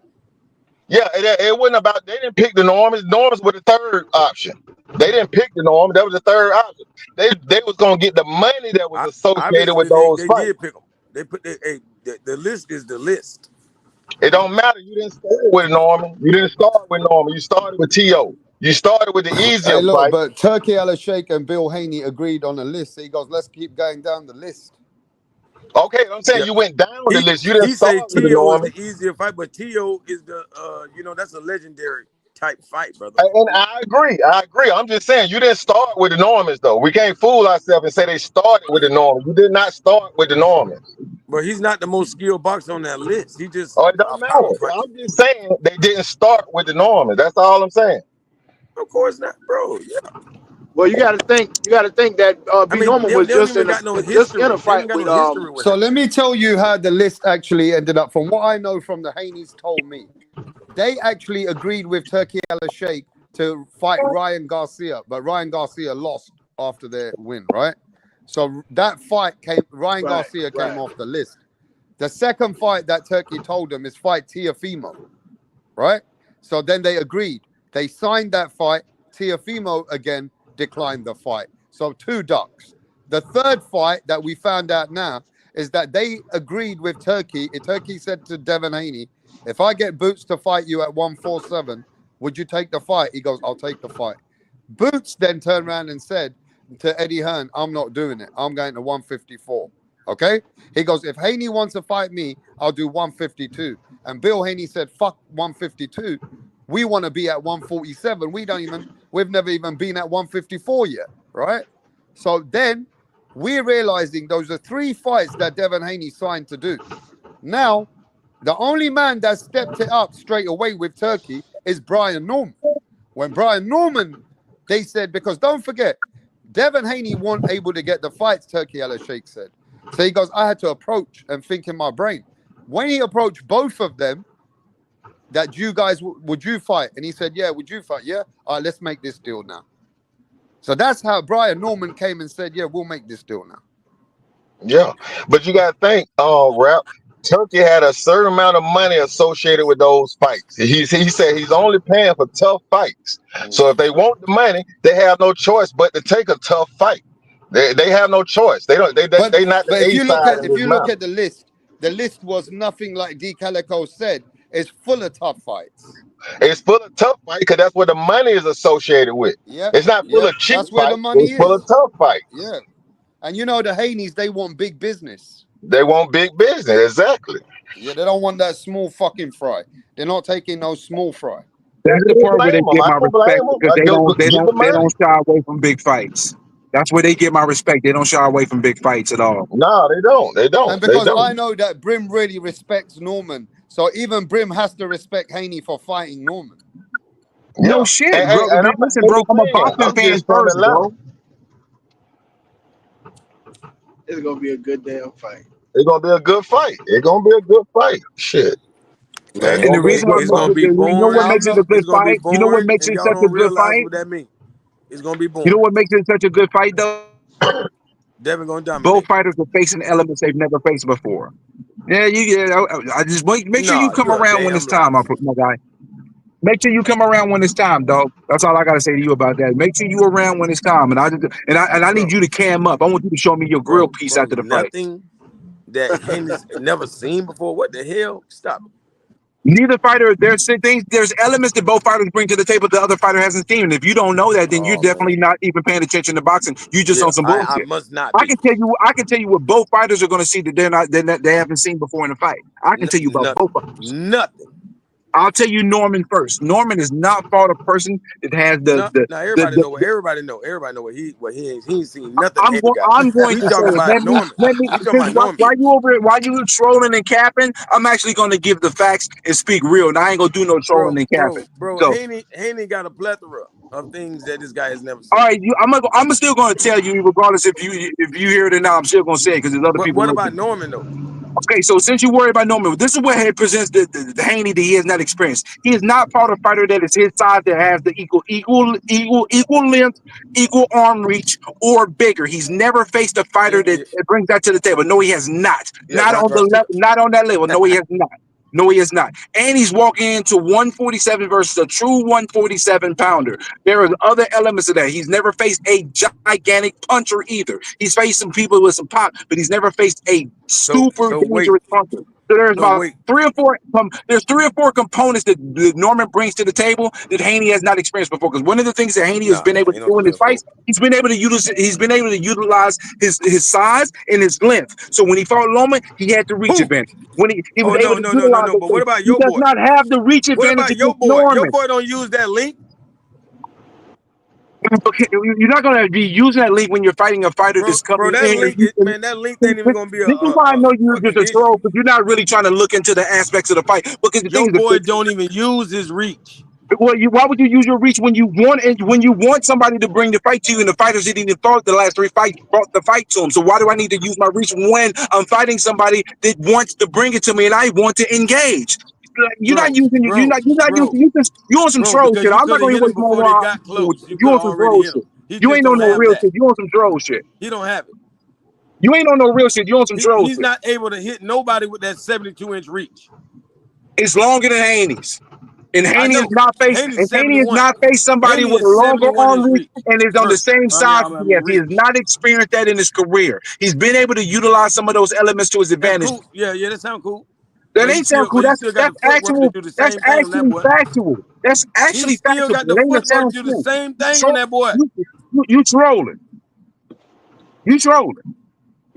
Yeah, it wasn't about they didn't pick the Normans. Normans were the third option. They didn't pick the Normans. That was the third option. They was gonna get the money that was associated Obviously with those they fights. did pick them. They put the list is the list. It don't matter. You didn't start with Norman. You didn't start with Norman. You started with T.O. You started with the easier Hey, look, fight. but Turki Alalshikh and Bill Haney agreed on a list. So he goes, let's keep going down the list. Okay, I'm saying Yeah. you went down the list. You didn't He start say with the Tio is Norman. the easier fight, but Tio is the that's a legendary type fight, brother. And I agree. I agree. I'm just saying you didn't start with the Normans, though. We can't fool ourselves and say they started with the Normans. You did not start with the Normans. But he's not the most skilled boxer on that list. He just Oh, it a don't matter. power fighter. I'm just saying they didn't start with the Normans. That's all I'm saying. Of course not, bro. Yeah. Well, you got to think. You got to think that I B mean, Norman they was don't just even in got no a history. They don't fight even got with no history with So him. let me tell you how the list actually ended up. From what I know from the Haneys told me, they actually agreed with Turki Alalshikh to fight Ryan Garcia, but Ryan Garcia lost after their win, right? So that fight Ryan right, Garcia came right. off the list. The second fight that Turkey told them is fight Tiafimo, right? So then they agreed. They signed that fight. Tiafimo again declined the fight. So two ducks. The third fight that we found out now is that they agreed with Turkey. Turkey said to Devin Haney, if I get Boots to fight you at 147, would you take the fight? He goes, I'll take the fight. Boots then turned around and said to Eddie Hearn, I'm not doing it. I'm going to 154. Okay? He goes, if Haney wants to fight me, I'll do 152. And Bill Haney said, fuck 152. We want to be at 147. We've never even been at 154 yet, right? So then we're realizing those are three fights that Devin Haney signed to do. Now, the only man that stepped it up straight away with Turkey is Brian Norman. When Brian Norman, they said, because don't forget, Devin Haney weren't able to get the fights, Turki Alalshikh said. So he goes, I had to approach and think in my brain. When he approached both of them, that you guys, would you fight? And he said, yeah, would you fight? Yeah. All right, let's make this deal now. So that's how Brian Norman came and said, yeah, we'll make this deal now. Yeah, but you got to think, Rap. Turkey had a certain amount of money associated with those fights. He said he's only paying for tough fights. So if they want the money, they have no choice but to take a tough fight. They have no choice. They don't. But They not the but A side in if this you look matter. at the list was nothing like D Calico said. It's full of tough fights. It's full of tough fights because that's where the money is associated with. Yep, It's not full yep. of cheap That's where the fights. money It's full of is. tough fights. Yeah. And you know the Haneys, they want big business. They want big business. Exactly. Yeah, they don't want that small fucking fry. They're not taking no small fry. That's You the don't part where they blame them. get I my don't respect blame them. because Give the they money. don't shy away from big fights. That's where they get my respect. They don't shy away from big fights at all. No, they don't. They don't. And They because I don't. know that Brim really respects Norman, so even Brim has to respect Haney for fighting Norman. No Yeah. shit, bro. And Listen, bro. I'm a boxing I'm fan just from first, Atlanta. bro. It's gonna be a good damn fight. It's gonna be a good fight. It's gonna be a good fight. Shit. It's Man, And gonna the be a reason why good it's most gonna fight. of be the, you know what boring. I'm makes it a not. good It's gonna be fight? You know what boring, makes and it y'all such a don't good realize fight? what that means. It's gonna be You know boring. what makes it such a good fight though? Devin gonna Both dominate. fighters are facing elements they've never faced before. Yeah, I just make sure you Nah, come you're a around when it's damn time, lie. my guy. Make sure you come around when it's time, dog. That's all I gotta say to you about that. Make sure you around when it's time, and I need Bro, you to cam up. I want you to show me your grill piece bro, after the fight. nothing that Henry's never seen before. What the hell? Stop it. Neither fighter, there's elements that both fighters bring to the table the other fighter hasn't seen. And if you don't know that, then you're Oh man. definitely not even paying attention to boxing. You just Yeah, on some I bullshit. must not I be. can tell you what both fighters are going to see that they haven't seen before in a fight. I can tell you about both Nothing. fighters. Nothing. I'll tell you Norman first. Norman is not fought a person that has No, now everybody know what the everybody know. Everybody know what he ain't seen nothing Haney got. I'm going We to say talking it. about Norman. Let me We talking because about Norman. while you trolling and capping, I'm actually going to give the facts and speak real. And I ain't gonna do no trolling and capping. Bro, So Haney got a plethora of things that this guy has never all seen. right, I'm still going to tell you, regardless if you hear it or not. I'm still going to say it because there's other But people what about listening. Norman though? Okay, so since you worry about Norman, this is where he presents the Haney that he has not experienced. He is not fought a fighter that is his size that has the equal length, equal arm reach, or bigger. He's never faced a fighter that brings that to the table. No, he has not. Yeah, Not vice on the versa. level, not on that level. No, he has not. No, he is not. And he's walking into 147 versus a true 147 pounder. There are other elements of that. He's never faced a gigantic puncher either. He's faced some people with some pop, but he's never faced a super So wait. dangerous puncher. So there's No, about wait. there's 3 or 4 components that Norman brings to the table that Haney has not experienced before. Because one of the things that Haney has Nah, been able to ain't no do in his 3 or 4. fights, he's been able to utilize his size and his length. So when he fought Loma, he had the reach Who? advantage. When he was Oh able no, to no, no, no, utilize no. it, But what about he your does boy? not have the reach What advantage about your against boy? Your Norman. boy don't use that link. Okay, you're not going to be using that link when you're fighting a fighter that's Bro, coming that in. link, man, that link ain't even gonna be This is why I know a you're just fucking a troll, issue. because you're not really trying to look into the aspects of the fight. Because the thing Your is, boy don't even use his reach. well, why would you use your reach when you want somebody to bring the fight to you, and the fighters didn't even thought the last 3 fights brought the fight to him? So why do I need to use my reach when I'm fighting somebody that wants to bring it to me and I want to engage? You're not using it. You on some troll Because shit. you I'm not could have going to hit him waste my before they time got with close. you. You You could on have some already troll hit him. shit. He You just ain't on don't no have real that. shit. You on some troll shit. He don't have it. You ain't on no real shit. You on some troll He's shit. not able to hit nobody with that 72-inch reach. It's longer than Haney's. And I Haney is know. not Haney's Haney is 71. not faced somebody Haney with a is longer 71 arm inch reach reach. and is on the same size as he has. He has Reach. not experienced that in his career. He's been able to utilize some of those elements to his That's advantage. cool. Yeah, that sounds cool. That ain't sound cool. But he still got the footwork to do the That's same thing on that actually boy. factual. That's He actually still factual. got the It ain't a footwork sound to do the true. same thing on that boy. You trolling. You trolling.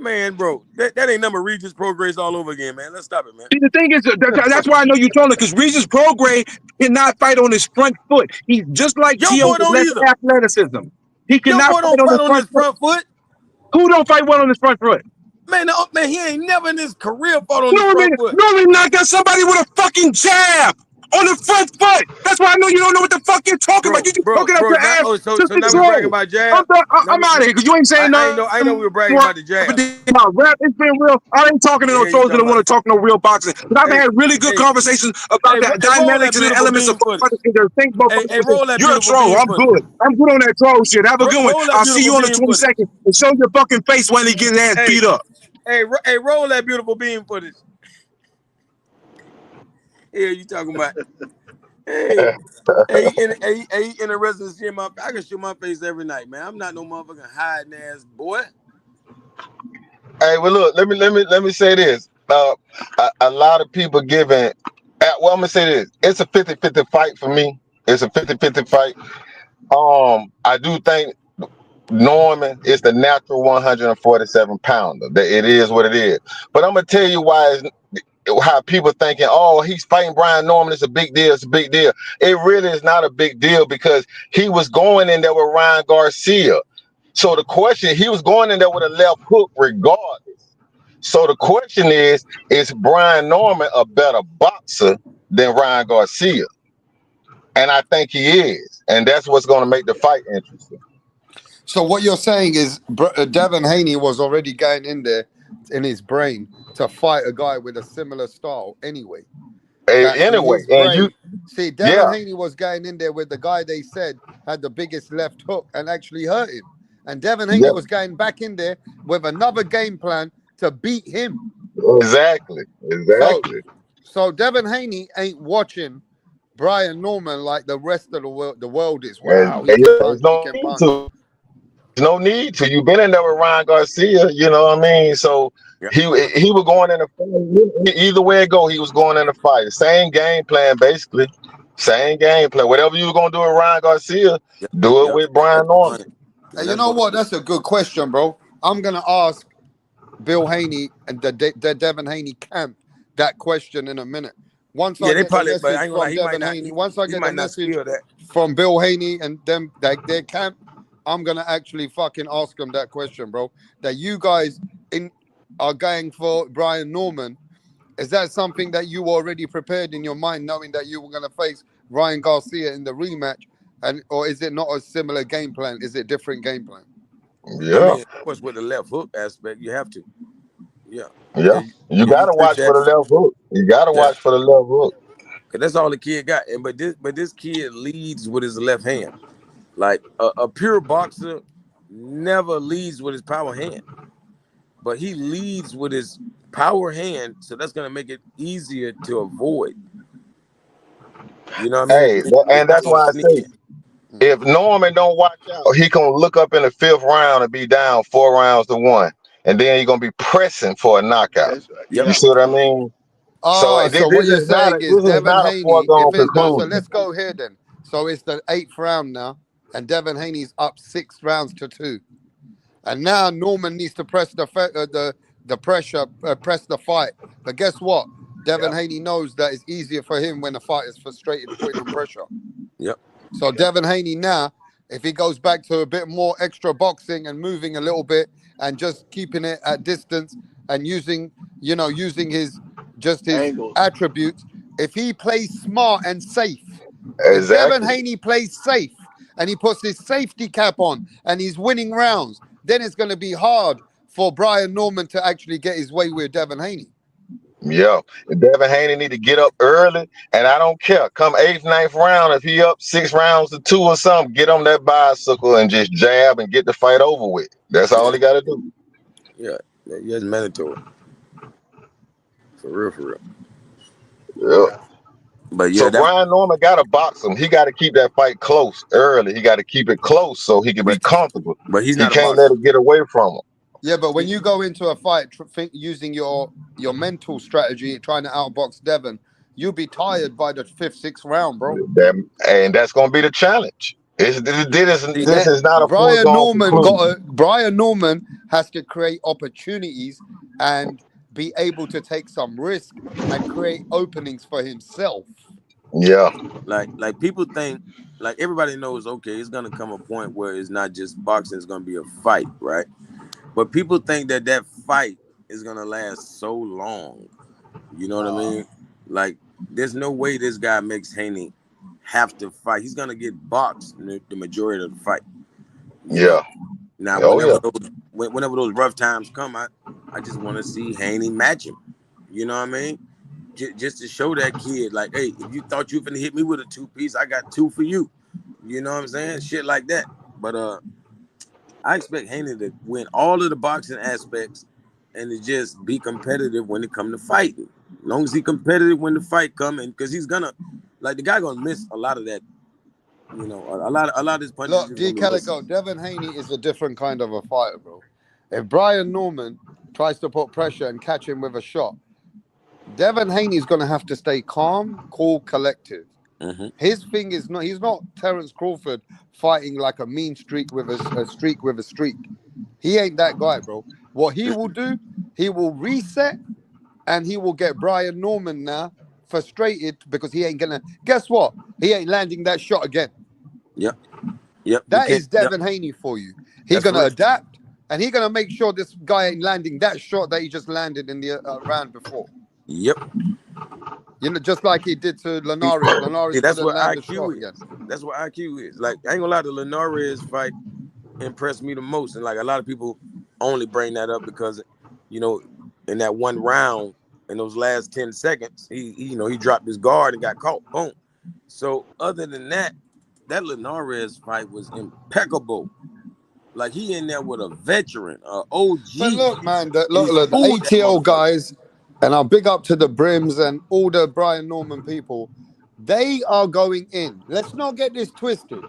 Man, bro, that ain't number Regis Progress all over again, man. Let's stop it, man. See, the thing is, that's why I know you trolling, because Regis Prograis cannot fight on his front foot. He's just like Your Tio boy with don't less either. athleticism. He Your cannot boy fight don't on fight his on his front foot. front foot. Who don't fight well on his front foot? Man, he ain't never in his career fought on his front foot. Norman knocked out somebody with a fucking jab on the front foot. That's why I know you don't know what the fuck you're talking about. You just talking out your ass just So to now we bragging troll. about jab. I'm out of here because you ain't saying nothing. I know we were bragging about the jab. Rap, it's been real. I ain't talking to no trolls that don't want to talk no real boxing. But I've had really good conversations about the roll that dynamics and the beautiful elements of beam footage. think both. Roll that You're a beautiful troll. beam I'm footage. good. I'm good on that troll shit. Have a good one. Roll that I'll see you beautiful on the beam footage. 22nd and show your fucking face when he gets his ass beat up. Hey, roll that beautiful beam footage. Yeah, you talking about? Hey, interested in seeing my? I can show my face every night, man. I'm not no motherfucking hiding ass boy. Hey, well, look. Let me say this. A lot of people giving. Well, I'm gonna say this. It's a 50-50 fight for me. It's a 50-50 fight. I do think Norman is the natural 147 pounder. That it is what it is. But I'm gonna tell you why. How people thinking, oh, he's fighting Brian Norman, it's a big deal, it's a big deal. It really is not a big deal because he was going in there with Ryan Garcia. So the question, he was going in there with a left hook regardless. So the question is Brian Norman a better boxer than Ryan Garcia? And I think he is. And that's what's going to make the fight interesting. So what you're saying is Devin Haney was already going in there in his brain to fight a guy with a similar style anyway. Anyway, and you see, Devin Haney was going in there with the guy they said had the biggest left hook and actually hurt him. And Devin Haney was going back in there with another game plan to beat him. Exactly. So Devin Haney ain't watching Brian Norman like the rest of the world. The world is, wow, he can punch, he can punch. No need to. You've been in there with Ryan Garcia, you know what I mean? So he was going in a fight. Either way it go, he was going in a fight. Same game plan, basically. Same game plan. Whatever you were gonna do with Ryan Garcia, do it with Brian Norman. Hey, you know what? That's a good question, bro. I'm gonna ask Bill Haney and the Devin Haney camp that question in a minute. Once I get the message from Devin Haney, once I get the message from Bill Haney and them their camp, I'm gonna actually fucking ask them that question, bro. That you guys are going for Brian Norman. Is that something that you already prepared in your mind, knowing that you were gonna face Ryan Garcia in the rematch, or is it not a similar game plan? Is it different game plan? Yeah. I mean, of course, with the left hook aspect, you have to. Yeah. You gotta watch for the left hook. You gotta watch for the left hook. Cause that's all the kid got. And but this kid leads with his left hand. Like a pure boxer never leads with his power hand, but he leads with his power hand, so that's gonna make it easier to avoid. You know what I mean? And that's why I say, if Norman don't watch out, he gonna look up in the 5th round and be down 4 rounds to 1, and then he's gonna be pressing for a knockout. You see what I mean? Ah, so what you're saying is this is Devin not a Haney, foregone if it no, so conclusion. let's go here then. So it's the 8th round now, and Devin Haney's up 6 rounds to 2. And now Norman needs to press the pressure, press the fight. But guess what? Devin Haney knows that it's easier for him when the fight is frustrated, putting on pressure. Yep. So Devin Haney now, if he goes back to a bit more extra boxing and moving a little bit and just keeping it at distance and using, using his Angles. attributes, if he plays smart and safe, if Devin Exactly. Haney plays safe and he puts his safety cap on and he's winning rounds, then it's going to be hard for Brian Norman to actually get his way with Devin Haney. Yeah. Devin Haney need to get up early, and I don't care. Come 8th, 9th round, if he up 6 rounds to 2 or something, get on that bicycle and just jab and get the fight over with. That's all he got to do. Yeah, it's mandatory. For real. Yeah. But yeah, So Brian Norman got to box him. He got to keep that fight close early. He got to keep it close so he can be comfortable. but he's He not a can't boxer. let it get away from him. Yeah, but when you go into a fight using your mental strategy, trying to outbox Devin, you'll be tired by the 5th, 6th round, bro. And that's going to be the challenge. This is not a Brian foregone Norman conclusion. Brian Norman has to create opportunities and be able to take some risk and create openings for himself. Yeah. Like people think, like everybody knows, okay, it's gonna come a point where it's not just boxing, it's gonna be a fight, right? But people think that fight is gonna last so long. You know what I mean? Like, there's no way this guy makes Haney have to fight. He's gonna get boxed the majority of the fight. You know? Now, whenever those rough times come, I just want to see Haney match him. You know what I mean? Just to show that kid, like, hey, if you thought you were gonna hit me with a 2-piece, I got 2 for you. You know what I'm saying? Shit like that. But I expect Haney to win all of the boxing aspects and to just be competitive when it comes to fighting. As long as he's competitive when the fight comes, because he's gonna, like, the guy gonna miss a lot of that. You know, a lot of his punches. Look, D. Calico, Devin Haney is a different kind of a fighter, bro. If Brian Norman tries to put pressure and catch him with a shot, Devin Haney's going to have to stay calm, cool, collected. His thing is he's not Terence Crawford fighting like a mean streak with a streak with a streak. He ain't that guy, bro. What he will do, he will reset and he will get Brian Norman now frustrated because he ain't gonna, guess what? He ain't landing that shot again. Yep. That is Devin Haney for you. He's going to adapt and he's going to make sure this guy ain't landing that shot that he just landed in the round before. Yep. You know, just like he did to Linares. Linares that's couldn't what land the IQ shot is. again. That's what IQ is. Like, I ain't gonna lie, the Linares fight impressed me the most. And like a lot of people only bring that up because, you know, in that one round, in those last 10 seconds, he dropped his guard and got caught. Boom. So other than that Linares fight was impeccable. Like, he in there with a veteran, OG. But look, man, the that ATL guys, and I'll big up to the Brims and all the Brian Norman people, they are going in. Let's not get this twisted.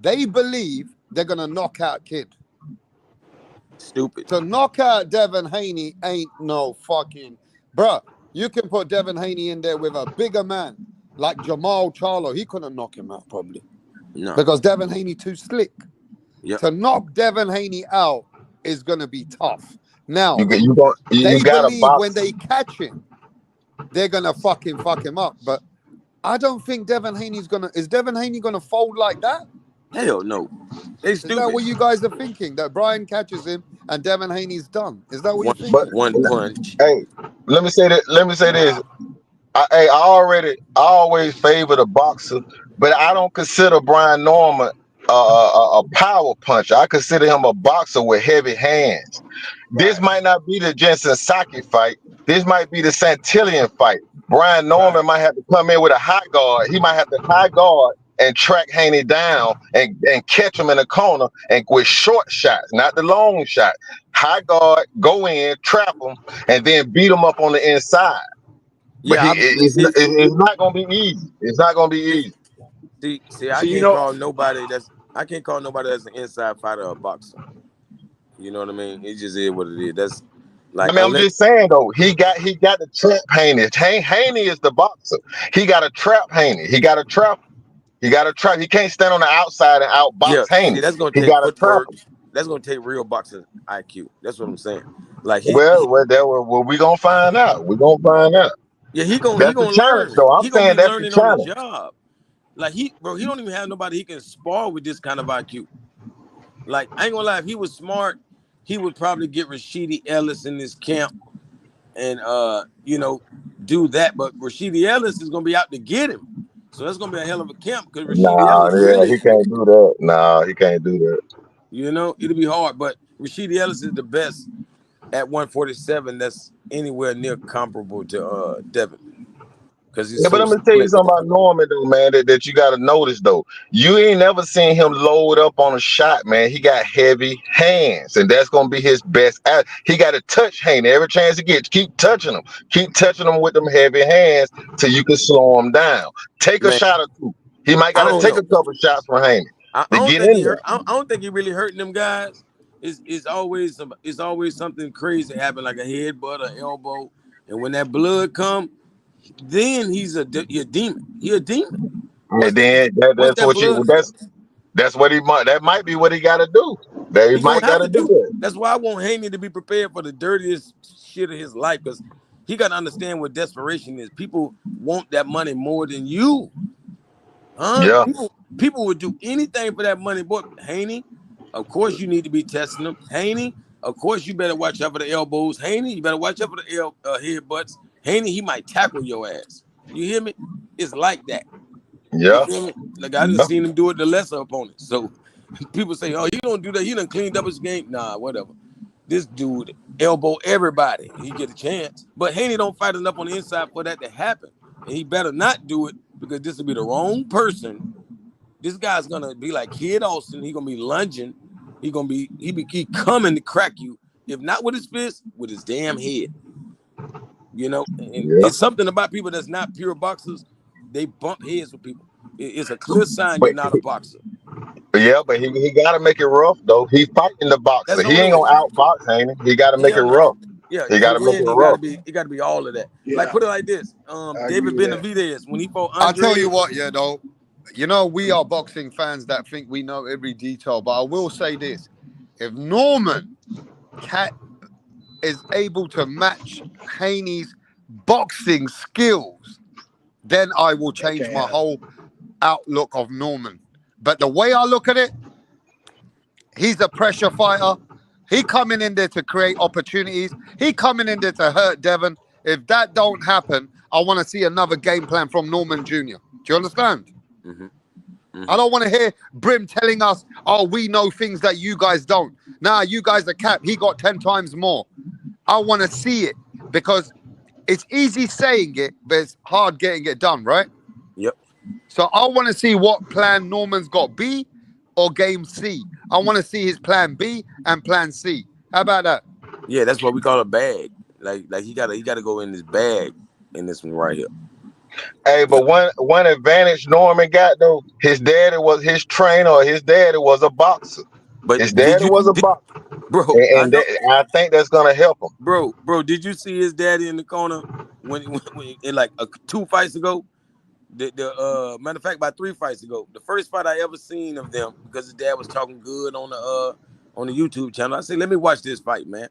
They believe they're going to knock out Kid. Stupid. To knock out Devin Haney ain't no fucking... Bruh, you can put Devin Haney in there with a bigger man like Jamal Charlo. He couldn't knock him out, probably. No. Because Devin Haney too slick. Yep. To knock Devin Haney out is going to be tough. Now, You they gotta believe box. when they catch him, they're going to fuck him up. But I don't think Devin Haney's going to... Is Devin Haney going to fold like that? Hell no. They stupid. Is that what you guys are thinking? That Brian catches him and Devin Haney's done? Is that what you're thinking? One punch. Hey, let me say this. I always favor the boxer, but I don't consider Brian Norman a power puncher. I consider him a boxer with heavy hands. This might not be the Jensen Saki fight. This might be the Santillian fight. Brian Norman might have to come in with a high guard. He might have to high guard and track Haney down and catch him in the corner and with short shots, not the long shot. High guard, go in, trap him, and then beat him up on the inside. But it's not going to be easy. It's not going to be easy. See, I can't call nobody that's an inside fighter a boxer. You know what I mean? It just is what it is. I Like mean, I'm unless just saying though, he got the trap Haney. Haney is the boxer. He got a trap Haney. He got a trap. He got a trap. He can't stand on the outside and yeah, outbox see Haney. that's gonna He take got a trap. footwork. That's gonna take real boxing IQ. That's what I'm saying. Like We gonna find out. We gonna find out. yeah, he That's the gonna challenge, learn. though. I'm He gonna saying be that's the learning on the challenge. job. Like he don't even have nobody he can spar with this kind of IQ. Like I ain't gonna lie, if he was smart, he would probably get Rashidi Ellis in this camp and do that. But Rashidi Ellis is gonna be out to get him. So that's gonna be a hell of a camp because Rashidi Nah, Ellis yeah, really, he can't do that. Nah, he can't do that. it'll be hard. But Rashidi Ellis is the best at 147 that's anywhere near comparable to Devin because he's Yeah, but so let me tell you slick. something about Norman, though, man, that you got to notice, though. You ain't never seen him load up on a shot, man. He got heavy hands, and that's going to be his best. He got to touch Haney every chance he gets. Keep touching him. Keep touching him with them heavy hands till you can slow him down. Take a Man, shot or two. He might got I to don't take know. a couple shots from Haney I to don't get think in he hurt. there. I don't think he really hurting them guys. It's always something crazy happen like a headbutt or elbow, and when that blood come, then he's a demon. He a demon. Once And that then once that's that what blood, that's what he might. That might be what he got to do. That he he gonna might got have to to do do. that. That's why I want Haney to be prepared for the dirtiest shit of his life because he got to understand what desperation is. People want that money more than you. Huh? Yeah, People would do anything for that money. Boy, Haney, of course you need to be testing them. Haney, of course you better watch out for the elbows. Haney, you better watch out for the headbutts. Haney, he might tackle your ass. You hear me? It's like that. You yeah, feel me? Like I done yeah. seen him do it to lesser opponents. So people say, "Oh, he don't do that. He done cleaned up his game." Nah, whatever. This dude elbow everybody. He get a chance, but Haney don't fight enough on the inside for that to happen, and he better not do it because this will be the wrong person. This guy's gonna be like Kid Austin. He gonna be lunging. He coming to crack you. If not with his fist, with his damn head. And Yeah. it's something about people that's not pure boxers. They bump heads with people. It's a clear sign you're But not a boxer. yeah, but he got to make it rough though. He's fighting the boxer. That's the He only ain't way. gonna outbox, ain't he? He got to make it Hell no. rough. Yeah, He to got to make it win, rough. it gotta be all of that. Like Yeah, put it like this. I agree David with that. Benavidez, when he fought I'll tell you Andre, what, yeah, though. You know, we are boxing fans that think we know every detail, but I will say this. If Norman Cat is able to match Haney's boxing skills, then I will That change can't my happen. whole outlook of Norman. But the way I look at it, he's a pressure fighter. He coming in there to create opportunities. He coming in there to hurt Devon. If that don't happen, I want to see another game plan from Norman Jr. Do you understand? mm-hmm, I mm-hmm. don't want to hear Brim telling us, oh, we know things that you guys don't. Nah, you guys are capped. He got 10 times more. I want to see it because it's easy saying it, but it's hard getting it done, right? Yep. So I want to see what plan Norman's got, B or game C. I want to see his plan B and plan C. How about that? Yeah, that's what we call a bag. Like he gotta go in his bag in this one right here. Hey, Yeah. but one advantage Norman got though, his daddy was his trainer. Or his daddy was a boxer. But His daddy was a boxer, bro, and, I and know. I think that's gonna help him. Bro, did you see his daddy in the corner when in like 2 fights ago? The matter of fact, about 3 fights ago, the first fight I ever seen of them because his dad was talking good on the YouTube channel. I said, let me watch this fight, man.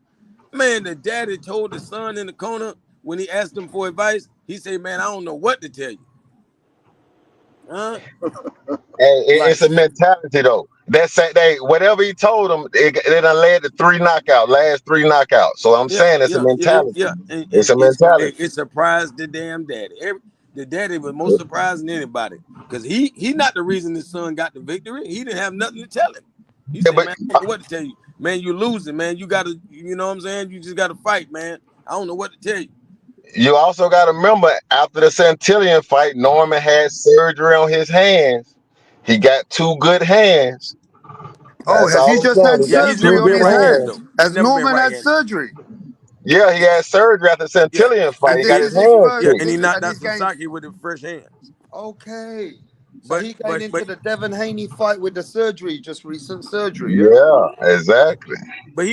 Man, the daddy told the son in the corner when he asked him for advice, he said, man, I don't know what to tell you. Huh? Hey, Like, it's a mentality though. That's whatever he told him, it done led to last three knockouts. So I'm yeah, saying it's a yeah, yeah, yeah, mentality. yeah. And, It's and a mentality. it surprised the damn daddy. The daddy was more surprised than anybody. Because he not the reason his son got the victory. He didn't have nothing to tell him. He Yeah, said, but man, I don't know what to tell you. Man, you losing, man. You gotta, you know what I'm saying? You just gotta fight, man. I don't know what to tell you. you also got to remember after the Santillion fight, Norman had surgery on his hands. He got two good hands. Oh, That's has he all I'm just had saying. He Yeah, got he's surgery two never on been good his right-handed hands? though. hands. He's Has never been Norman had right-handed. surgery? Yeah, he had surgery after the Yeah, Santillion fight. And He got this his is his hands first, yeah, fixed. and he knocked and out he's going, Sasaki with the fresh hands. okay. So But he going but but into the Devin Haney fight with the surgery, just recent surgery, yeah? Yeah, exactly.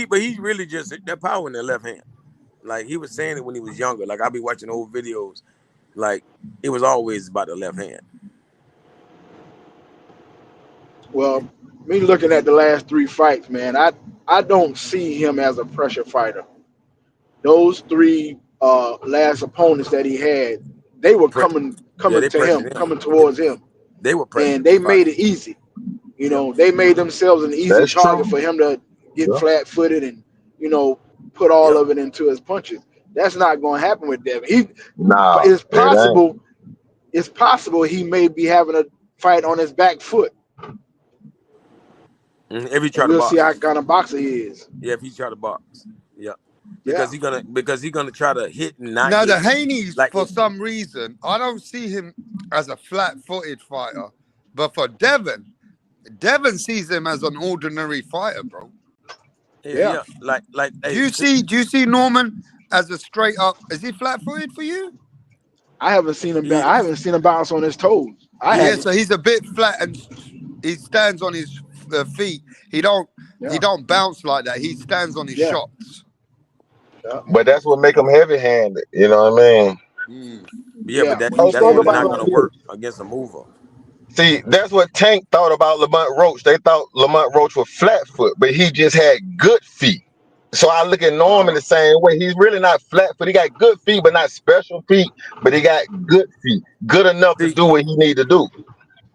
but he really just hit that power in the left hand. Like he was saying it when he was younger. Like I be watching old videos. Like it was always about the left hand. Well, me looking at the last 3 fights, man, I don't see him as a pressure fighter. Those 3 last opponents that he had, they were Yeah, coming they to him, pressured him. coming towards him, They were and pressuring they him. Fight. made it easy. You Yeah. know, they made themselves an easy That's true. target for him to get Yeah. flat-footed and put all Yep. of it into his punches. That's not going to happen with Devin. Nah, It's it ain't. possible. It's possible he may be having a fight on his back foot, If he and try to we'll see how box. kind of boxer he is. Yeah, if he try to box. Yeah. Yeah, Because he gonna try to hit and not Now get the hit. Haney's, Like for some reason, I don't see him as a flat-footed fighter, but for Devin sees him as an ordinary fighter, bro. yeah. yeah. Like Do hey, you see Norman as a straight up? Is he flat-footed for you? I haven't seen him. he I haven't seen him bounce on his toes. I he Yeah, haven't. so he's a bit flat and he stands on his feet. He don't Yeah, bounce like that. He stands on his yeah, shots. yeah, But that's what make him heavy-handed. You know what I mean? Mm. yeah, but yeah. that When Hey, you think that's stand really about it not down, like gonna this. work against a mover. See, that's what Tank thought about Lamont Roach. They thought Lamont Roach was flat foot, but he just had good feet. So I look at Norman the same way. He's really not flat foot. He got good feet, but not special feet. But he got good feet, good enough to See, do what he need to do.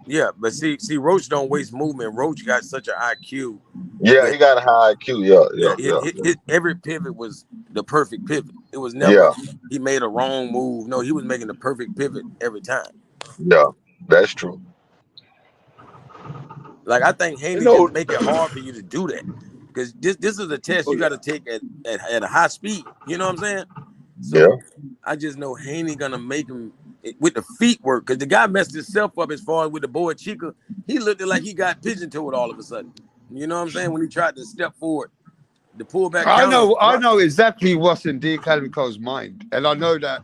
yeah, but see, Roach don't waste movement. Roach got such an IQ Yeah, that he got a high IQ. Yeah, yeah, yeah, every pivot was the perfect pivot. It was yeah, never yeah, he made a wrong move. No, he was making the perfect pivot every time. yeah. That's true. Like I think you Haney know, just make it hard for you to do that because this is a test oh you got to yeah, take at a high speed. You know what I'm saying? Yeah. So I just know Haney gonna make him with the feet work because the guy messed himself up as far as with the boy Chica. He looked like he got pigeon-toed all of a sudden. You know what I'm saying? When he tried to step forward, the pullback counter. I know exactly what's in D. Calico's mind, and I know that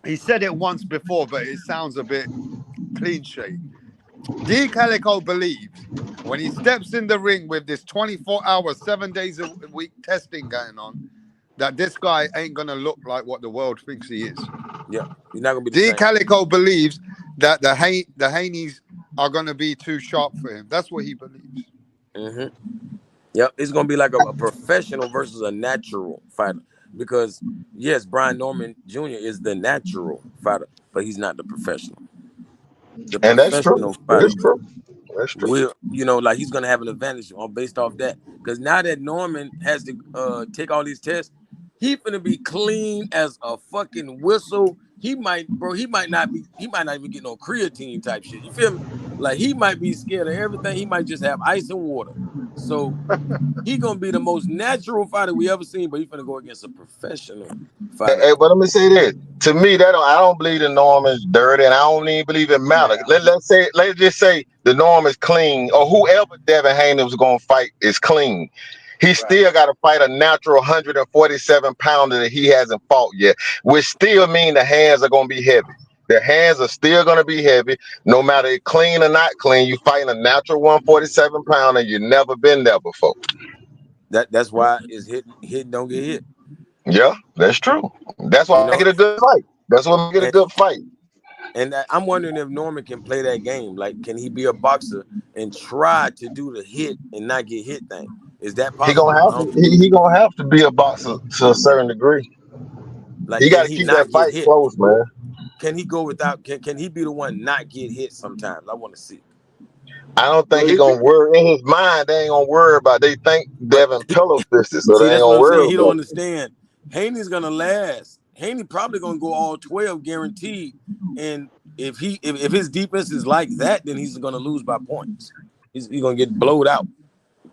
he said it once before, but it sounds a bit cliche. D. Calico believes when he steps in the ring with this 24-hour, 7 days a week testing going on, that this guy ain't gonna look like what the world thinks he is. Yeah, he's not gonna be the D. same. Calico believes that the Haneys are gonna be too sharp for him. That's what he believes. Mm-hmm. Yep, it's gonna be like a professional versus a natural fighter because yes, Brian Norman Jr. is the natural fighter, but he's not the professional. The And that's true. professional fighter That's true. That's true. will, like he's gonna have an advantage on based off that. Because now that Norman has to take all these tests, he finna be clean as a fucking whistle. He might not even get no creatine type shit. You feel me? Like he might be scared of everything. He might just have ice and water. So he gonna be the most natural fighter we ever seen, but he's gonna go against a professional fighter. Hey, but let me say this. To me, I don't believe the norm is dirty, and I don't even believe it matter. yeah, Let's just say the norm is clean, or whoever Devin Haney was gonna fight is clean. He right. still got to fight a natural 147 pounder that he hasn't fought yet, which still mean the hands are gonna be heavy. The hands are still gonna be heavy, no matter if clean or not clean. You fighting a natural 147 pounder, and you never been there before. That's why it's hit don't get hit. Yeah, that's true. That's You why I know, get a good fight. That's what make it a and good fight. I'm wondering if Norman can play that game. Like, can he be a boxer and try to do the hit and not get hit thing? Is that He gonna possible? have to. He gonna have to be a boxer to a certain degree. Like, He got can to he keep that not get fight hit? close, man. Can he go without? Can he be the one not get hit sometimes? I want to see. I don't think Well, he if gonna worry in his mind. They ain't gonna worry about. They think But Devin pillow fisted, so see, they ain't that's what gonna I'm worry saying. He don't about it. understand. Haney's gonna last. Haney probably gonna go all 12 guaranteed. And if his defense is like that, then he's gonna lose by points. He's gonna get blowed out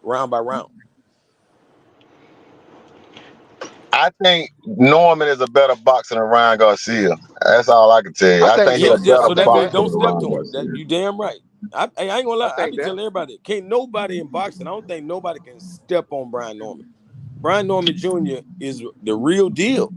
round by round. I think Norman is a better boxer than Ryan Garcia. That's all I can tell you. I I think think he Yeah, a so. yeah. I better So that think means that. boxer don't than step Ryan to him. That Garcia. you damn right. I ain't gonna I lie. I think be that. telling everybody, can't nobody in boxing. I don't think nobody can step on Brian Norman. Brian Norman Jr. is the real deal.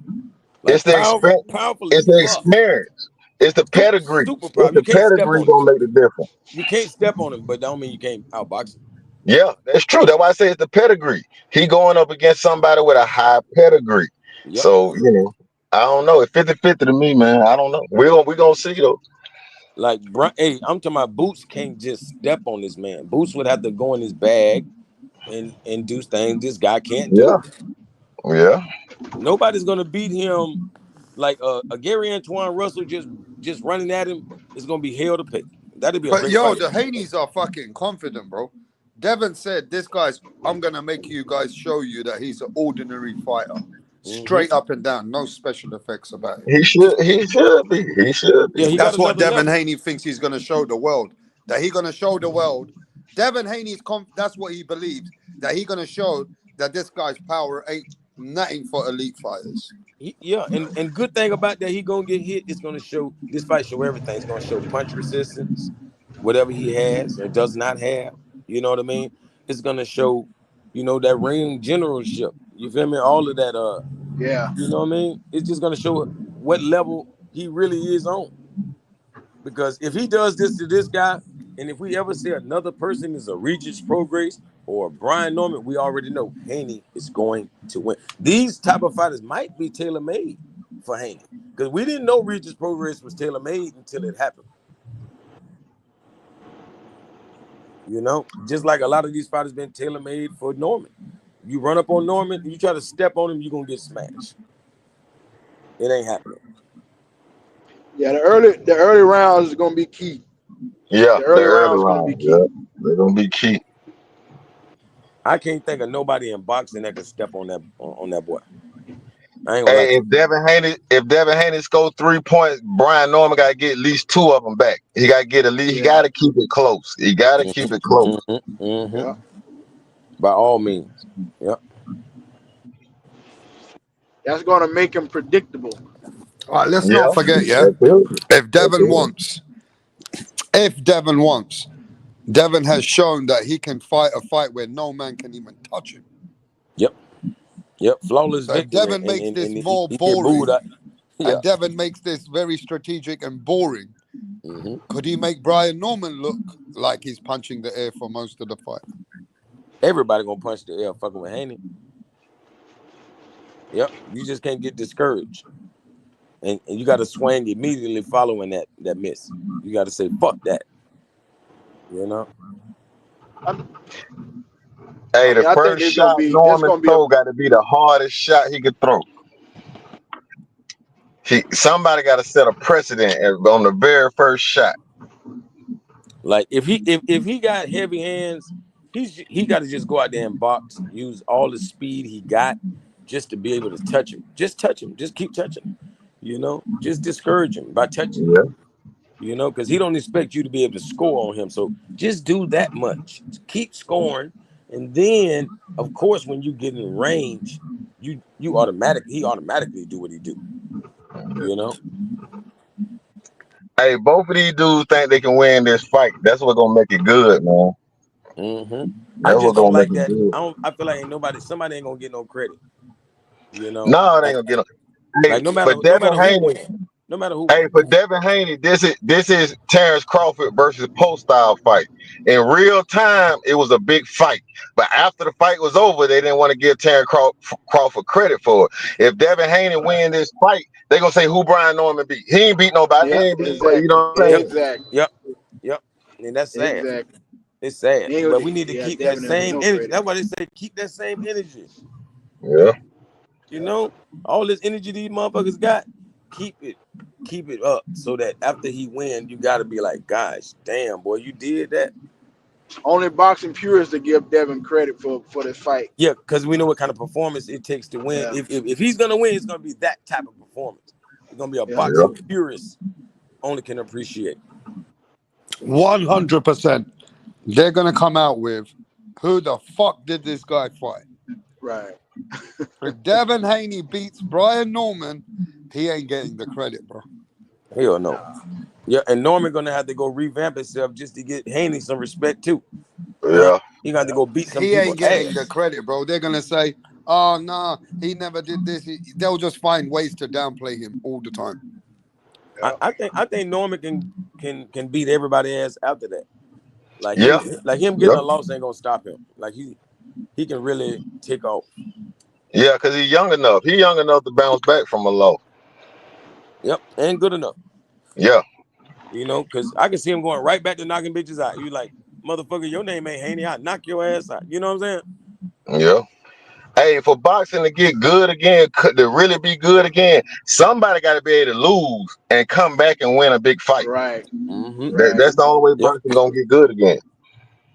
It's Like the experience. powerful as It's the fuck. experience. It's the pedigree. Super It's powerful. You the can't step pedigree on him. gonna make the difference. You can't step on him, but don't mean you can't outbox him. Yeah, that's true. That's why I say it's the pedigree. He going up against somebody with a high pedigree. Yep. So, I don't know. It's 50-50 to me, man. I don't know. We gonna see though. Like, hey, I'm talking about Boots can't just step on this man. Boots would have to go in his bag and do things this guy can't Yeah. do. Yeah. Nobody's gonna beat him like a Gary Antoine Russell just running at him is gonna be hell to pay. That'd be a But great yo, fight. the Haneys are fucking confident, bro. Devin said, "This guy's. I'm gonna make you guys show you that he's an ordinary fighter, Mm-hmm. straight up and down, no special effects about it." He should be. He should Yeah, be. he got That's what another Devin level. Haney thinks he's gonna show the world. That he gonna show the world. Devin Haney's that's what he believes. That he gonna show that this guy's power ain't nothing for elite fighters. Yeah, and good thing about that, he gonna get hit. It's gonna show this fight show everything. It's gonna show punch resistance, whatever he has or does not have. You know what I mean? It's gonna show, that ring generalship. You feel me? All of that. Yeah. You know what I mean? It's just gonna show what level he really is on. Because if he does this to this guy, and if we ever see another person is a Regis Prograis or Brian Norman, we already know Haney is going to win. These type of fighters might be tailor-made for Haney. Because we didn't know Regis Prograis was tailor-made until it happened. Just like a lot of these fighters been tailor-made for Norman. You run up on Norman, you try to step on him, you're gonna get smashed. It ain't happening. Yeah, the early rounds is gonna be key. Yeah, The the early early rounds is gonna be round. key. Yeah, they're gonna be key. I can't think of nobody in boxing that could step on that boy. I ain't gonna lie Hey, to you. if Devin Haney scored 3 points, Brian Norman got to get at least 2 of them back. He got to get at least. He got Yeah. to keep it close. He got to keep it close. Yeah. By all means. Yep. That's gonna make him predictable. All right, let's Yeah, not forget, yeah. that's it. If That's Devin it. wants, if Devin wants, Devin has shown that he can fight a fight where no man can even touch him. Yep. Flawless So if victory. Devin And, makes and, this and he, more he get booed boring, out. Yeah. and Devin makes this very strategic and boring, Mm-hmm. could he make Brian Norman look like he's punching the air for most of the fight? Everybody gonna punch the air fucking with Haney. Yep. You just can't get discouraged. And you got to swing immediately following that miss. You got to say, fuck that. Hey, the I think first it's gonna shot be that's Norman gonna be a throw got to be the hardest shot he could throw. Somebody got to set a precedent on the very first shot. Like if he got heavy hands, he got to just go out there and box, use all the speed he got just to be able to touch him. Just touch him. Just keep touching him. Just discourage him by touching him. Yeah. Because he don't expect you to be able to score on him. So just do that much. Keep scoring, and then of course when you get in range, he automatically do what he do. Hey, both of these dudes think they can win this fight. That's what's gonna make it good, man. Mm-hmm. I That's just what's don't gonna make like it that. good. I feel like somebody ain't gonna get no credit. No, it ain't Like, gonna get. Hey, like no for matter Devin who Haney. win, no matter who Hey, win. for Devin Haney, this is Terrence Crawford versus Post style fight. In real time, it was a big fight. But after the fight was over, they didn't want to give Terrence Crawford credit for it. If Devin Haney win this fight, they gonna say who Brian Norman beat. He ain't beat nobody. He yeah, ain't beat. You exactly. know what I'm saying? Exactly. Yep. And that's sad. Exactly. It's sad. But we need to Yeah, keep that Devin don't get same no energy. credit. That's why they say keep that same energy. Yeah. All this energy these motherfuckers got, keep it up so that after he win, you gotta be like, gosh, damn, boy, you did that. Only boxing purists to give Devin credit for this fight. Yeah, because we know what kind of performance it takes to win. Yeah. If he's gonna win, it's gonna be that type of performance. It's gonna be a Yeah. boxing purist only can appreciate. 100%. They're gonna come out with who the fuck did this guy fight? Right. If Devin Haney beats Brian Norman, he ain't getting the credit, bro. Hell no. Yeah, and Norman gonna have to go revamp himself just to get Haney some respect too. Yeah. He got to go beat some He people ain't getting the ass. credit, bro. They're gonna say, "Oh no, he never did this." They'll just find ways to downplay him all the time. I think Norman can beat everybody ass after that. Like Yeah, him getting yeah, a loss ain't gonna stop him. Like he can really take off. yeah. Because he's young enough. He young enough to bounce back from a low. Yep, and good enough. Yeah, Because I can see him going right back to knocking bitches out. You like, motherfucker, your name ain't Haney. I knock your ass out. You know what I'm saying? yeah. Hey, for boxing to get good again, to really be good again, somebody got to be able to lose and come back and win a big fight. Right. Mm-hmm. Right. That's the only way Yep. boxing gonna get good again.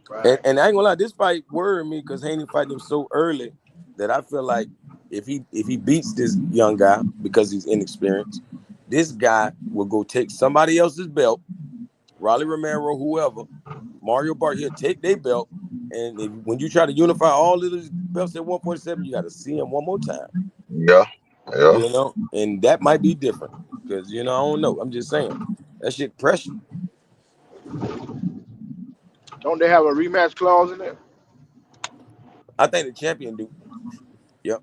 Right. And I ain't gonna lie, this fight worried me because Haney fighting him so early that I feel like if he beats this young guy because he's inexperienced, this guy will go take somebody else's belt, Raleigh Romero, whoever, Mario Bart, he'll take their belt. And when you try to unify all of these belts at 147, you got to see him one more time. Yeah, yeah. And that might be different because I don't know. I'm just saying that shit pressure. Don't they have a rematch clause in there? I think the champion do. Yep.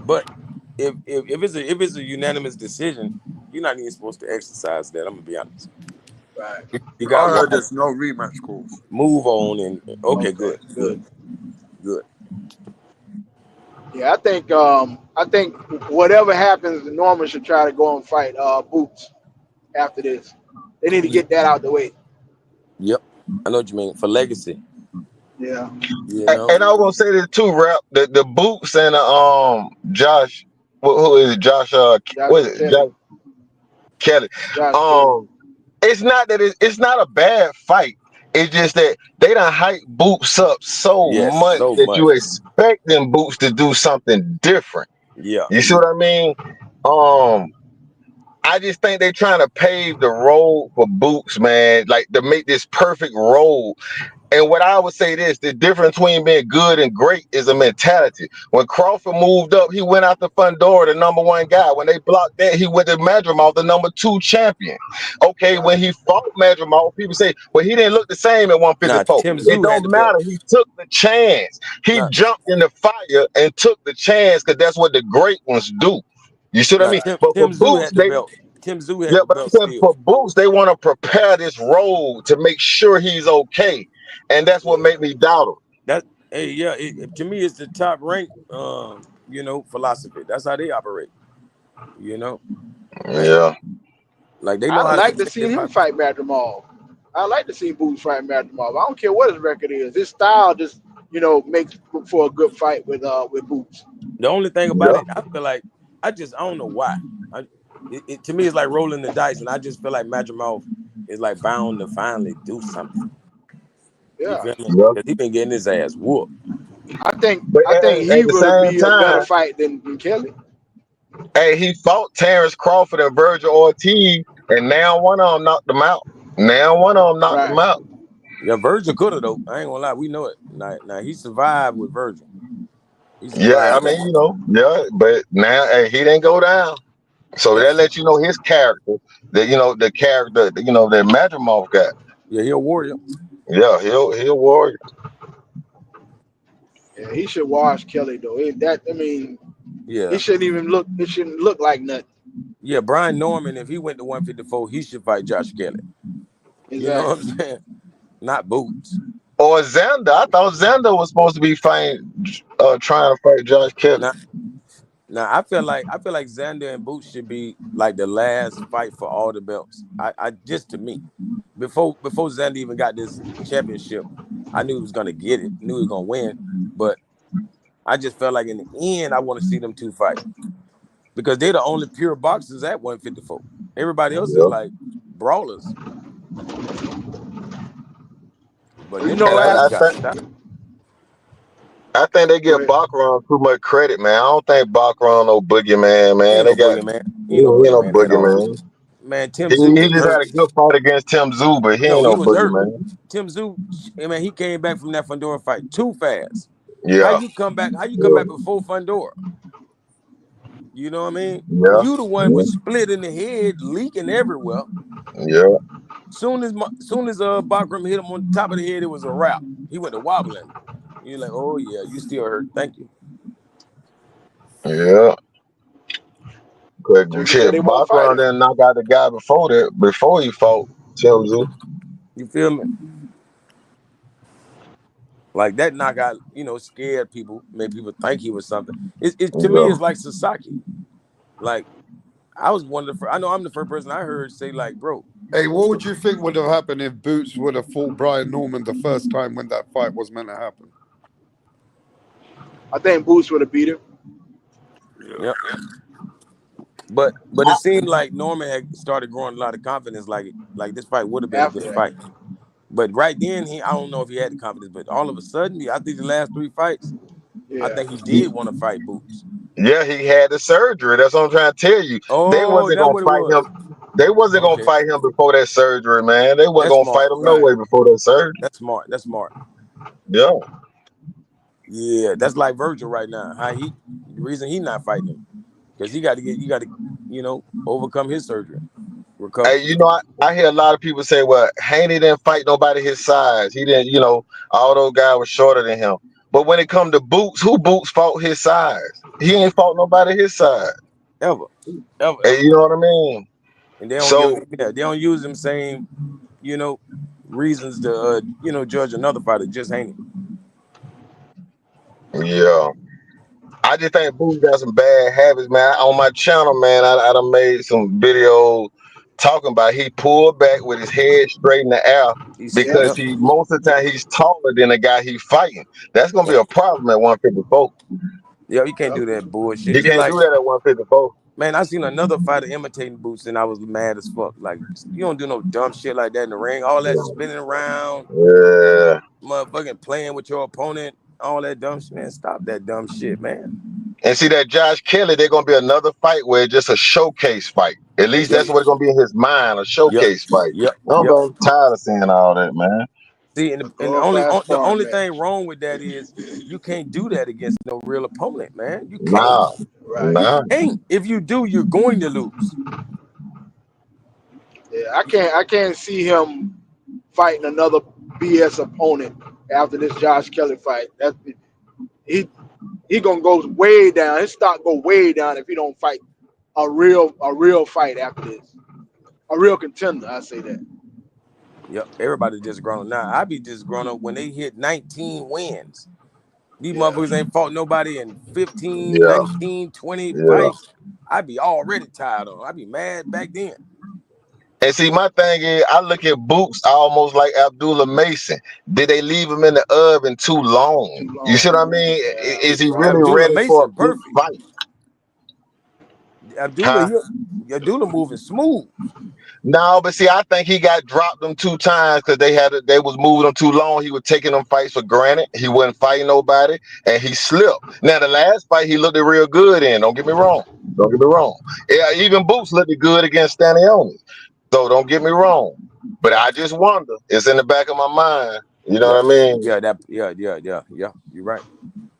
But if it's a unanimous decision, you're not even supposed to exercise that. I'm gonna be honest. Right. You I got heard one there's no rematch clause. move on and okay, Okay. good. Yeah, I think whatever happens, Norman should try to go and fight Boots after this. They need to get that out the way. Yep. I know what you mean for legacy. Yeah. And I was gonna say this too, Rap. The Boots and Josh, who is it? Josh? Josh What is it? Kelly. Josh Kelly. Josh Kelly. It's not that it's not a bad fight. It's just that they done hype Boots up so Yes, much so that much. you expect them Boots to do something different. Yeah. You see what I mean? I just think they trying to pave the road for Boots, man. Like to make this perfect road. And what I would say this, the difference between being good and great is a mentality. When Crawford moved up, he went out the front door, the number one guy. When they blocked that, he went to Madrimov, the number 2 champion. Okay, when he fought Madrimov, people say, well, he didn't look the same at Nah, 154. Tim It Zoo had don't the belt. matter. He took the chance. He Nah, jumped in the fire and took the chance because that's what the great ones do. You see what I nah. mean? Tim, But for Tim Zoo Boots, had the belt. Tim Zoo had the but I'm belt saying still. for Boots, they want to prepare this road to make sure he's okay. And that's what made me doubt him. To me, it's the top rank. Philosophy. That's how they operate. Like, Yeah. like they know I'd how to like to protect see their him fighters. fight Madrimov. I like to see Boots fight Madrimov. I don't care what his record is. His style just, makes for a good fight with Boots. The only thing about Yeah. it, I feel like I don't know why. To me, it's like rolling the dice, and I just feel like Madrimov is like bound to finally do something. You Yeah. feel me? Yeah. Because he been getting his ass whooped. I think But I think he at the would same be a better time, fight than Kelly. hey, he fought Terrence Crawford and Virgil Ortiz, and now one of them knocked him out. Now one of them knocked him Right. out. Yeah, Virgil could have though. I ain't gonna lie, we know it. Now he survived with Virgil. He Yeah, I survived that. mean, yeah, but now hey, he didn't go down. So Yep. that lets you know his character, that the character, that Madrimov got. Yeah, he a warrior. Yeah, he'll warrior. Yeah, he should wash Kelly though. He Yeah. shouldn't even look. It shouldn't look like nothing. Yeah, Brian Norman, if he went to 154, he should fight Josh Kelly. You know what I'm Exactly. saying? Not Boots. Or Xander. I thought Xander was supposed to be fighting, trying to fight Josh Kelly. Now I feel like Xander and Boots should be like the last fight for all the belts. I just to me. Before Xander even got this championship, I knew he was gonna get it, knew he was gonna win. But I just felt like in the end, I want to see them two fight. Because they're the only pure boxers at 154. Everybody else is Yeah. like brawlers. But You them know, And boys after got style. I think they go give ahead. Baccarat too much credit, man. I don't think Baccarat no boogeyman, He man. ain't They no got boogeyman. He he ain't no ain't no boogeyman at all. boogeyman. Man, Tim Zoo He was just hurt. had a good fight against Tim Zoo, but he ain't No, he no was hurt. boogeyman. Tim Zoo, he came back from that Fundora fight too fast. How Yeah, you come back? How you come yeah, back before Fundora? You know what I mean? yeah, You the one yeah, was split in the head, leaking everywhere. yeah. Soon as Bakram hit him on the top of the head, it was a wrap. He went to wobbling. You're like, oh yeah, you still hurt. Thank you. Yeah. Cause Turkey said shit, he won't fight Baccarat him. didn't knock out the guy before he fought Tim Zoo. You feel me? Like that knockout, scared people, made people think he was something. It to me, Yeah. it's like Sasaki. Like I was one of the first. I know I'm the first person I heard say like, bro, Hey, what would you think would have happened if Boots would have fought Brian Norman the first time when that fight was meant to happen? I think Boots would have beat him. yeah. But it seemed like Norman had started growing a lot of confidence. Like this fight would have been a good After that. fight. But right then, I don't know if he had the confidence. But all of a sudden, I think the last 3 fights, I Yeah. think he did want to fight Boots. Yeah, he had the surgery. That's what I'm trying to tell you. They Oh, wasn't that's gonna what it fight was. him. They wasn't gonna Okay, fight him before that surgery, man. They wasn't that's gonna smart. fight him no Right. way before that surgery. That's smart. That's smart. Yeah. Yeah, that's like Virgil right now. The reason he not fighting him because he got to overcome his surgery, recover. Hey, I hear a lot of people say, well, Haney didn't fight nobody his size. He didn't, all those guys were shorter than him. But when it come to Boots, who Boots fought his size? He ain't fought nobody his size. Ever, ever, Hey, ever. you know what I mean? And they don't So, they don't use them same, you know, reasons to judge another fighter. Just Haney. yeah. I just think Boots got some bad habits, man. On my channel, man, I done made some videos talking about he pulled back with his head straight in the air Yep. because he most of the time he's taller than the guy he's fighting. That's gonna be Yep. a problem at 154. Yeah, you can't Yep. do that bullshit. He Just can't like, do that at 154. man, I seen another fighter imitating Boots, and I was mad as fuck. Like, you don't do no dumb shit like that in the ring. All that spinning around, Yeah. motherfucking playing with your opponent, all that dumb shit. Man, stop that dumb shit, man. And see that Josh Kelly, they're gonna be another fight where it's just a showcase fight. At least Yep. that's what it's gonna be in his mind, a Yep. showcase fight. Yep. Yep. I'm tired of seeing all that, man. See, A and the glorified the sparring only match. thing wrong with that is you can't do that against no real opponent, man. You can't. Nah, Right. You nah. can't. If you do, you're going to lose. Yeah. I can't see him fighting another BS opponent after this Josh Kelly fight. He he gonna go way down. His stock go way down if he don't fight a real fight after this. A real contender, I say that. Yep. Everybody just grown up. Now, I be just grown up when they hit 19 wins. These Yeah. motherfuckers ain't fought nobody in 15, Yeah, 19, 20 yeah. fights. I'd be already tired of them. I'd be mad back then. And see, my thing is, I look at Boots almost like Abdullah Mason. Did they leave him in the oven too long? Too You see long. what I mean? Yeah. Is he Right. really Abdullah ready for a Mason, big perfect. fight? Abdullah, Huh? Abdullah moving smooth. No, but see, I think he got dropped them 2 times because they was moving him too long. He was taking them fights for granted. He wasn't fighting nobody, and he slipped. Now the last fight he looked real good in. Don't get me wrong. Don't get me wrong. Yeah, even Boots looked good against Stanionis. So don't get me wrong. But I just wonder. It's in the back of my mind. You know Yeah, what I mean? yeah. You're right.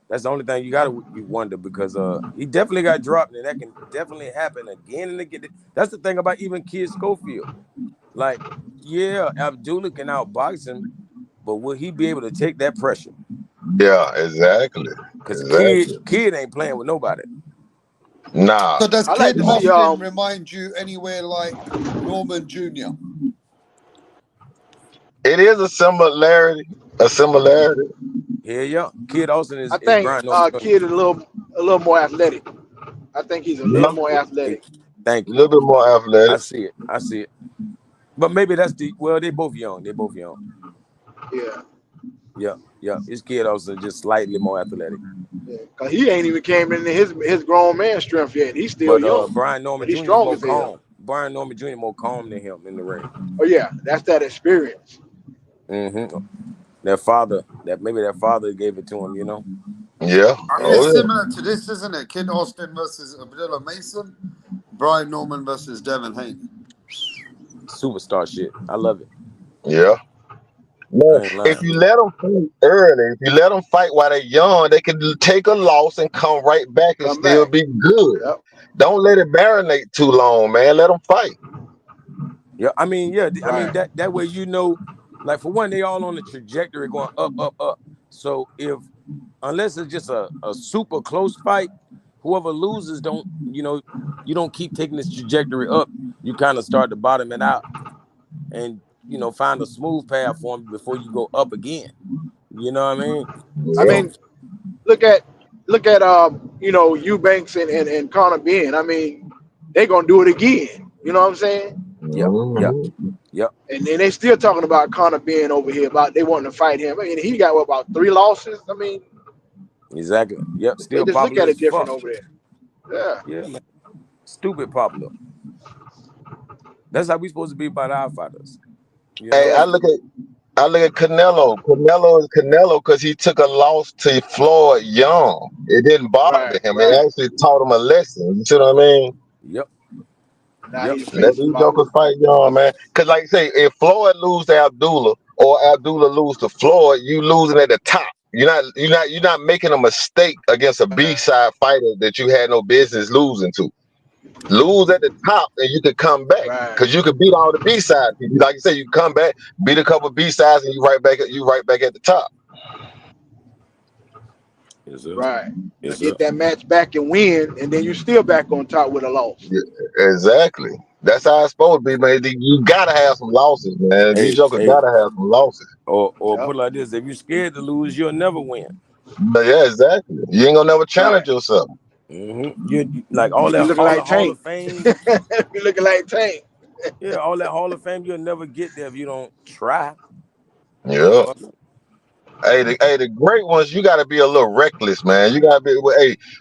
That's the only thing you wonder because he definitely got dropped, and that can definitely happen again and again. That's the thing about even Kid Schofield. Like, yeah, Abdullah can outbox him, but will he be able to take that pressure? Yeah, exactly. Because Exactly. kid ain't playing with nobody. Nah. So does I like Kid to see Austin remind you anywhere like Norman Jr.? It is a similarity. A similarity. Yeah. Kid Austin I is think Brian Norman Jr. Kid is a little more athletic. I think he's a little more athletic. Thank A you. little bit more I athletic. see it. But maybe that's they both young. Yeah. Yeah. His Kid Austin just slightly more athletic. Yeah. Cause he ain't even came into his grown man strength yet. He's still But young, Brian but Norman he's Jr. is strong more as hell. calm. Brian Norman Jr. more calm than him in the ring. Oh yeah, that's that experience. Mm-hmm. That father gave it to him, Yeah. I mean, it's Oh yeah. similar to this, isn't it? Kid Austin versus Abdullah Mason, Brian Norman versus Devin Haney. Superstar shit. I love it. Yeah. I Man, ain't if lying. you let them fight early, if you let them fight while they're young, they can take a loss and come right back and Come still back. be good. Yep. Don't let it marinate too long, man. Let them fight. Yeah, I mean, Right. that way like for one, they all on the trajectory going up, up, up. So unless it's just a super close fight, whoever loses you don't keep taking this trajectory up. You kind of start to bottom it out. And find a smooth path for him before you go up again. You know what I mean? I So mean, look at Eubanks and Conor Ben. I mean, they're gonna do it again. You know what I'm saying? yep, yep, yep. And then they still talking about Conor Ben over here about they wanting to fight him. I mean, he got about 3 losses. I mean, Exactly. Yep. they Still just look popular at it as different fuck. over there. Yeah. Yeah, man. Stupid popular. That's how we supposed to be about our fighters. You Hey, know? I look at Canelo. Canelo is Canelo because he took a loss to Floyd Young. It didn't bother him. It Right. actually taught him a lesson. You see what I mean? Yep. Now Yep. he's Let facing these about jokers fight Young, man. Because, like I say, if Floyd lose to Abdullah or Abdullah lose to Floyd, you losing at the top. You're not making a mistake against a B-side fighter that you had no business losing to. Lose at the top and you could come back because you could beat all the B-sides. Like you say, you come back, beat a couple B-sides, and you right back at the top. Yes, sir. right. Yes, sir. Get that match back and win, and then you're still back on top with a loss. Yeah, exactly. That's how it's supposed to be, man. You gotta have some losses, man. These jokers Hey. gotta have some losses. Or put it like this: if you're scared to lose, you'll never win. But yeah, exactly. You ain't gonna never challenge yourself. You like all You that looking all like the Hall Tank. of Fame. You looking like Tank. Yeah, all that Hall of Fame, you'll never get there if you don't try. Yeah. Motherfucker. The great ones, you gotta be a little reckless, man. You gotta be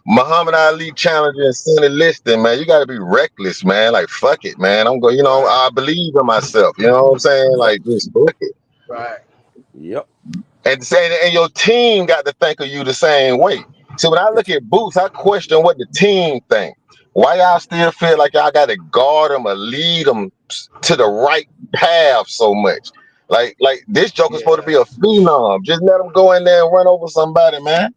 Muhammad Ali challenging Sonny Liston, man. You gotta be reckless, man. Like fuck it, man. I'm going, I believe in myself. You know what I'm saying? Yep. Like just fuck it. Right. Yep. And your team got to think of you the same way. So when I look at Boots, I question what the team think. Why y'all still feel like y'all got to guard them or lead them to the right path so much? Like this joker's supposed to be a phenom. Just let him go in there and run over somebody, man.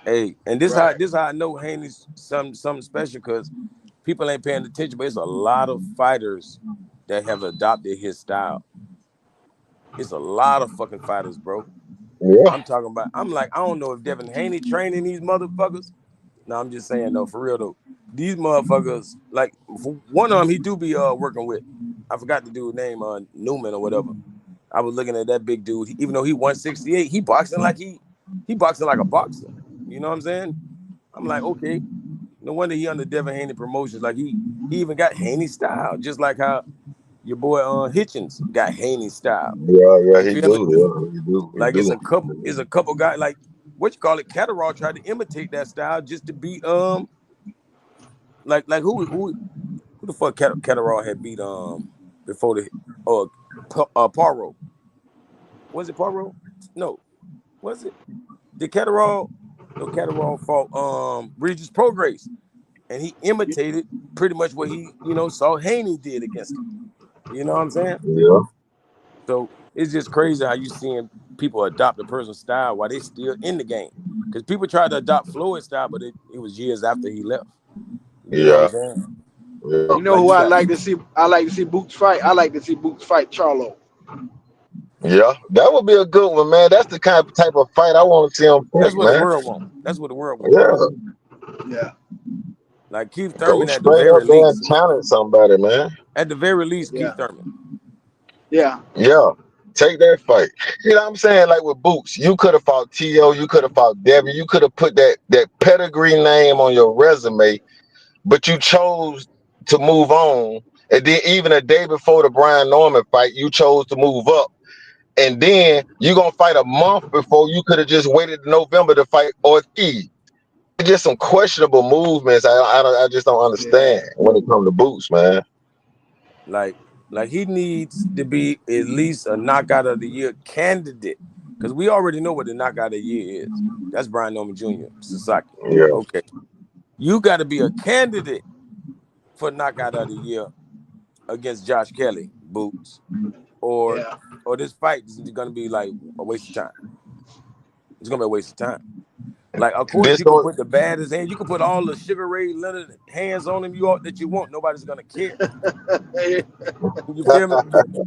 Hey, and this how I know Haney's something special because people ain't paying attention, but it's a lot of fighters that have adopted his style. It's a lot of fucking fighters, bro. Yeah. I'm like, I don't know if Devin Haney training these motherfuckers. No, I'm just saying though, for real though. These motherfuckers, like one of them, he do be working with. I forgot the dude's name, Newman or whatever. I was looking at that big dude. Even though he 168, he boxing like a boxer. You know what I'm saying? I'm like, okay. No wonder he under Devin Haney promotions. Like he even got Haney style, just like how your boy Hitchens got Haney style. Yeah, You he feel me? do. Yeah, he do. He Like it's do. a couple guys like what you call it. Catterall tried to imitate that style just to beat like who the fuck Catterall had beat before the Paro. Was it Paro? No, was it? Did Catterall? No, Catterall fought Regis Prograis, and he imitated pretty much what he saw Haney did against him. You know what I'm saying? Yeah. So it's just crazy how you seeing people adopt a person's style while they still in the game. Because people tried to adopt Floyd's style, but it was years after he left. You know what I'm Yeah. saying? Yeah. You know Like who you I got like to see? I like to see Boots fight. I like to see Boots fight Charlo. Yeah. That would be a good one, man. That's the type of fight I want to see him that's pick, what the man. world wants. That's what the world wants. Yeah. Yeah. Like Keith Go Thurman at the straight very up there and least. challenge somebody, man. At the very least, Keith Yeah. Thurman. Yeah. Yeah. Take that fight. You know what I'm saying? Like with Boots, you could have fought T.O., you could have fought Debbie, you could have put that pedigree name on your resume, but you chose to move on. And then even a day before the Brian Norman fight, you chose to move up. And then you're going to fight a month before you could have just waited November to fight Ortiz. It's just some questionable movements I just don't understand when it comes to Boots, man. Like he needs to be at least a knockout of the year candidate. Because we already know what the knockout of the year is. That's Brian Norman Jr., Sasaki. Yeah. Okay. You got to be a candidate for knockout of the year against Josh Kelly, Boots. Or this fight is going to be like a waste of time. It's going to be a waste of time. Like, of course, you can put the baddest hand. You can put all the Sugar Ray Leonard hands on him that you want. Nobody's going to care. You feel me?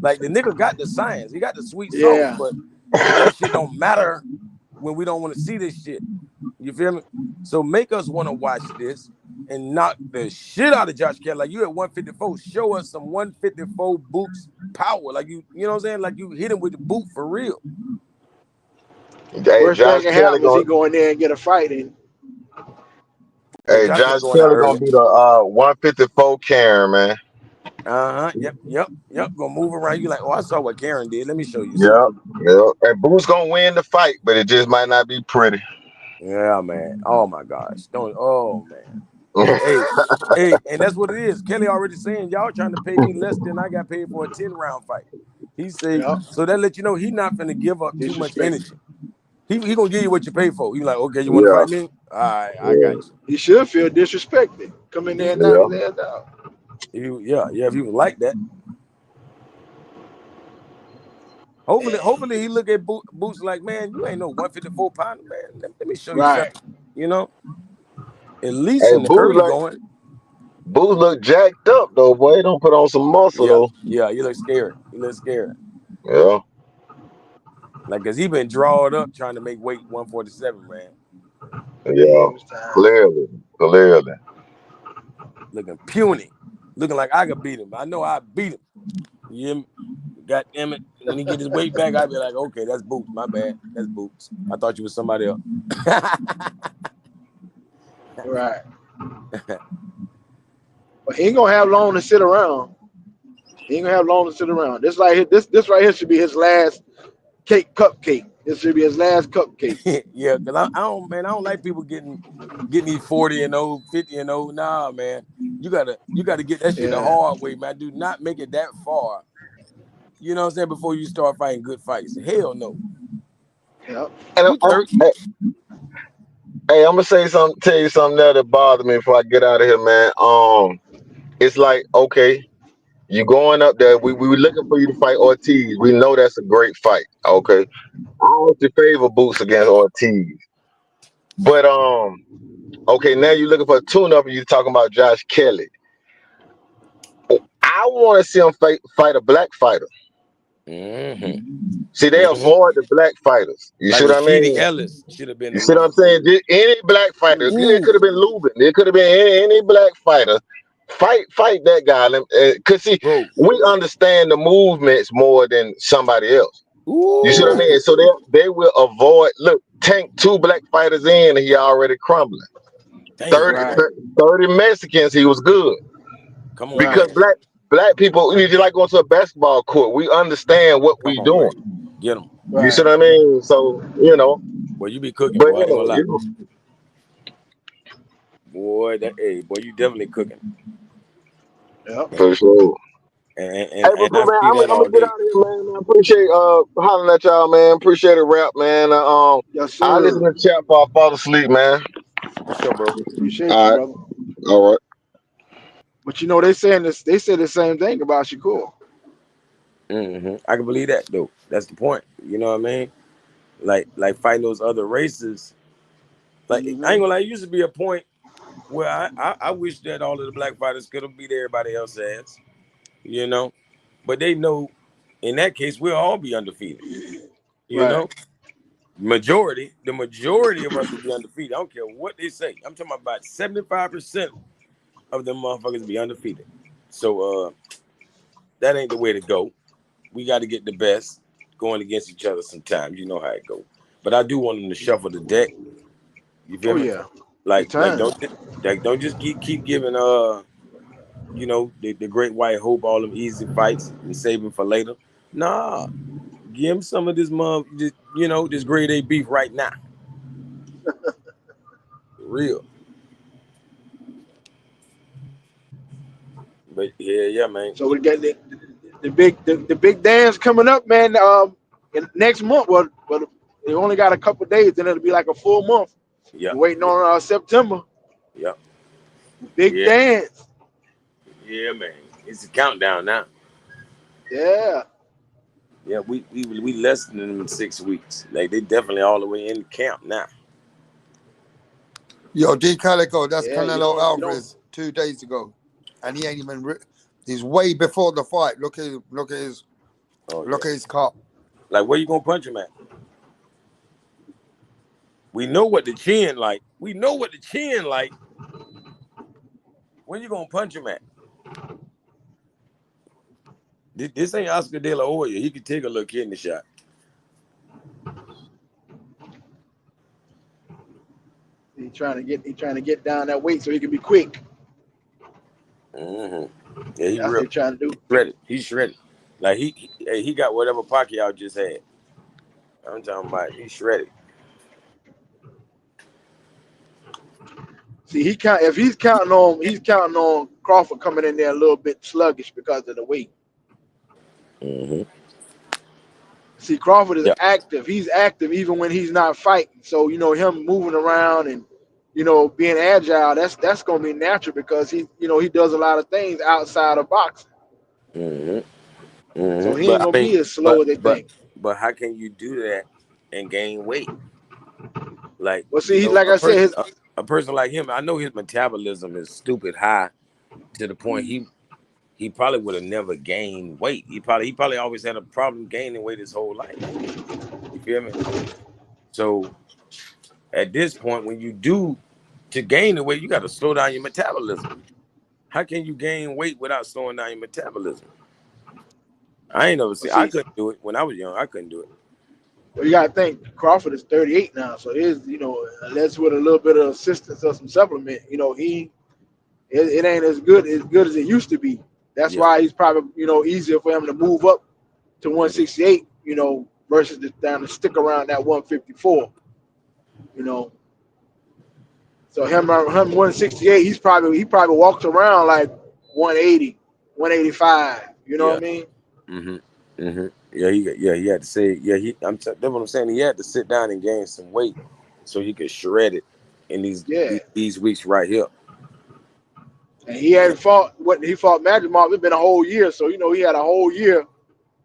Like, the nigga got the science. He got the sweet sauce. But that shit don't matter when we don't want to see this shit. You feel me? So make us want to watch this and knock the shit out of Josh Kelly. Like you at 154, show us some 154 Boots power. Like you know what I'm saying? Like you hit him with the boot for real. Hey, Worst thing Josh can Kelly happen is he gonna. go in there and get a fight in. Yeah, Hey, Josh Kelly Josh going out Kelly gonna early. be the 154 Karen, man. Yep. Gonna move around. You like, oh, I saw what Karen did. Let me show you something. Yep. And Boots gonna win the fight, but it just might not be pretty. Yeah, man. Oh my gosh. Don't. Oh man. And that's what it is. Kelly already saying y'all trying to pay me less than I got paid for a 10-round fight. He say Yep. so that let you know he not finna give up too much Disrespect. energy. He gonna give you what you pay for. You like, okay, you want to Yeah. fight me? All right, I Yeah. got you. He should feel disrespected. Come in there and knock Yeah. his ass out. If he was like that. Hopefully he look at Boots like, man, you ain't no 154 pounder, man. Let me show you Right. something. You know, at least Hey, in the early going. Boots look jacked up though, boy. He don't put on some muscle though. Yeah, you look scared. You look scared. Yeah. Like, cause he been drawed up trying to make weight 147, man. Yeah. Clearly. Looking puny. Looking like I could beat him. I know I beat him. You hear me? God damn it. When he get his weight back, I'd be like, okay, that's Boots. My bad. That's Boots. I thought you was somebody else. Right. But he ain't gonna have long to sit around. He ain't gonna have long to sit around. This right here should be his last cupcake. This should be his last cupcake. Yeah, because I don't like people getting these 40-0, 50-0. Nah, man. You gotta get that shit the Yeah. hard way, man. Do not make it that far. You know what I'm saying? Before you start fighting good fights. Hell no. Yep. And You 30. hey, I'm gonna tell you something there that bothered me before I get out of here, man. It's like, okay, you going up there. We were looking for you to fight Ortiz. We know that's a great fight. Okay. I actually favor Boots against Ortiz. But okay, now you're looking for a tune-up and you're talking about Josh Kelly. I want to see him fight a black fighter. Mm-hmm. See, they avoid the black fighters. You Like see what I Rashidi mean? Ellis should have been You the see what I'm saying? motherfucker. Any black fighter, it Ooh. could have been Lubin. It could have been any black fighter. Fight that guy. Cause see, Bro. we understand the movements more than somebody else. You see what I Ooh. mean? So they will avoid. Look, Tank 2 black fighters in, and he already crumbling. Damn. 30, 30 Mexicans, he was good. Come on, Because man. black people, you just like going to a basketball court. We understand what Come we on, doing. Ray. Get him. You see what I mean? So Boy, you be cooking, but boy. I ain't gonna lie. Boy, boy, you definitely cooking. Yep. For sure. And Hey, but cool, I man, see I'm that gonna all get day. out of here, man. I appreciate hollering at y'all, man. Appreciate it, rap, man. Yes, I listen sir. to the chat before I fall asleep, man. For sure, bro. Appreciate you, All right, brother. all right. But you know they saying this. They said the same thing about Shakur. Mm-hmm. I can believe that though. That's the point. You know what I mean? Like fighting those other races. Like I ain't gonna lie, it used to be a point where I wish that all of the black fighters could have beat everybody else's ass. You know? But they know in that case we'll all be undefeated. You Right. know? The majority of us will be undefeated. I don't care what they say. I'm talking about 75% of them motherfuckers be undefeated. So that ain't the way to go. We got to get the best going against each other sometimes. You know how it goes. But I do want them to shuffle the deck. You feel Oh me? yeah. Like It's time. don't just keep giving you know the great white hope all them easy fights and save them for later. Nah, give them some of this this grade A beef right now. Real. But yeah, man. So we got the big dance coming up, man. Next month. Well, they only got a couple days, then it'll be like a full month. Yeah. We're waiting on September. Yeah. Big Yeah. dance. Yeah, man. It's a countdown now. Yeah. Yeah, we less than 6 weeks. Like they definitely all the way in camp now. Yo, D Calico, that's Yeah. Canelo You don't. Alvarez 2 days ago, and he ain't even. He's way before the fight. Look at his cup. Like where you gonna punch him at? We know what the chin like. We know what the chin like. When you gonna punch him at? This ain't Oscar De La Hoya. He could take a little kidney shot. He trying to get down that weight so he can be quick. Mm-hmm. Yeah, he That's real. what he trying to do. Shredded. He's shredded. Like he got whatever Pacquiao just had. I'm talking about he's shredded. See, if he's counting on Crawford coming in there a little bit sluggish because of the weight. Mm-hmm. See, Crawford is Yeah. active. He's active even when he's not fighting. So him moving around and being agile. That's gonna be natural because he does a lot of things outside of boxing. Mm-hmm. So Mm-hmm. he ain't But I gonna mean, be as slow as they think. but how can you do that and gain weight? Like Well, see, like a I said, person a person like him, I know his metabolism is stupid high to the point he probably would have never gained weight. He probably always had a problem gaining weight his whole life. You feel me? So at this point, when you do to gain the weight, you got to slow down your metabolism. How can you gain weight without slowing down your metabolism? I ain't never well, see. I see, couldn't do it when I was young. I couldn't do it. well, you gotta think Crawford is 38 now, so it is unless with a little bit of assistance or some supplement, it ain't as good as it used to be. That's Yeah. why he's probably easier for him to move up to Mm-hmm. 168, versus down to stick around that 154. So him 168, he probably walks around like 180, 185. You know Yeah. what I mean? Mm-hmm. Mm-hmm. He had to say that's what I'm saying. He had to sit down and gain some weight so he could shred it in Yeah. these weeks right here. And he Yeah. hadn't fought what he fought Magic Mark. It's been a whole year, so he had a whole year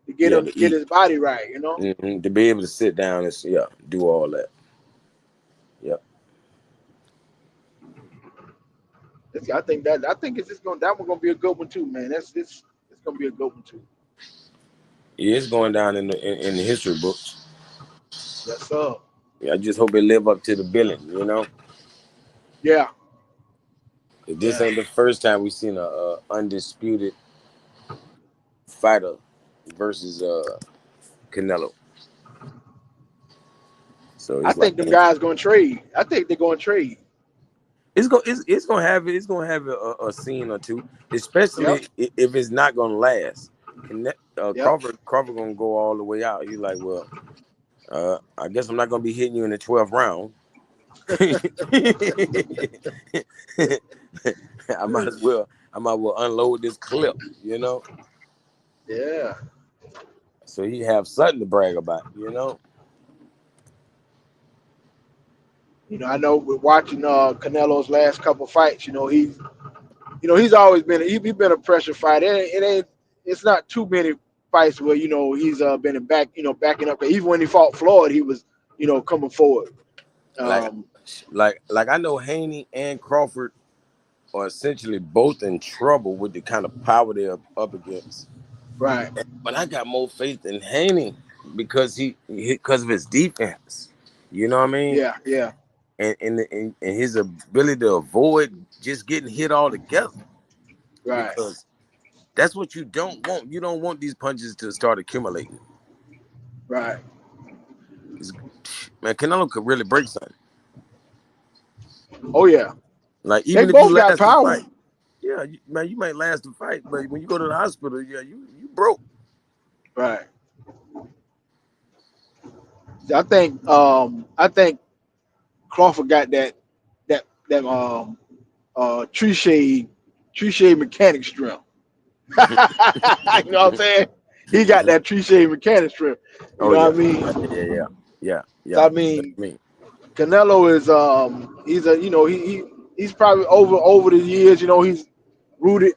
to Yeah, to get eat. his body right. Mm-hmm. To be able to sit down and do all that. Yep. I think it's just that one gonna be a good one too, man. It's gonna be a good one too. Yeah, it's going down in the history books. Yes, sir. Yeah, I just hope it live up to the billing. Yeah. This Yeah. ain't the first time we've seen a undisputed fighter versus Canelo. So I it's like think them guys gonna trade. I think they're gonna trade. it's gonna have a scene or two, Yep. especially if it's not gonna last. Yep. Crawford gonna go all the way out. He's like, well, I guess I'm not gonna be hitting you in the 12th round. I might as well unload this clip. Yeah. So he have something to brag about. I know we're watching Canelo's last couple fights. He's always been he's been a pressure fighter. It's not too many fights where he's been backing up. Even when he fought Floyd, he was coming forward. Like I know Haney and Crawford are essentially both in trouble with the kind of power they're up against. Right. But I got more faith in Haney because because of his defense. You know what I mean? Yeah. Yeah. And his ability to avoid just getting hit all together. Right. Because that's what you don't want. You don't want these punches to start accumulating. Right. Man, Canelo could really break something. Oh yeah. Like They even if you both got last the power. fight, yeah, man, you might last the fight, but when you go to the hospital, yeah, you broke. Right. I think Crawford got that tree shade mechanic strength. You know what I'm saying? He got that tree shade mechanic strength. You Oh know yeah, what I mean? yeah. So I That's mean, me. Canelo is he's a he's probably over the years, he's rooted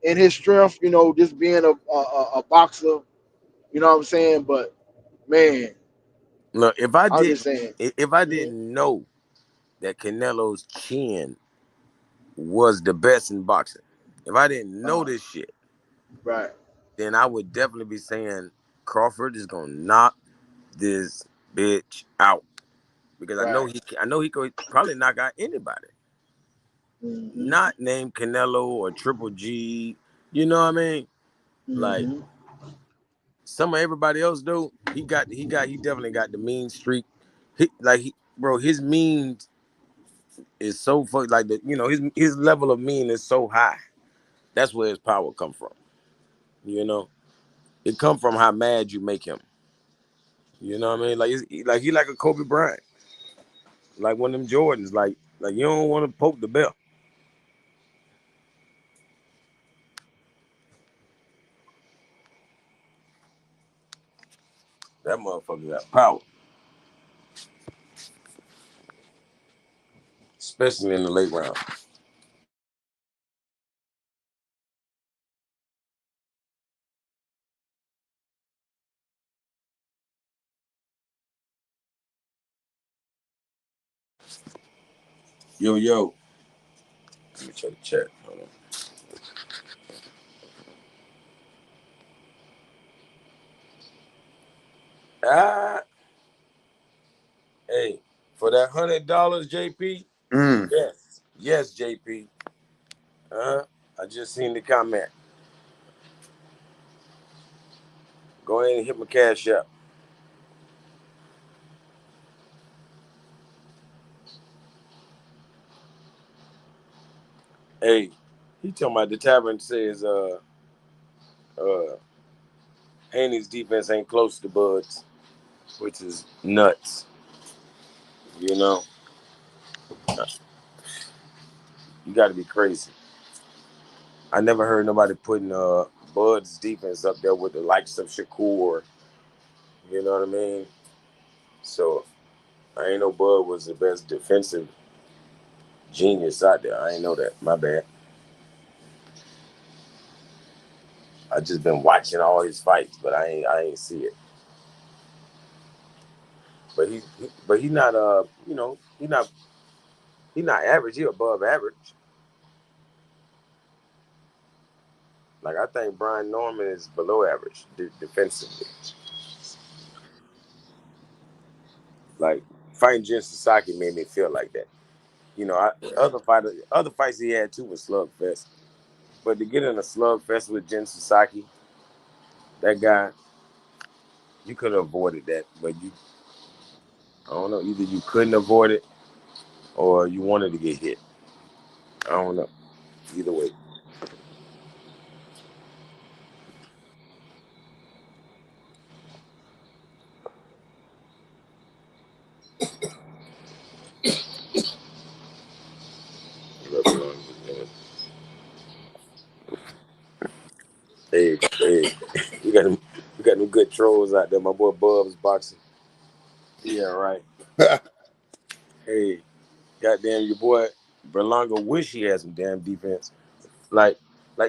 in his strength, just being a boxer, you know what I'm saying? But man, Look, I'm just saying. if I Mhm. didn't know that Canelo's chin was the best in boxing, if I didn't know this shit, Right. then I would definitely be saying Crawford is gonna knock this bitch out because Right. I know he could probably knock out anybody. not named Canelo or Triple G. You know what I mean? Like some of everybody else do. He definitely got the mean streak. Bro, his mean is so like his level of mean is so high. That's where his power come from. You know, it come from how mad you make him. You know what I mean? Like he like a Kobe Bryant, like one of them Jordans. Like you don't want to poke the bell. That motherfucker got power, especially in the late round. Yo. Let me check the chat. Hold on. Ah, hey, for that $100, JP. Yes, JP. I just seen the comment. Go ahead and hit my cash up. Hey, he talking about the tavern says Haney's defense ain't close to Bud's, which is nuts. You know, you got to be crazy. I never heard nobody putting Bud's defense up there with the likes of Shakur. You know what I mean? So I ain't know Bud was the best defensive genius out there. I ain't know that. My bad. I just been watching all his fights, but I ain't see it. But he not he not average. He above average. Like I think Brian Norman is below average defensively. Like fighting Jin Sasaki made me feel like that. You know, other fights he had too was slugfest. But to get in a slugfest with Jin Sasaki, that guy, you could have avoided that. But I don't know, either you couldn't avoid it or you wanted to get hit. I don't know. Either way. Hey, you got them good trolls out there. My boy Bub's boxing. Yeah, right. Hey, goddamn, your boy Berlanga wish he had some damn defense. Like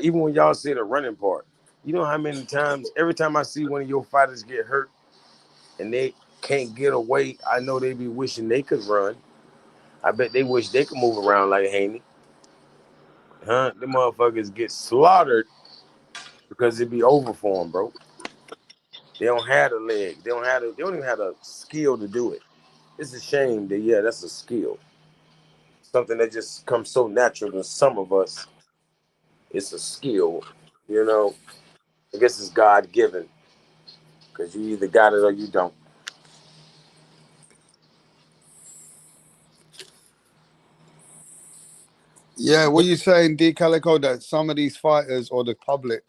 even when y'all see the running part, you know how many times every time I see one of your fighters get hurt and they can't get away, I know they be wishing they could run. I bet they wish they could move around like Haney. Huh? The motherfuckers get slaughtered because it be over for them, bro. They don't have the leg. They don't even have the skill to do it. It's a shame that that's a skill. Something that just comes so natural to some of us. It's a skill, you know. I guess it's God given because you either got it or you don't. Yeah, what you saying, D Calico, that some of these fighters or the public,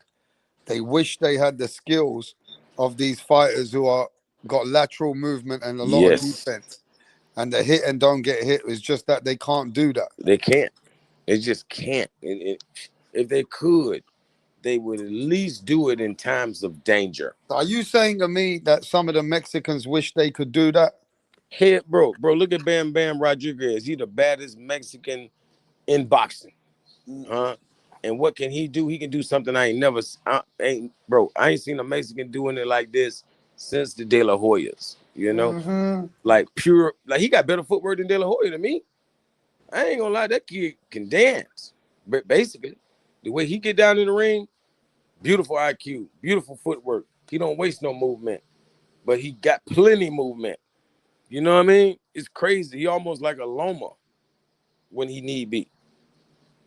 they wish they had the skills of these fighters who are got lateral movement and a lot of Yes, defense, and they hit and don't get hit. It's just that they can't do that. they can't. They just can't. If they could, they would at least do it in times of danger. Are you saying to me that some of the Mexicans wish they could do that? Hey, bro, look at Bam Bam Rodriguez. He the baddest Mexican in boxing, huh? And what can he do? He can do something I ain't seen a Mexican doing it like this since the De La Hoyas. You know, like pure, like he got better footwork than De La Hoya to me. I ain't gonna lie, that kid can dance. But basically, the way he get down in the ring, beautiful IQ, beautiful footwork. He don't waste no movement, but he got plenty movement. You know what I mean? It's crazy. He almost like a Loma when he need be.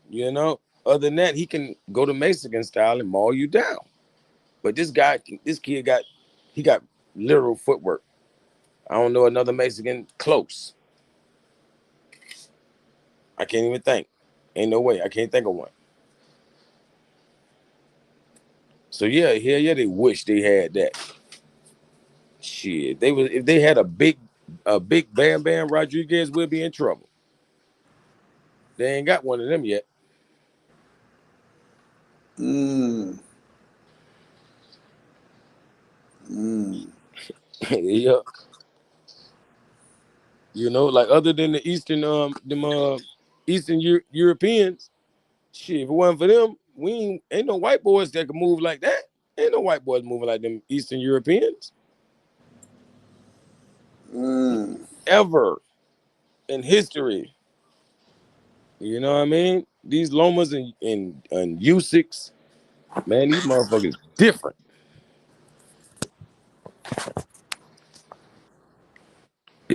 You know, other than that, he can go to Mexican style and maul you down. But this kid got literal footwork. I don't know another Mexican close. I can't even think. Ain't no way. I can't think of one. So yeah, they wish they had that. Shit, if they had a big Bam Bam Rodriguez, we'll be in trouble. They ain't got one of them yet. Mm. Mm. Yeah. You know, like other than the Eastern Europeans, shit, if it wasn't for them, ain't no white boys that can move like that. Ain't no white boys moving like them Eastern Europeans. Mm. Ever in history. You know what I mean? These Lomas and Usyks, man, these motherfuckers different.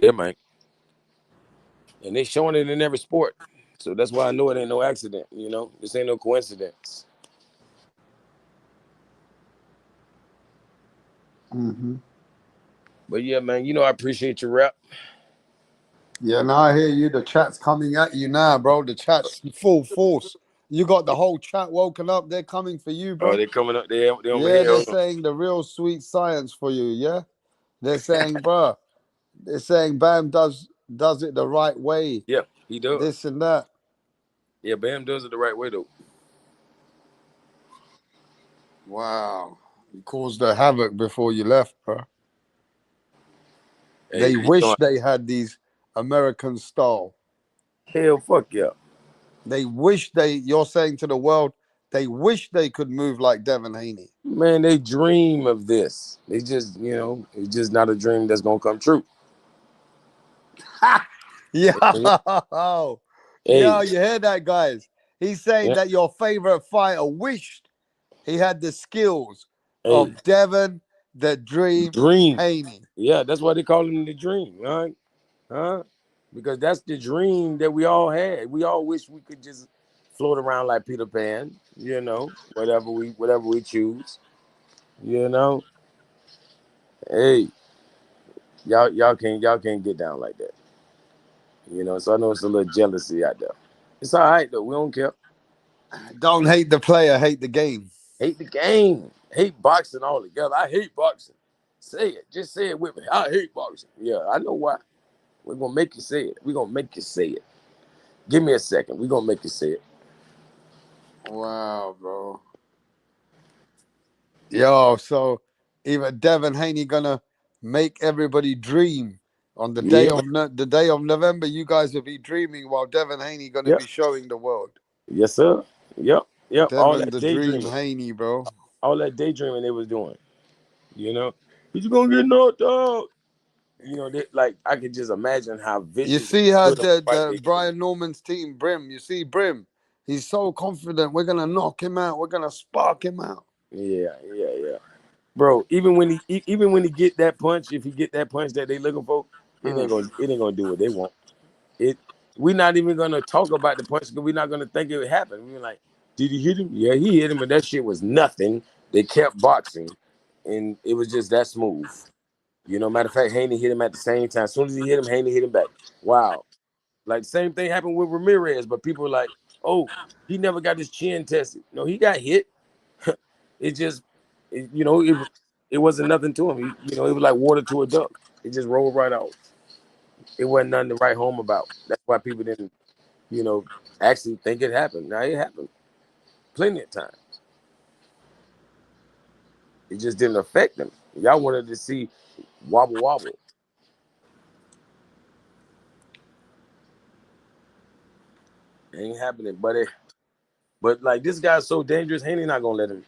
Yeah, man. And they showing it in every sport. So that's why I know it ain't no accident, you know? This ain't no coincidence. Mm-hmm. But yeah, man, you know I appreciate your rap. Yeah, now I hear you. The chat's coming at you now, bro. The chat's full force. You got the whole chat woken up. They're coming for you, Oh, bro. they coming up there. They over Yeah, here. they're saying the real sweet science for you. Yeah, they're saying, bro. They're saying Bam does it the right way. Yeah, he does. This and that. Yeah, Bam does it the right way though. Wow, you caused the havoc before you left, bro. Hey, They you know, wish they had these American style. hell, fuck yeah. They wish you're saying to the world, they wish they could move like Devin Haney. Man, they dream of this. They just, it's just not a dream that's gonna come true. Yo, Hey, yo, you hear that, guys? He's saying yeah, that your favorite fighter wished he had the skills hey, of Devin the Dream dream. Haney. Yeah, that's why they call him the dream, right? Huh? Because that's the dream that we all had. We all wish we could just float around like Peter Pan, whatever we choose. You know, hey, y'all can't get down like that. So I know it's a little jealousy out there. It's all right though. We don't care. Don't hate the player, hate the game. Hate the game. Hate boxing all together. I hate boxing. Say it. Just say it with me. I hate boxing. Yeah, I know why. We're gonna make you say it. We're gonna make you say it. Give me a second. We're gonna make you say it. Wow, bro. Yo, so even Devin Haney gonna make everybody dream on the day Yeah, of the day of November. You guys will be dreaming while Devin Haney gonna yep. be showing the world. Yes, sir. Yep. All Devin that the Dream daydreaming. Haney, bro. All that daydreaming they was doing. He's gonna get knocked out. Like I could just imagine how You vicious and see how good of a fight the they could. Brian Norman's team, Brim. You see Brim. He's so confident. We're gonna knock him out. We're gonna spark him out. Yeah. Bro, even when he get that punch, if he get that punch that they looking for, it ain't gonna do what they want. We're not even gonna talk about the punch because we're not gonna think it would happen. We're like, did he hit him? Yeah, he hit him, but that shit was nothing. They kept boxing, and it was just that smooth. Matter of fact, Haney hit him at the same time. As soon as he hit him, Haney hit him back. Wow. Like, same thing happened with Ramirez, but people were like, oh, he never got his chin tested. No, he got hit. It just, it wasn't nothing to him. It was like water to a duck. It just rolled right off. It wasn't nothing to write home about. That's why people didn't, actually think it happened. Now, it happened plenty of times. It just didn't affect them. Y'all wanted to see wobble wobble. It ain't happening, buddy. But like this guy's so dangerous, Haney not gonna let him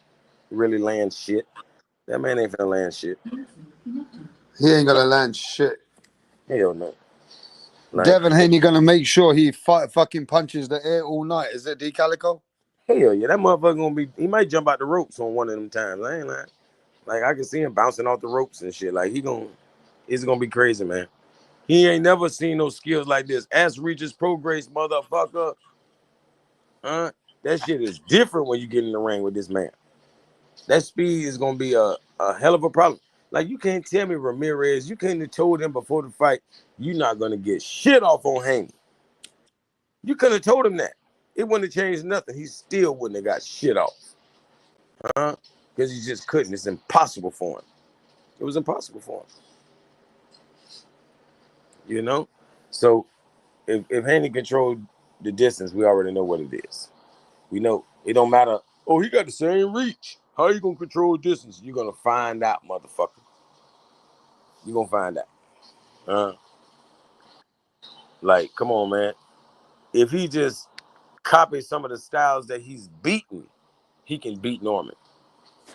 really land shit. That man ain't finna land shit. He ain't gonna land shit. Hell no. Like, Devin Haney gonna make sure he fucking punches the air all night. Is it D Calico? hell yeah, that motherfucker gonna be. He might jump out the ropes on one of them times. I ain't lying. Like I can see him bouncing off the ropes and shit. Like it's gonna be crazy, man. He ain't never seen no skills like this. Ask Regis Progress, motherfucker. That shit is different when you get in the ring with this man. That speed is gonna be a hell of a problem. Like, you can't tell me Ramirez, you couldn't have told him before the fight, you're not gonna get shit off on Haney. You couldn't have told him that. It wouldn't have changed nothing. He still wouldn't have got shit off. Because he just couldn't. It's impossible for him. It was impossible for him. You know? So if Haney controlled the distance, we already know what it is. We know it don't matter. Oh, he got the same reach. How you gonna control distance? You're gonna find out, motherfucker. You're gonna find out. Like, come on, man. If he just copies some of the styles that he's beaten, he can beat Norman.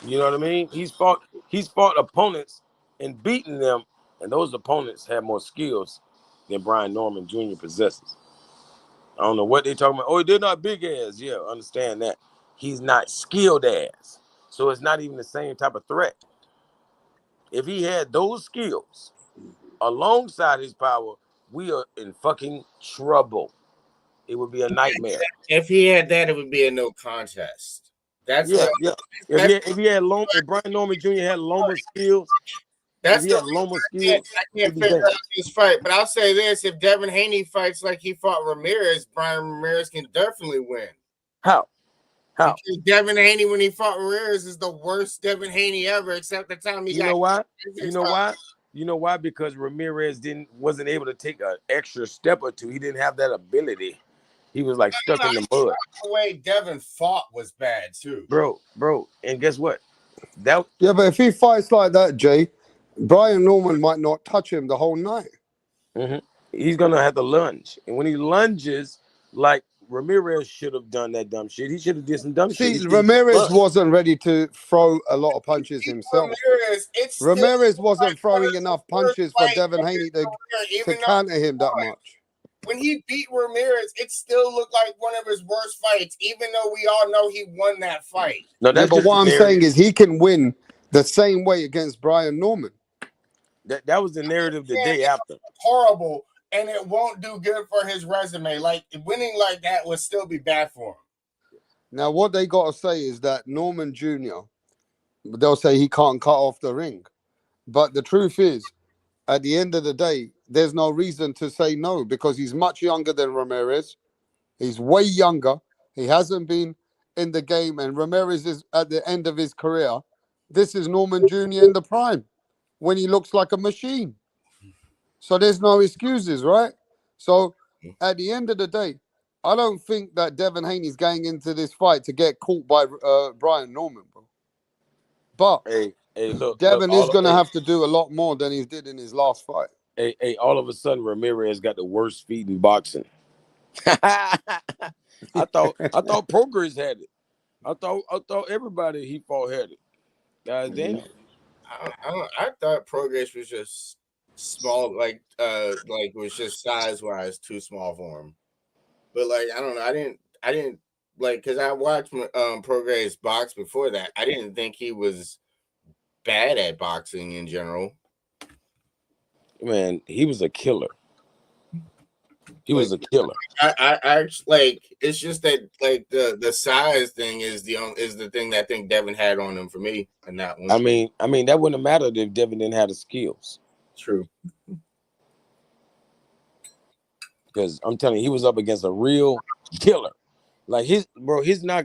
You know what I mean? He's fought opponents and beaten them, and those opponents have more skills than Brian Norman Jr. possesses. I don't know what they're talking about. Oh, they're not big ass. Yeah, understand that. He's not skilled ass. So it's not even the same type of threat. If he had those skills alongside his power, we are in fucking trouble. It would be a nightmare. If he had that, it would be a no contest. That's yeah. If Brian Norman Jr. had Loma skills, that's if he had Loma skills, I can't figure out this fight. But I'll say this: if Devin Haney fights like he fought Ramirez, Brian Ramirez can definitely win. How? Because Devin Haney, when he fought Ramirez, is the worst Devin Haney ever, except the time he got. You know why? You know why? Because Ramirez wasn't able to take an extra step or two. He didn't have that ability. He was like stuck in the mud. The way Devin fought was bad too, bro. And guess what? But if he fights like that, Jay, Brian Norman might not touch him the whole night. Mm-hmm. He's gonna have to lunge, and when he lunges, like Ramirez should have done that dumb shit. He should have did some dumb shit. Ramirez wasn't ready to throw a lot of punches himself. Ramirez wasn't throwing enough punches for Devin Haney to counter him that much. When he beat Ramirez, it still looked like one of his worst fights, even though we all know he won that fight. No, but what I'm saying is he can win the same way against Brian Norman. That was the narrative the day after. Horrible, and it won't do good for his resume. Like, winning like that would still be bad for him. Now, what they got to say is that Norman Jr., they'll say he can't cut off the ring. But the truth is, at the end of the day, there's no reason to say no because he's much younger than Ramirez. He's way younger. He hasn't been in the game, and Ramirez is at the end of his career. This is Norman Jr. in the prime when he looks like a machine. So there's no excuses, right? So at the end of the day, I don't think that Devin Haney's going into this fight to get caught by Brian Norman, bro. But Devin is going to have to do a lot more than he did in his last fight. All of a sudden, Ramirez got the worst feet in boxing. I thought Progress had it. I thought everybody he fought had it. God damn. I thought Progress was just small, like was just size wise too small for him. But like, I don't know. I didn't like, because I watched Progress box before that. I didn't think he was bad at boxing in general. Man, he was a killer. He was a killer. I like, it's just that like the size thing is the thing that I think Devin had on him for me, and that one. I mean that wouldn't have mattered if Devin didn't have the skills. True. Because I'm telling you, he was up against a real killer. Like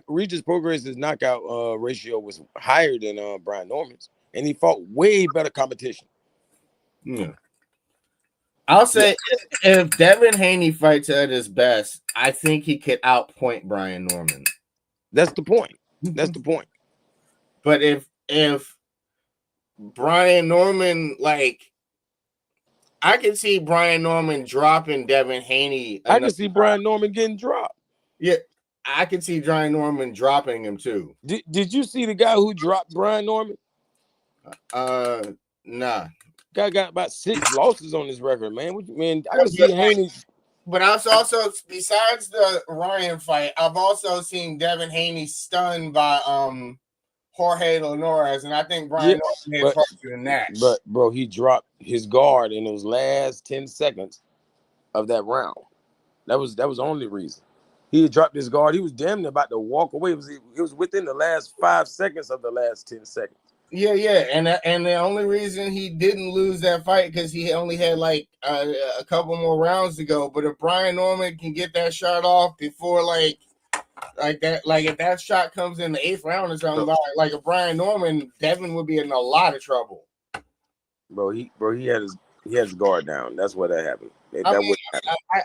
Regis Progress's knockout ratio was higher than Brian Norman's, and he fought way better competition. Yeah. I'll say if Devin Haney fights at his best, I think he could outpoint Brian Norman. That's the point. That's the point. But if Brian Norman, like, I can see Brian Norman dropping Devin Haney. I can see Brian Norman getting dropped. Yeah, I can see Brian Norman dropping him too. Did you see the guy who dropped Brian Norman? Nah. Guy got about 6 losses on his record, man. I can see Haney. But I've also, besides the Ryan fight, I've also seen Devin Haney stunned by Jorge Linares, and I think Brian Norman hit harder than that. But bro, he dropped his guard in those last 10 seconds of that round. That was the only reason. he had dropped his guard. He was damn near about to walk away. It was within the last 5 seconds of the last 10 seconds. Yeah, and the only reason he didn't lose that fight because he only had like a couple more rounds to go. But if Brian Norman can get that shot off before like that, like if that shot comes in the 8th round or something, like a Brian Norman, Devin would be in a lot of trouble. Bro, he had his guard down. That's what that happened.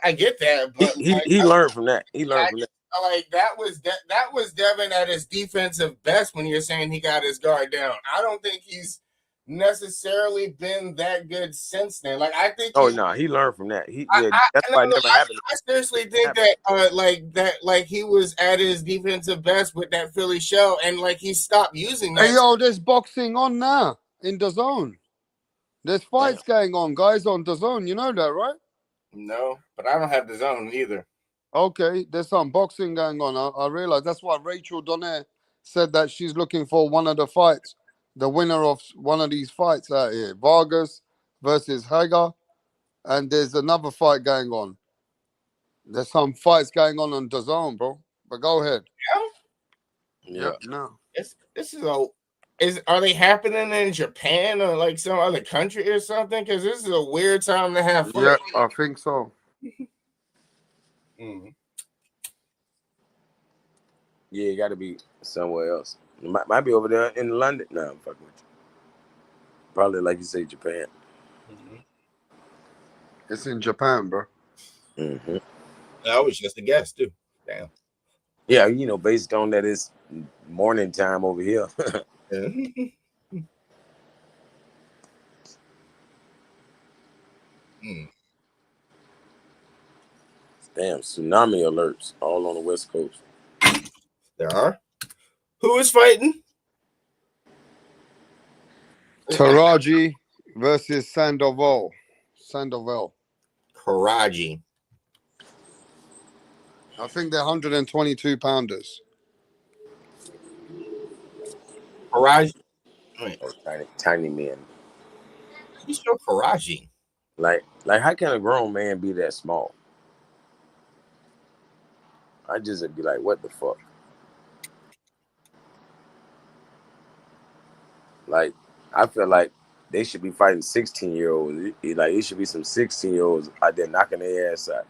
I get that, but he learned from that. He learned from that. Like that was Devin at his defensive best when you're saying he got his guard down. I don't think he's necessarily been that good since then. Like I think he learned from that. That's why it never happened. I seriously think that he was at his defensive best with that Philly shell, and like he stopped using that. Hey yo, there's boxing on now in the zone. There's fights going on, guys, on the zone. You know that, right? No, but I don't have the zone either. Okay, there's some boxing going on. I realize that's why Rachel Donner said that she's looking for one of the fights, the winner of one of these fights out here, Vargas versus Hager, and there's another fight going on. There's some fights going on the zone, bro. But go ahead. Yeah. No. Are they happening in Japan or like some other country or something? Because this is a weird time to have fun. Yeah, I think so. Yeah, it got to be somewhere else. It might be over there in London. No, I'm fucking with you. Probably like you say, Japan. It's in Japan, bro. That was just a guess too. Damn. Yeah, based on that, it's morning time over here. Damn, tsunami alerts all on the West Coast. There are. Who is fighting? Taraji versus Sandoval. Karaji. I think they're 122 pounders. Karaji. Tiny man. He's still Karaji. Like how can a grown man be that small? I just would be like, what the fuck? Like, I feel like they should be fighting 16-year-olds. Like, it should be some 16-year-olds out there knocking their ass out.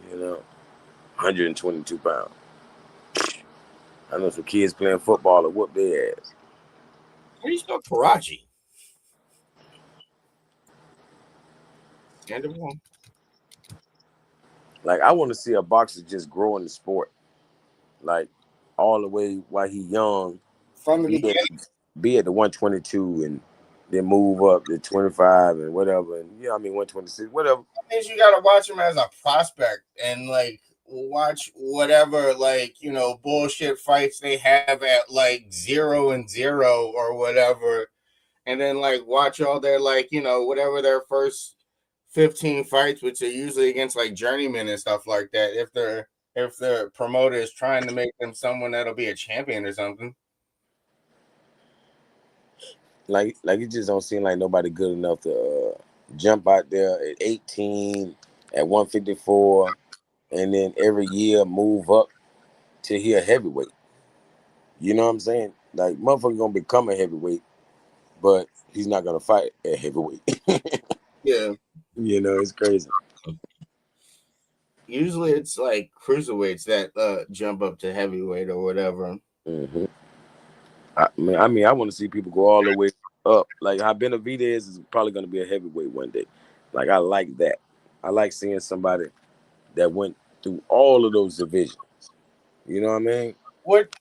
122 pounds. I know some kids playing football to whoop their ass. Where you spell Karaji? Like, I want to see a boxer just grow in the sport. Like, all the way while he young. From the beginning? Be at the 122 and then move up to 25 and whatever. And 126, whatever. That means you got to watch him as a prospect and, like, watch whatever, like, bullshit fights they have at, like, 0-0 or whatever. And then, like, watch all their, like, whatever their first 15 fights, which are usually against, like, journeymen and stuff like that, if the promoter is trying to make them someone that'll be a champion or something. Like it just don't seem like nobody good enough to jump out there at 18, at 154, and then every year move up to here heavyweight. You know what I'm saying? Like, motherfucker gonna become a heavyweight, but he's not gonna fight at heavyweight. Yeah. It's crazy. Usually it's like cruiserweights that jump up to heavyweight or whatever. I mean, I want to see people go all the way up. Like how Benavidez is probably going to be a heavyweight one day. Like, I like that. I like seeing somebody that went through all of those divisions. You know what I mean? What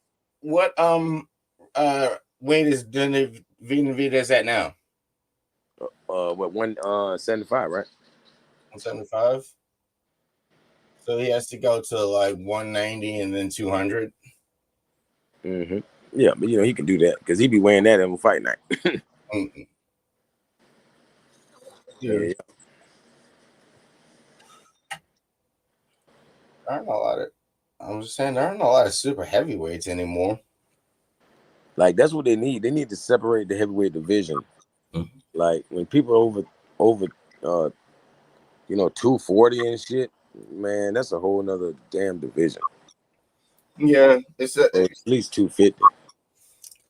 weight is Benavidez at now? 175, right? 175. So he has to go to like 190 and then 200. Yeah, but he can do that because he be weighing that on fight night. Yeah. There aren't a lot of. I'm just saying there aren't a lot of super heavyweights anymore. Like, that's what they need. They need to separate the heavyweight division. Like, when people over 240 and shit, Man, that's a whole nother damn division. Yeah, it's at least 250.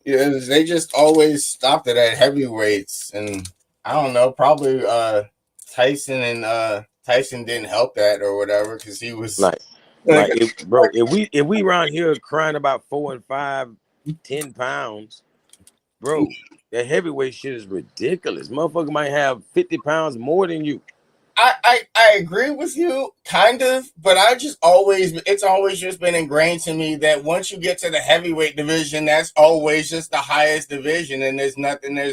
Yeah, they just always stopped it at heavyweights, and I don't know, probably Tyson and Tyson didn't help that or whatever because he was Like if we around here crying about 4 and 5, 10 pounds, bro, that heavyweight shit is ridiculous. Motherfucker might have 50 pounds more than you. I agree with you, kind of, but it's always just been ingrained to me that once you get to the heavyweight division, that's always just the highest division, and there's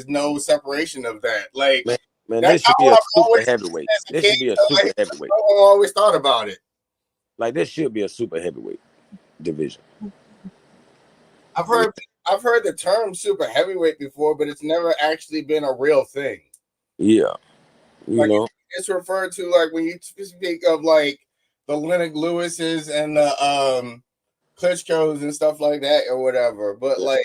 no separation of that. Like, Man, that's this should how be a I've super always heavyweight. as a This kid. should be a So, super like, heavyweight. I've always thought about it. Like this should be a super heavyweight division. I've heard the term super heavyweight before, but it's never actually been a real thing. Yeah, Like, know, it's referred to like when you speak of like the Lennox Lewises and the Klitschko's and stuff like that or whatever. But like,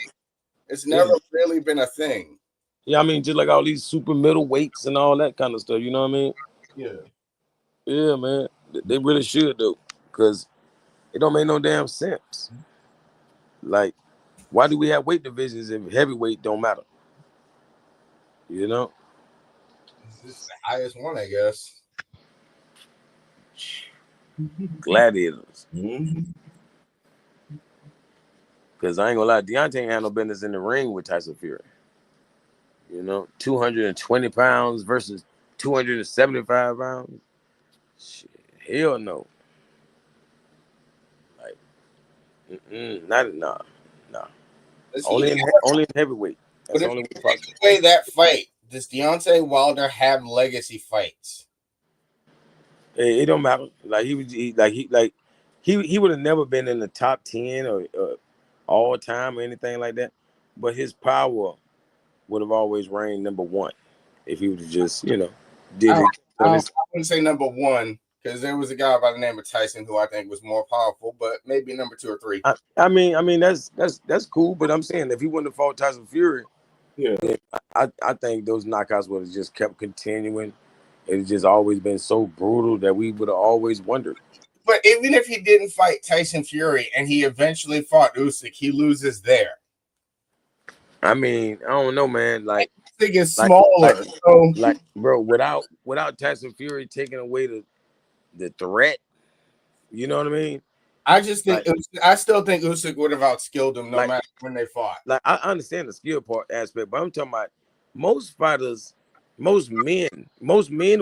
it's never really been a thing. Yeah, I mean, just like all these super middleweights and all that kind of stuff. You know what I mean? Yeah. Yeah, man. They really should though, because it don't make no damn sense. Like, why do we have weight divisions if heavyweight don't matter? You know? This is the highest one, I guess. Gladiators. Because I ain't gonna lie, Deontay ain't had no business in the ring with Tyson Fury. You know, 220 pounds versus 275 pounds. Shit, hell no. Like, nah. Only in heavyweight. That's But the if only you way take possible. away that fight, does Deontay Wilder have legacy fights? It don't matter. Like he would have never been in the top 10 or all time or anything like that. But his power would have always reigned number one if he would have just, did it. I wouldn't say number one because there was a guy by the name of Tyson who I think was more powerful, but maybe number 2 or 3. I mean that's cool. But I'm saying if he wouldn't have fought Tyson Fury, then I think those knockouts would have just kept continuing. It's just always been so brutal that we would have always wondered. But even if he didn't fight Tyson Fury and he eventually fought Usyk, he loses there. I mean, I don't know, man. Like, Usyk is smaller. Like, bro, without Tyson Fury taking away the threat, you know what I mean? I just think I still think Usyk would have outskilled him no matter when they fought. Like, I understand the skill part aspect, but I'm talking about most fighters, most men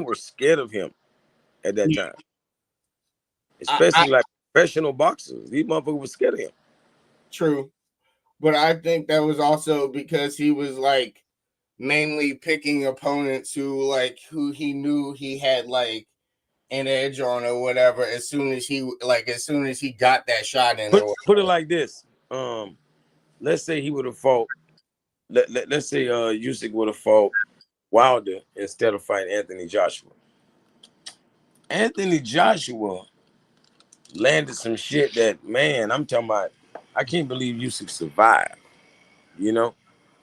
were scared of him at that time. Especially like professional boxers. These motherfuckers were scared of him. True. But I think that was also because he was like mainly picking opponents who he knew he had like an edge on or whatever as soon as he got that shot in. Put it like this. Let's say he would have fought let's say Usyk would have fought Wilder instead of fighting Anthony Joshua. Anthony Joshua landed some shit that, man, I'm talking about, I can't believe Usyk survived,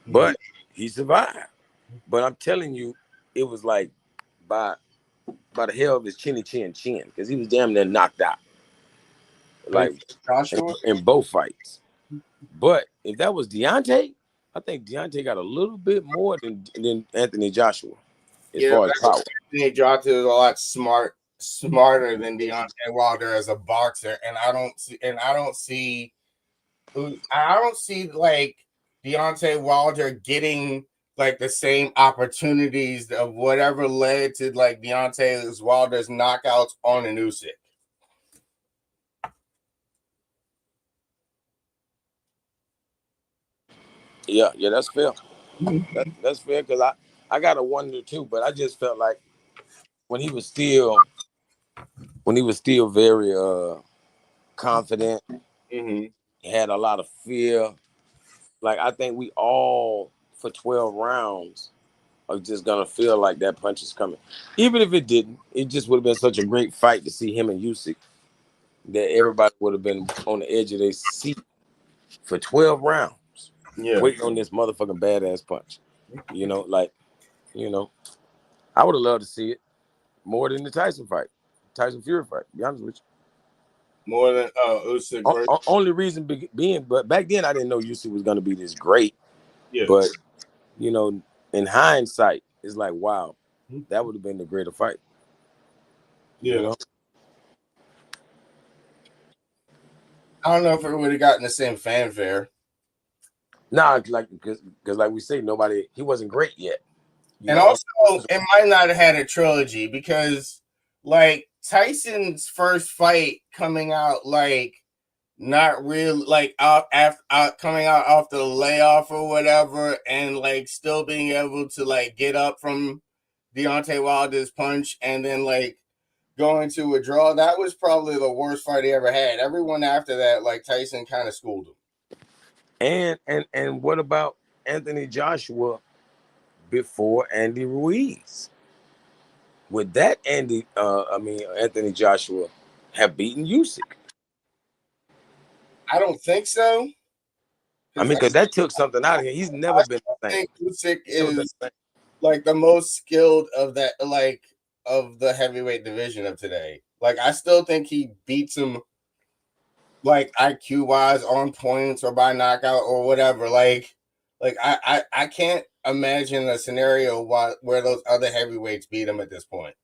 but he survived. But I'm telling you, it was like by the hell of his chin, because he was damn near knocked out, like in both fights. But if that was Deontay, I think Deontay got a little bit more than Anthony Joshua as far as power. Anthony Joshua is a lot smarter than Deontay Wilder as a boxer, and I don't see like Deontay Wilder getting like the same opportunities of whatever led to like Deontay Wilder's knockouts on an Usyk. Yeah, that's fair. That's fair because I got to wonder too, but I just felt like when he was still very confident, he had a lot of fear. Like, I think we all for 12 rounds are just gonna feel like that punch is coming. Even if it didn't, it just would have been such a great fight to see him and Usyk that everybody would have been on the edge of their seat for 12 rounds. Waiting on this motherfucking badass punch. I would have loved to see it more than the Tyson fight. Tyson Fury fight. To be honest with More than Usyk you. versus Only reason being, but back then I didn't know Usyk was going to be this great. yeah. But you know, in hindsight, it's like, wow, that would have been the greater fight. Yeah. You know? I don't know if it would have gotten the same fanfare. Nah, like because like we say, he wasn't great yet. You And know? also, it might not have had a trilogy because, like, Tyson's first fight coming out, like, not real, like, coming out off the layoff or whatever, and, like, still being able to, like, get up from Deontay Wilder's punch and then, like, going to a draw. That was probably the worst fight he ever had. Everyone after that, like, Tyson kind of schooled him. And what about Anthony Joshua before Andy Ruiz? Would that Anthony Joshua have beaten Usyk? I don't think so. I mean, because that took something out of him. He's never been the same. I think Usyk is like the most skilled of that, like of the heavyweight division of today. Like, I still think he beats him, like IQ wise, on points or by knockout or whatever. Like I can't imagine a scenario where those other heavyweights beat him at this point.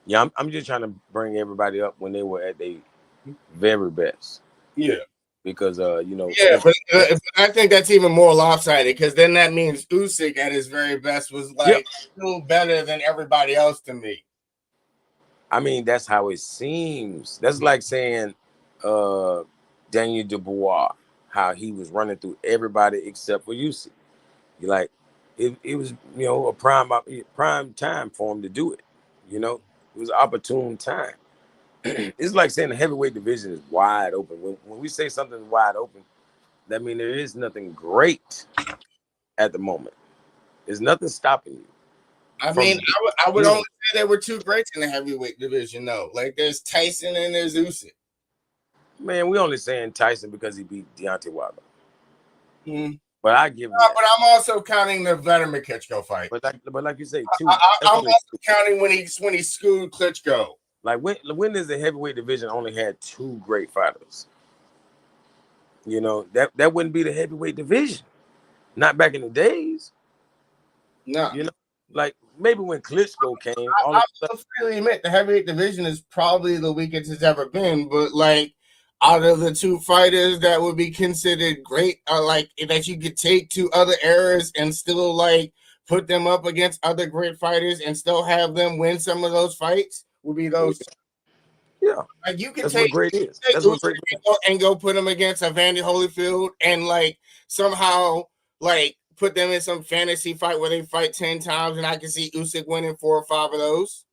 Yeah, I'm just trying to bring everybody up when they were at their very best. Yeah. Because yeah, but I think that's even more lopsided because then that means Usyk at his very best was like still better than everybody else to me. I mean, that's how it seems. That's like saying Daniel Dubois, how he was running through everybody except for Usyk. You like it was a prime time for him to do it. It was an opportune time. It's like saying the heavyweight division is wide open. When we say something's wide open, that means there is nothing great at the moment. There's nothing stopping you. I mean, I would only say there were two greats in the heavyweight division, though. Like, there's Tyson and there's Usyk. Man, we only saying Tyson because he beat Deontay Wilder. Mm. But I give him that. But I'm also counting the Vladimir Klitschko fight. But like you say, too. I'm also counting when he schooled Klitschko. Like when does the heavyweight division only had two great fighters? That wouldn't be the heavyweight division. Not back in the days. No. Like maybe when Klitschko came. I'll freely admit the heavyweight division is probably the weakest it's ever been. But like out of the two fighters that would be considered great, like that you could take to other eras and still like put them up against other great fighters and still have them win some of those fights, would be those. Yeah, like you can that's take what great is. That's what great is. And go put them against a Vandy Holyfield and like somehow like put them in some fantasy fight where they fight 10 times, and I can see Usyk winning 4 or 5 of those.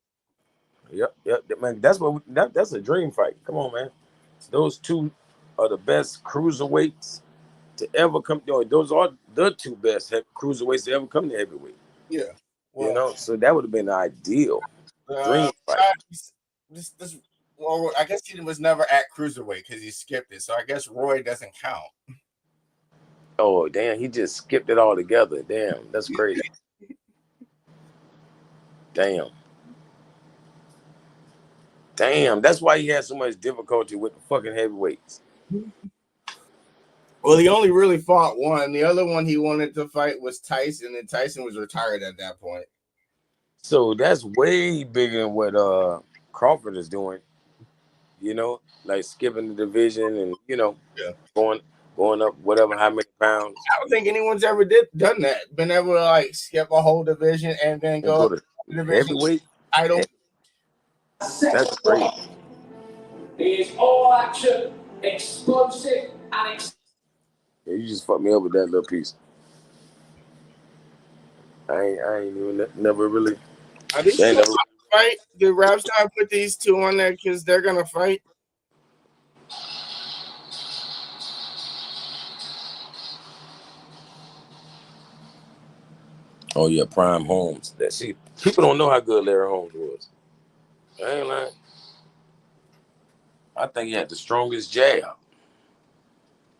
Yep, man. That's a dream fight. Come on, man. Those two are the best cruiserweights to ever come. Those are the two best cruiserweights to ever come to heavyweight. Yeah, well, so that would have been the ideal dream fight. Well, I guess he was never at cruiserweight because he skipped it. So I guess Roy doesn't count. Oh, damn. He just skipped it all together. Damn. That's crazy. Damn. That's why he had so much difficulty with the fucking heavyweights. Well, he only really fought one. The other one he wanted to fight was Tyson, and Tyson was retired at that point. So that's way bigger than what Crawford is doing. Like skipping the division and going up whatever how many pounds. I don't think anyone's ever done that. Been able to like skip a whole division and then go up to the division heavyweight title. That's great. It's all action, explosive, and Yeah, you just fucked me up with that little piece. I ain't even never really. Are these two fight? Did Rapstar put these two on there because they're gonna fight? Oh yeah, Prime Holmes. People don't know how good Larry Holmes was. I ain't lying. I think he had the strongest jab.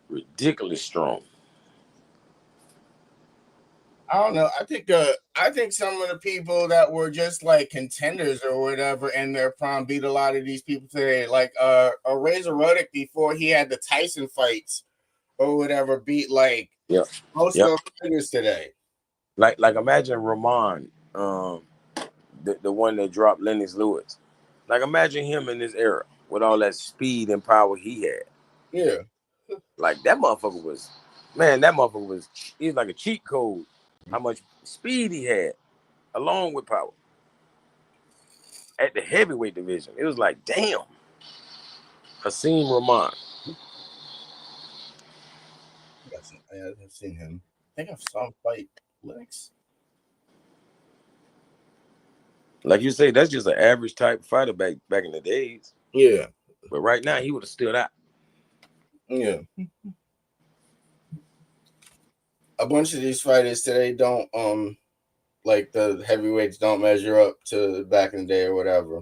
Ridiculously strong. I don't know. I think some of the people that were just like contenders or whatever in their prime beat a lot of these people today. Like a Razor Ruddock before he had the Tyson fights or whatever beat like most of the fighters today. Like imagine Ramon, the one that dropped Lennox Lewis. Like imagine him in this era with all that speed and power he had. Yeah. Like that motherfucker was, man, he was like a cheat code. How much speed he had, along with power. At the heavyweight division, it was like, damn. Hasim Rahman. I've seen him. I think I've saw him fight Lennox. Like you say, that's just an average type fighter back in the days. Yeah. But right now, he would have stood out. Yeah. A bunch of these fighters today don't like the heavyweights don't measure up to back in the day or whatever.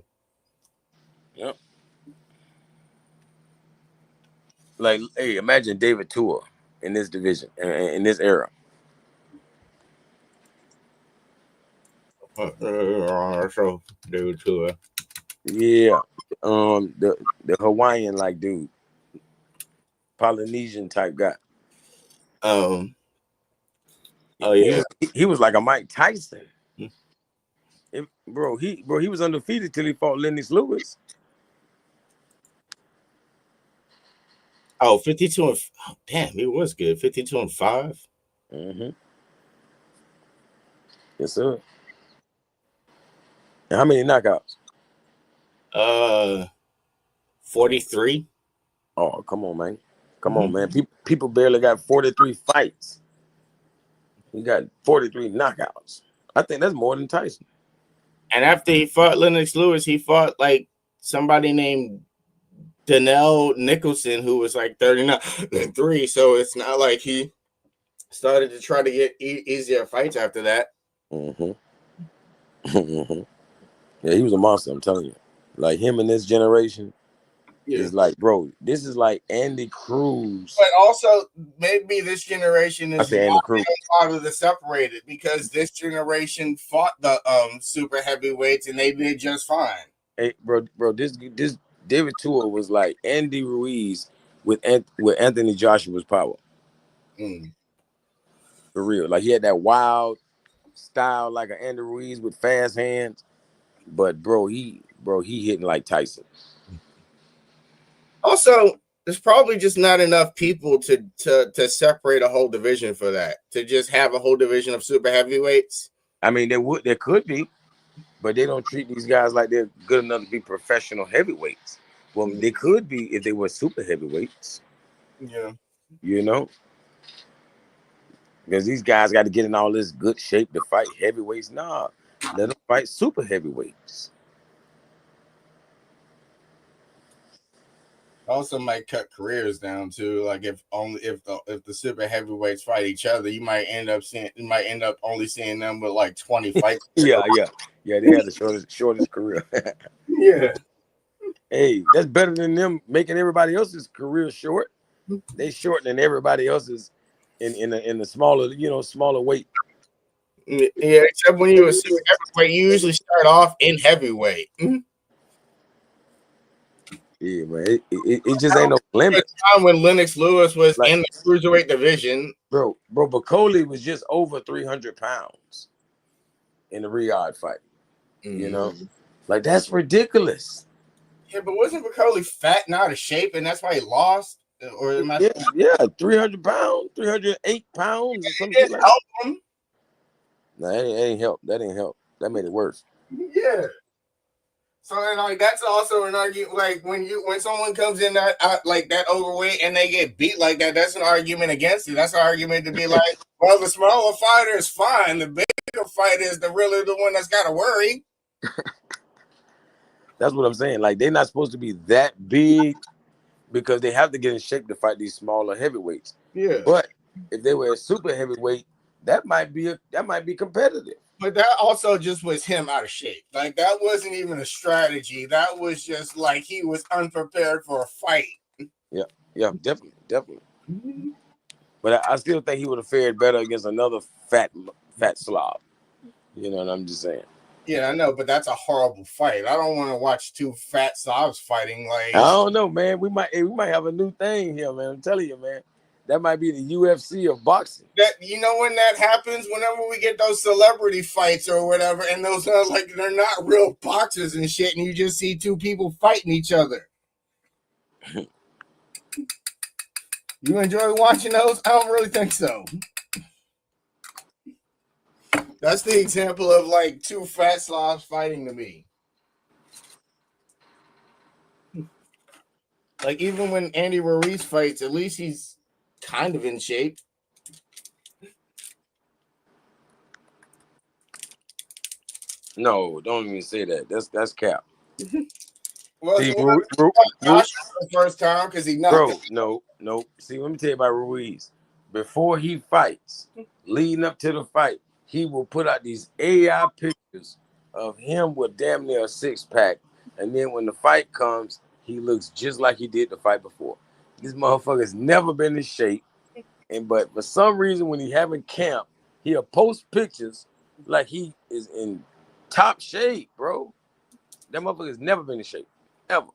Yep. Like, hey, imagine David Tua in this division, in this era. So David Tua. Yeah. The Hawaiian like dude. Polynesian type guy. Oh yeah. He was like a Mike Tyson. He was undefeated till he fought Lennox Lewis. Oh, 52 and damn, he was good. 52-5. Mm-hmm. Yes, sir. And how many knockouts? 43. Oh, come on, man. Come on, man. People barely got 43 fights. He got 43 knockouts. I think that's more than Tyson. And after he fought Lennox Lewis, he fought like somebody named Donnell Nicholson, who was like 39-3. So it's not like he started to try to get easier fights after that. Mm-hmm. Yeah, he was a monster, I'm telling you. Like him in this generation is like, bro, this is like Andy Cruz. But also, maybe this generation is part of the separated because this generation fought the super heavyweights and they did just fine. Hey, bro, this David Tua was like Andy Ruiz with Anthony Joshua's power. For real. Like he had that wild style like an Andy Ruiz with fast hands. But he hitting like Tyson. Also, there's probably just not enough people to separate a whole division for that. To just have a whole division of super heavyweights. I mean, there could be, but they don't treat these guys like they're good enough to be professional heavyweights. Well, they could be if they were super heavyweights. Yeah. You know? Because these guys got to get in all this good shape to fight heavyweights. Nah, let them fight super heavyweights. Also might cut careers down too. Like if the super heavyweights fight each other, you might end up only seeing them with like 20 fights. Yeah. They had the shortest career. Yeah. Hey, that's better than them making everybody else's career short. They shortening everybody else's in the smaller weight. Yeah, except when you're a super heavyweight, you usually start off in heavyweight. Yeah, man. It just ain't no limit. Time when Lennox Lewis was in the cruiserweight division. Bro, Bacoli was just over 300 pounds in the Riyadh fight. You know? Like, that's ridiculous. Yeah, but wasn't Bacoli fat and out of shape, and that's why he lost? Or am I 300 pounds, 308 pounds or something like that. Him. No, that ain't help. That ain't help. That made it worse. Yeah. So and like that's also an argument. Like when someone comes in that like that overweight and they get beat like that, that's an argument against it. That's an argument to be like, well, the smaller fighter is fine. The bigger fighter is the one that's got to worry. That's what I'm saying. Like they're not supposed to be that big because they have to get in shape to fight these smaller heavyweights. Yeah. But if they were a super heavyweight, that might be competitive. But that also just was him out of shape. Like that wasn't even a strategy. That was just like he was unprepared for a fight. Yeah, definitely. But I still think he would have fared better against another fat fat slob. You know what I'm just saying? Yeah, I know, but that's a horrible fight. I don't want to watch two fat slobs fighting. Like, I don't know, man. We might have a new thing here, man. I'm telling you, man. That might be the UFC of boxing. That, you know, when that happens, whenever we get those celebrity fights or whatever, and those are like, they're not real boxers and shit, and you just see two people fighting each other. You enjoy watching those? I don't really think so. That's the example of like two fat slobs fighting to me. Like, even when Andy Ruiz fights, at least he's kind of in shape. No, don't even say that. That's cap. Well, See, Josh the first time because he knocked him. No. See, let me tell you about Ruiz. Before he fights, leading up to the fight, he will put out these AI pictures of him with damn near a six-pack. And then when the fight comes, he looks just like he did the fight before. This motherfucker's never been in shape. But for some reason, when he having camp, he'll post pictures like he is in top shape, bro. That motherfucker's never been in shape. Ever.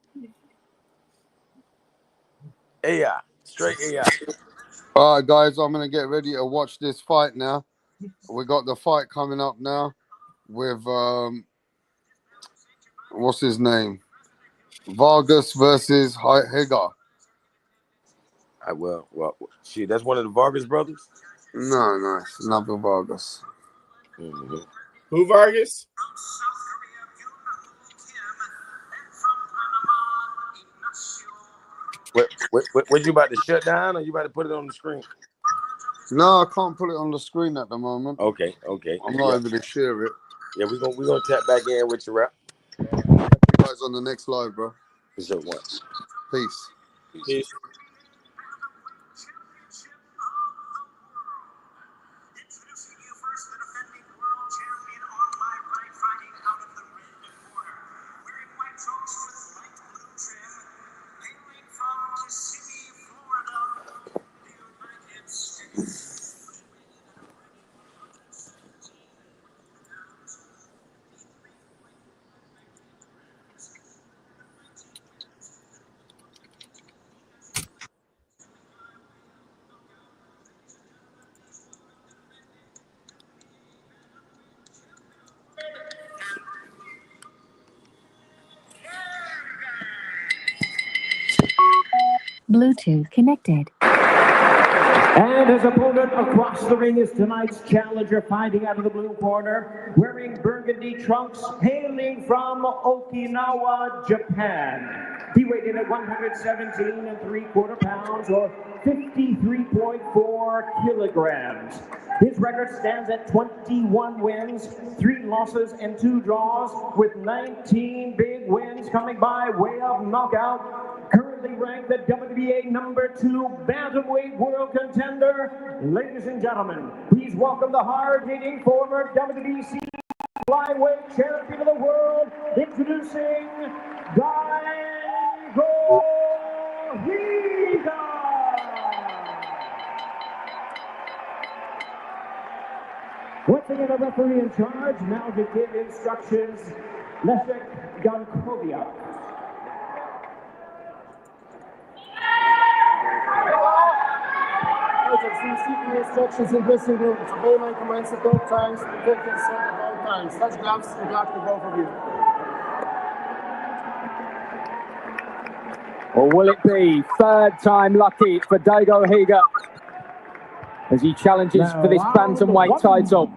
AI. Straight AI. All right, guys, I'm going to get ready to watch this fight now. We got the fight coming up now with, what's his name? Vargas versus Hagar. Well, shit, that's one of the Vargas brothers? No, it's another Vargas. Mm-hmm. Who Vargas? What you about to shut down, or you about to put it on the screen? No, I can't put it on the screen at the moment. Okay. I'm not able to share it. Yeah, we're gonna tap back in with your rap. You guys on the next live, bro. So what? Peace. Bluetooth connected. And his opponent across the ring is tonight's challenger, fighting out of the blue corner, wearing burgundy trunks, hailing from Okinawa, Japan. He weighed in at 117 3/4 pounds, or 53.4 kilograms. His record stands at 21 wins, 3 losses, and 2 draws, with 19 big wins coming by way of knockout. Currently ranked the WBA #2 bantamweight world contender. Ladies and gentlemen, please welcome the hard-hitting former WBC flyweight champion of the world, introducing Daigo Higa. Once again, a referee in charge, now to give instructions, Leszek Gankowiak. Seeking instructions in dressing room. It's obey my commands at all times, protect yourself at all times. Touch gloves and luck to both of you. Or will it be third time lucky for Daigo Higa as he challenges for this bantamweight title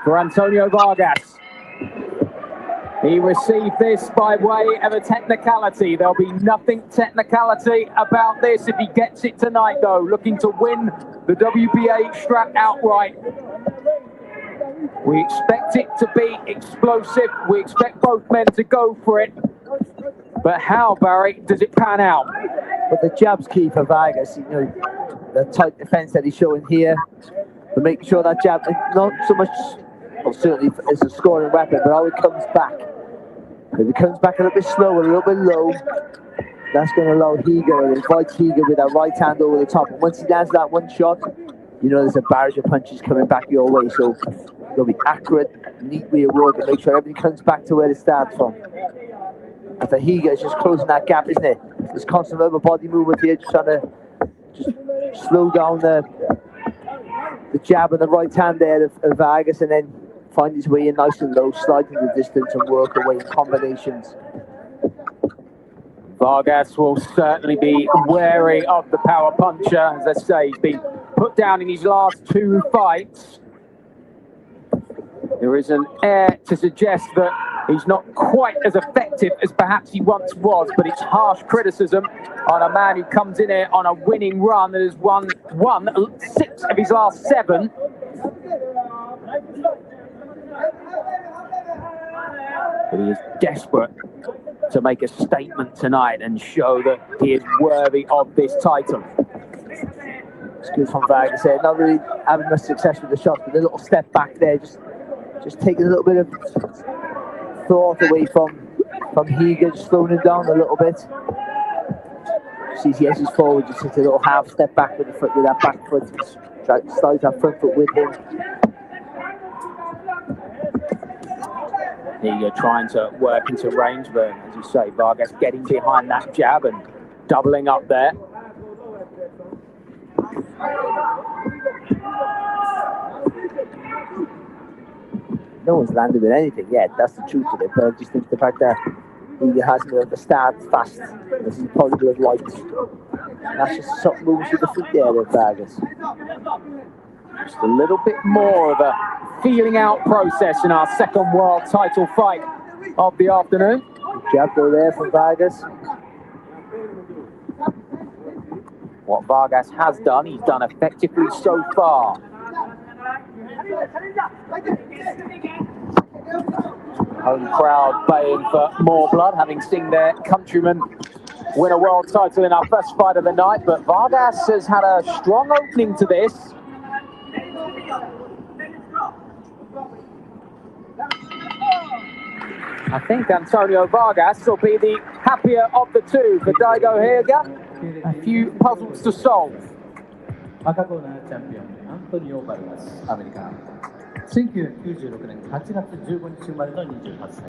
for Antonio Vargas? He received this by way of a technicality. There'll be nothing technicality about this if he gets it tonight, though. Looking to win the WBA strap outright. We expect it to be explosive. We expect both men to go for it. But how, Barry, does it pan out? But the jab's key for Vargas. You know, the tight defense that he's showing here, but making sure that jab, not so much, well, certainly it's a scoring weapon, but how it comes back. If it comes back a little bit slow, a little bit low, that's going to allow Higa, and invite Higa with that right hand over the top. And once he lands that one shot, you know there's a barrage of punches coming back your way, so you'll be accurate, neat with your work, and make sure everything comes back to where it starts from. And for Higa, it's just closing that gap, isn't it? There's constant upper body movement here, just trying to slow down the jab and the right hand there of Vargas, and then find his way in nice and low, sliding the distance and work away in combinations. Vargas will certainly be wary of the power puncher. As I say, he's been put down in his last 2 fights. There is an air to suggest that he's not quite as effective as perhaps he once was, but it's harsh criticism on a man who comes in here on a winning run that has won 6 of his last 7. But he is desperate to make a statement tonight and show that he is worthy of this title. It's good from Vargas there. Not really having much success with the shots, but a little step back there, just taking a little bit of thought away from Higa, just slowing him down a little bit. Sees he edges forward, just takes a little half step back with the foot, with that back foot, slides that front foot with him. Higa trying to work into range, but as you say, Vargas getting behind that jab and doubling up there. No one's landed with anything yet, that's the truth of it, but I just think the fact that he hasn't been able to start fast as he probably would have liked. That's just something moves with the feet there of Vargas. Just a little bit more of a feeling out process in our second world title fight of the afternoon. Jab though there from Vargas. What Vargas has done, he's done effectively so far. Home crowd baying for more blood, having seen their countrymen win a world title in our first fight of the night, but Vargas has had a strong opening to this. I think Antonio Vargas will be the happier of the two for Daigo Higa. A few puzzles to solve. 赤コーナーチャンピオンアントニオ・バルガス、アメリカ。1996年8月15日生まれの28歳。